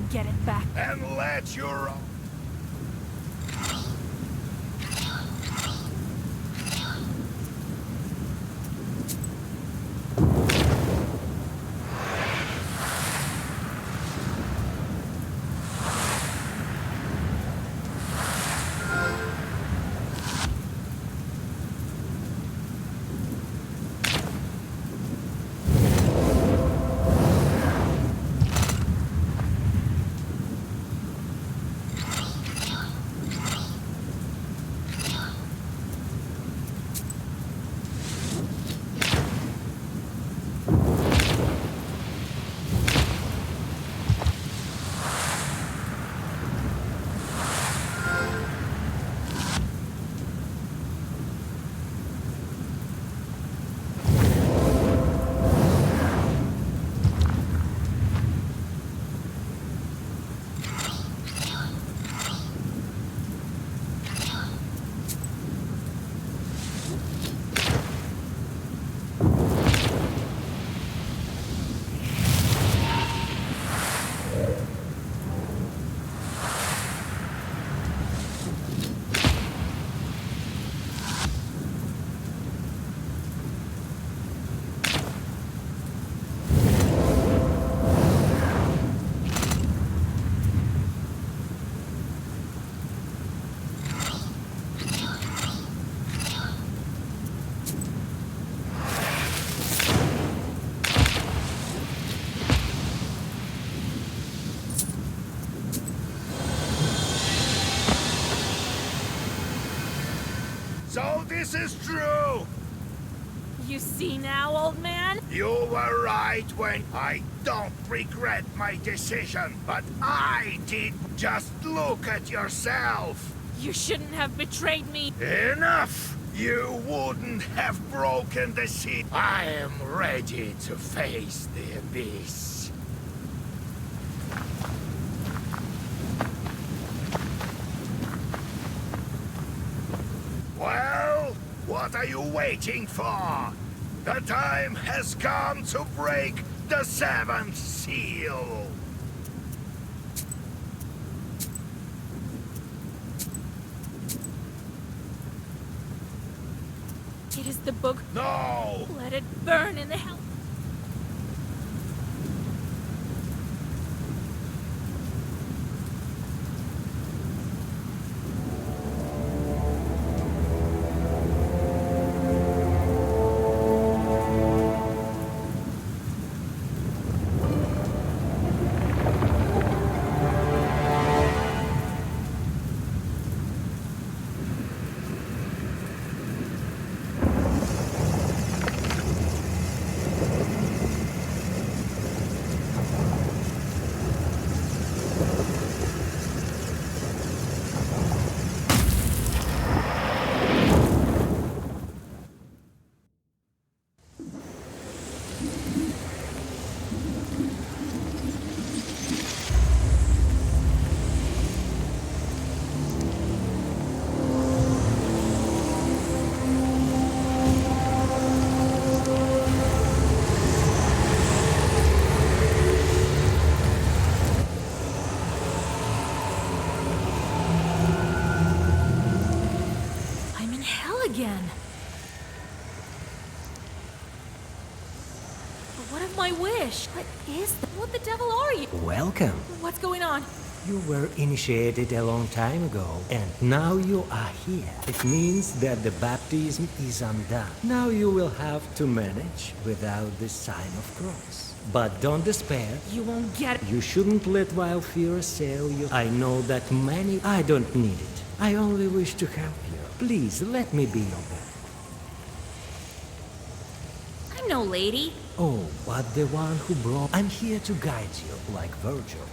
get it back. And let your... So this is true! You see now, old man? You were right when I don't regret my decision, but I did. Just look at yourself. You shouldn't have betrayed me. Enough! You wouldn't have broken the sea. I am ready to face the abyss. Well, what are you waiting for? The time has come to break the seventh seal. It is the book. No! Let it burn in the hell. Again. But what of my wish? What is that? What the devil are you? Welcome. What's going on? You were initiated a long time ago, and now you are here. It means that the baptism is undone. Now you will have to manage without the sign of cross. But don't despair. You won't get it. You shouldn't let wild fear assail you. I know that many... I don't need it. I only wish to help you. Please, let me be your guide. I'm no lady. Oh, but the one who brought... I'm here to guide you, like Virgil.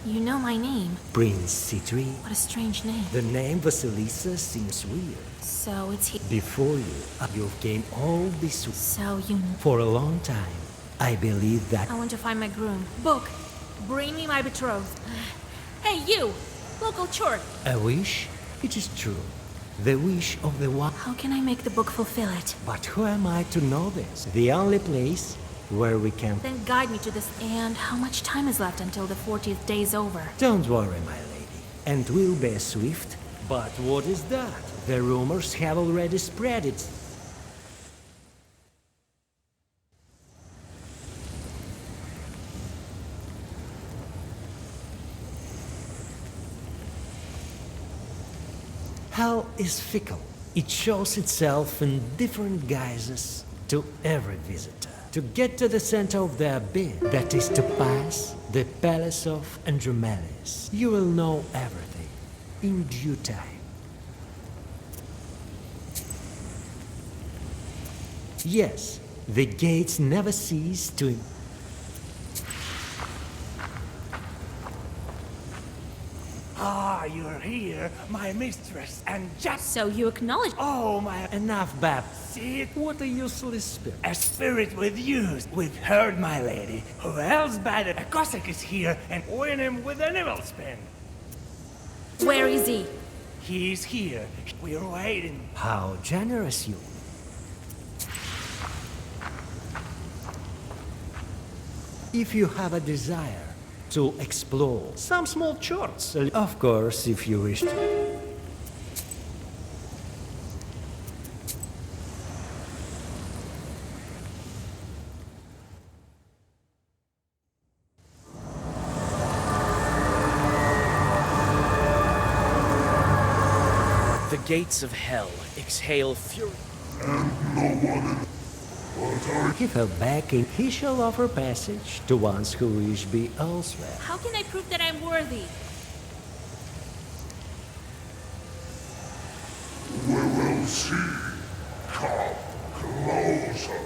You know my name. Prince Citri. What a strange name. The name Vasilisa seems weird. So it's he. Before you came all this way. So you know. For a long time, I believe that... I want to find my groom. Book, bring me my betrothed. Hey, you! Local chort. A wish? It is true. The wish of the one... How can I make the book fulfill it? But who am I to know this? The only place where we can... Then guide me to this. And how much time is left until the 40th day is over? Don't worry, my lady. And we'll be swift. But what is that? The rumors have already spread it. Hell is fickle. It shows itself in different guises to every visitor. To get to the center of the abyss, that is to pass the palace of Andromeles, you will know everything in due time. Yes, the gates never cease to... Ah, you're here, my mistress, and just... So you acknowledge... Oh, my... Enough, Bab. See it? What a useless spirit. A spirit with use. We've heard, my lady. Who else but a Cossack is here and win him with an evil spin? Where is he? He's here. We're waiting. How generous you. If you have a desire to explore some small charts, of course, if you wish to. The gates of hell exhale fury. Give her back and he shall offer passage to ones who wish be elsewhere. How can I prove that I'm worthy? We will see. Come closer.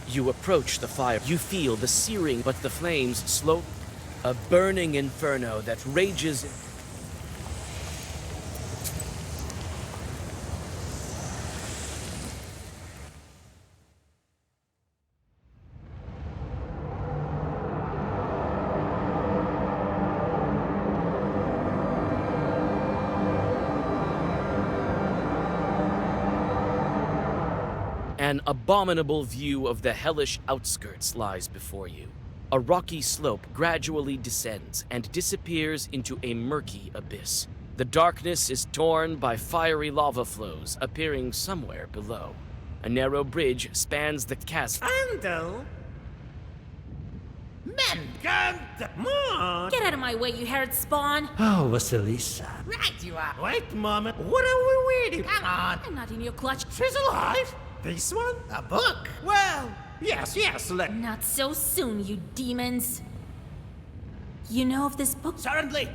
You approach the fire. You feel the searing, but the flames slow. A burning inferno that rages. An abominable view of the hellish outskirts lies before you. A rocky slope gradually descends and disappears into a murky abyss. The darkness is torn by fiery lava flows appearing somewhere below. A narrow bridge spans the chasm. Andal? Men, come on! Get out of my way, you haired spawn! Oh, Vasilisa. Right you are. Wait a moment. What are we waiting? Come on. I'm not in your clutch. She's alive? This one? A book? Well, yes, let... Not so soon, you demons. You know of this book? Certainly.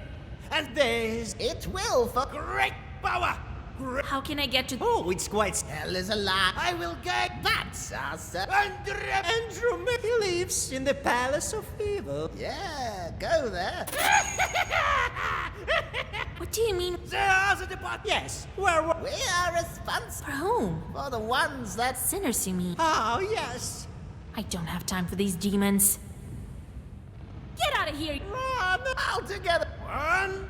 And this... It will for great power. How can I get to... Oh, it's quite... Hell is a lie. I will get... That's us. Andromeda. He lives in the Palace of Evil. Yeah, go there. What do you mean? Yes, we are For responsible. whom? For the ones that... Sinners, you mean? Oh, yes. I don't have time for these demons. Get out of here! Run all together. One.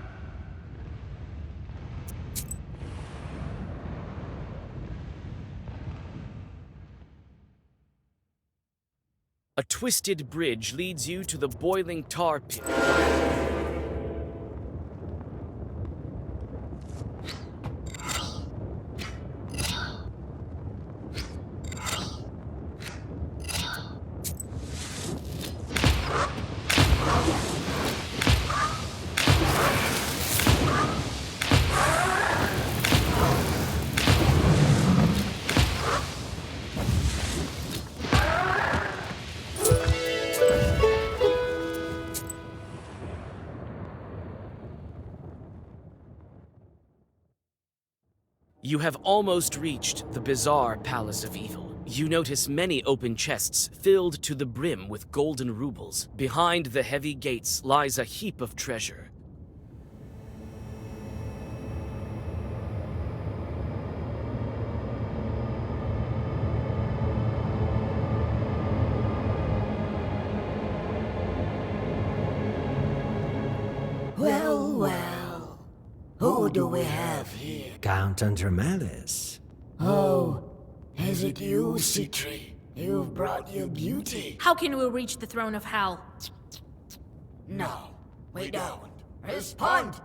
A twisted bridge leads you to the boiling tar pit. You have almost reached the bizarre Palace of Evil. You notice many open chests filled to the brim with golden rubles. Behind the heavy gates lies a heap of treasure. Well, well. Who do we have here? Count Andromeles. Oh, Is it you, Citri? You've brought your beauty. How can we reach the throne of hell? No, we don't. Respond!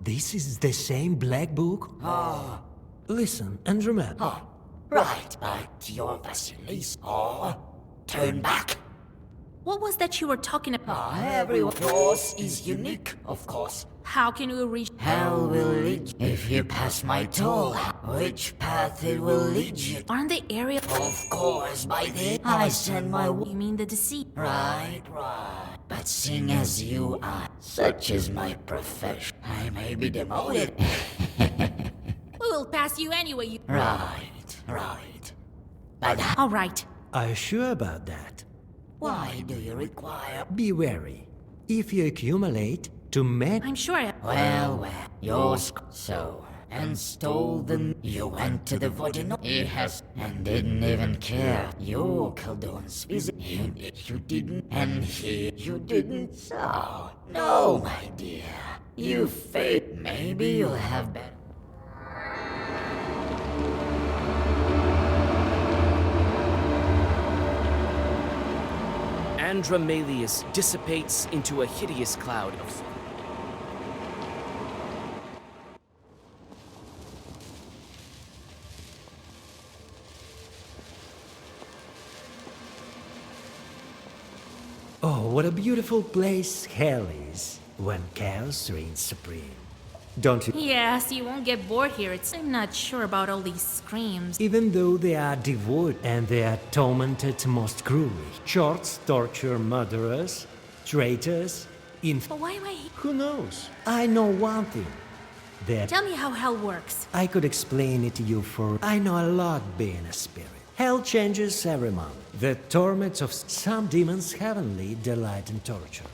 This is the same black book? Oh. Listen and remember. Oh. Right, but your Vasilisa. Oh. Turn back. What was that you were talking about? Every course is unique, of course. How can we reach Hell will lead you if you pass my toll. Which path it will lead you? Aren't the area? Of course, by the I send my. You mean the deceit? Right. But seeing as you are, such is my profession, I may be demoted. We will pass you anyway. You. Right. But all right. Are you sure about that? Why do you require? Be wary. If you accumulate too many. I'm sure. Well, yours. So, and stole them. You went to the Vodino. He has, and didn't even care. You Khaldun's visit. You didn't, and you didn't. So, no, my dear. You fate. Maybe you'll have better. Andromalius dissipates into a hideous cloud of... Oh, what a beautiful place hell is when chaos reigns supreme. Don't you? Yes, you won't get bored here. I'm not sure about all these screams. Even though they are devout and they are tormented most cruelly. Shorts torture murderers, traitors, But why am I here? Who knows? I know one thing. That Tell me how hell works. I could explain it to you for I know a lot being a spirit. Hell changes every month. The torments of some demons heavenly delight in torture.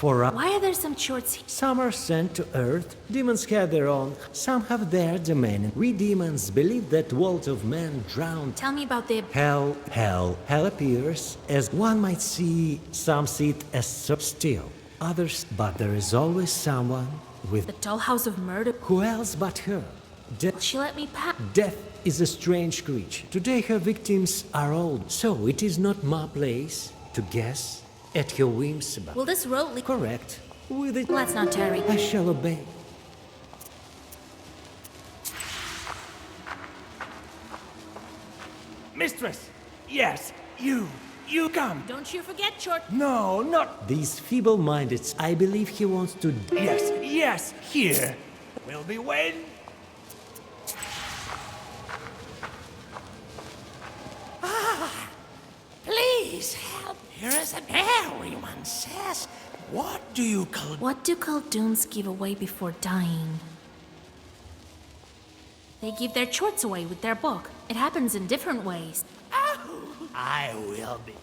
Why are there some shorts here? Some are sent to Earth. Demons have their own. Some have their domain. We demons believe that world of men drowned. Tell me about the... Hell appears as one might see. Some see it as so still. Others, but there is always someone with... The dollhouse of murder? Who else but her? She let me pass. Death is a strange creature. Today her victims are old, so it is not my place to guess at her whims about... Will this road lead... Correct. With it... Let's not tarry. I shall obey. Mistress! Yes, you come! Don't you forget, Short. No, not... These feeble-minded, I believe he wants to... Yes, here. Will be waiting. Please help. Here is an everyone says. What do Khaldoons give away before dying? They give their chorts away with their book. It happens in different ways. I will be.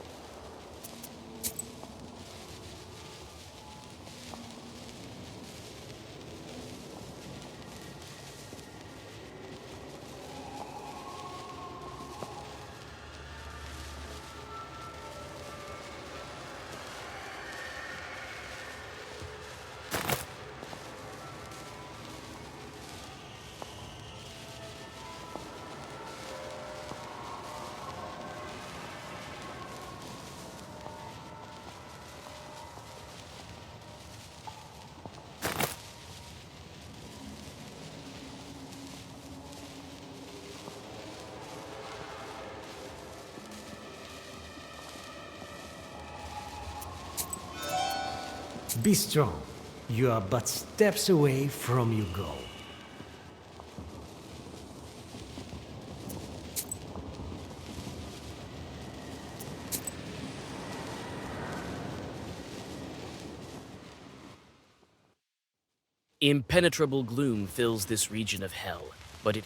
Be strong. You are but steps away from your goal. Impenetrable gloom fills this region of hell, but it...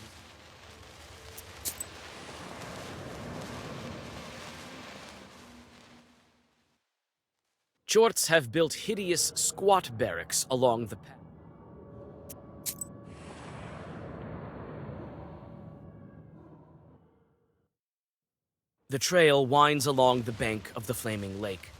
Jorts have built hideous, squat barracks along the path. The trail winds along the bank of the flaming lake.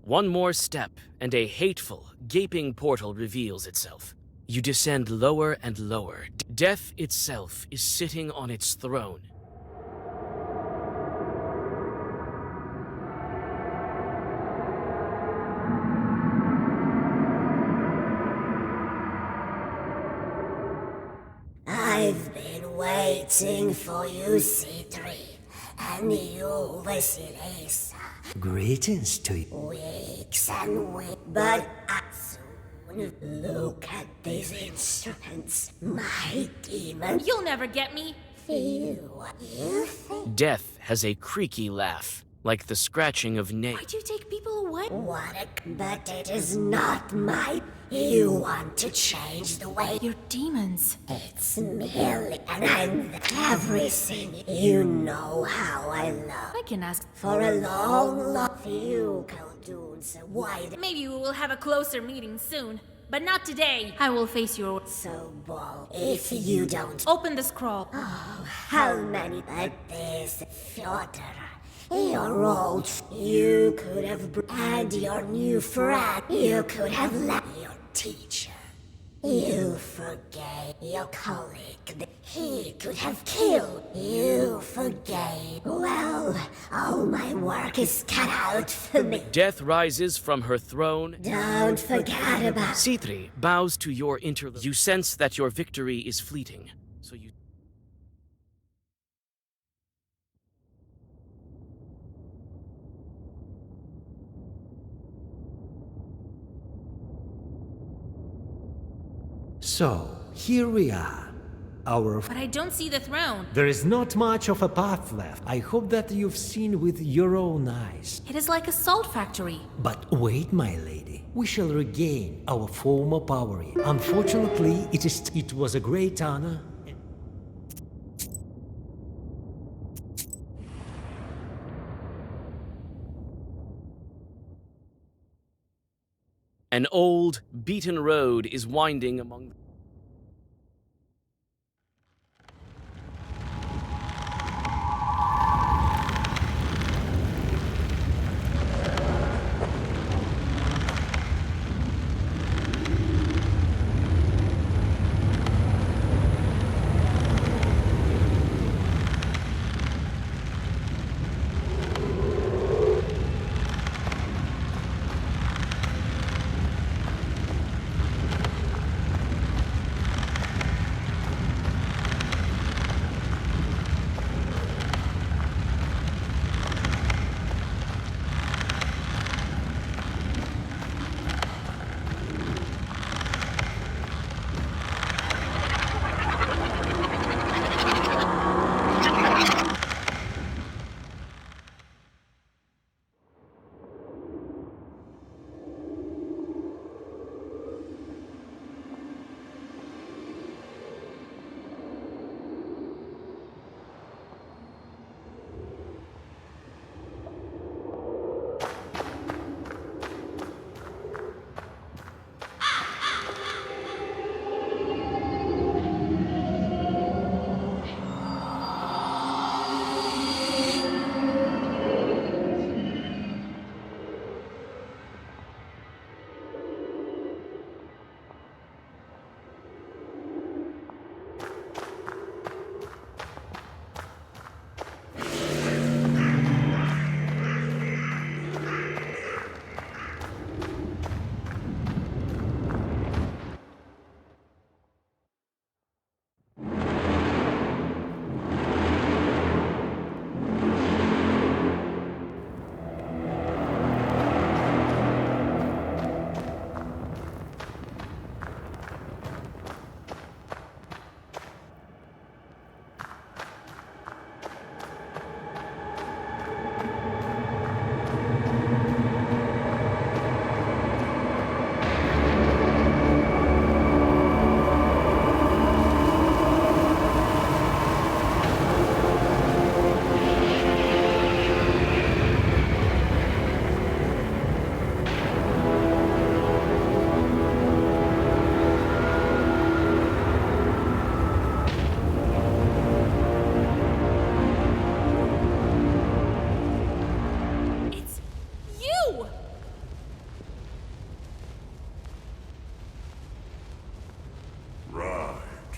One more step, and a hateful, gaping portal reveals itself. You descend lower and lower. Death itself is sitting on its throne. I've been waiting for you, C3, and you, Vasilisa. Greetings to you. Weeks and weeks, but soon. Look at these instruments, my demon. You'll never get me. Feel what you think. Death has a creaky laugh, like the scratching of nails. Why do you take people away? But it is not my. You want to change the way You're demons. It's merely, and I'm everything. You know how I love. I can ask For a long few Khaldun's wide. Maybe we will have a closer meeting soon, but not today. I will face your. So bold. If you don't Open the scroll. Oh, how many? But this Fyodor. You're old. You could have and your new friend. You could have left your teacher. You forgave your colleague that he could have killed. You forgave. Well, all my work is cut out for me. Death rises from her throne. Don't forget about. C3 bows to your You sense that your victory is fleeting, so you. So, here we are. But I don't see the throne. There is not much of a path left. I hope that you've seen with your own eyes. It is like a salt factory. But wait, my lady. We shall regain our former power here. Unfortunately, it was a great honor. An old, beaten road is winding among.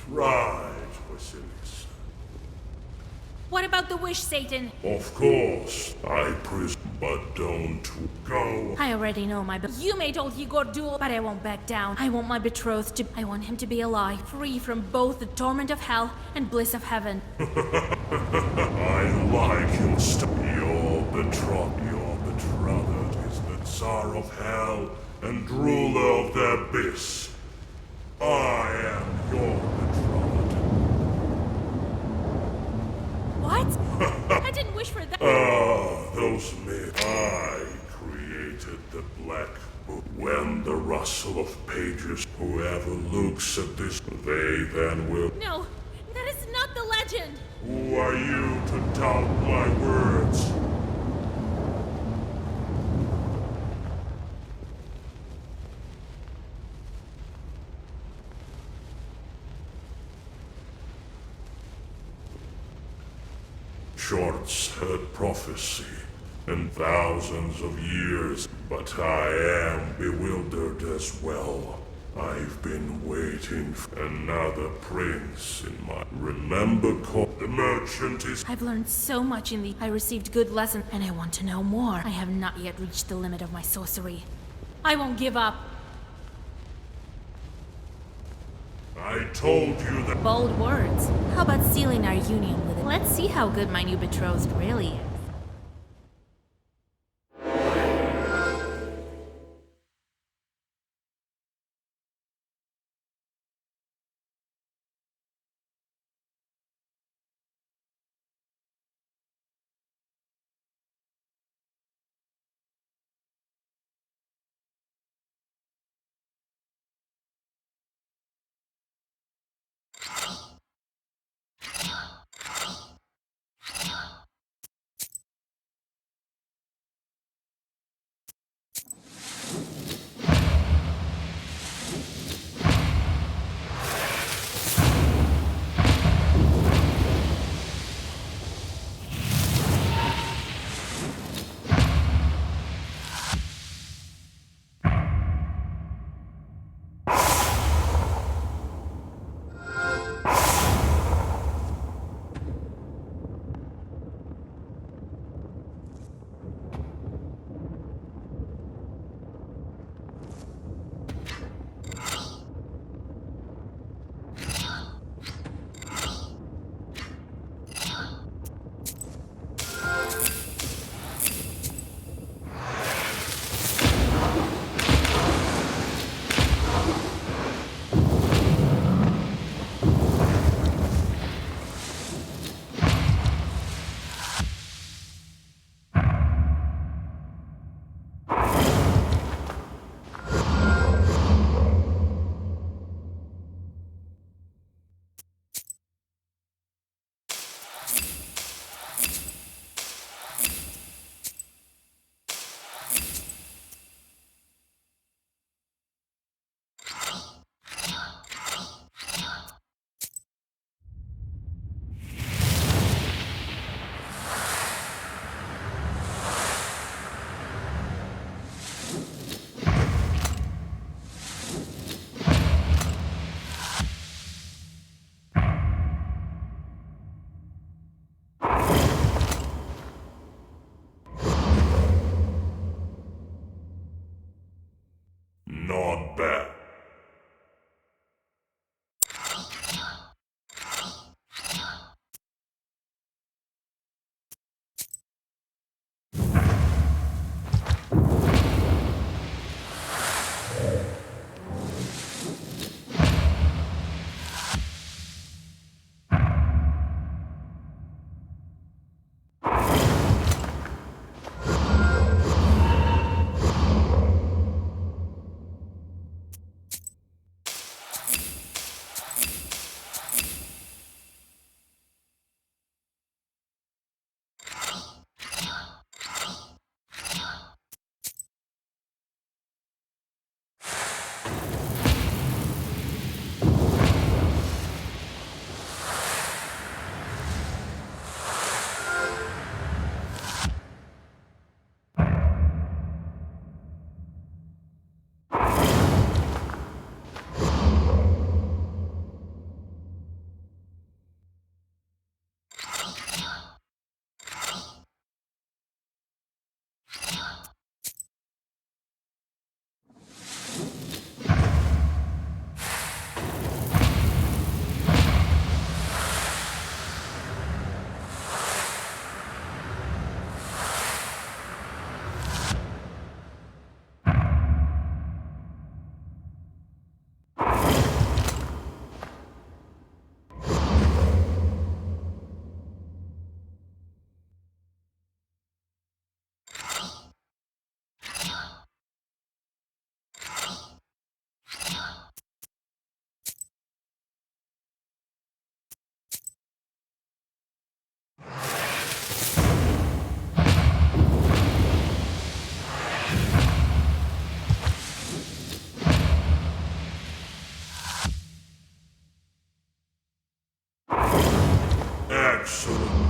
Right, Vasilisa. What about the wish, Satan? Of course, I but don't go. I already know my You made old Igor duel, but I won't back down. I want my betrothed to... I want him to be alive, free from both the torment of hell and bliss of heaven. I like your Your betrothed is the Tsar of Hell and ruler of the Abyss. I am your betrothed. What? I didn't wish for that. Those myths. I created the Black Book. When the rustle of pages, whoever looks at this, they then will... No, that is not the legend. Who are you to doubt my words? Shorts heard prophecy and thousands of years, but I am bewildered as well. I've been waiting for another prince in my... Remember, the merchant is... I've learned so much in the... I received good lessons, and I want to know more. I have not yet reached the limit of my sorcery. I won't give up. I told you that... Bold words. How about sealing our union with it? Let's see how good my new betrothed really is. Excellent.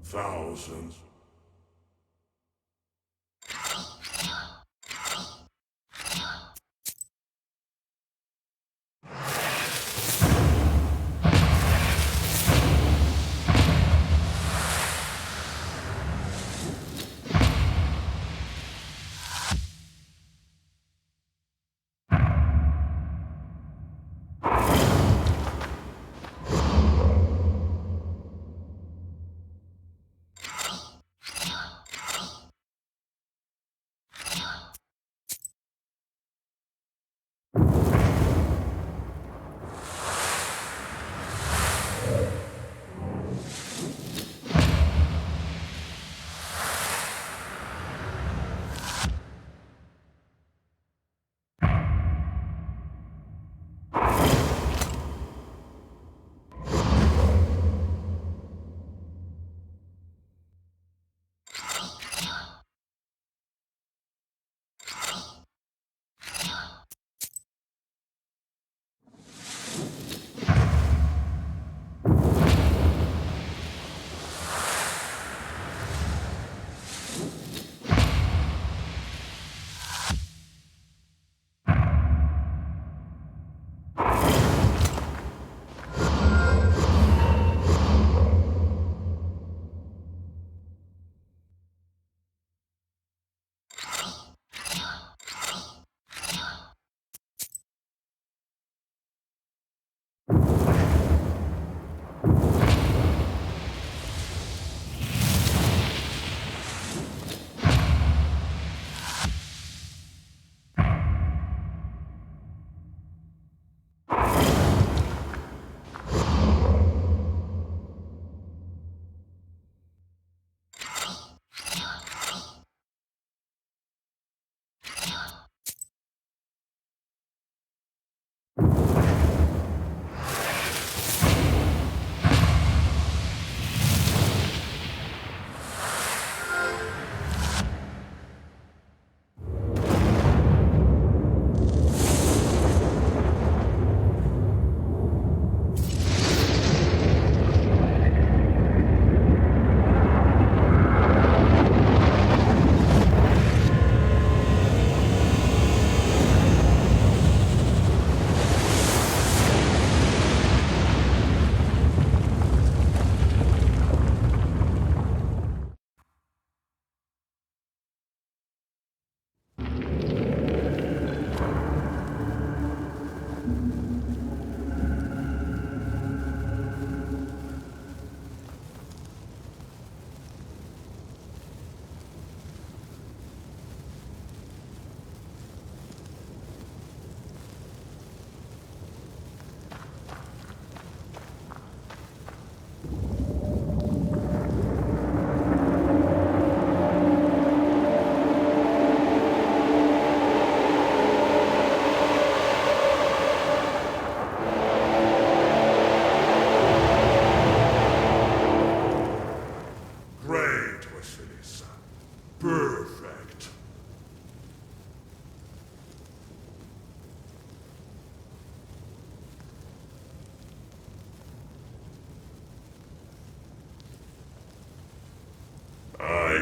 Thousands.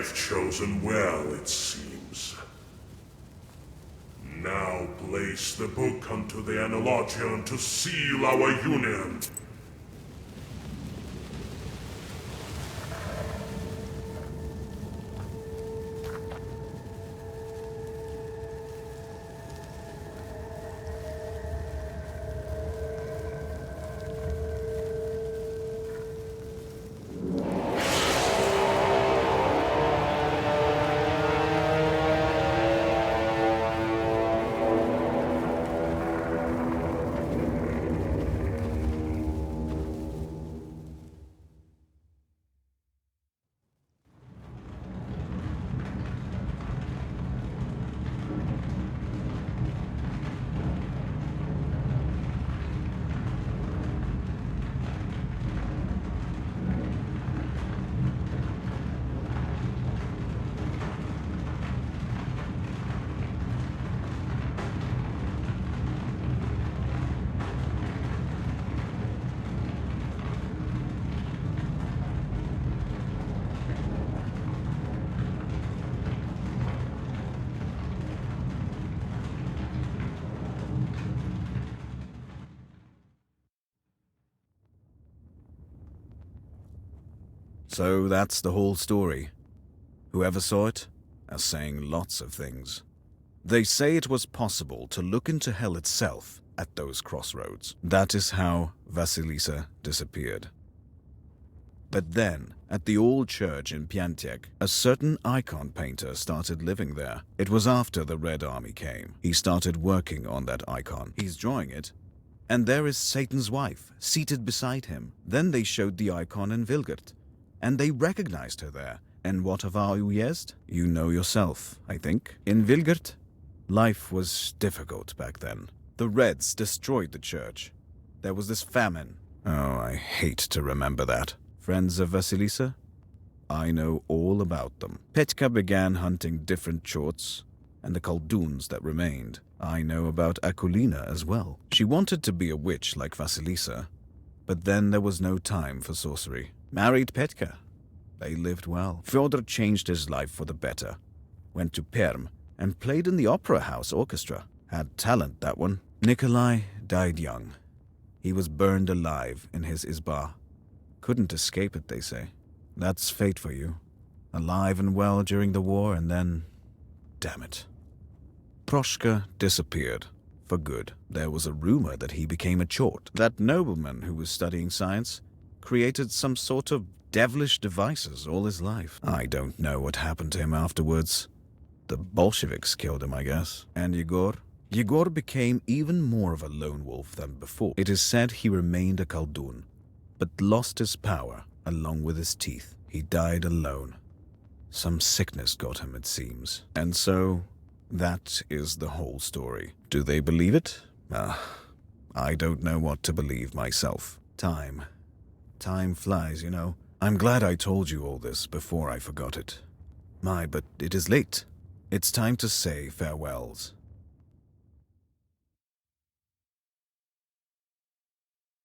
I've chosen well, it seems. Now place the book unto the analogion to seal our union. So that's the whole story. Whoever saw it are saying lots of things. They say it was possible to look into hell itself at those crossroads. That is how Vasilisa disappeared. But then, at the old church in Piantek, a certain icon painter started living there. It was after the Red Army came. He started working on that icon. He's drawing it, and there is Satan's wife, seated beside him. Then they showed the icon in Vilgert, and they recognized her there. And what of our Uezd? You know yourself, I think. In Vilgert, life was difficult back then. The Reds destroyed the church. There was this famine. Oh, I hate to remember that. Friends of Vasilisa? I know all about them. Petka began hunting different chorts, and the Khalduns that remained. I know about Akulina as well. She wanted to be a witch like Vasilisa, but then there was no time for sorcery. Married Petka. They lived well. Fyodor changed his life for the better. Went to Perm and played in the opera house orchestra. Had talent, that one. Nikolai died young. He was burned alive in his izba. Couldn't escape it, they say. That's fate for you. Alive and well during the war, and then... damn it. Proshka disappeared. For good. There was a rumor that he became a chort. That nobleman who was studying science created some sort of devilish devices all his life. I don't know what happened to him afterwards. The Bolsheviks killed him, I guess. And Yegor? Yegor became even more of a lone wolf than before. It is said he remained a Khaldun, but lost his power along with his teeth. He died alone. Some sickness got him, it seems. And so, that is the whole story. Do they believe it? I don't know what to believe myself. Time flies, you know. I'm glad I told you all this before I forgot it. But it is late. It's time to say farewells.